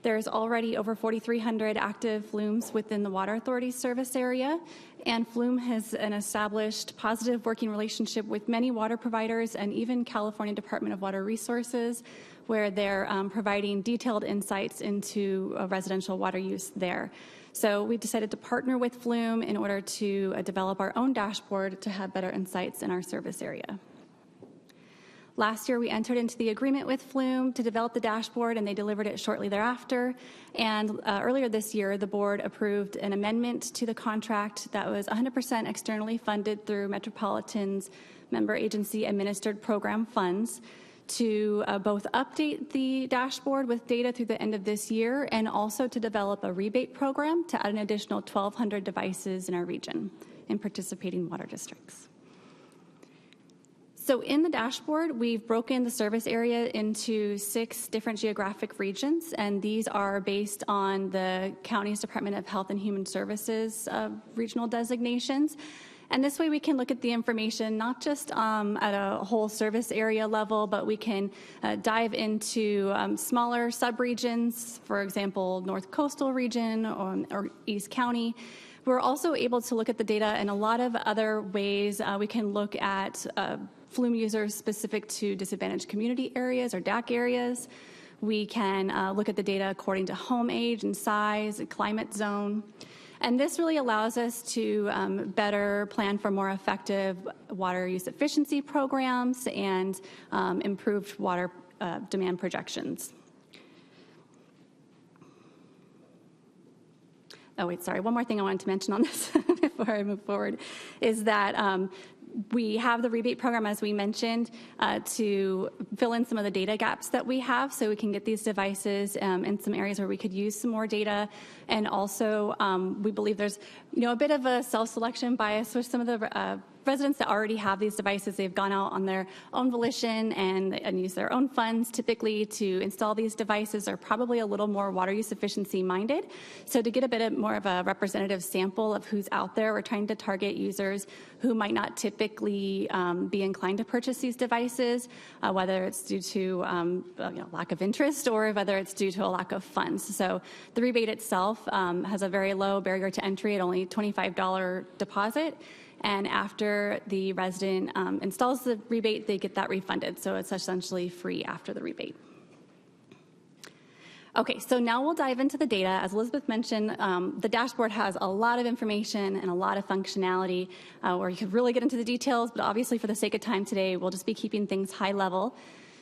S2: There's already over 4,300 active Flumes within the Water Authority's service area, and Flume has an established positive working relationship with many water providers and even California Department of Water Resources, where they're providing detailed insights into residential water use there. So we decided to partner with Flume in order to develop our own dashboard to have better insights in our service area. Last year, we entered into the agreement with Flume to develop the dashboard, and they delivered it shortly thereafter. And earlier this year, the board approved an amendment to the contract that was 100% externally funded through Metropolitan's member agency administered program funds to both update the dashboard with data through the end of this year and also to develop a rebate program to add an additional 1,200 devices in our region in participating water districts. So in the dashboard, we've broken the service area into 6 different geographic regions, and these are based on the county's Department of Health and Human Services regional designations. And this way we can look at the information not just at a whole service area level, but we can dive into smaller subregions, for example, North Coastal Region or East County. We're also able to look at the data in a lot of other ways. We can look at Flume users specific to disadvantaged community areas or DAC areas. We can look at the data according to home age and size, and climate zone. And this really allows us to better plan for more effective water use efficiency programs and improved water demand projections. Oh, wait, sorry. One more thing I wanted to mention on this before I move forward is that we have the rebate program, as we mentioned, to fill in some of the data gaps that we have so we can get these devices in some areas where we could use some more data. And also, we believe there's a bit of a self-selection bias with some of the residents that already have these devices. They've gone out on their own volition and used their own funds typically to install these devices are probably a little more water use efficiency minded. So to get a bit more of a representative sample of who's out there, we're trying to target users who might not typically be inclined to purchase these devices, whether it's due to lack of interest or whether it's due to a lack of funds. So the rebate itself has a very low barrier to entry at only $25 deposit. And after the resident installs the rebate, they get that refunded. So it's essentially free after the rebate. Okay, so now we'll dive into the data. As Elizabeth mentioned, the dashboard has a lot of information and a lot of functionality where you could really get into the details, but obviously for the sake of time today, we'll just be keeping things high level.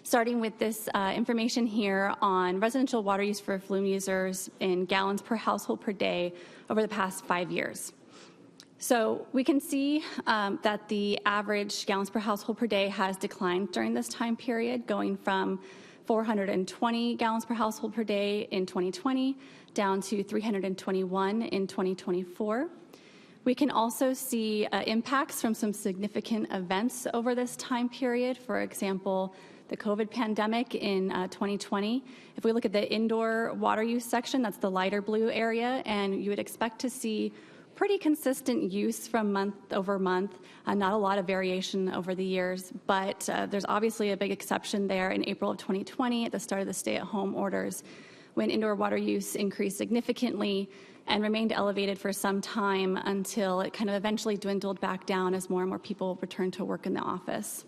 S2: Starting with this information here on residential water use for Flume users in gallons per household per day over the past 5 years. So we can see that the average gallons per household per day has declined during this time period, going from 420 gallons per household per day in 2020 down to 321 in 2024. We can also see impacts from some significant events over this time period. For example, the COVID pandemic in 2020. If we look at the indoor water use section, that's the lighter blue area, and you would expect to see pretty consistent use from month over month, not a lot of variation over the years, but there's obviously a big exception there in April of 2020 at the start of the stay-at-home orders, when indoor water use increased significantly and remained elevated for some time until it kind of eventually dwindled back down as more and more people returned to work in the office.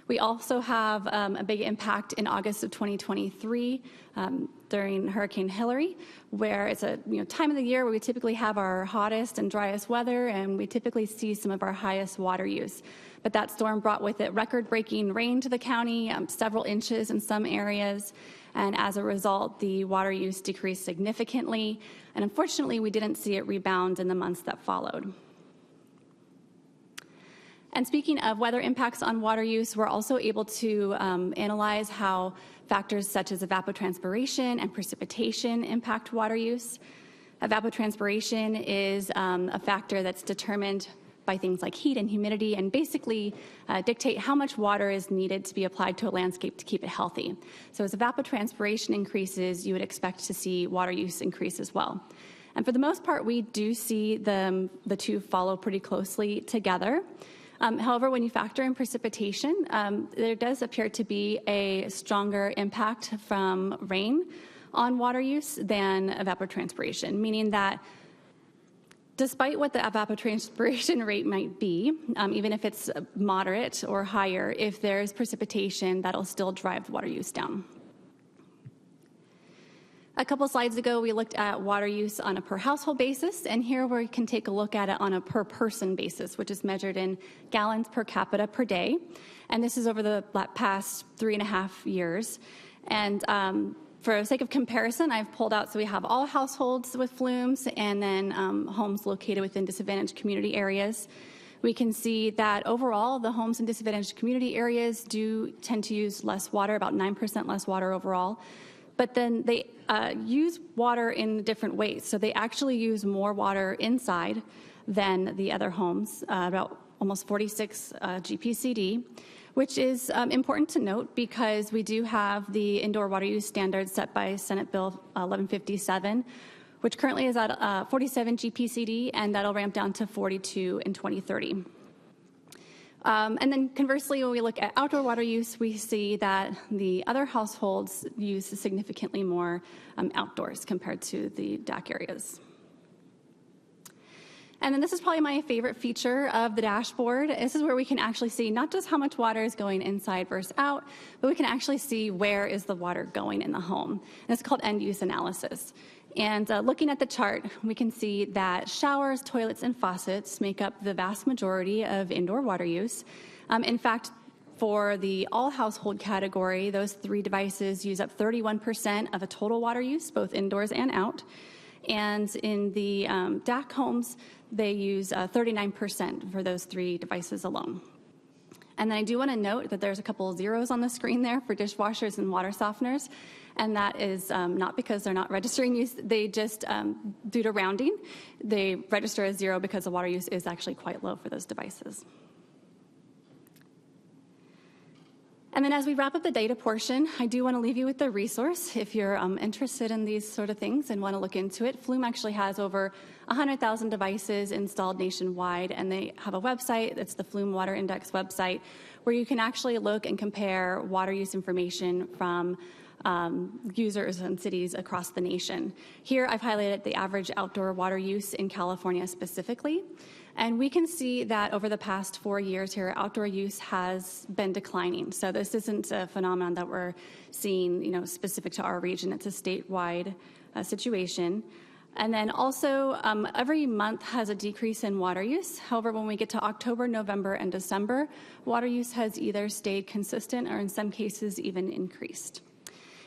S2: We also have a big impact in August of 2023 during Hurricane Hilary, where it's a time of the year where we typically have our hottest and driest weather, and we typically see some of our highest water use. But that storm brought with it record-breaking rain to the county, several inches in some areas, and as a result, the water use decreased significantly, and unfortunately, we didn't see it rebound in the months that followed. And speaking of weather impacts on water use, we're also able to analyze how factors such as evapotranspiration and precipitation impact water use. Evapotranspiration is a factor that's determined by things like heat and humidity, and basically dictate how much water is needed to be applied to a landscape to keep it healthy. So as evapotranspiration increases, you would expect to see water use increase as well. And for the most part, we do see the two follow pretty closely together. However, when you factor in precipitation, there does appear to be a stronger impact from rain on water use than evapotranspiration, meaning that despite what the evapotranspiration rate might be, even if it's moderate or higher, if there's precipitation, that'll still drive water use down. A couple slides ago, we looked at water use on a per household basis, and here we can take a look at it on a per person basis, which is measured in gallons per capita per day. And this is over the past 3.5 years. And for the sake of comparison, I've pulled out, so we have all households with flumes and then homes located within disadvantaged community areas. We can see that overall, the homes in disadvantaged community areas do tend to use less water, about 9% less water overall. But then they use water in different ways. So they actually use more water inside than the other homes, about almost 46 GPCD, which is important to note because we do have the indoor water use standards set by Senate Bill 1157, which currently is at 47 GPCD, and that'll ramp down to 42 in 2030. And then conversely, when we look at outdoor water use, we see that the other households use significantly more outdoors compared to the DAC areas. And then this is probably my favorite feature of the dashboard. This is where we can actually see not just how much water is going inside versus out, but we can actually see where is the water going in the home. And it's called end use analysis. And looking at the chart, we can see that showers, toilets, and faucets make up the vast majority of indoor water use. In fact, for the all household category, those three devices use up 31% of a total water use, both indoors and out. And in the DAC homes, they use 39% for those three devices alone. And then I do want to note that there's a couple of zeros on the screen there for dishwashers and water softeners. And that is not because they're not registering use, they just, due to rounding, they register as 0 because the water use is actually quite low for those devices. And then as we wrap up the data portion, I do want to leave you with the resource. If you're interested in these sort of things and want to look into it, Flume actually has over 100,000 devices installed nationwide, and they have a website. It's the Flume Water Index website, where you can actually look and compare water use information from users in cities across the nation. Here I've highlighted the average outdoor water use in California specifically. And we can see that over the past 4 years here, outdoor use has been declining. So this isn't a phenomenon that we're seeing, specific to our region. It's a statewide situation. And then also, every month has a decrease in water use. However, when we get to October, November, and December, water use has either stayed consistent or in some cases even increased.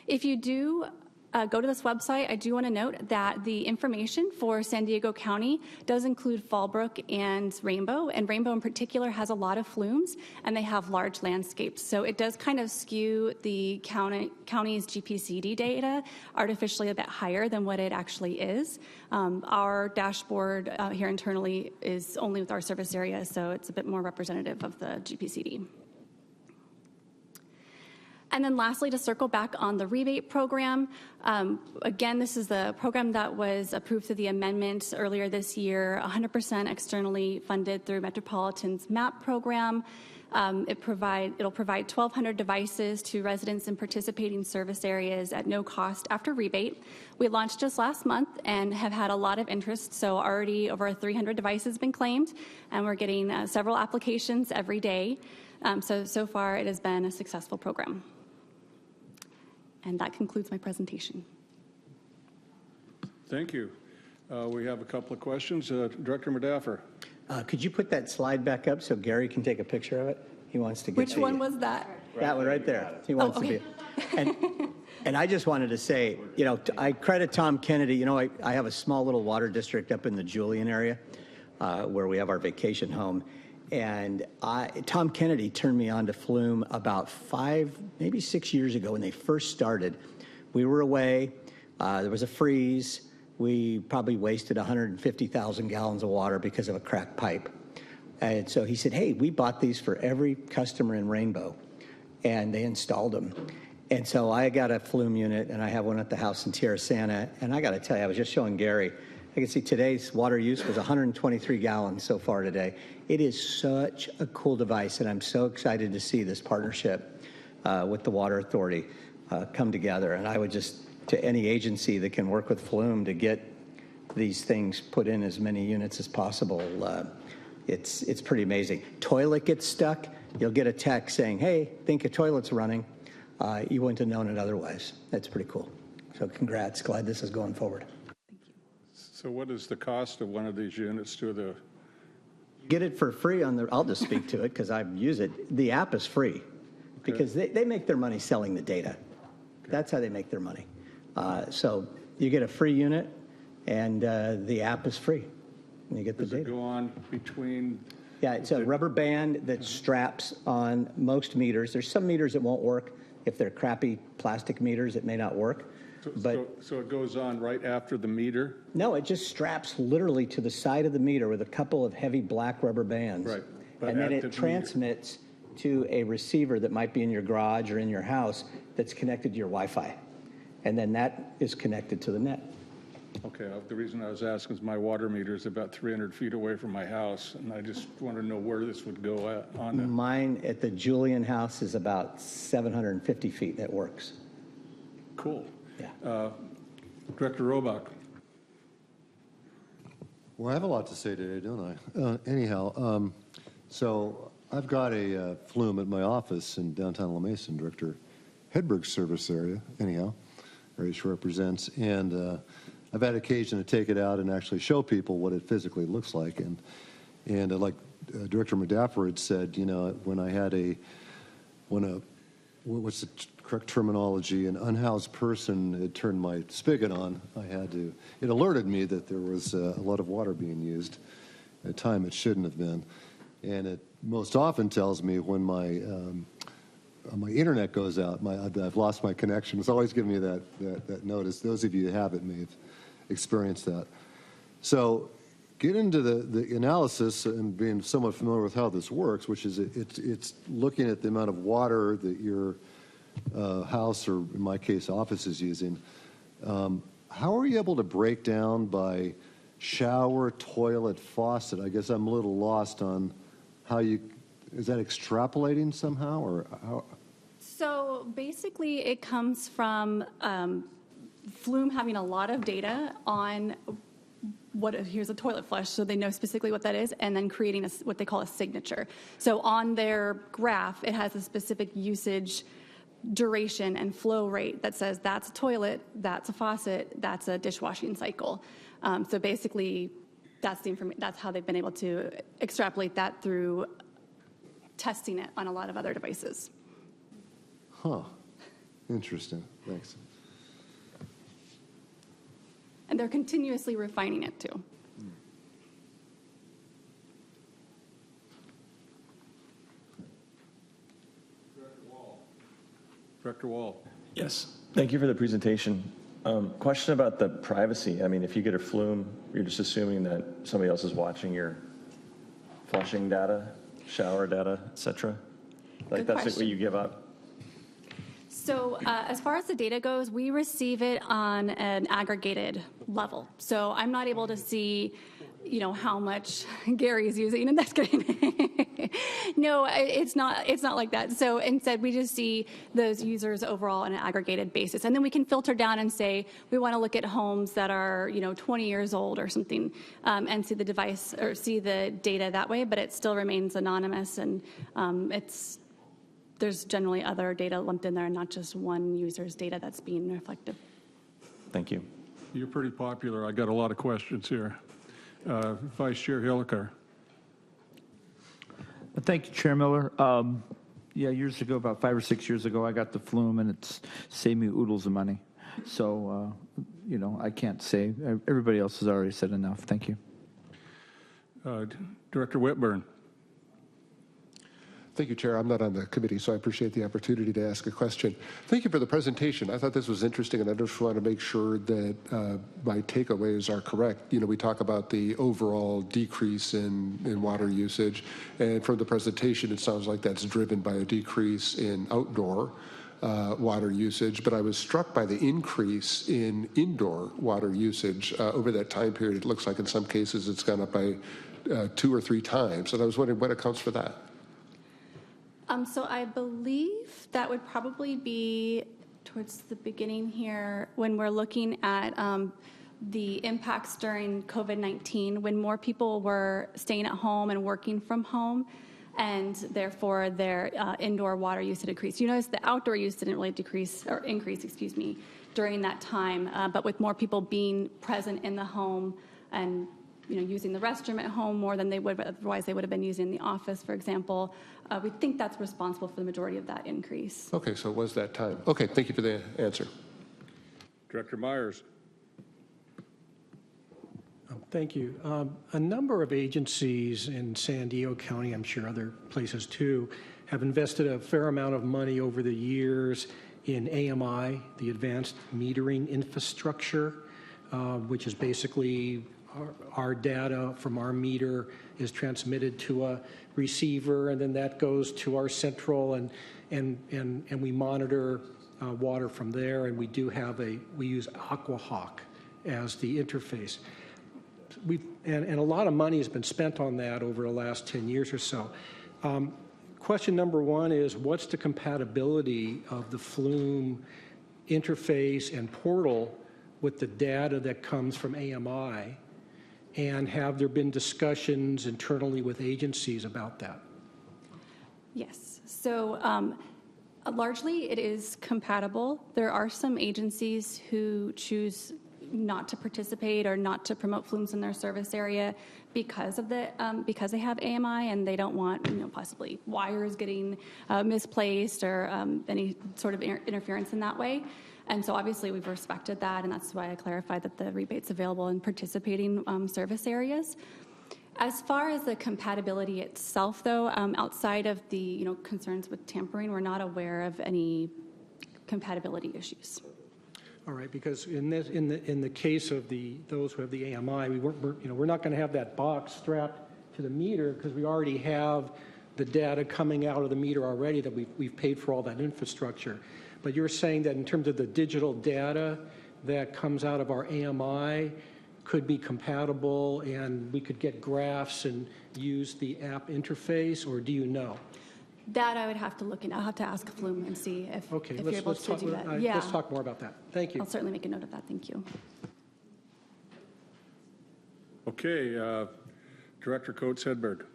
S2: If you do go to this website, I do want to note that the information for San Diego County does include Fallbrook and Rainbow in particular has a lot of flumes, and they have large landscapes. So it does kind of skew the county's GPCD data artificially a bit higher than what it actually is. Our dashboard here internally is only with our service area, so it's a bit more representative of the GPCD. And then lastly, to circle back on the rebate program, again, this is the program that was approved through the amendment earlier this year, 100% externally funded through Metropolitan's MAP program. It'll provide 1,200 devices to residents in participating service areas at no cost after rebate. We launched just last month and have had a lot of interest, so already over 300 devices have been claimed, and we're getting several applications every day. So far, it has been a successful program. And that concludes my presentation.
S16: Thank you. We have a couple of questions. Director Madaffer.
S22: Could you put that slide back up so Gary can take a picture of it? He wants to get
S2: Which one was that?
S22: That one right there. He wants to be. And I just wanted to say, I credit Tom Kennedy. I have a small little water district up in the Julian area where we have our vacation home. And Tom Kennedy turned me on to Flume about 5, maybe 6 years ago when they first started. We were away. There was a freeze. We probably wasted 150,000 gallons of water because of a cracked pipe. And so he said, hey, we bought these for every customer in Rainbow. And they installed them. And so I got a Flume unit, and I have one at the house in Tierra Santa. And I got to tell you, I was just showing Gary. I can see today's water use was 123 gallons so far today. It is such a cool device, and I'm so excited to see this partnership with the Water Authority come together. And I would just, to any agency that can work with Flume to get these things put in as many units as possible, it's pretty amazing. Toilet gets stuck, you'll get a text saying, hey, think a toilet's running. You wouldn't have known it otherwise. That's pretty cool. So congrats, glad this is going forward.
S16: So what is the cost of one of these units to the?
S22: Get it for free I'll just speak to it because I use it. The app is free because they make their money selling the data. That's how they make their money. So you get a free unit and the app is free. And you get the data.
S16: Does it go on between?
S22: Yeah, it's a rubber band that straps on most meters. There's some meters that won't work. If they're crappy plastic meters, it may not work.
S16: So it goes on right after the meter?
S22: No, it just straps literally to the side of the meter with a couple of heavy black rubber bands.
S16: Right.
S22: And then it transmits to a receiver that might be in your garage or in your house that's connected to your Wi-Fi. And then that is connected to the net.
S16: Okay. The reason I was asking is my water meter is about 300 feet away from my house, and I just want to know where this would go on that.
S22: Mine at the Julian house is about 750 feet. That works.
S16: Cool.
S22: Yeah.
S16: Director Robach.
S8: Well, I have a lot to say today, don't I? Anyhow, so I've got a Flume at my office in downtown La Mesa, Director Hedberg's service area, anyhow, where he represents. And I've had occasion to take it out and actually show people what it physically looks like. And like Director Madaffer had said, when I had what's the correct terminology, an unhoused person had turned my spigot on, it alerted me that there was a lot of water being used at a time it shouldn't have been. And it most often tells me when my internet goes out, I've lost my connection. It's always giving me that notice. Those of you who have it may have experienced that. So get into the analysis and being somewhat familiar with how this works, which is it's looking at the amount of water that your house, or in my case, office is using. How are you able to break down by shower, toilet, faucet? I guess I'm a little lost on how is that extrapolating somehow, or how?
S2: So basically it comes from Flume having a lot of data on here's a toilet flush, so they know specifically what that is, and then creating what they call a signature. So on their graph, it has a specific usage duration and flow rate that says that's a toilet, that's a faucet, that's a dishwashing cycle. So basically, that's the information. That's how they've been able to extrapolate that through testing it on a lot of other devices.
S8: Huh. Interesting. Thanks.
S2: and they're continuously refining it too.
S16: Director Wall.
S6: Yes, thank you for the presentation. Question about the privacy. I mean, if you get a flume, you're just assuming that somebody else is watching your flushing data, shower data, et cetera? Like
S2: Good
S6: that's
S2: question.
S6: what you give up?
S2: So as far as the data goes, we receive it on an aggregated level. So I'm not able to see, how much Gary is using, and that's kidding. No, it's not like that. So instead, we just see those users overall on an aggregated basis, and then we can filter down and say we want to look at homes that are 20 years old or something, and see the device or see the data that way. But it still remains anonymous, and there's generally other data lumped in there, not just one user's data that's being reflected.
S6: Thank you.
S16: You're pretty popular. I got a lot of questions here. Vice Chair Hilliker.
S19: Thank you, Chair Miller. Years ago, about 5 or 6 years ago, I got the flume, and it's saved me oodles of money. So, I can't say. Everybody else has already said enough. Thank you.
S16: Director Whitburn.
S20: Thank you, Chair. I'm not on the committee, so I appreciate the opportunity to ask a question. Thank you for the presentation. I thought this was interesting, and I just want to make sure that my takeaways are correct. We talk about the overall decrease in water usage, and from the presentation, it sounds like that's driven by a decrease in outdoor water usage, but I was struck by the increase in indoor water usage over that time period. It looks like in some cases it's gone up by 2 or 3 times, and I was wondering what accounts for that.
S2: So I believe that would probably be towards the beginning here when we're looking at the impacts during COVID-19, when more people were staying at home and working from home, and therefore their indoor water use had decreased. You notice the outdoor use didn't really increase, during that time, but with more people being present in the home and using the restroom at home more than they would, otherwise they would have been using the office, for example. We think that's responsible for the majority of that increase.
S20: Okay, so it was that time. Okay, thank you for the answer.
S16: Director Myers.
S9: Thank you. A number of agencies in San Diego County, I'm sure other places too, have invested a fair amount of money over the years in AMI, the Advanced Metering Infrastructure, which is basically our data from our meter is transmitted to a receiver, and then that goes to our central, and we monitor water from there, and we use AquaHawk as the interface. And a lot of money has been spent on that over the last 10 years or so. Question number 1 is, what's the compatibility of the Flume interface and portal with the data that comes from AMI? And have there been discussions internally with agencies about that?
S2: Yes. So largely it is compatible. There are some agencies who choose not to participate or not to promote flumes in their service area because of because they have AMI and they don't want possibly wires getting misplaced or any sort of interference in that way. And so obviously we've respected that, and that's why I clarified that the rebate's available in participating service areas. As far as the compatibility itself, though, outside of the concerns with tampering, we're not aware of any compatibility issues.
S9: All right, because in the case of those who have the AMI, we're not going to have that box strapped to the meter because we already have the data coming out of the meter already that we've paid for all that infrastructure. But you're saying that in terms of the digital data that comes out of our AMI could be compatible and we could get graphs and use the app interface, or do you know?
S2: That I would have to look in. I'll have to ask Flume and see if you're able to do that.
S9: Let's talk more about that. Thank you.
S2: I'll certainly make a note of that. Thank you.
S16: Okay, Director Coates Hedberg.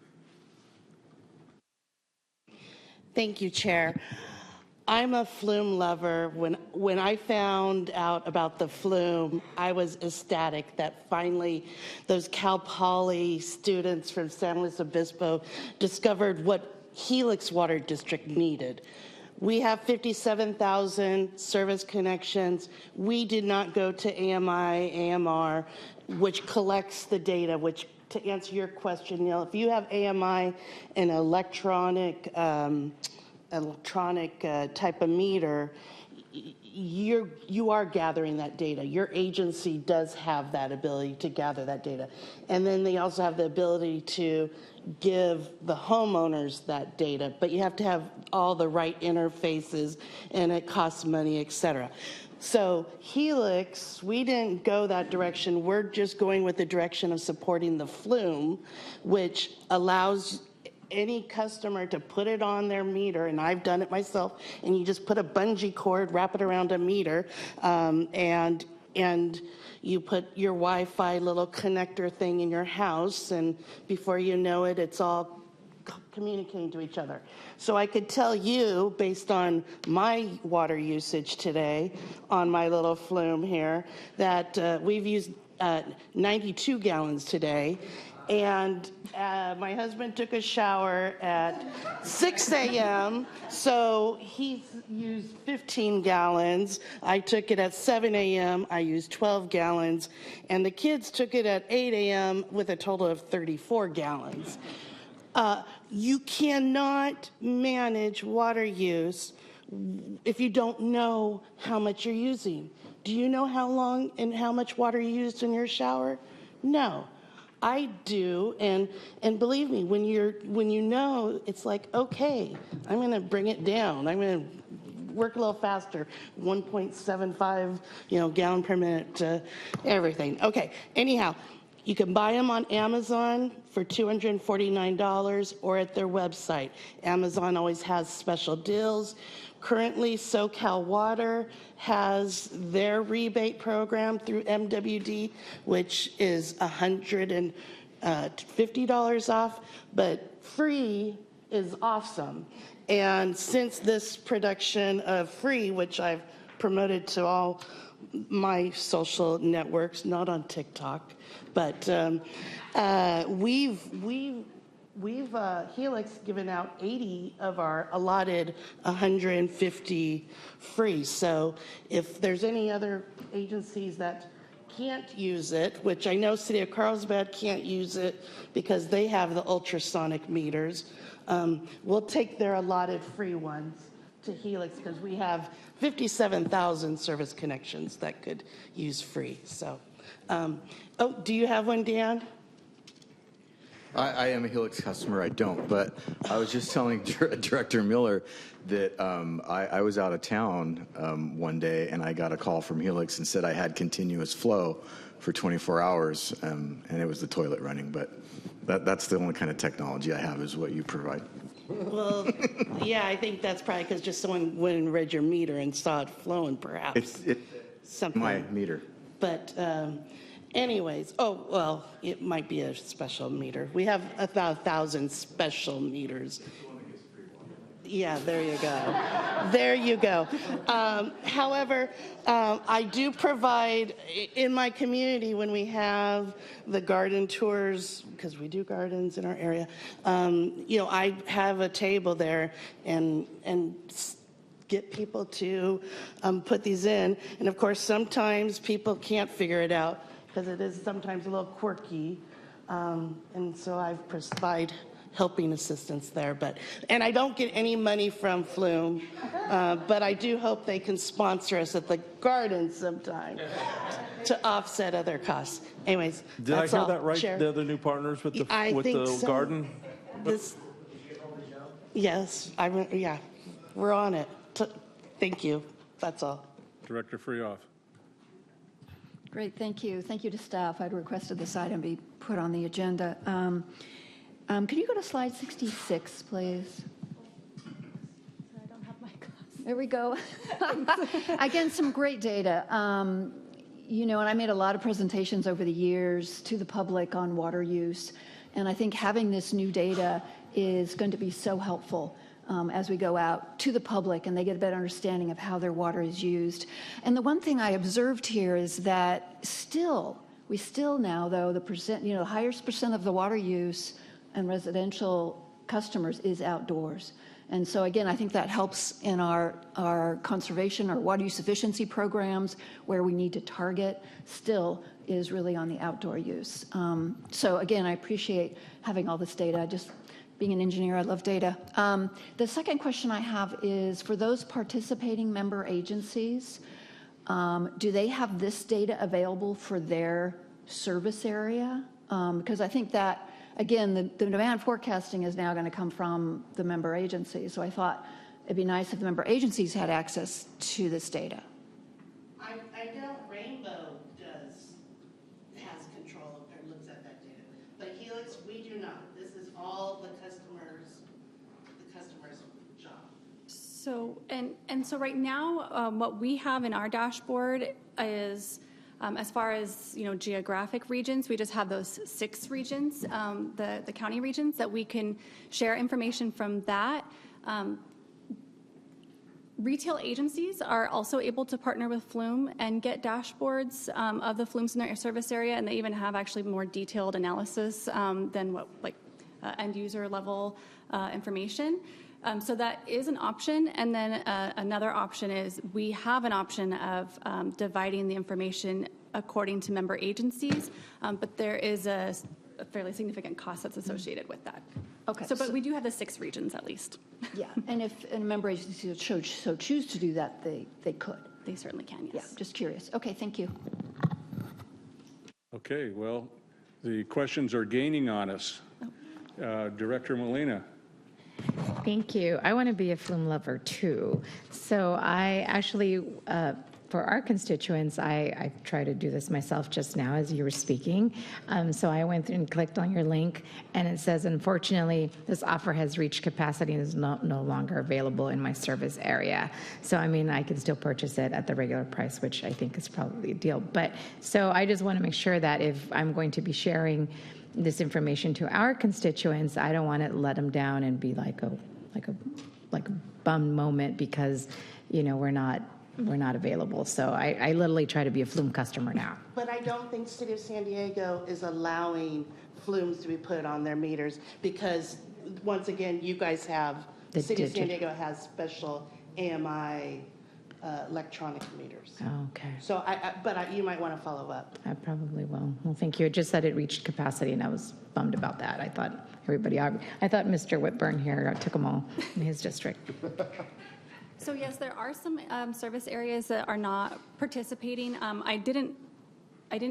S24: Thank you, Chair. I'm a flume lover. When I found out about the flume, I was ecstatic that finally those Cal Poly students from San Luis Obispo discovered what Helix Water District needed. We have 57,000 service connections. We did not go to AMI, AMR, which collects the data, which, to answer your question, Neil, if you have AMI, an electronic type of meter, you are gathering that data. Your agency does have that ability to gather that data. And then they also have the ability to give the homeowners that data, but you have to have all the right interfaces, and it costs money, et cetera. So Helix, we didn't go that direction. We're just going with the direction of supporting the Flume, which allows any customer to put it on their meter, and I've done it myself, and you just put a bungee cord, wrap it around a meter, and you put your Wi-Fi little connector thing in your house, and before you know it, it's all communicating to each other. So I could tell you, based on my water usage today on my little Flume here, that we've used 92 gallons today. And my husband took a shower at 6 a.m., so he used 15 gallons. I took it at 7 a.m., I used 12 gallons. And the kids took it at 8 a.m. with a total of 34 gallons. You cannot manage water use if you don't know how much you're using. Do you know how long and how much water you used in your shower? No. I do, and believe me, when you know, it's like, okay, I'm going to bring it down. I'm going to work a little faster, 1.75, gallon per minute, everything. Okay. Anyhow, you can buy them on Amazon for $249 or at their website. Amazon always has special deals. Currently, SoCal Water has their rebate program through MWD, which is $150 off, but free is awesome. And since this production of free, which I've promoted to all my social networks, not on TikTok, but we've Helix given out 80 of our allotted 150 free. So if there's any other agencies that can't use it, which I know City of Carlsbad can't use it because they have the ultrasonic meters, we'll take their allotted free ones to Helix because we have 57,000 service connections that could use free. So, do you have one, Dan?
S3: I am a Helix customer. I don't, but I was just telling Director Miller that I was out of town one day and I got a call from Helix and said I had continuous flow for 24 hours, and it was the toilet running. But that's the only kind of technology I have is what you provide.
S24: Well, yeah, I think that's probably because just someone went and read your meter and saw it flowing, perhaps.
S3: It's
S24: something.
S3: my meter.
S24: But anyways, oh, well, it might be a special meter. We have about 1,000 special meters. Yeah, there you go. There you go. However, I do provide in my community when we have the garden tours, because we do gardens in our area, I have a table there and get people to put these in. And of course, sometimes people can't figure it out because it is sometimes a little quirky. And so I provide helping assistance there. And I don't get any money from Flume, but I do hope they can sponsor us at the garden sometime to offset other costs. Anyways,
S6: Did I hear
S24: all.
S6: that right?
S24: Chair?
S6: The other new partners with the
S24: so.
S6: garden?
S24: Yes, we're on it. Thank you. That's all.
S16: Director Freehoff.
S12: Great, thank you. Thank you to staff. I'd requested this item be put on the agenda. Can you go to slide 66, please? I don't have my glasses. There we go. Again, some great data. And I made a lot of presentations over the years to the public on water use. And I think having this new data is going to be so helpful as we go out to the public and they get a better understanding of how their water is used. And the one thing I observed here is that we still now, though, the highest percent of the water use and residential customers is outdoors. And so again, I think that helps in our conservation or water use efficiency programs where we need to target still is really on the outdoor use. So again, I appreciate having all this data. Just being an engineer, I love data. The second question I have is for those participating member agencies, do they have this data available for their service area? Because I think that, again, the demand forecasting is now going to come from the member agencies. So I thought it'd be nice if the member agencies had access to this data.
S24: I know Rainbow has control or looks at that data, but Helix, we do not. This is all the customer's job.
S2: So, and so right now, what we have in our dashboard is, as far as, geographic regions, we just have those 6 regions, the county regions, that we can share information from that. Retail agencies are also able to partner with Flume and get dashboards of the flumes in their service area, and they even have actually more detailed analysis than what end user level information. So that is an option. And then another option is we have an option of dividing the information according to member agencies, but there is a fairly significant cost that's associated with that.
S12: Okay.
S2: So, but we do have the 6 regions at least.
S12: Yeah, and if a member agency so choose to do that, they could.
S2: They certainly can, yes.
S12: Yeah, just curious. Okay, thank you.
S16: Okay, well, the questions are gaining on us. Director Molina.
S4: Thank you. I want to be a Flume lover too. So I actually, for our constituents, I try to do this myself just now as you were speaking. So I went and clicked on your link, and it says, unfortunately, this offer has reached capacity and is no longer available in my service area. So, I mean, I can still purchase it at the regular price, which I think is probably a deal. But so I just want to make sure that if I'm going to be sharing this information to our constituents, I don't want to let them down and be like a bummed moment because, we're not available. So I literally try to be a Flume customer now.
S24: But I don't think City of San Diego is allowing flumes to be put on their meters because, once again, you guys have, the City of San Diego has special AMI electronic meters.
S4: Oh, okay.
S24: So, but you might want to follow up.
S4: I probably will. Well, thank you. It just said it reached capacity, and I was bummed about that. I thought Mr. Whitburn here took them all in his district.
S2: So yes, there are some service areas that are not participating. I didn't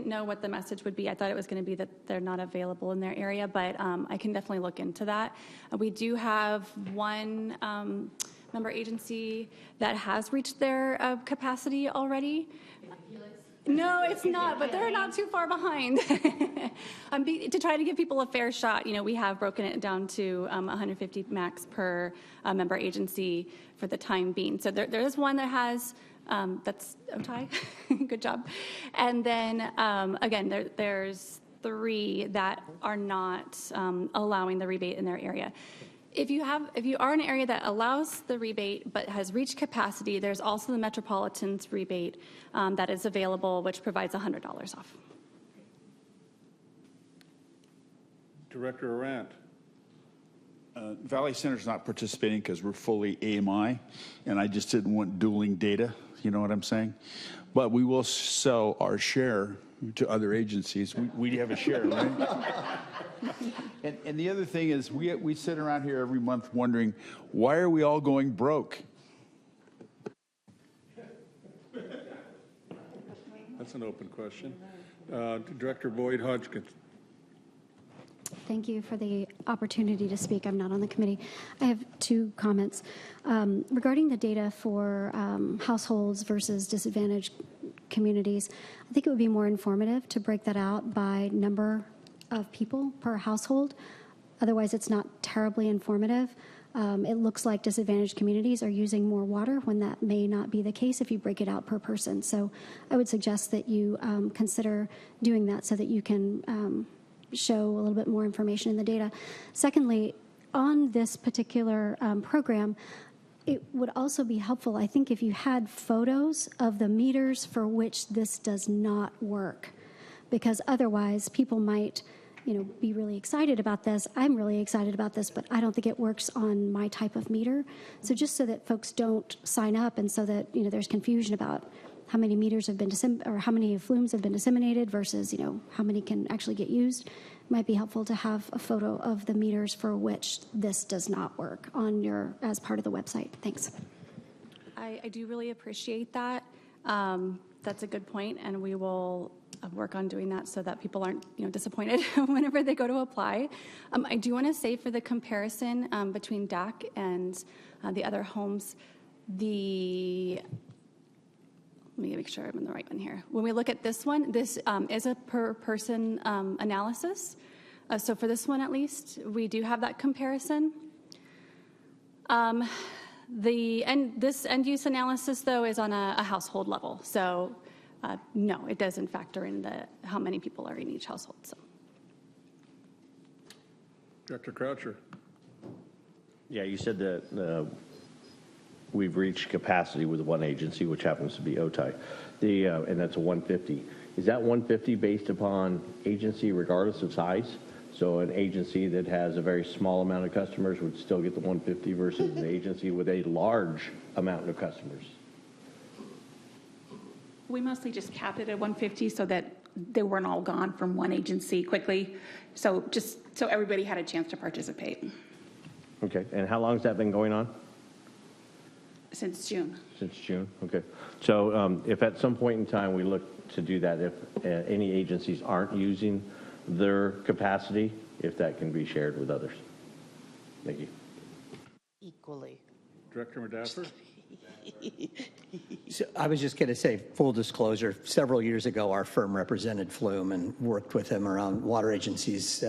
S2: know what the message would be. I thought it was going to be that they're not available in their area, but I can definitely look into that. We do have one member agency that has reached their capacity already. No, it's not, but they're not too far behind. To try to give people a fair shot, we have broken it down to 150 max per member agency for the time being. So there is one that has, that's Otay, good job. And then, again, there's 3 that are not allowing the rebate in their area. If you are in an area that allows the rebate but has reached capacity, there's also the Metropolitan's rebate that is available, which provides $100 off.
S16: Director Arant.
S14: Valley Center's not participating because we're fully AMI, and I just didn't want dueling data, you know what I'm saying? But we will sell our share to other agencies. We have a share, right? And the other thing is we sit around here every month wondering, why are we all going broke?
S16: That's an open question. Director Boyd Hodgkins.
S15: Thank you for the opportunity to speak. I'm not on the committee. I have 2 comments. Regarding the data for households versus disadvantaged communities, I think it would be more informative to break that out by number of people per household. Otherwise, it's not terribly informative. It looks like disadvantaged communities are using more water when that may not be the case if you break it out per person. So I would suggest that you consider doing that so that you can show a little bit more information in the data. Secondly, on this particular program, it would also be helpful, I think, if you had photos of the meters for which this does not work, because otherwise people might be really excited about this. I'm really excited about this, but I don't think it works on my type of meter. So just so that folks don't sign up and so that, there's confusion about how many meters have been or how many flumes have been disseminated versus, how many can actually get used, it might be helpful to have a photo of the meters for which this does not work as part of the website. Thanks.
S2: I do really appreciate that. That's a good point, and we will work on doing that so that people aren't disappointed whenever they go to apply. I do want to say for the comparison between DAC and the other homes, let me make sure I'm in the right one here. When we look at this one, this is a per person analysis. So for this one at least, we do have that comparison. This end use analysis, though, is on a household level. So no, it doesn't factor in how many people are in each household. So.
S16: Dr. Croucher.
S1: Yeah, you said that we've reached capacity with one agency, which happens to be OTI, and that's a 150. Is that 150 based upon agency regardless of size? So an agency that has a very small amount of customers would still get the 150 versus an agency with a large amount of customers?
S11: We mostly just capped it at 150 so that they weren't all gone from one agency quickly. So just so everybody had a chance to participate.
S1: Okay, and how long has that been going on?
S11: Since June.
S1: Since June, okay. So if at some point in time we look to do that, if any agencies aren't using their capacity, if that can be shared with others. Thank you.
S24: Equally.
S16: Director Madaffer?
S22: So I was just going to say, full disclosure, several years ago, our firm represented Flume and worked with them around water agencies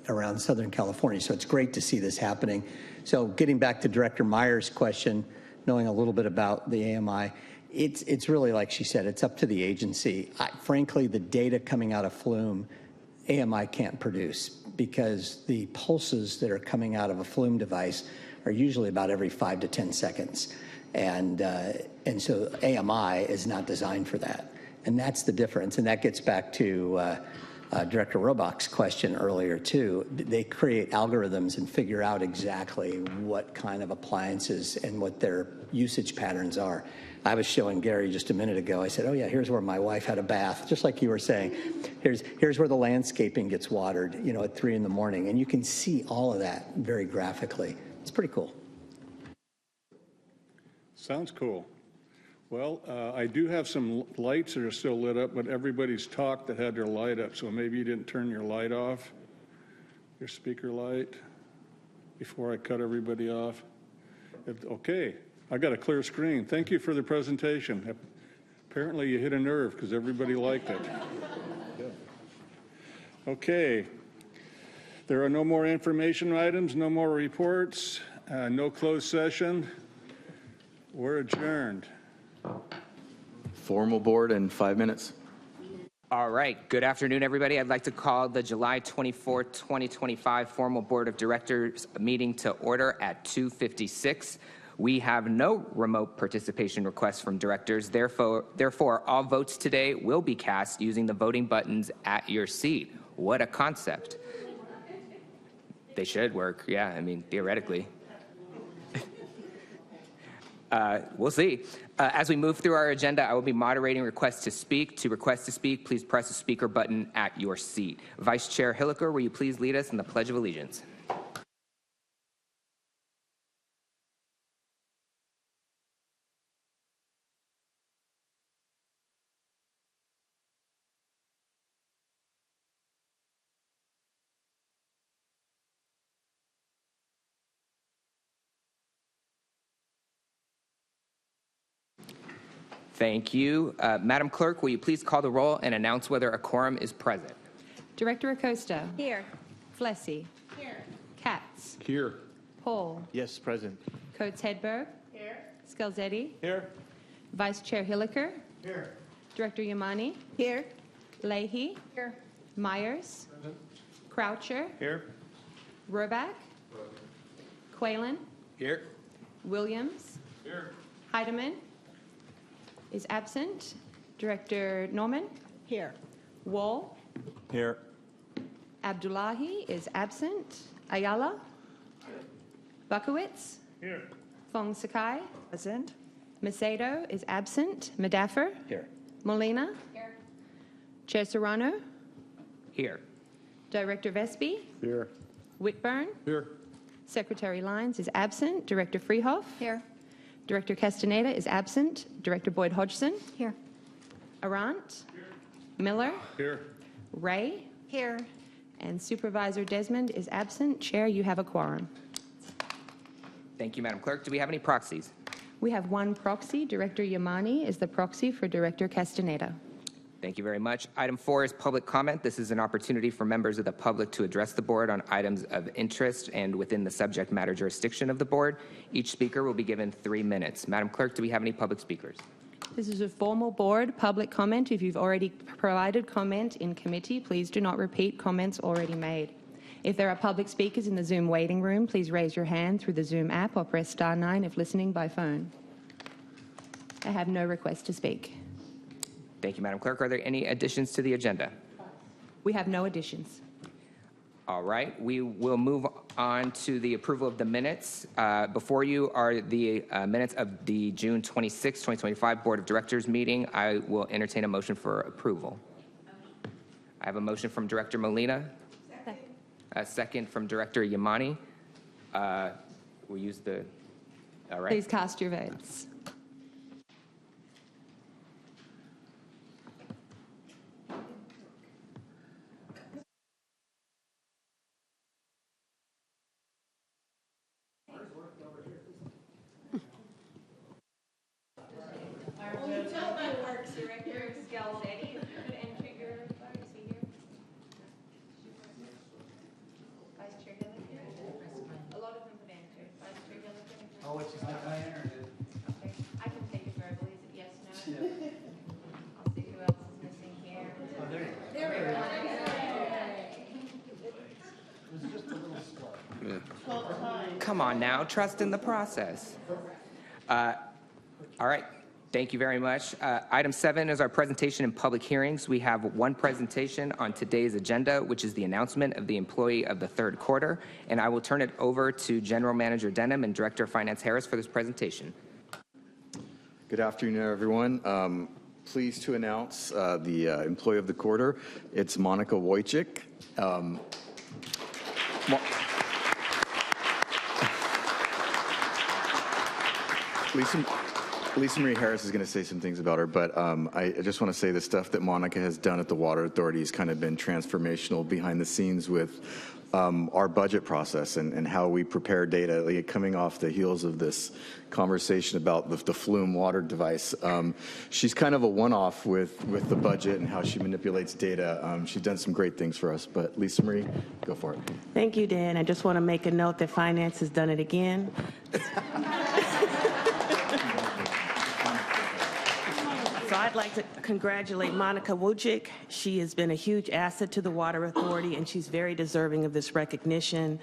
S22: around Southern California. So it's great to see this happening. So getting back to Director Meyer's question, knowing a little bit about the AMI, it's really like she said, it's up to the agency. Frankly, the data coming out of Flume, AMI can't produce because the pulses that are coming out of a Flume device are usually about every 5 to 10 seconds. And so AMI is not designed for that. And that's the difference. And that gets back to Director Robach's question earlier, too. They create algorithms and figure out exactly what kind of appliances and what their usage patterns are. I was showing Gary just a minute ago. I said, oh, yeah, here's where my wife had a bath, just like you were saying. Here's where the landscaping gets watered, at 3 in the morning. And you can see all of that very graphically. It's pretty cool.
S16: Sounds cool. Well, I do have some lights that are still lit up, but everybody's talked that had their light up, so maybe you didn't turn your light off, your speaker light, before I cut everybody off. Okay, I got a clear screen. Thank you for the presentation. Apparently you hit a nerve because everybody liked it. Okay, there are no more information items, no more reports, no closed session. We're adjourned.
S17: Formal board in 5 minutes.
S23: All right. Good afternoon, everybody. I'd like to call the July 24, 2025 formal Board of Directors meeting to order at 2:56. We have no remote participation requests from directors. Therefore, all votes today will be cast using the voting buttons at your seat. What a concept. They should work. Yeah, I mean, theoretically. We'll see. As we move through our agenda, I will be moderating requests to speak. To request to speak, please press the speaker button at your seat. Vice Chair Hilliker, will you please lead us in the Pledge of Allegiance? Thank you. Madam Clerk, will you please call the roll and announce whether a quorum is present?
S25: Director Acosta. Here. Flessy. Here. Katz.
S16: Here.
S25: Paul.
S17: Yes, present.
S25: Coates Hedberg.
S11: Here.
S25: Skelzetti.
S16: Here.
S25: Vice Chair Hilliker.
S16: Here.
S25: Director Yamani.
S11: Here.
S25: Leahy.
S11: Here.
S25: Myers.
S16: Present.
S25: Croucher.
S16: Here.
S25: Roback. Quaylen.
S16: Here.
S25: Williams.
S16: Here.
S25: Heidemann is absent. Director Norman.
S11: Here.
S25: Wall.
S6: Here.
S25: Abdullahi is absent. Ayala? Bukowitz?
S16: Here.
S25: Fong Sakai? Present. Macedo is absent. Medaffer?
S6: Here.
S25: Molina? Here. Chair Serrano?
S23: Here.
S25: Director Vespi?
S16: Here.
S25: Whitburn?
S16: Here.
S25: Secretary Lyons is absent. Director Freehoff?
S12: Here.
S25: Director Castaneda is absent. Director Boyd Hodgson?
S15: Here.
S25: Arant? Miller?
S16: Here.
S25: Ray?
S12: Here.
S25: And Supervisor Desmond is absent. Chair, you have a quorum.
S23: Thank you, Madam Clerk. Do we have any proxies?
S25: We have one proxy. Director Yamani is the proxy for Director Castaneda.
S23: Thank you very much. Item 4 is public comment. This is an opportunity for members of the public to address the board on items of interest and within the subject matter jurisdiction of the board. Each speaker will be given 3 minutes. Madam Clerk, do we have any public speakers?
S25: This is a formal board public comment. If you've already provided comment in committee, please do not repeat comments already made. If there are public speakers in the Zoom waiting room, please raise your hand through the Zoom app or press *9 if listening by phone. I have no request to speak.
S23: Thank you, Madam Clerk. Are there any additions to the agenda?
S25: We have no additions.
S23: All right, we will move on to the approval of the minutes. Before you are the minutes of the June 26, 2025 Board of Directors meeting. I will entertain a motion for approval. I have a motion from Director Molina. A second from Director Yamani. We'll use the, all right.
S25: Please cast your votes.
S23: Come on now, trust in the process. All right, thank you very much. Item 7 is our presentation and public hearings. We have one presentation on today's agenda, which is the announcement of the employee of the third quarter. And I will turn it over to General Manager Denham and Director of Finance Harris for this presentation.
S3: Good afternoon, everyone. Pleased to announce the employee of the quarter. It's Monica Wojcik. Lisa Marie Harris is going to say some things about her, but I just want to say the stuff that Monica has done at the Water Authority has kind of been transformational behind the scenes with our budget process and how we prepare data. Like, coming off the heels of this conversation about the Flume water device, she's kind of a one-off with the budget and how she manipulates data. She's done some great things for us, but Lisa Marie, go for it.
S5: Thank you, Dan. I just want to make a note that finance has done it again. So I'd like to congratulate Monica Wojcik. She has been a huge asset to the Water Authority, and she's very deserving of this recognition.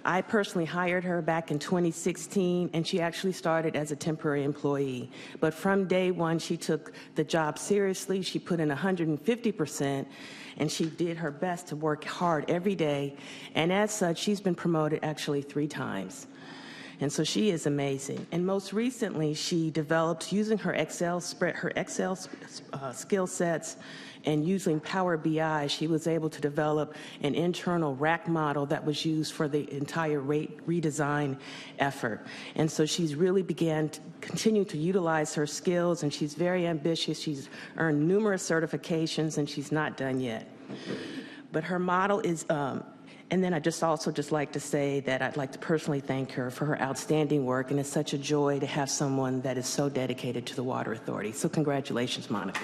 S5: I personally hired her back in 2016, and she actually started as a temporary employee. But from day one, she took the job seriously. She put in 150%, and she did her best to work hard every day. And as such, she's been promoted actually 3 times. And so she is amazing. And most recently, she developed, using her Excel skill sets and using Power BI, she was able to develop an internal rack model that was used for the entire rate redesign effort. And so she's really began to continue to utilize her skills, and she's very ambitious. She's earned numerous certifications, and she's not done yet. But her model is, and then I just like to say that I'd like to personally thank her for her outstanding work, and it's such a joy to have someone that is so dedicated to the Water Authority. So congratulations, Monica.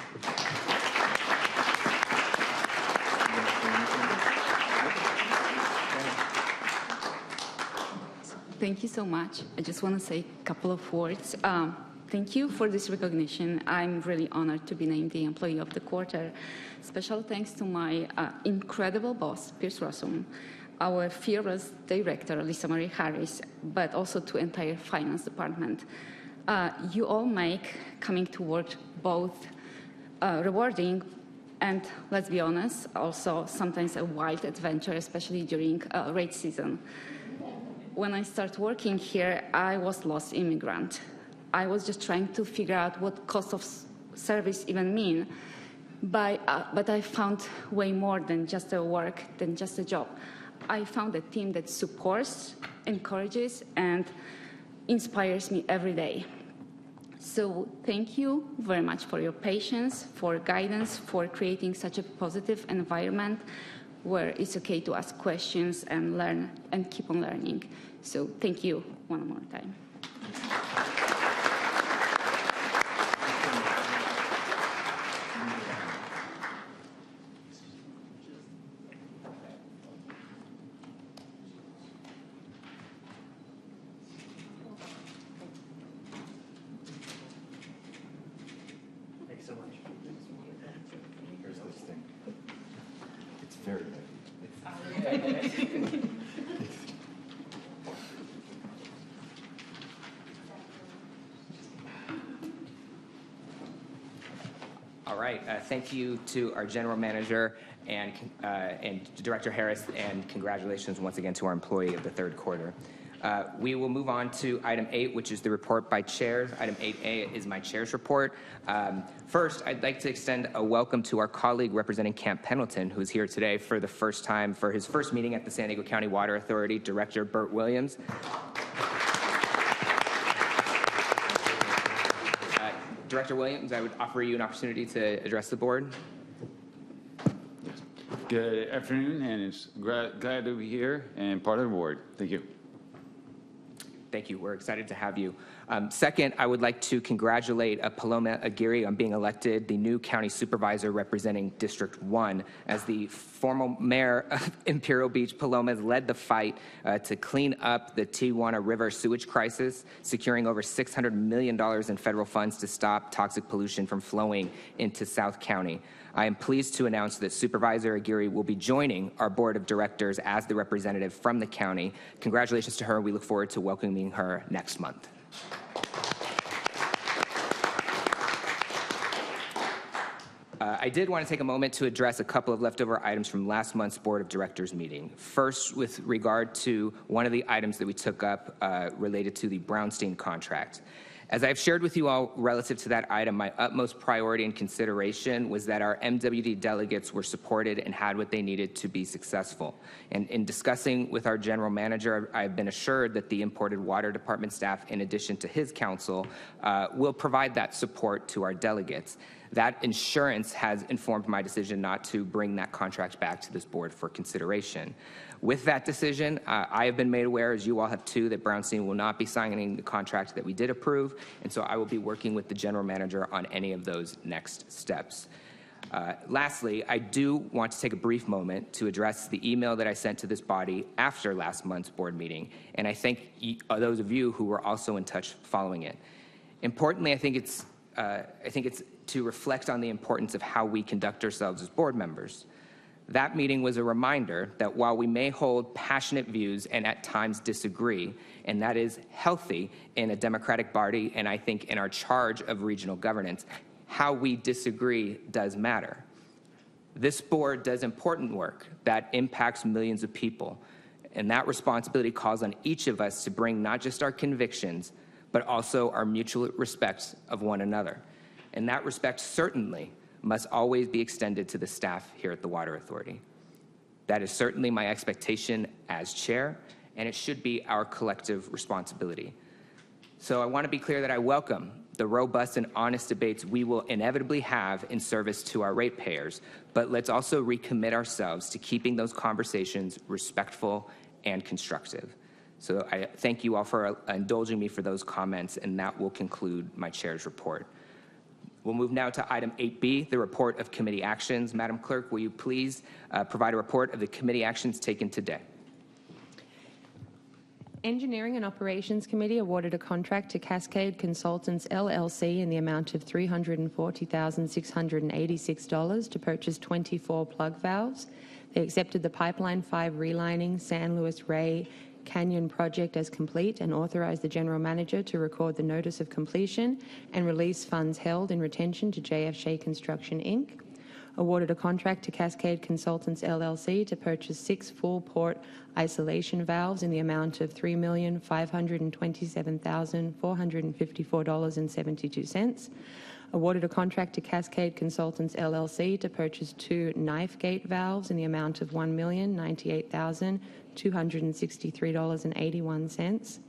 S7: Thank you so much. I just want to say a couple of words. Thank you for this recognition. I'm really honored to be named the Employee of the Quarter. Special thanks to my incredible boss, Pierce Rossum, our fearless director, Lisa Marie Harris, but also to entire finance department. You all make coming to work both rewarding and let's be honest, also sometimes a wild adventure, especially during race season. When I started working here, I was lost immigrant. I was just trying to figure out what cost of service even mean. But I found way more than just a work, than just a job. I found a team that supports, encourages, and inspires me every day. So thank you very much for your patience, for guidance, for creating such a positive environment where it's okay to ask questions and learn and keep on learning. So thank you one more time.
S3: Thanks so much. Here's this thing. It's very heavy.
S23: All right. Thank you to our general manager and Director Harris, and congratulations once again to our employee of the third quarter. We will move on to item 8, which is the report by chairs. Item 8A is my chair's report. First, I'd like to extend a welcome to our colleague representing Camp Pendleton, who's here today for the first time for his first meeting at the San Diego County Water Authority, Director Burt Williams. Director Williams, I would offer you an opportunity to address the board.
S8: Good afternoon, and it's glad to be here and part of the board. Thank you.
S23: Thank you. We're excited to have you. Second, I would like to congratulate Paloma Aguirre on being elected the new county supervisor representing District 1. As the former mayor of Imperial Beach, Paloma has led the fight to clean up the Tijuana River sewage crisis, securing over $600 million in federal funds to stop toxic pollution from flowing into South County. I am pleased to announce that Supervisor Aguirre will be joining our board of directors as the representative from the county. Congratulations to her. We look forward to welcoming her next month. I did want to take a moment to address a couple of leftover items from last month's Board of Directors meeting. First, with regard to one of the items that we took up related to the Brownstein contract. As I've shared with you all relative to that item, my utmost priority and consideration was that our MWD delegates were supported and had what they needed to be successful. And in discussing with our general manager, I've been assured that the imported water department staff, in addition to his counsel, will provide that support to our delegates. That insurance has informed my decision not to bring that contract back to this board for consideration. With that decision, I have been made aware, as you all have too, that Brownstein will not be signing the contract that we did approve, and so I will be working with the general manager on any of those next steps. Lastly, I do want to take a brief moment to address the email that I sent to this body after last month's board meeting, and I thank those of you who were also in touch following it. Importantly, I think it's to reflect on the importance of how we conduct ourselves as board members. That meeting was a reminder that while we may hold passionate views and at times disagree, and that is healthy in a democratic body and I think in our charge of regional governance, how we disagree does matter. This board does important work that impacts millions of people, and that responsibility calls on each of us to bring not just our convictions, but also our mutual respect of one another. And that respect certainly must always be extended to the staff here at the Water Authority. That is certainly my expectation as chair, and it should be our collective responsibility. So I want to be clear that I welcome the robust and honest debates we will inevitably have in service to our ratepayers, but let's also recommit ourselves to keeping those conversations respectful and constructive. So I thank you all for indulging me for those comments, and that will conclude my chair's report. We'll move now to item 8B, the report of committee actions. Madam Clerk, will you please provide a report of the committee actions taken today?
S25: Engineering and Operations Committee awarded a contract to Cascade Consultants LLC in the amount of $340,686 to purchase 24 plug valves. They accepted the Pipeline 5 relining San Luis Rey Canyon project as complete and authorized the general manager to record the notice of completion and release funds held in retention to JF Shea Construction, Inc. Awarded a contract to Cascade Consultants LLC to purchase 6 full port isolation valves in the amount of $3,527,454.72. Awarded a contract to Cascade Consultants LLC to purchase 2 knife gate valves in the amount of $1,098,263.81.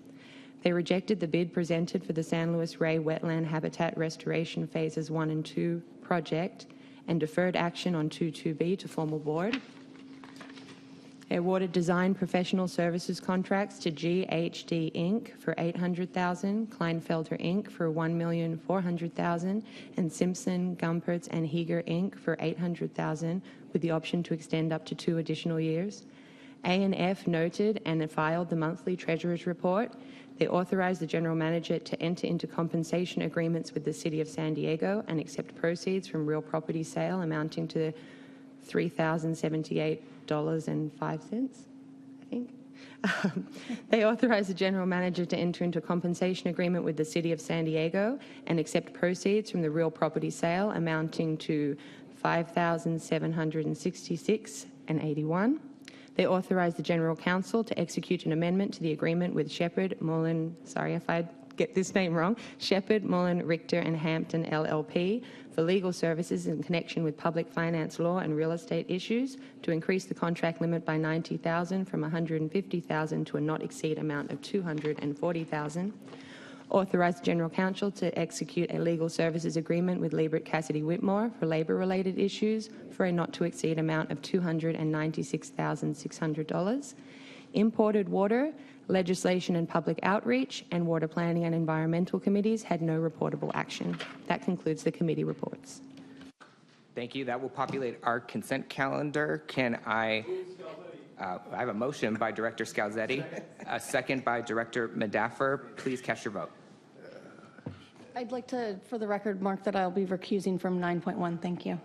S25: They rejected the bid presented for the San Luis Rey Wetland Habitat Restoration Phases 1 and 2 project and deferred action on 22B to formal board. They awarded design professional services contracts to GHD Inc. for $800,000, Kleinfelder Inc. for $1,400,000, and Simpson, Gumpertz, and Heger Inc. for $800,000, with the option to extend up to 2 additional years. A&F noted and filed the monthly treasurer's report. They authorized the general manager to enter into compensation agreements with the City of San Diego and accept proceeds from real property sale amounting to $3,078.05, I think. They authorized the general manager to enter into a compensation agreement with the City of San Diego and accept proceeds from the real property sale amounting to $5,766.81. They authorized the General Counsel to execute an amendment to the agreement with Shepard, Mullen, sorry if I get this name wrong, Shepard, Mullen, Richter, and Hampton LLP for legal services in connection with public finance law and real estate issues to increase the contract limit by $90,000 from $150,000 to a not exceed amount of $240,000. Authorized the General Counsel to execute a legal services agreement with Liebert Cassidy Whitmore for labor-related issues for a not-to-exceed amount of $296,600. Imported water, legislation and public outreach, and water planning and environmental committees had no reportable action. That concludes the committee reports.
S23: Thank you. That will populate our consent calendar. Can I have a motion by Director Scalzetti, a second by Director Medaffer. Please cast your vote.
S10: I'd like to, for the record, mark that I'll be recusing from 9.1. Thank you.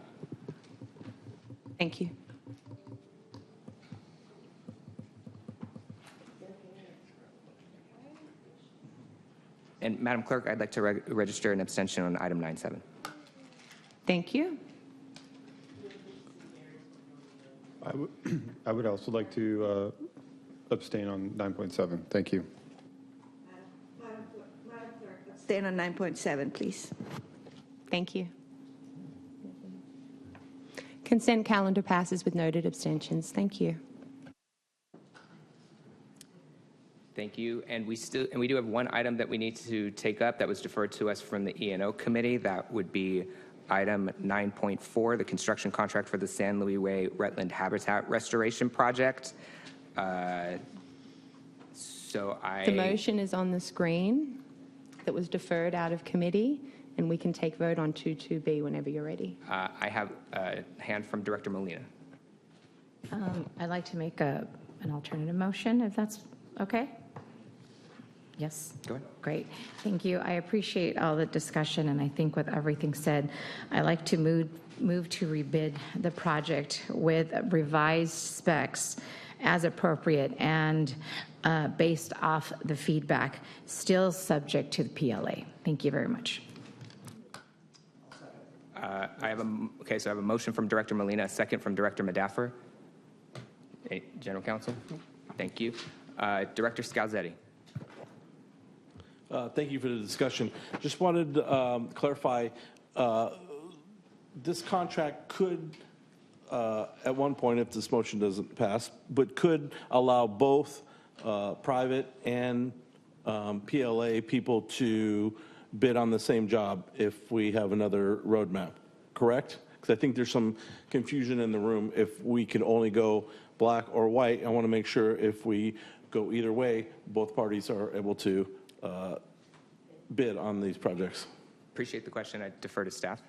S25: Thank you.
S23: And Madam Clerk, I'd like to register an abstention on item 9.7.
S25: Thank you.
S13: I would also like to abstain on 9.7. Thank you.
S18: Abstain on 9.7, please.
S25: Thank you. Consent calendar passes with noted abstentions. Thank you.
S23: Thank you. And we do have one item that we need to take up that was deferred to us from the E&O committee. That would be item 9.4, the construction contract for the San Luis Rey Wetland Habitat Restoration Project.
S25: The motion is on the screen that was deferred out of committee, and we can take vote on 22B whenever you're ready.
S23: I have a hand from Director Molina.
S4: I'd like to make an alternative motion, if that's okay. Yes.
S23: Go ahead.
S4: Great. Thank you. I appreciate all the discussion, and I think with everything said, I like to move to rebid the project with revised specs as appropriate and based off the feedback, still subject to the PLA. Thank you very much.
S23: I have a motion from Director Molina, a second from Director Medaffer. Hey, General Counsel. Thank you. Director Scalzetti.
S19: Thank you for the discussion. Just wanted to clarify, this contract could, at one point, if this motion doesn't pass, but could allow both private and PLA people to bid on the same job if we have another roadmap, correct? Because I think there's some confusion in the room. If we can only go black or white, I want to make sure if we go either way, both parties are able to bid on these projects.
S23: Appreciate the question. I defer to staff.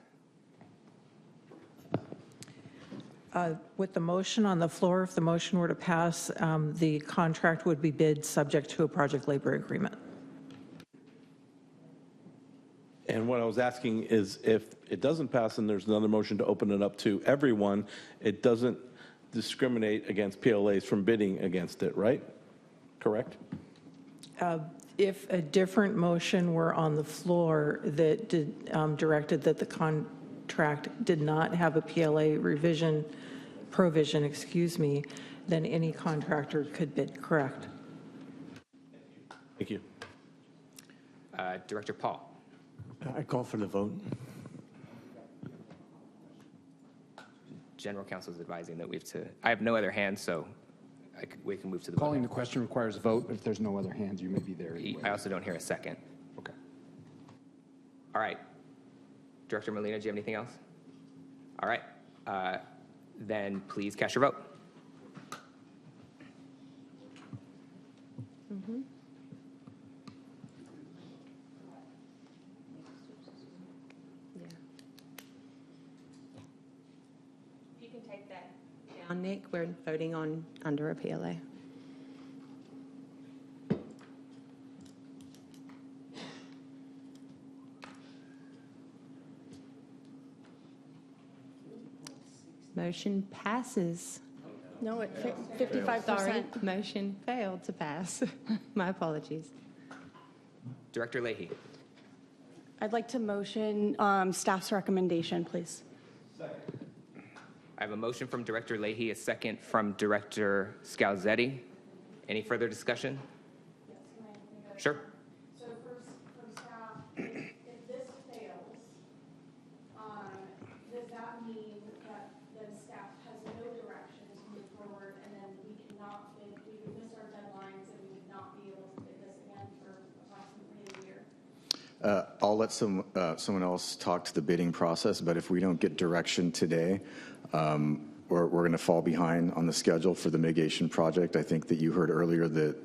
S21: With the motion on the floor, if the motion were to pass, the contract would be bid subject to a project labor agreement.
S19: And what I was asking is if it doesn't pass and there's another motion to open it up to everyone, it doesn't discriminate against PLAs from bidding against it, right? Correct?
S21: If a different motion were on the floor that directed that the contract did not have a PLA provision, then any contractor could bid, correct?
S19: Thank you.
S23: Director Paul.
S17: I call for the vote.
S23: General Counsel is advising that we have to, I have no other hands, so we can move to the vote.
S1: Calling the question requires a vote. If there's no other hands, you may be there anyway.
S23: I also don't hear a second.
S1: Okay.
S23: All right. Director Molina, do you have anything else? All right. Then please cast your vote.
S25: Mm-hmm. Yeah. You can take that down, Nick. We're voting on under a PLA. Motion passes.
S10: No, at 55%.
S25: Sorry, motion failed to pass. My apologies.
S23: Director Leahy.
S10: I'd like to motion staff's recommendation, please.
S23: I have a motion from Director Leahy, a second from Director Scalzetti. Any further discussion? Sure.
S10: So from staff, if this fails, does that mean that then staff has no direction to move forward, and then we cannot bid, we would miss our deadlines, and we would not be able to bid this again for approximately a year?
S3: I'll let someone else talk to the bidding process, but if we don't get direction today, we're going to fall behind on the schedule for the mitigation project. I think that you heard earlier that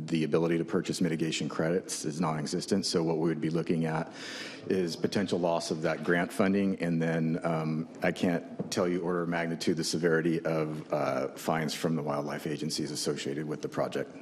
S3: the ability to purchase mitigation credits is non-existent. So what we would be looking at is potential loss of that grant funding. And then I can't tell you order of magnitude the severity of fines from the wildlife agencies associated with the project.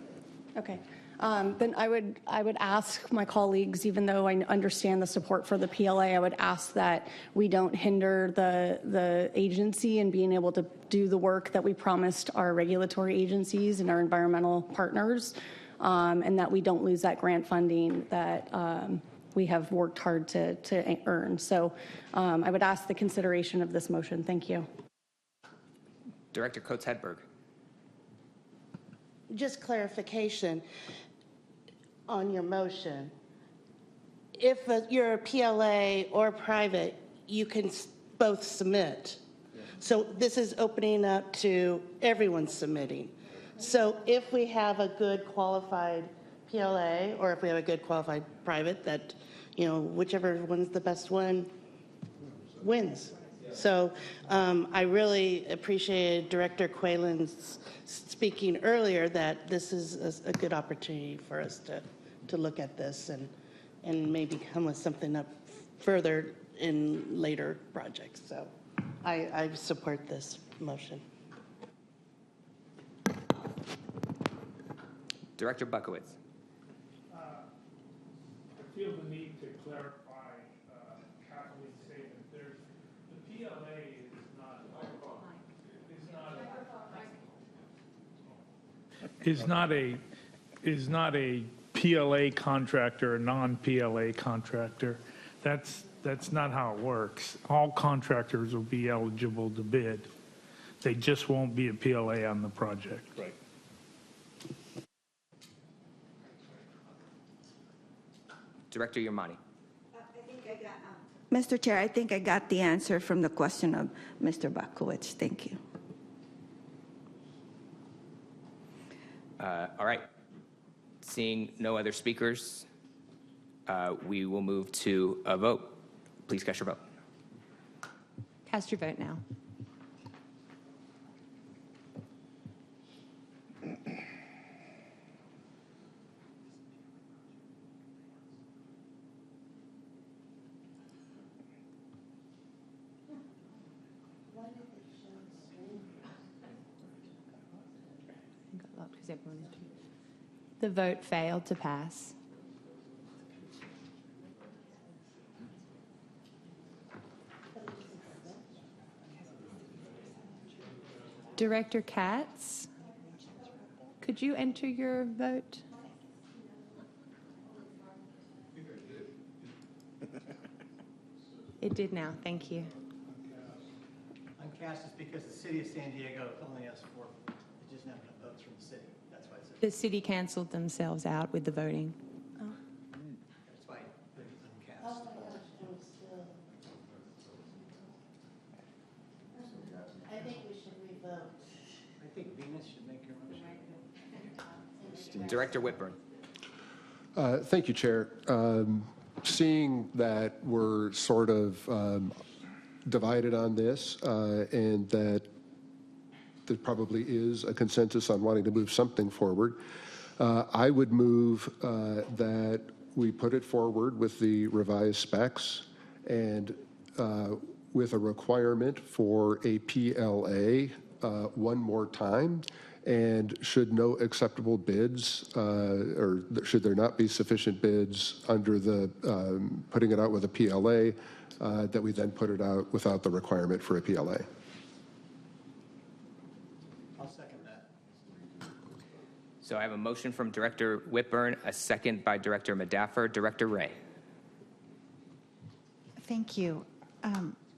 S10: Okay. Then I would ask my colleagues, even though I understand the support for the PLA, I would ask that we don't hinder the agency in being able to do the work that we promised our regulatory agencies and our environmental partners, and that we don't lose that grant funding that we have worked hard to earn. So I would ask the consideration of this motion. Thank you.
S23: Director Coates-Hedberg.
S24: Just clarification on your motion. If you're a PLA or private, you can both submit. So this is opening up to everyone submitting. So if we have a good qualified PLA, or if we have a good qualified private, that, whichever one's the best one wins. So I really appreciated Director Quaylen's speaking earlier that this is a good opportunity for us to look at this and maybe come with something up further in later projects. So I support this motion.
S23: Director Buckowitz.
S2: I feel the need to clarify Kathleen's statement. The PLA is not a PLA contractor, a non-PLA contractor. That's not how it works. All contractors will be eligible to bid. They just won't be a PLA on the project.
S19: Right.
S23: Director Yermani.
S18: Mr. Chair, I think I got the answer from the question of Mr. Bakowicz. Thank you.
S23: All right. Seeing no other speakers, we will move to a vote. Please cast your vote.
S25: Cast your vote now. The vote failed to pass. Director Katz, could you enter your vote? It did now. Thank you.
S9: Uncast is because the city of San Diego only has 4, it doesn't have enough votes from the city. That's why it's,
S25: The city canceled themselves out with the voting.
S9: that's why it's uncast.
S24: I think we should revote.
S9: I think Venus should make your motion.
S23: Director Whitburn.
S11: Thank you, Chair. Seeing that we're sort of divided on this and that there probably is a consensus on wanting to move something forward, I would move that we put it forward with the revised specs and with a requirement for a PLA one more time. And should no acceptable bids, or should there not be sufficient bids under the putting it out with a PLA, that we then put it out without the requirement for a PLA.
S9: I'll second that.
S23: So I have a motion from Director Whitburn, a second by Director Madaffer. Director Ray.
S14: Thank you.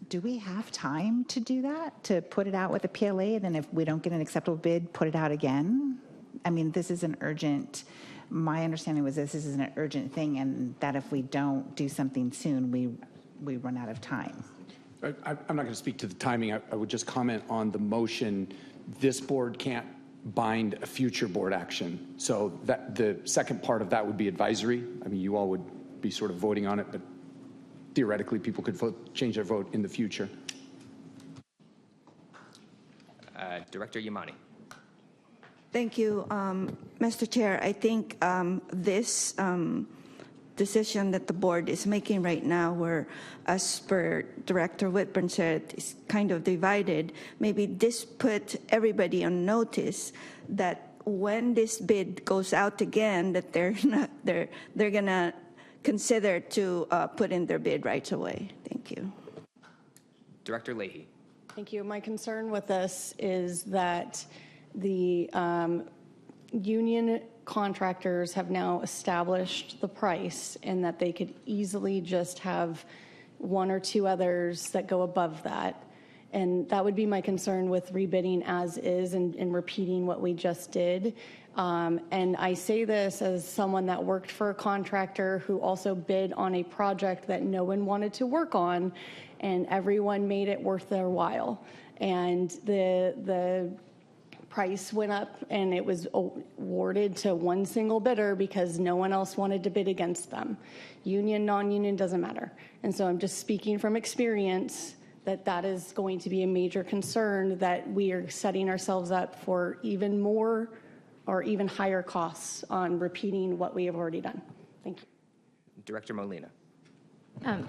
S14: Do we have time to do that, to put it out with a PLA, and then if we don't get an acceptable bid, put it out again? I mean, this is an urgent, my understanding was this is an urgent thing, and that if we don't do something soon, we run out of time.
S1: I'm not going to speak to the timing. I would just comment on the motion. This board can't bind a future board action. So that the second part of that would be advisory. I mean, you all would be sort of voting on it, but theoretically, people could change their vote in the future.
S23: Director Yamani.
S18: Thank you, Mr. Chair. I think this decision that the board is making right now, where, as per Director Whitburn said, is kind of divided, maybe this put everybody on notice that when this bid goes out again, that they're gonna consider to put in their bid right away. Thank you.
S23: Director Leahy.
S10: Thank you. My concern with this is that the union contractors have now established the price and that they could easily just have one or two others that go above that. And that would be my concern with rebidding as is and repeating what we just did. And I say this as someone that worked for a contractor who also bid on a project that no one wanted to work on, and everyone made it worth their while. And the price went up and it was awarded to one single bidder because no one else wanted to bid against them. Union, non-union, doesn't matter. And so I'm just speaking from experience that is going to be a major concern, that we are setting ourselves up for even more or even higher costs on repeating what we have already done. Thank you.
S23: Director Molina.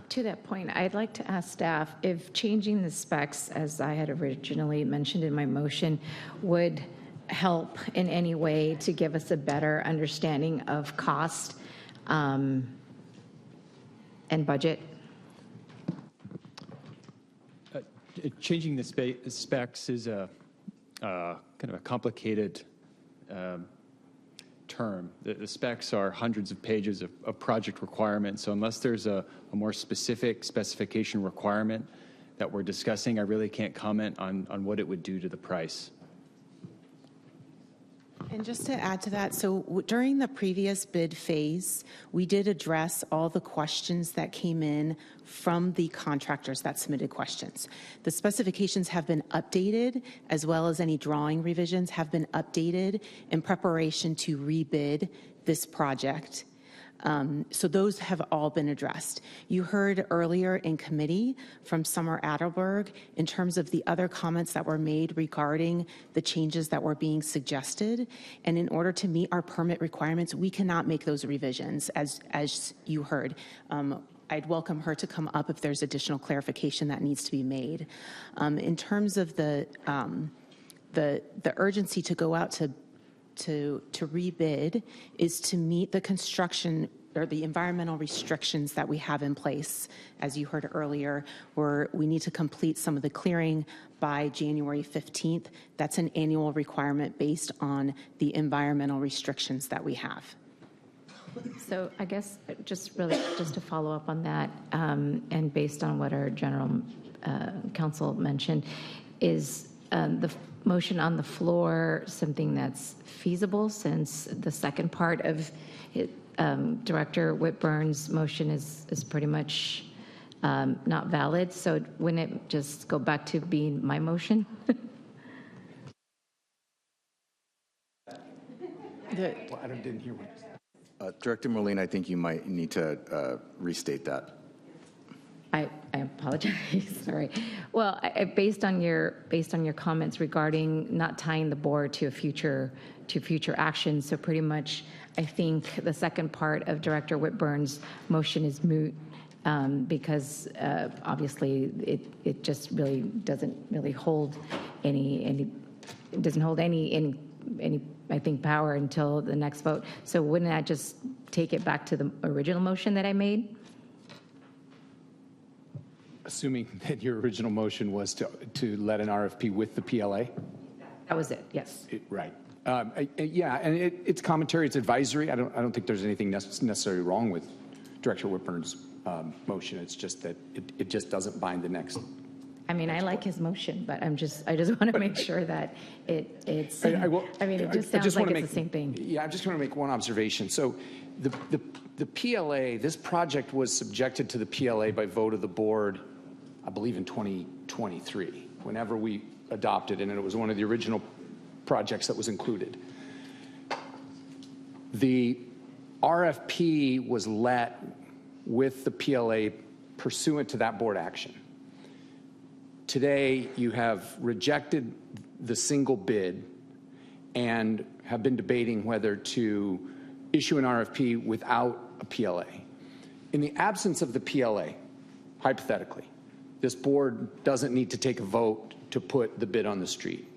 S4: To that point, I'd like to ask staff if changing the specs, as I had originally mentioned in my motion, would help in any way to give us a better understanding of cost and budget.
S20: Changing the specs is a kind of a complicated term. The specs are hundreds of pages of project requirements, so unless there's a more specific specification requirement that we're discussing, I really can't comment on what it would do to the price.
S5: And just to add to that, so during the previous bid phase, we did address all the questions that came in from the contractors that submitted questions. The specifications have been updated, as well as any drawing revisions have been updated in preparation to rebid this project. So those have all been addressed. You heard earlier in committee from Summer Adelberg in terms of the other comments that were made regarding the changes that were being suggested. And in order to meet our permit requirements, we cannot make those revisions, as you heard. I'd welcome her to come up if there's additional clarification that needs to be made. In terms of the urgency to go out to rebid is to meet the construction or the environmental restrictions that we have in place. As you heard earlier, where we need to complete some of the clearing by January 15th. That's an annual requirement based on the environmental restrictions that we have.
S4: So I guess just to follow up on that, and based on what our general counsel mentioned, is the motion on the floor something that's feasible, since the second part of Director Whitburn's motion is pretty much not valid? So wouldn't it just go back to being my motion?
S1: Well, I didn't hear what.
S3: Director Molina, I think you might need to restate that.
S4: I apologize. Sorry. Well, based on your comments regarding not tying the board to future action, so pretty much, I think the second part of Director Whitburn's motion is moot, because obviously it just really doesn't really hold any I think power until the next vote. So wouldn't that just take it back to the original motion that I made?
S1: Assuming that your original motion was to let an RFP with the PLA?
S4: That was it, yes.
S1: Right. Yeah, and it's commentary, it's advisory. I don't think there's anything necessarily wrong with Director Whitburn's motion. It's just that it just doesn't bind the next.
S4: I mean, I like his motion, but I just want to make sure that it just sounds like it's the same thing.
S1: Yeah, I just want to make one observation. So the PLA, this project was subjected to the PLA by vote of the board, I believe in 2023, whenever we adopted it, and it was one of the original projects that was included. The RFP was let with the PLA pursuant to that board action. Today, you have rejected the single bid and have been debating whether to issue an RFP without a PLA. In the absence of the PLA, hypothetically, this board doesn't need to take a vote to put the bid on the street.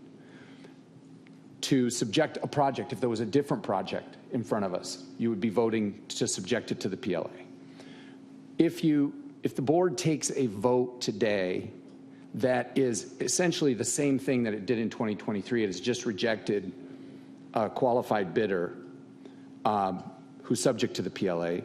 S1: To subject a project, if there was a different project in front of us, you would be voting to subject it to the PLA. If the board takes a vote today that is essentially the same thing that it did in 2023, it has just rejected a qualified bidder who's subject to the PLA.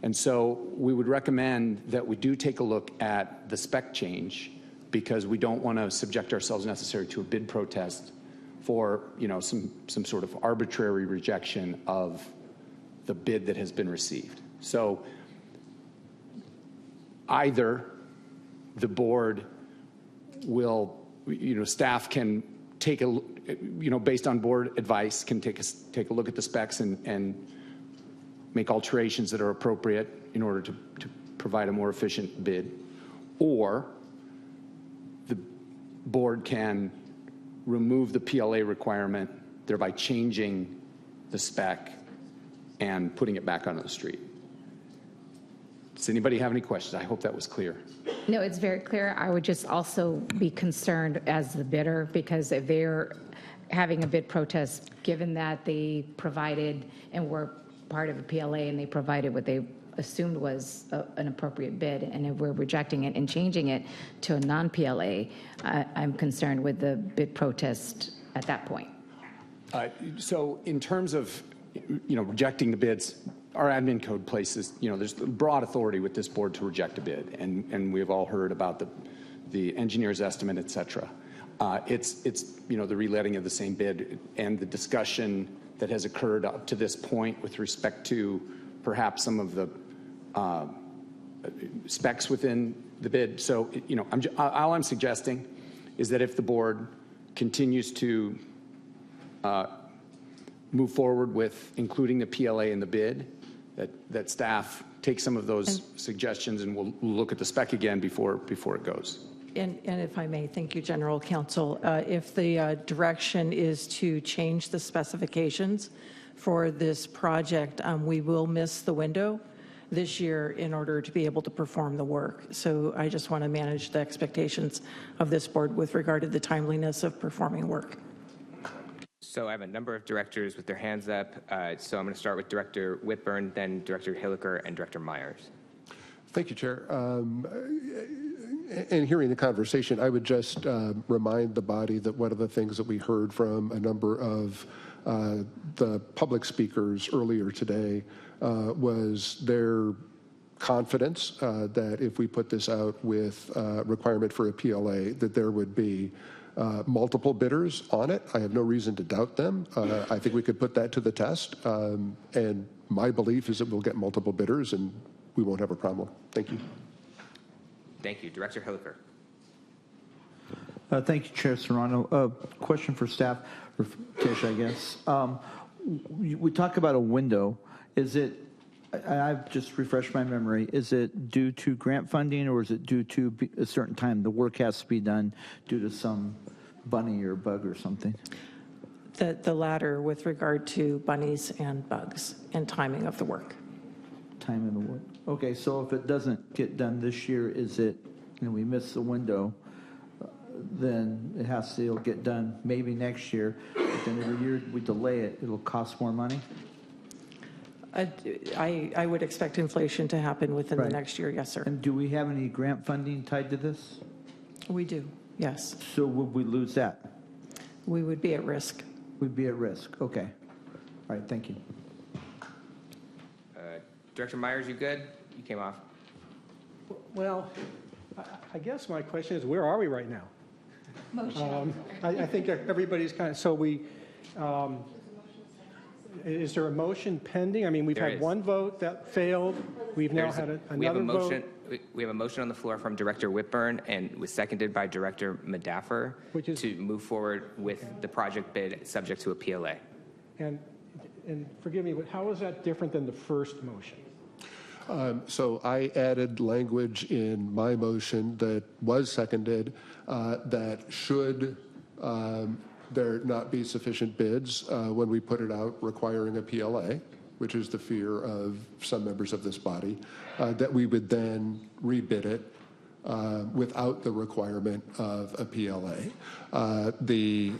S1: And so we would recommend that we do take a look at the spec change, because we don't want to subject ourselves necessarily to a bid protest for some sort of arbitrary rejection of the bid that has been received. So either the board will, staff can take a, based on board advice, can take a look at the specs and make alterations that are appropriate in order to provide a more efficient bid, or the board can remove the PLA requirement, thereby changing the spec and putting it back onto the street. Does anybody have any questions? I hope that was clear.
S4: No, it's very clear. I would just also be concerned as the bidder, because if they're having a bid protest, given that they provided and were part of a PLA and they provided what they assumed was an appropriate bid, and if we're rejecting it and changing it to a non-PLA, I'm concerned with the bid protest at that point.
S1: So in terms of, rejecting the bids, our admin code places, there's broad authority with this board to reject a bid, and we've all heard about the engineer's estimate, et cetera. It's the reletting of the same bid and the discussion that has occurred up to this point with respect to perhaps some of the specs within the bid. So, all I'm suggesting is that if the board continues to move forward with including the PLA in the bid, that staff take some of those suggestions and we'll look at the spec again before it goes.
S21: And if I may, thank you, General Counsel. If the direction is to change the specifications for this project, we will miss the window this year in order to be able to perform the work. So I just want to manage the expectations of this board with regard to the timeliness of performing work.
S23: So I have a number of directors with their hands up. So I'm going to start with Director Whitburn, then Director Hilliker, and Director Myers.
S11: Thank you, Chair. And hearing the conversation, I would just remind the body that one of the things that we heard from a number of the public speakers earlier today was their confidence that if we put this out with requirement for a PLA, that there would be multiple bidders on it. I have no reason to doubt them. I think we could put that to the test. And my belief is that we'll get multiple bidders and we won't have a problem. Thank you.
S23: Thank you. Director Hilliker.
S17: Thank you, Chair Serrano. Question for staff, or Tish, I guess. We talk about a window. Is it, I've just refreshed my memory, is it due to grant funding or is it due to a certain time the work has to be done due to some bunny or bug or something?
S21: The latter with regard to bunnies and bugs and timing of the work.
S17: Time in the work. Okay, so if it doesn't get done this year, is it, and we miss the window, then it has to get done maybe next year. But then every year we delay it, it'll cost more money?
S21: I would expect inflation to happen within the next year, yes, sir.
S17: And do we have any grant funding tied to this?
S21: We do, yes.
S17: So would we lose that?
S21: We would be at risk.
S17: We'd be at risk, okay. All right, thank you.
S23: Director Myers, you good? You came off.
S6: Well, I guess my question is, where are we right now? I think everybody's kind of, so we, is there a motion pending? I mean, we've had one vote that failed. We've now had another vote.
S23: We have a motion on the floor from Director Whitburn and was seconded by Director Madaffer to move forward with the project bid subject to a PLA.
S6: And forgive me, but how is that different than the first motion?
S11: So I added language in my motion that was seconded that should there not be sufficient bids when we put it out requiring a PLA, which is the fear of some members of this body, that we would then rebid it without the requirement of a PLA. The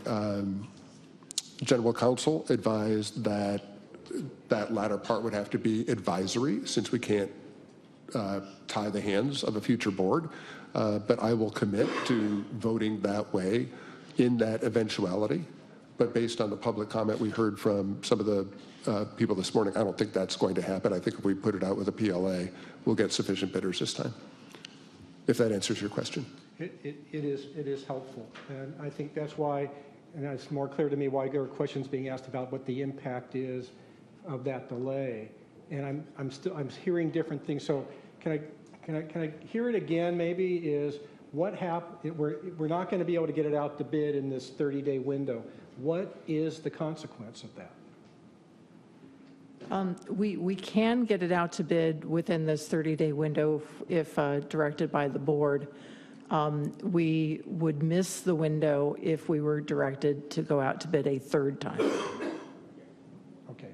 S11: General Counsel advised that that latter part would have to be advisory since we can't tie the hands of a future board. But I will commit to voting that way in that eventuality. But based on the public comment we heard from some of the people this morning, I don't think that's going to happen. I think if we put it out with a PLA, we'll get sufficient bidders this time, if that answers your question.
S6: It is helpful. And I think that's why, and it's more clear to me why there are questions being asked about what the impact is of that delay. And I'm hearing different things. So can I hear it again? Maybe is what happened? We're not going to be able to get it out to bid in this 30-day window. What is the consequence of that?
S21: We can get it out to bid within this 30-day window if directed by the board. We would miss the window if we were directed to go out to bid a third time.
S6: Okay.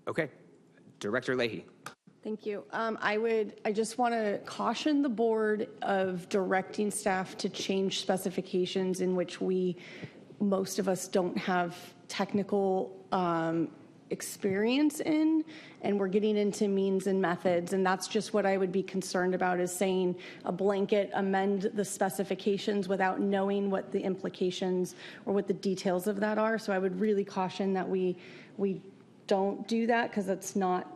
S23: Okay. Director Leahy.
S10: Thank you. I just want to caution the board of directing staff to change specifications in which most of us don't have technical experience in, and we're getting into means and methods, and that's just what I would be concerned about, is saying a blanket amend the specifications without knowing what the implications or what the details of that are. So I would really caution that we don't do that, because it's not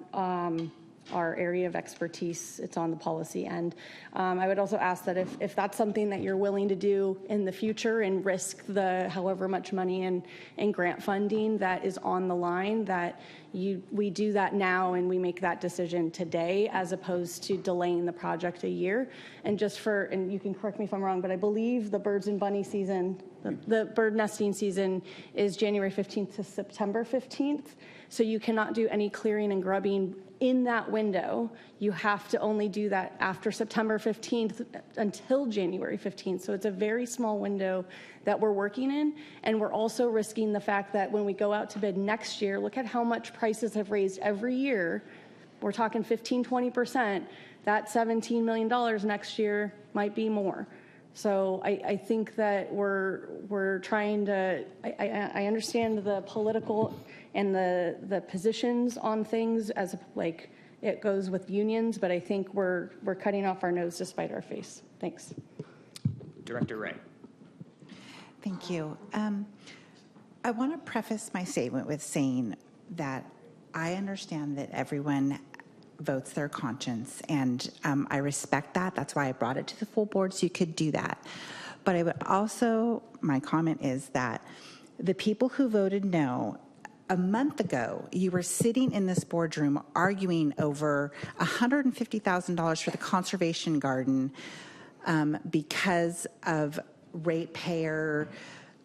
S10: our area of expertise. It's on the policy end. I would also ask that if that's something that you're willing to do in the future and risk the however much money in grant funding that is on the line, that we do that now and we make that decision today, as opposed to delaying the project a year. And and you can correct me if I'm wrong, but I believe the birds and bunny season, the bird nesting season, is January 15th to September 15th. So you cannot do any clearing and grubbing in that window. You have to only do that after September 15th until January 15th. So it's a very small window that we're working in. And we're also risking the fact that when we go out to bid next year, look at how much prices have raised every year. We're talking 15, 20%. That $17 million next year might be more. So I think that we're trying to, I understand the political and the positions on things as like it goes with unions, but I think we're cutting off our nose to spite our face. Thanks.
S23: Director Ray.
S14: Thank you. I want to preface my statement with saying that I understand that everyone votes their conscience, and I respect that. That's why I brought it to the full board, so you could do that. But I would also, my comment is that the people who voted no, a month ago, you were sitting in this boardroom arguing over $150,000 for the conservation garden because of ratepayer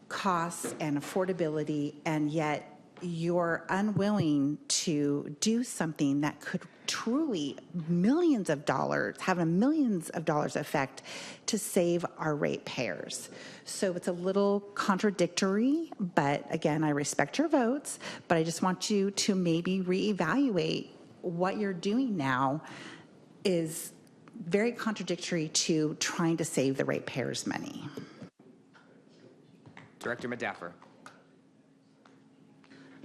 S14: costs and affordability, and yet you're unwilling to do something that could truly millions of dollars, have a millions of dollars effect to save our ratepayers. So it's a little contradictory, but again, I respect your votes, but I just want you to maybe reevaluate what you're doing now is very contradictory to trying to save the ratepayers' money.
S23: Director Madaffer.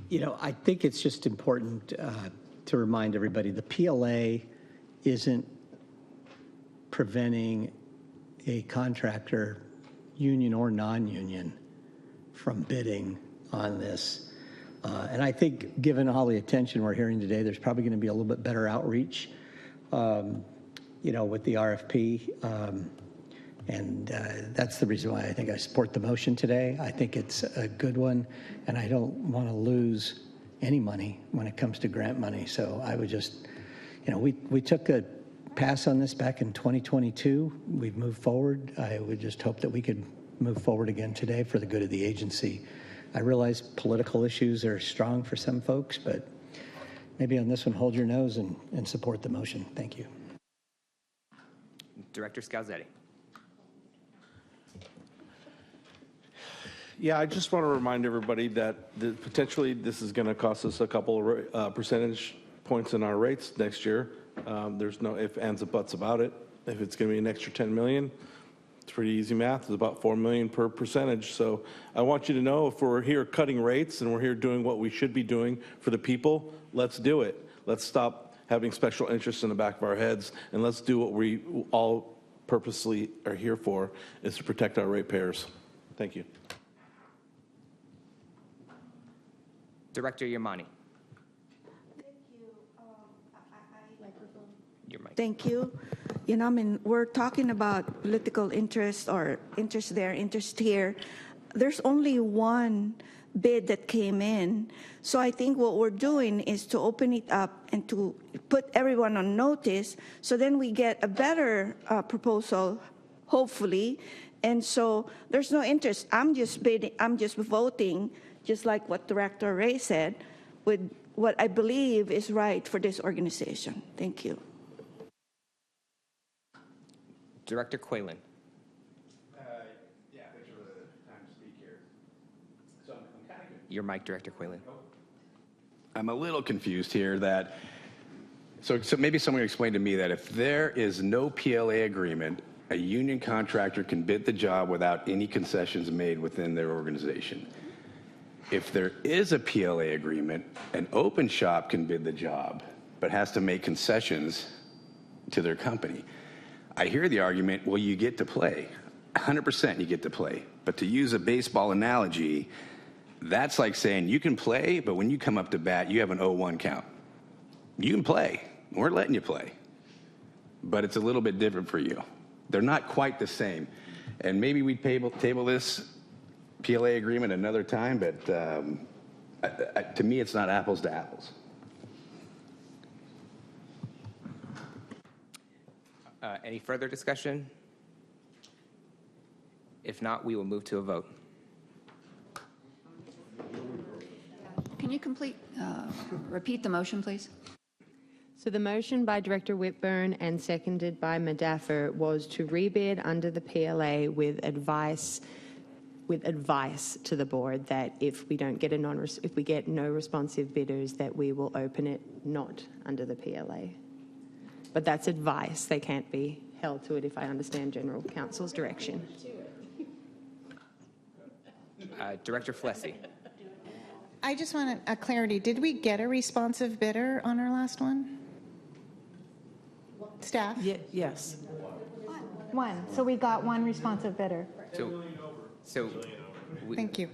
S9: You know, I think it's just important to remind everybody the PLA isn't preventing a contractor, union or non-union, from bidding on this. And I think given all the attention we're hearing today, there's probably going to be a little bit better outreach, you know, with the RFP. And that's the reason why I think I support the motion today. I think it's a good one, and I don't want to lose any money when it comes to grant money. So I would just, you know, we took a pass on this back in 2022. We've moved forward. I would just hope that we could move forward again today for the good of the agency. I realize political issues are strong for some folks, but maybe on this one, hold your nose and support the motion. Thank you.
S23: Director Scalzetti.
S19: Yeah, I just want to remind everybody that potentially this is going to cost us a couple of percentage points in our rates next year. There's no ifs, ands, or buts about it. If it's going to be an extra $10 million, it's pretty easy math. It's about $4 million per percentage. So I want you to know if we're here cutting rates and we're here doing what we should be doing for the people, let's do it. Let's stop having special interests in the back of our heads, and let's do what we all purposely are here for, is to protect our ratepayers. Thank you.
S23: Director Yamani.
S18: Thank you. You know, I mean, we're talking about political interest or interest there, interest here. There's only one bid that came in. So I think what we're doing is to open it up and to put everyone on notice, so then we get a better proposal, hopefully. And so there's no interest. I'm just bidding, I'm just voting, just like what Director Ray said, with what I believe is right for this organization. Thank you.
S23: Director Quaylen.
S7: Yeah, thanks for the time to speak here. So I'm kind of
S23: Your mic, Director Quaylen.
S7: I'm a little confused here that, so maybe someone explain to me that if there is no PLA agreement, a union contractor can bid the job without any concessions made within their organization. If there is a PLA agreement, an open shop can bid the job, but has to make concessions to their company. I hear the argument, well, you get to play. 100% you get to play. But to use a baseball analogy, that's like saying you can play, but when you come up to bat, you have an 0-1 count. You can play. We're letting you play. But it's a little bit different for you. They're not quite the same. And maybe we table this PLA agreement another time, but to me, it's not apples to apples.
S23: Any further discussion? If not, we will move to a vote.
S12: Can you repeat the motion, please?
S25: So the motion by Director Whitburn and seconded by Madaffer was to rebid under the PLA with advice to the board that if we don't get if we get no responsive bidders, that we will open it not under the PLA. But that's advice. They can't be held to it, if I understand General Counsel's direction.
S23: Director Flessy.
S15: I just want a clarity. Did we get a responsive bidder on our last one? Staff?
S21: Yes.
S15: One. So we got one responsive bidder.
S23: So
S15: Thank you.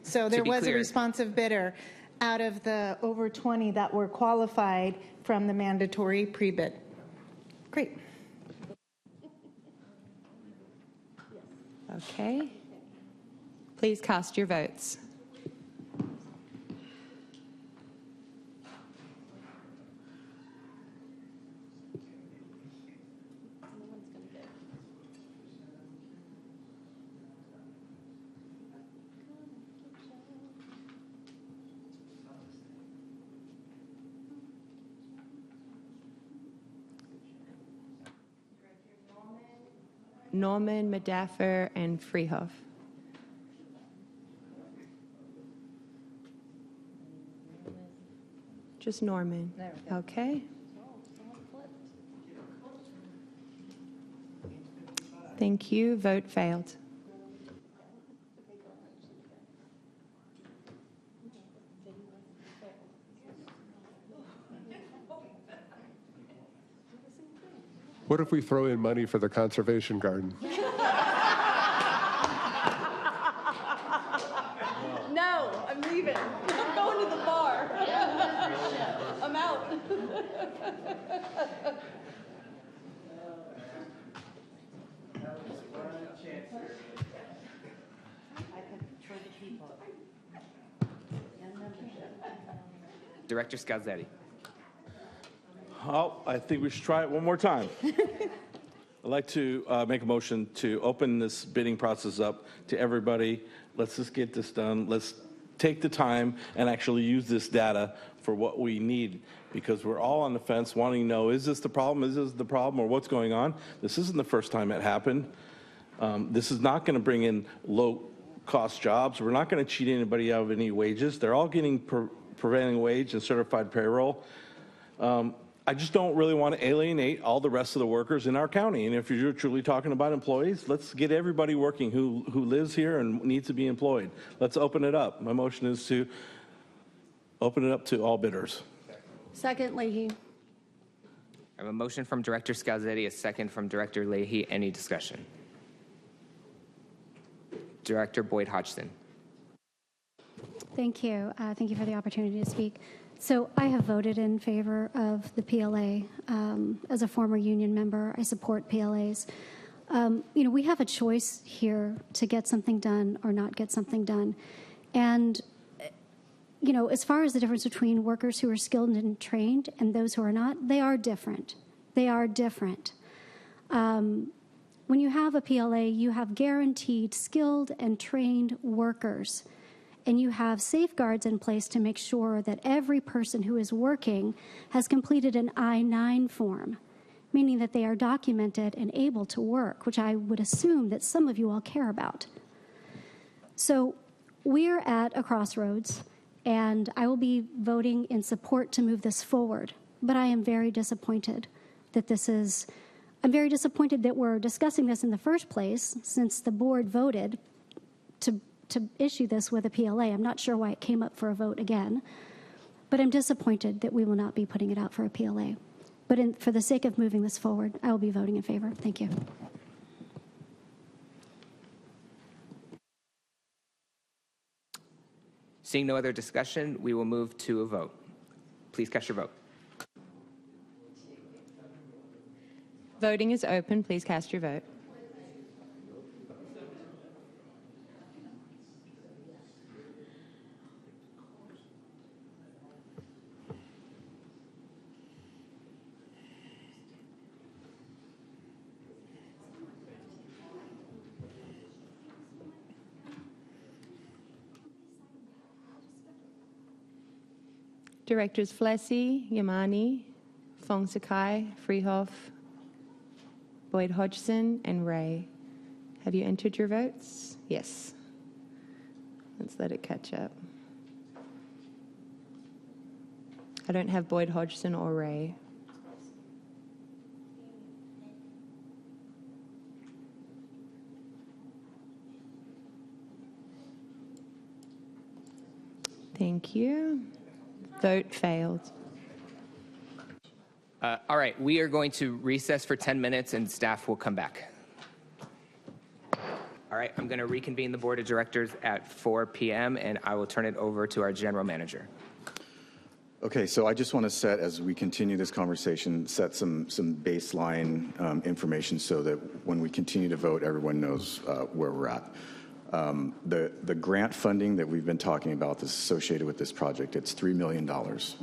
S15: So
S23: To
S15: there
S23: be
S15: was a
S23: clear-
S15: responsive bidder out of the over 20 that were qualified from the mandatory pre-bid. Great.
S25: Okay. Please cast your votes. Norman, Medaffer, and Freehoff. Just Norman. Okay. Thank you. Vote failed.
S11: What if we throw in money for the conservation garden?
S10: No, I'm leaving. I'm going to the bar. I'm out.
S23: Director Scalzetti.
S19: Oh, I think we should try it one more time. I'd like to make a motion to open this bidding process up to everybody. Let's just get this done. Let's take the time and actually use this data for what we need, because we're all on the fence wanting to know, is this the problem? Is this the problem, or what's going on? This isn't the first time it happened. This is not going to bring in low-cost jobs. We're not going to cheat anybody out of any wages. They're all getting prevailing wage and certified payroll. I just don't really want to alienate all the rest of the workers in our county. And if you're truly talking about employees, let's get everybody working who lives here and needs to be employed. Let's open it up. My motion is to open it up to all bidders.
S10: Second, Leahy.
S23: I have a motion from Director Scalzetti, a second from Director Leahy. Any discussion? Director Boyd Hodgson.
S2: Thank you. Thank you for the opportunity to speak. So I have voted in favor of the PLA. As a former union member, I support PLAs. We have a choice here to get something done or not get something done. And, as far as the difference between workers who are skilled and trained and those who are not, they are different. They are different. When you have a PLA, you have guaranteed skilled and trained workers. And you have safeguards in place to make sure that every person who is working has completed an I-9 form, meaning that they are documented and able to work, which I would assume that some of you all care about. So we're at a crossroads, and I will be voting in support to move this forward. But I am very disappointed that I'm very disappointed that we're discussing this in the first place, since the board voted to issue this with a PLA. I'm not sure why it came up for a vote again, but I'm disappointed that we will not be putting it out for a PLA. But for the sake of moving this forward, I will be voting in favor. Thank you.
S23: Seeing no other discussion, we will move to a vote. Please cast your vote.
S25: Voting is open. Please cast your vote. Directors Flessy, Yamani, Fong Sakai, Freehoff, Boyd Hodgson, and Ray. Have you entered your votes? Yes. Let's let it catch up. I don't have Boyd Hodgson or Ray. Thank you. Vote failed.
S23: All right, we are going to recess for 10 minutes and staff will come back. All right, I'm going to reconvene the Board of Directors at 4 p.m., and I will turn it over to our General Manager.
S3: Okay, so I just want to set, as we continue this conversation, set some baseline information so that when we continue to vote, everyone knows where we're at. The grant funding that we've been talking about that's associated with this project, it's $3 million,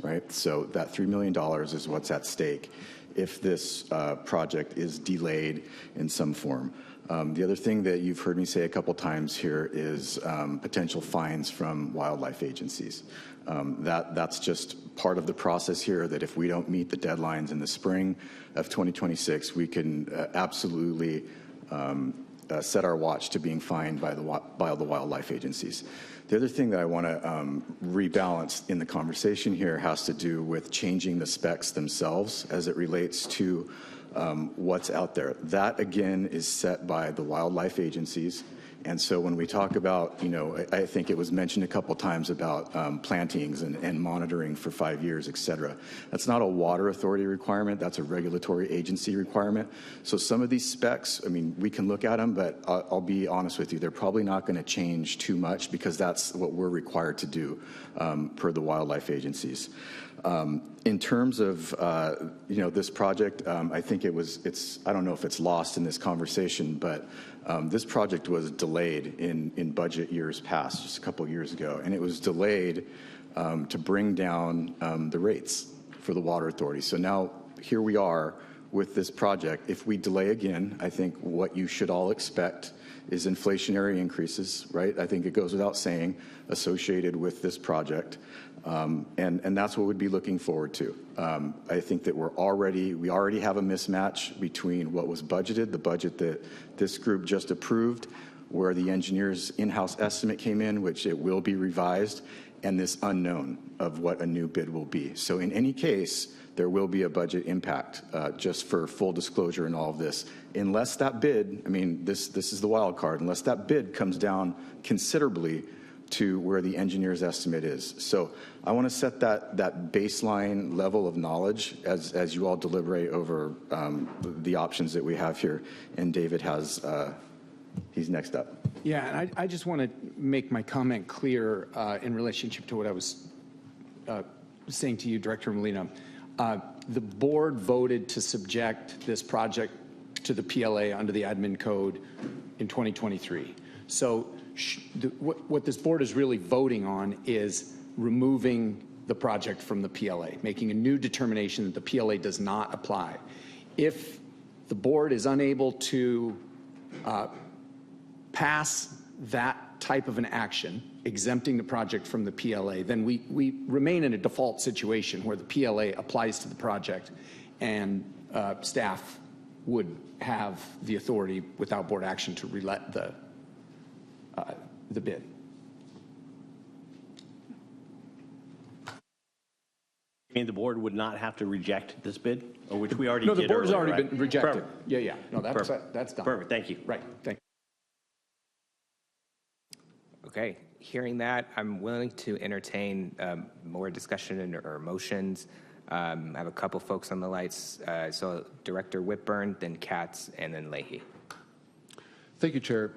S3: right? So that $3 million is what's at stake if this project is delayed in some form. The other thing that you've heard me say a couple times here is potential fines from wildlife agencies. That's just part of the process here, that if we don't meet the deadlines in the spring of 2026, we can absolutely set our watch to being fined by the wildlife agencies. The other thing that I want to rebalance in the conversation here has to do with changing the specs themselves as it relates to what's out there. That, again, is set by the wildlife agencies. And so when we talk about, I think it was mentioned a couple times about plantings and monitoring for 5 years, et cetera. That's not a water authority requirement. That's a regulatory agency requirement. So some of these specs, we can look at them, but I'll be honest with you, they're probably not going to change too much because that's what we're required to do per the wildlife agencies. In terms of, this project, I think I don't know if it's lost in this conversation, but this project was delayed in budget years past, just a couple of years ago, and it was delayed to bring down the rates for the water authority. So now here we are with this project. If we delay again, I think what you should all expect is inflationary increases, right? I think it goes without saying, associated with this project. And that's what we'd be looking forward to. I think that we already have a mismatch between what was budgeted, the budget that this group just approved, where the engineer's in-house estimate came in, which it will be revised, and this unknown of what a new bid will be. So in any case, there will be a budget impact, just for full disclosure in all of this. Unless that bid, this is the wild card, unless that bid comes down considerably to where the engineer's estimate is. So I want to set that baseline level of knowledge as you all deliberate over the options that we have here. And David he's next up.
S1: Yeah, and I just want to make my comment clear in relationship to what I was saying to you, Director Molina. The board voted to subject this project to the PLA under the admin code in 2023. So what this board is really voting on is removing the project from the PLA, making a new determination that the PLA does not apply. If the board is unable to pass that type of an action, exempting the project from the PLA, then we remain in a default situation where the PLA applies to the project, and staff would have the authority without board action to relet the bid.
S8: You mean the board would not have to reject this bid, or which we already
S1: No,
S8: did?
S1: the board has
S8: earlier,
S1: already
S8: right?
S1: been rejected.
S8: Perfect.
S1: Yeah. No, that's done.
S8: Perfect. Thank you.
S1: Right. Thank you.
S23: Okay, hearing that, I'm willing to entertain more discussion or motions. I have a couple folks on the lights. So Director Whitburn, then Katz, and then Leahy.
S11: Thank you, Chair.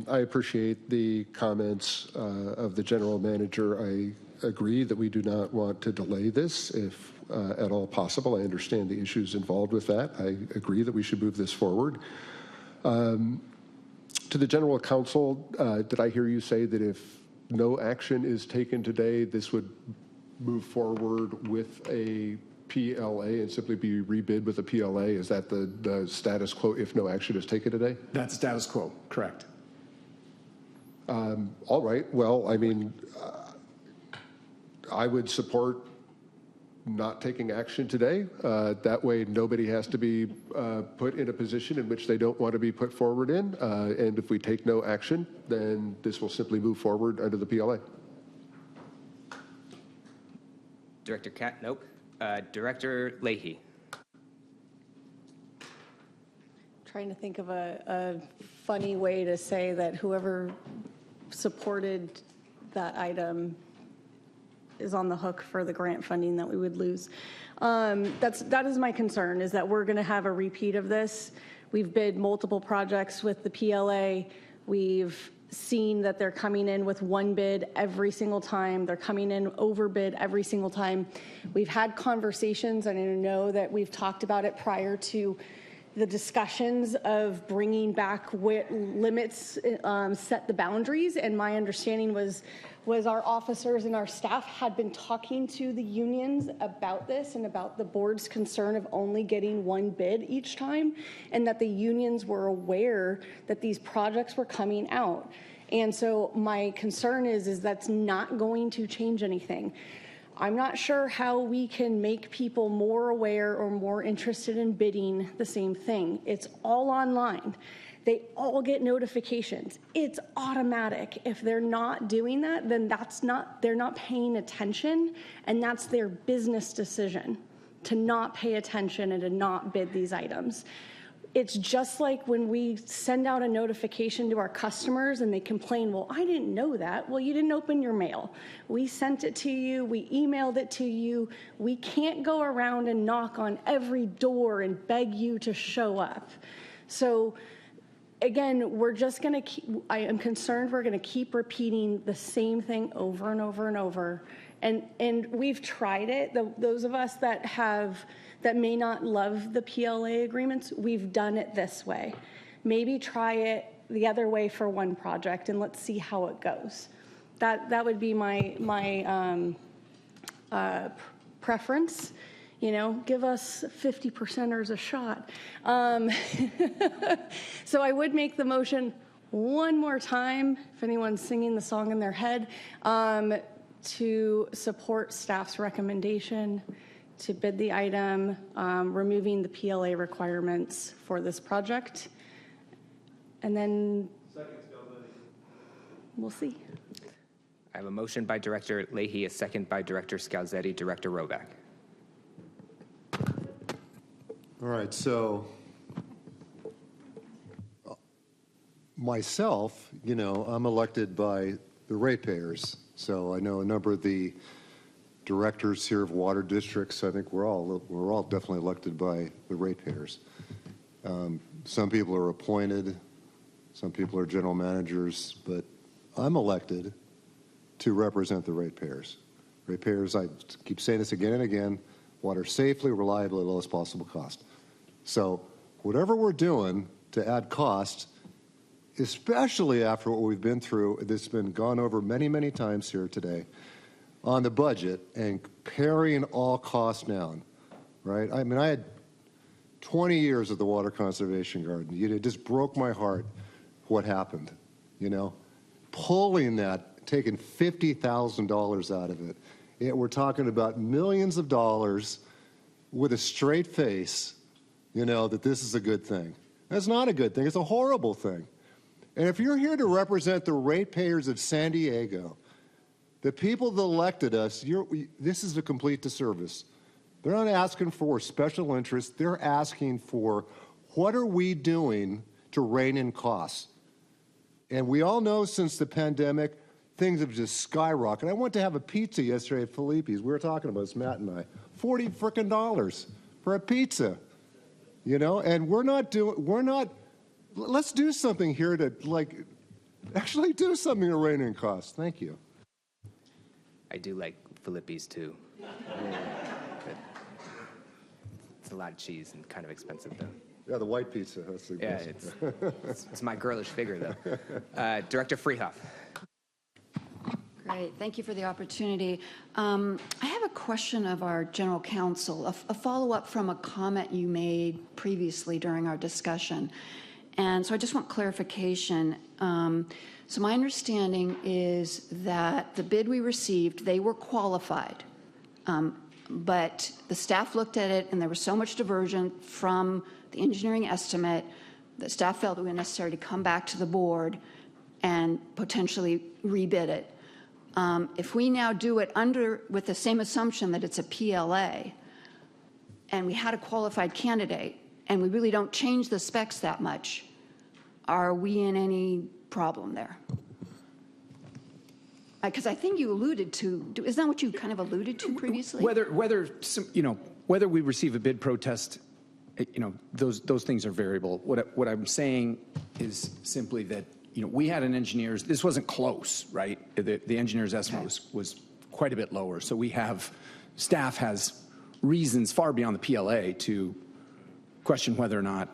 S11: I appreciate the comments of the General Manager. I agree that we do not want to delay this if at all possible. I understand the issues involved with that. I agree that we should move this forward. To the General Counsel, did I hear you say that if no action is taken today, this would move forward with a PLA and simply be rebid with a PLA? Is that the status quo if no action is taken today?
S1: That's status quo, correct.
S11: All right. Well, I would support not taking action today. That way nobody has to be put in a position in which they don't want to be put forward in. And if we take no action, then this will simply move forward under the PLA.
S23: Director Katz, nope. Director Leahy.
S10: Trying to think of a funny way to say that whoever supported that item is on the hook for the grant funding that we would lose. That is my concern, is that we're going to have a repeat of this. We've bid multiple projects with the PLA. We've seen that they're coming in with one bid every single time. They're coming in over bid every single time. We've had conversations, and I know that we've talked about it prior to the discussions of bringing back limits, set the boundaries. And my understanding was our officers and our staff had been talking to the unions about this and about the board's concern of only getting one bid each time, and that the unions were aware that these projects were coming out. And so my concern is that's not going to change anything. I'm not sure how we can make people more aware or more interested in bidding the same thing. It's all online. They all get notifications. It's automatic. If they're not doing that, then they're not paying attention, and that's their business decision to not pay attention and to not bid these items. It's just like when we send out a notification to our customers and they complain, well, I didn't know that. Well, you didn't open your mail. We sent it to you. We emailed it to you. We can't go around and knock on every door and beg you to show up. So again, we're just going to keep, I am concerned we're going to keep repeating the same thing over and over and over. And we've tried it. Those of us that may not love the PLA agreements, we've done it this way. Maybe try it the other way for one project, and let's see how it goes. That would be my preference. You know, give us 50%ers a shot. So I would make the motion one more time, if anyone's singing the song in their head, to support staff's recommendation to bid the item, removing the PLA requirements for this project. And then we'll see.
S23: I have a motion by Director Leahy, a second by Director Scalzetti. Director Roback.
S11: All right, so myself, you know, I'm elected by the ratepayers. So I know a number of the directors here of water districts. I think we're all definitely elected by the ratepayers. Some people are appointed, some people are general managers, but I'm elected to represent the ratepayers. Ratepayers, I keep saying this again and again, water safely, reliably, at the lowest possible cost. So whatever we're doing to add cost, especially after what we've been through, this has been gone over many, many times here today, on the budget and paring all costs down, right? I mean, I had 20 years at the Water Conservation Garden. It just broke my heart what happened, you know? Pulling that, taking $50,000 out of it. We're talking about millions of dollars with a straight face, you know, that this is a good thing. That's not a good thing. It's a horrible thing. And if you're here to represent the ratepayers of San Diego, the people that elected us, this is a complete disservice. They're not asking for special interest. They're asking for what are we doing to rein in costs? And we all know since the pandemic, things have just skyrocketed. I went to have a pizza yesterday at Felipe's. We were talking about this, Matt and I. $40 frickin' for a pizza, you know? And let's do something here to, like, actually do something to rein in costs. Thank you.
S23: I do like Felipe's too. It's a lot of cheese and kind of expensive though.
S11: Yeah, the white pizza. That's the
S23: best. It's my girlish figure though. Director Freehoff.
S12: Great, thank you for the opportunity. I have a question of our general counsel, a follow-up from a comment you made previously during our discussion. And so I just want clarification. So my understanding is that the bid we received, they were qualified, but the staff looked at it and there was so much diversion from the engineering estimate that staff felt it was necessary to come back to the board and potentially rebid it. If we now do it with the same assumption that it's a PLA and we had a qualified candidate and we really don't change the specs that much, are we in any problem there? Because I think you alluded to, isn't that what you kind of alluded to previously?
S1: Whether we receive a bid protest, those things are variable. What I'm saying is simply that we had an engineer's, this wasn't close, right? The engineer's estimate was quite a bit lower. So staff has reasons far beyond the PLA to question whether or not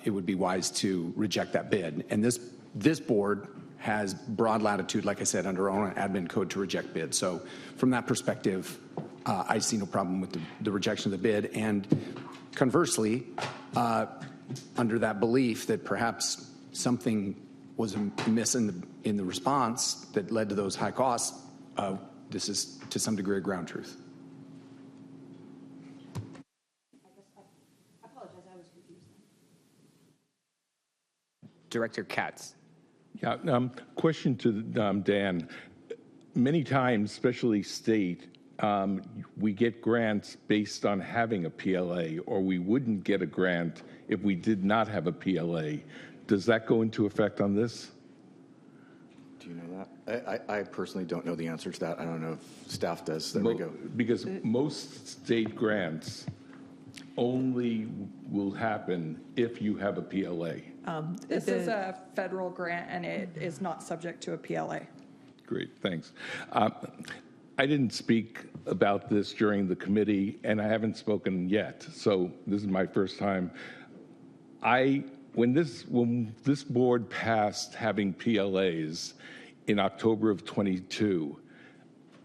S1: it would be wise to reject that bid. And this board has broad latitude, like I said, under our own admin code to reject bids. So from that perspective, I see no problem with the rejection of the bid. And conversely, under that belief that perhaps something was amiss in the response that led to those high costs, this is to some degree a ground truth.
S23: Director Katz.
S13: Yeah, question to Dan. Many times, especially state, we get grants based on having a PLA, or we wouldn't get a grant if we did not have a PLA. Does that go into effect on this?
S3: Do you know that? I personally don't know the answer to that. I don't know if staff does. There we go.
S13: Because most state grants only will happen if you have a PLA.
S16: This is a federal grant, and it is not subject to a PLA.
S13: Great, thanks. I didn't speak about this during the committee, and I haven't spoken yet, so this is my first time. When this board passed having PLAs in October of 22,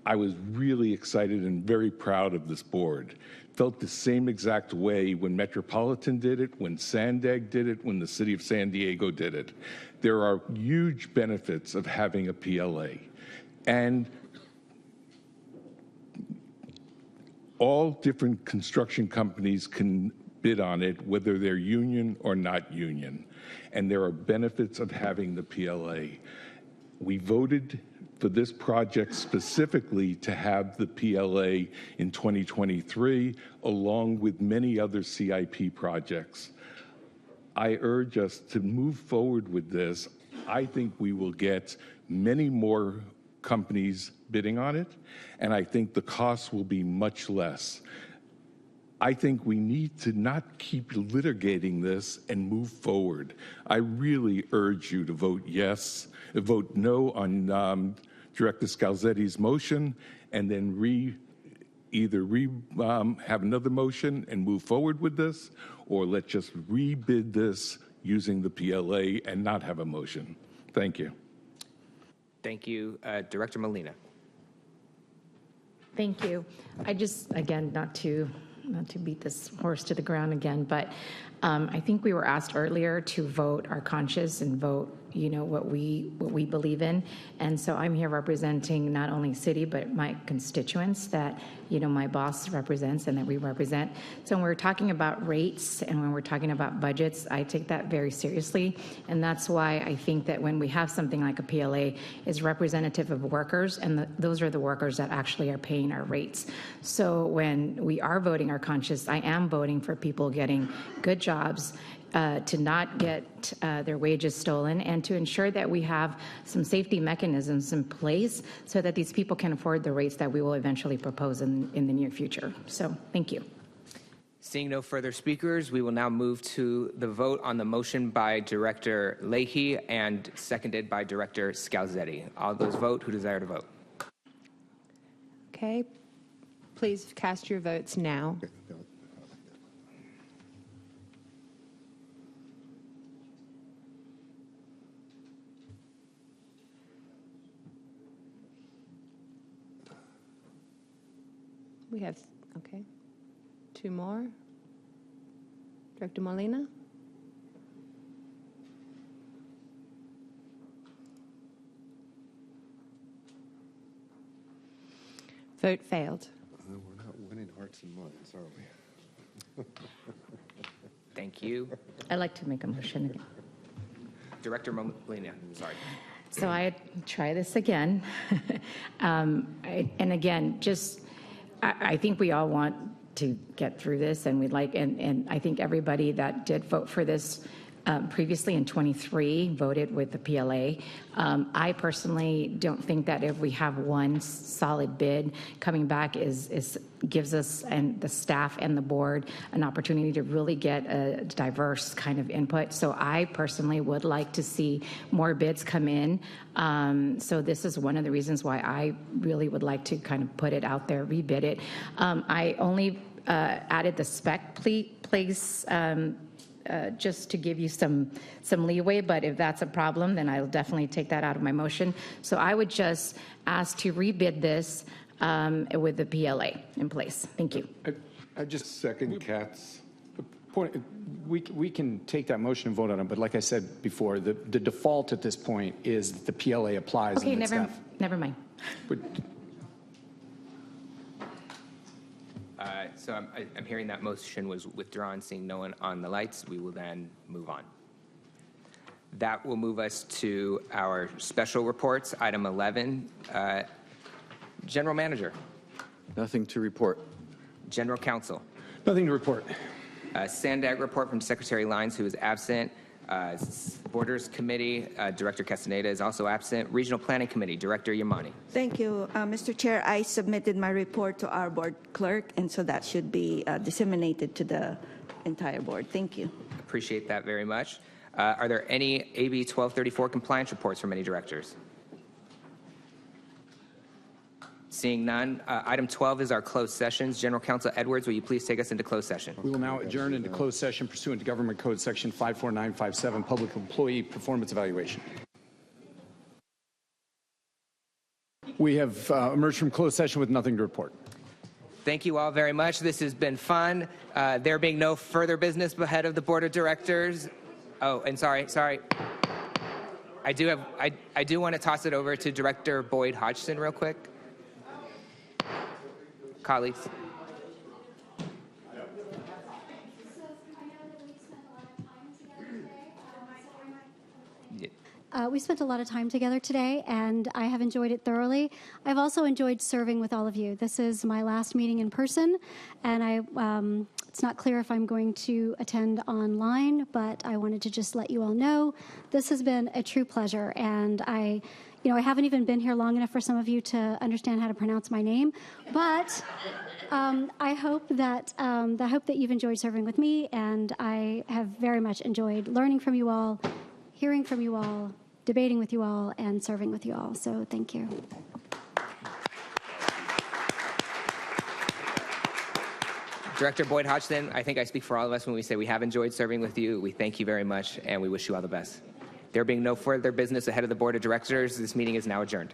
S13: I was really excited and very proud of this board. Felt the same exact way when Metropolitan did it, when Sandag did it, when the city of San Diego did it. There are huge benefits of having a PLA. And all different construction companies can bid on it, whether they're union or not union. And there are benefits of having the PLA. We voted for this project specifically to have the PLA in 2023, along with many other CIP projects. I urge us to move forward with this. I think we will get many more companies bidding on it, and I think the costs will be much less. I think we need to not keep litigating this and move forward. I really urge you to vote no on Director Scalzetti's motion, and then have another motion and move forward with this, or let's just rebid this using the PLA and not have a motion. Thank you.
S23: Thank you. Director Molina.
S4: Thank you. I just, again, not to beat this horse to the ground again, but I think we were asked earlier to vote our conscience and vote, what we believe in. And so I'm here representing not only city, but my constituents that, my boss represents and that we represent. So when we're talking about rates and when we're talking about budgets, I take that very seriously. And that's why I think that when we have something like a PLA, is representative of workers, and those are the workers that actually are paying our rates. So when we are voting our conscience, I am voting for people getting good jobs, to not get their wages stolen, and to ensure that we have some safety mechanisms in place so that these people can afford the rates that we will eventually propose in the near future. So thank you.
S23: Seeing no further speakers, we will now move to the vote on the motion by Director Leahy and seconded by Director Scalzetti. All those vote who desire to vote.
S25: Okay. Please cast your votes now. We have, okay, 2 more. Director Molina? Vote failed.
S11: We're not winning hearts and minds, are we?
S23: Thank you.
S4: I'd like to make a motion.
S23: Director Molina, sorry.
S4: So I try this again. And again, I think we all want to get through this, and we'd like, and I think everybody that did vote for this previously in 23 voted with the PLA. I personally don't think that if we have one solid bid coming back gives us and the staff and the board an opportunity to really get a diverse kind of input. So I personally would like to see more bids come in. So this is one of the reasons why I really would like to kind of put it out there, rebid it. I only added the spec place just to give you some leeway, but if that's a problem, then I'll definitely take that out of my motion. So I would just ask to rebid this with the PLA in place. Thank you.
S1: I just
S13: second Katz.
S1: point. We can take that motion and vote on it, but like I said before, the default at this point is that the PLA applies.
S4: Okay,
S1: and that
S4: never mind.
S1: But
S23: So I'm hearing that motion was withdrawn. Seeing no one on the lights, we will then move on. That will move us to our special reports. Item 11, General Manager.
S3: Nothing to report.
S23: General Counsel.
S1: Nothing to report.
S23: Sandag report from Secretary Lyons, who is absent. Borders Committee, Director Castaneda is also absent. Regional Planning Committee, Director Yamani.
S18: Thank you, Mr. Chair. I submitted my report to our board clerk, and so that should be disseminated to the entire board. Thank you.
S23: Appreciate that very much. Are there any AB 1234 compliance reports from any directors? Seeing none, item 12 is our closed sessions. General Counsel Edwards, will you please take us into closed session?
S1: We will now adjourn into closed session pursuant to Government Code Section 54957, Public Employee Performance Evaluation. We have emerged from closed session with nothing to report.
S23: Thank you all very much. This has been fun. There being no further business ahead of the Board of Directors. Oh, and sorry. I do want to toss it over to Director Boyd Hodgson real quick. Colleagues.
S2: We spent a lot of time together today, and I have enjoyed it thoroughly. I've also enjoyed serving with all of you. This is my last meeting in person, and it's not clear if I'm going to attend online, but I wanted to just let you all know this has been a true pleasure, and I haven't even been here long enough for some of you to understand how to pronounce my name, but I hope that you've enjoyed serving with me, and I have very much enjoyed learning from you all, hearing from you all, debating with you all, and serving with you all. So thank you.
S23: Director Boyd Hodgson, I think I speak for all of us when we say we have enjoyed serving with you. We thank you very much, and we wish you all the best. There being no further business ahead of the Board of Directors, this meeting is now adjourned.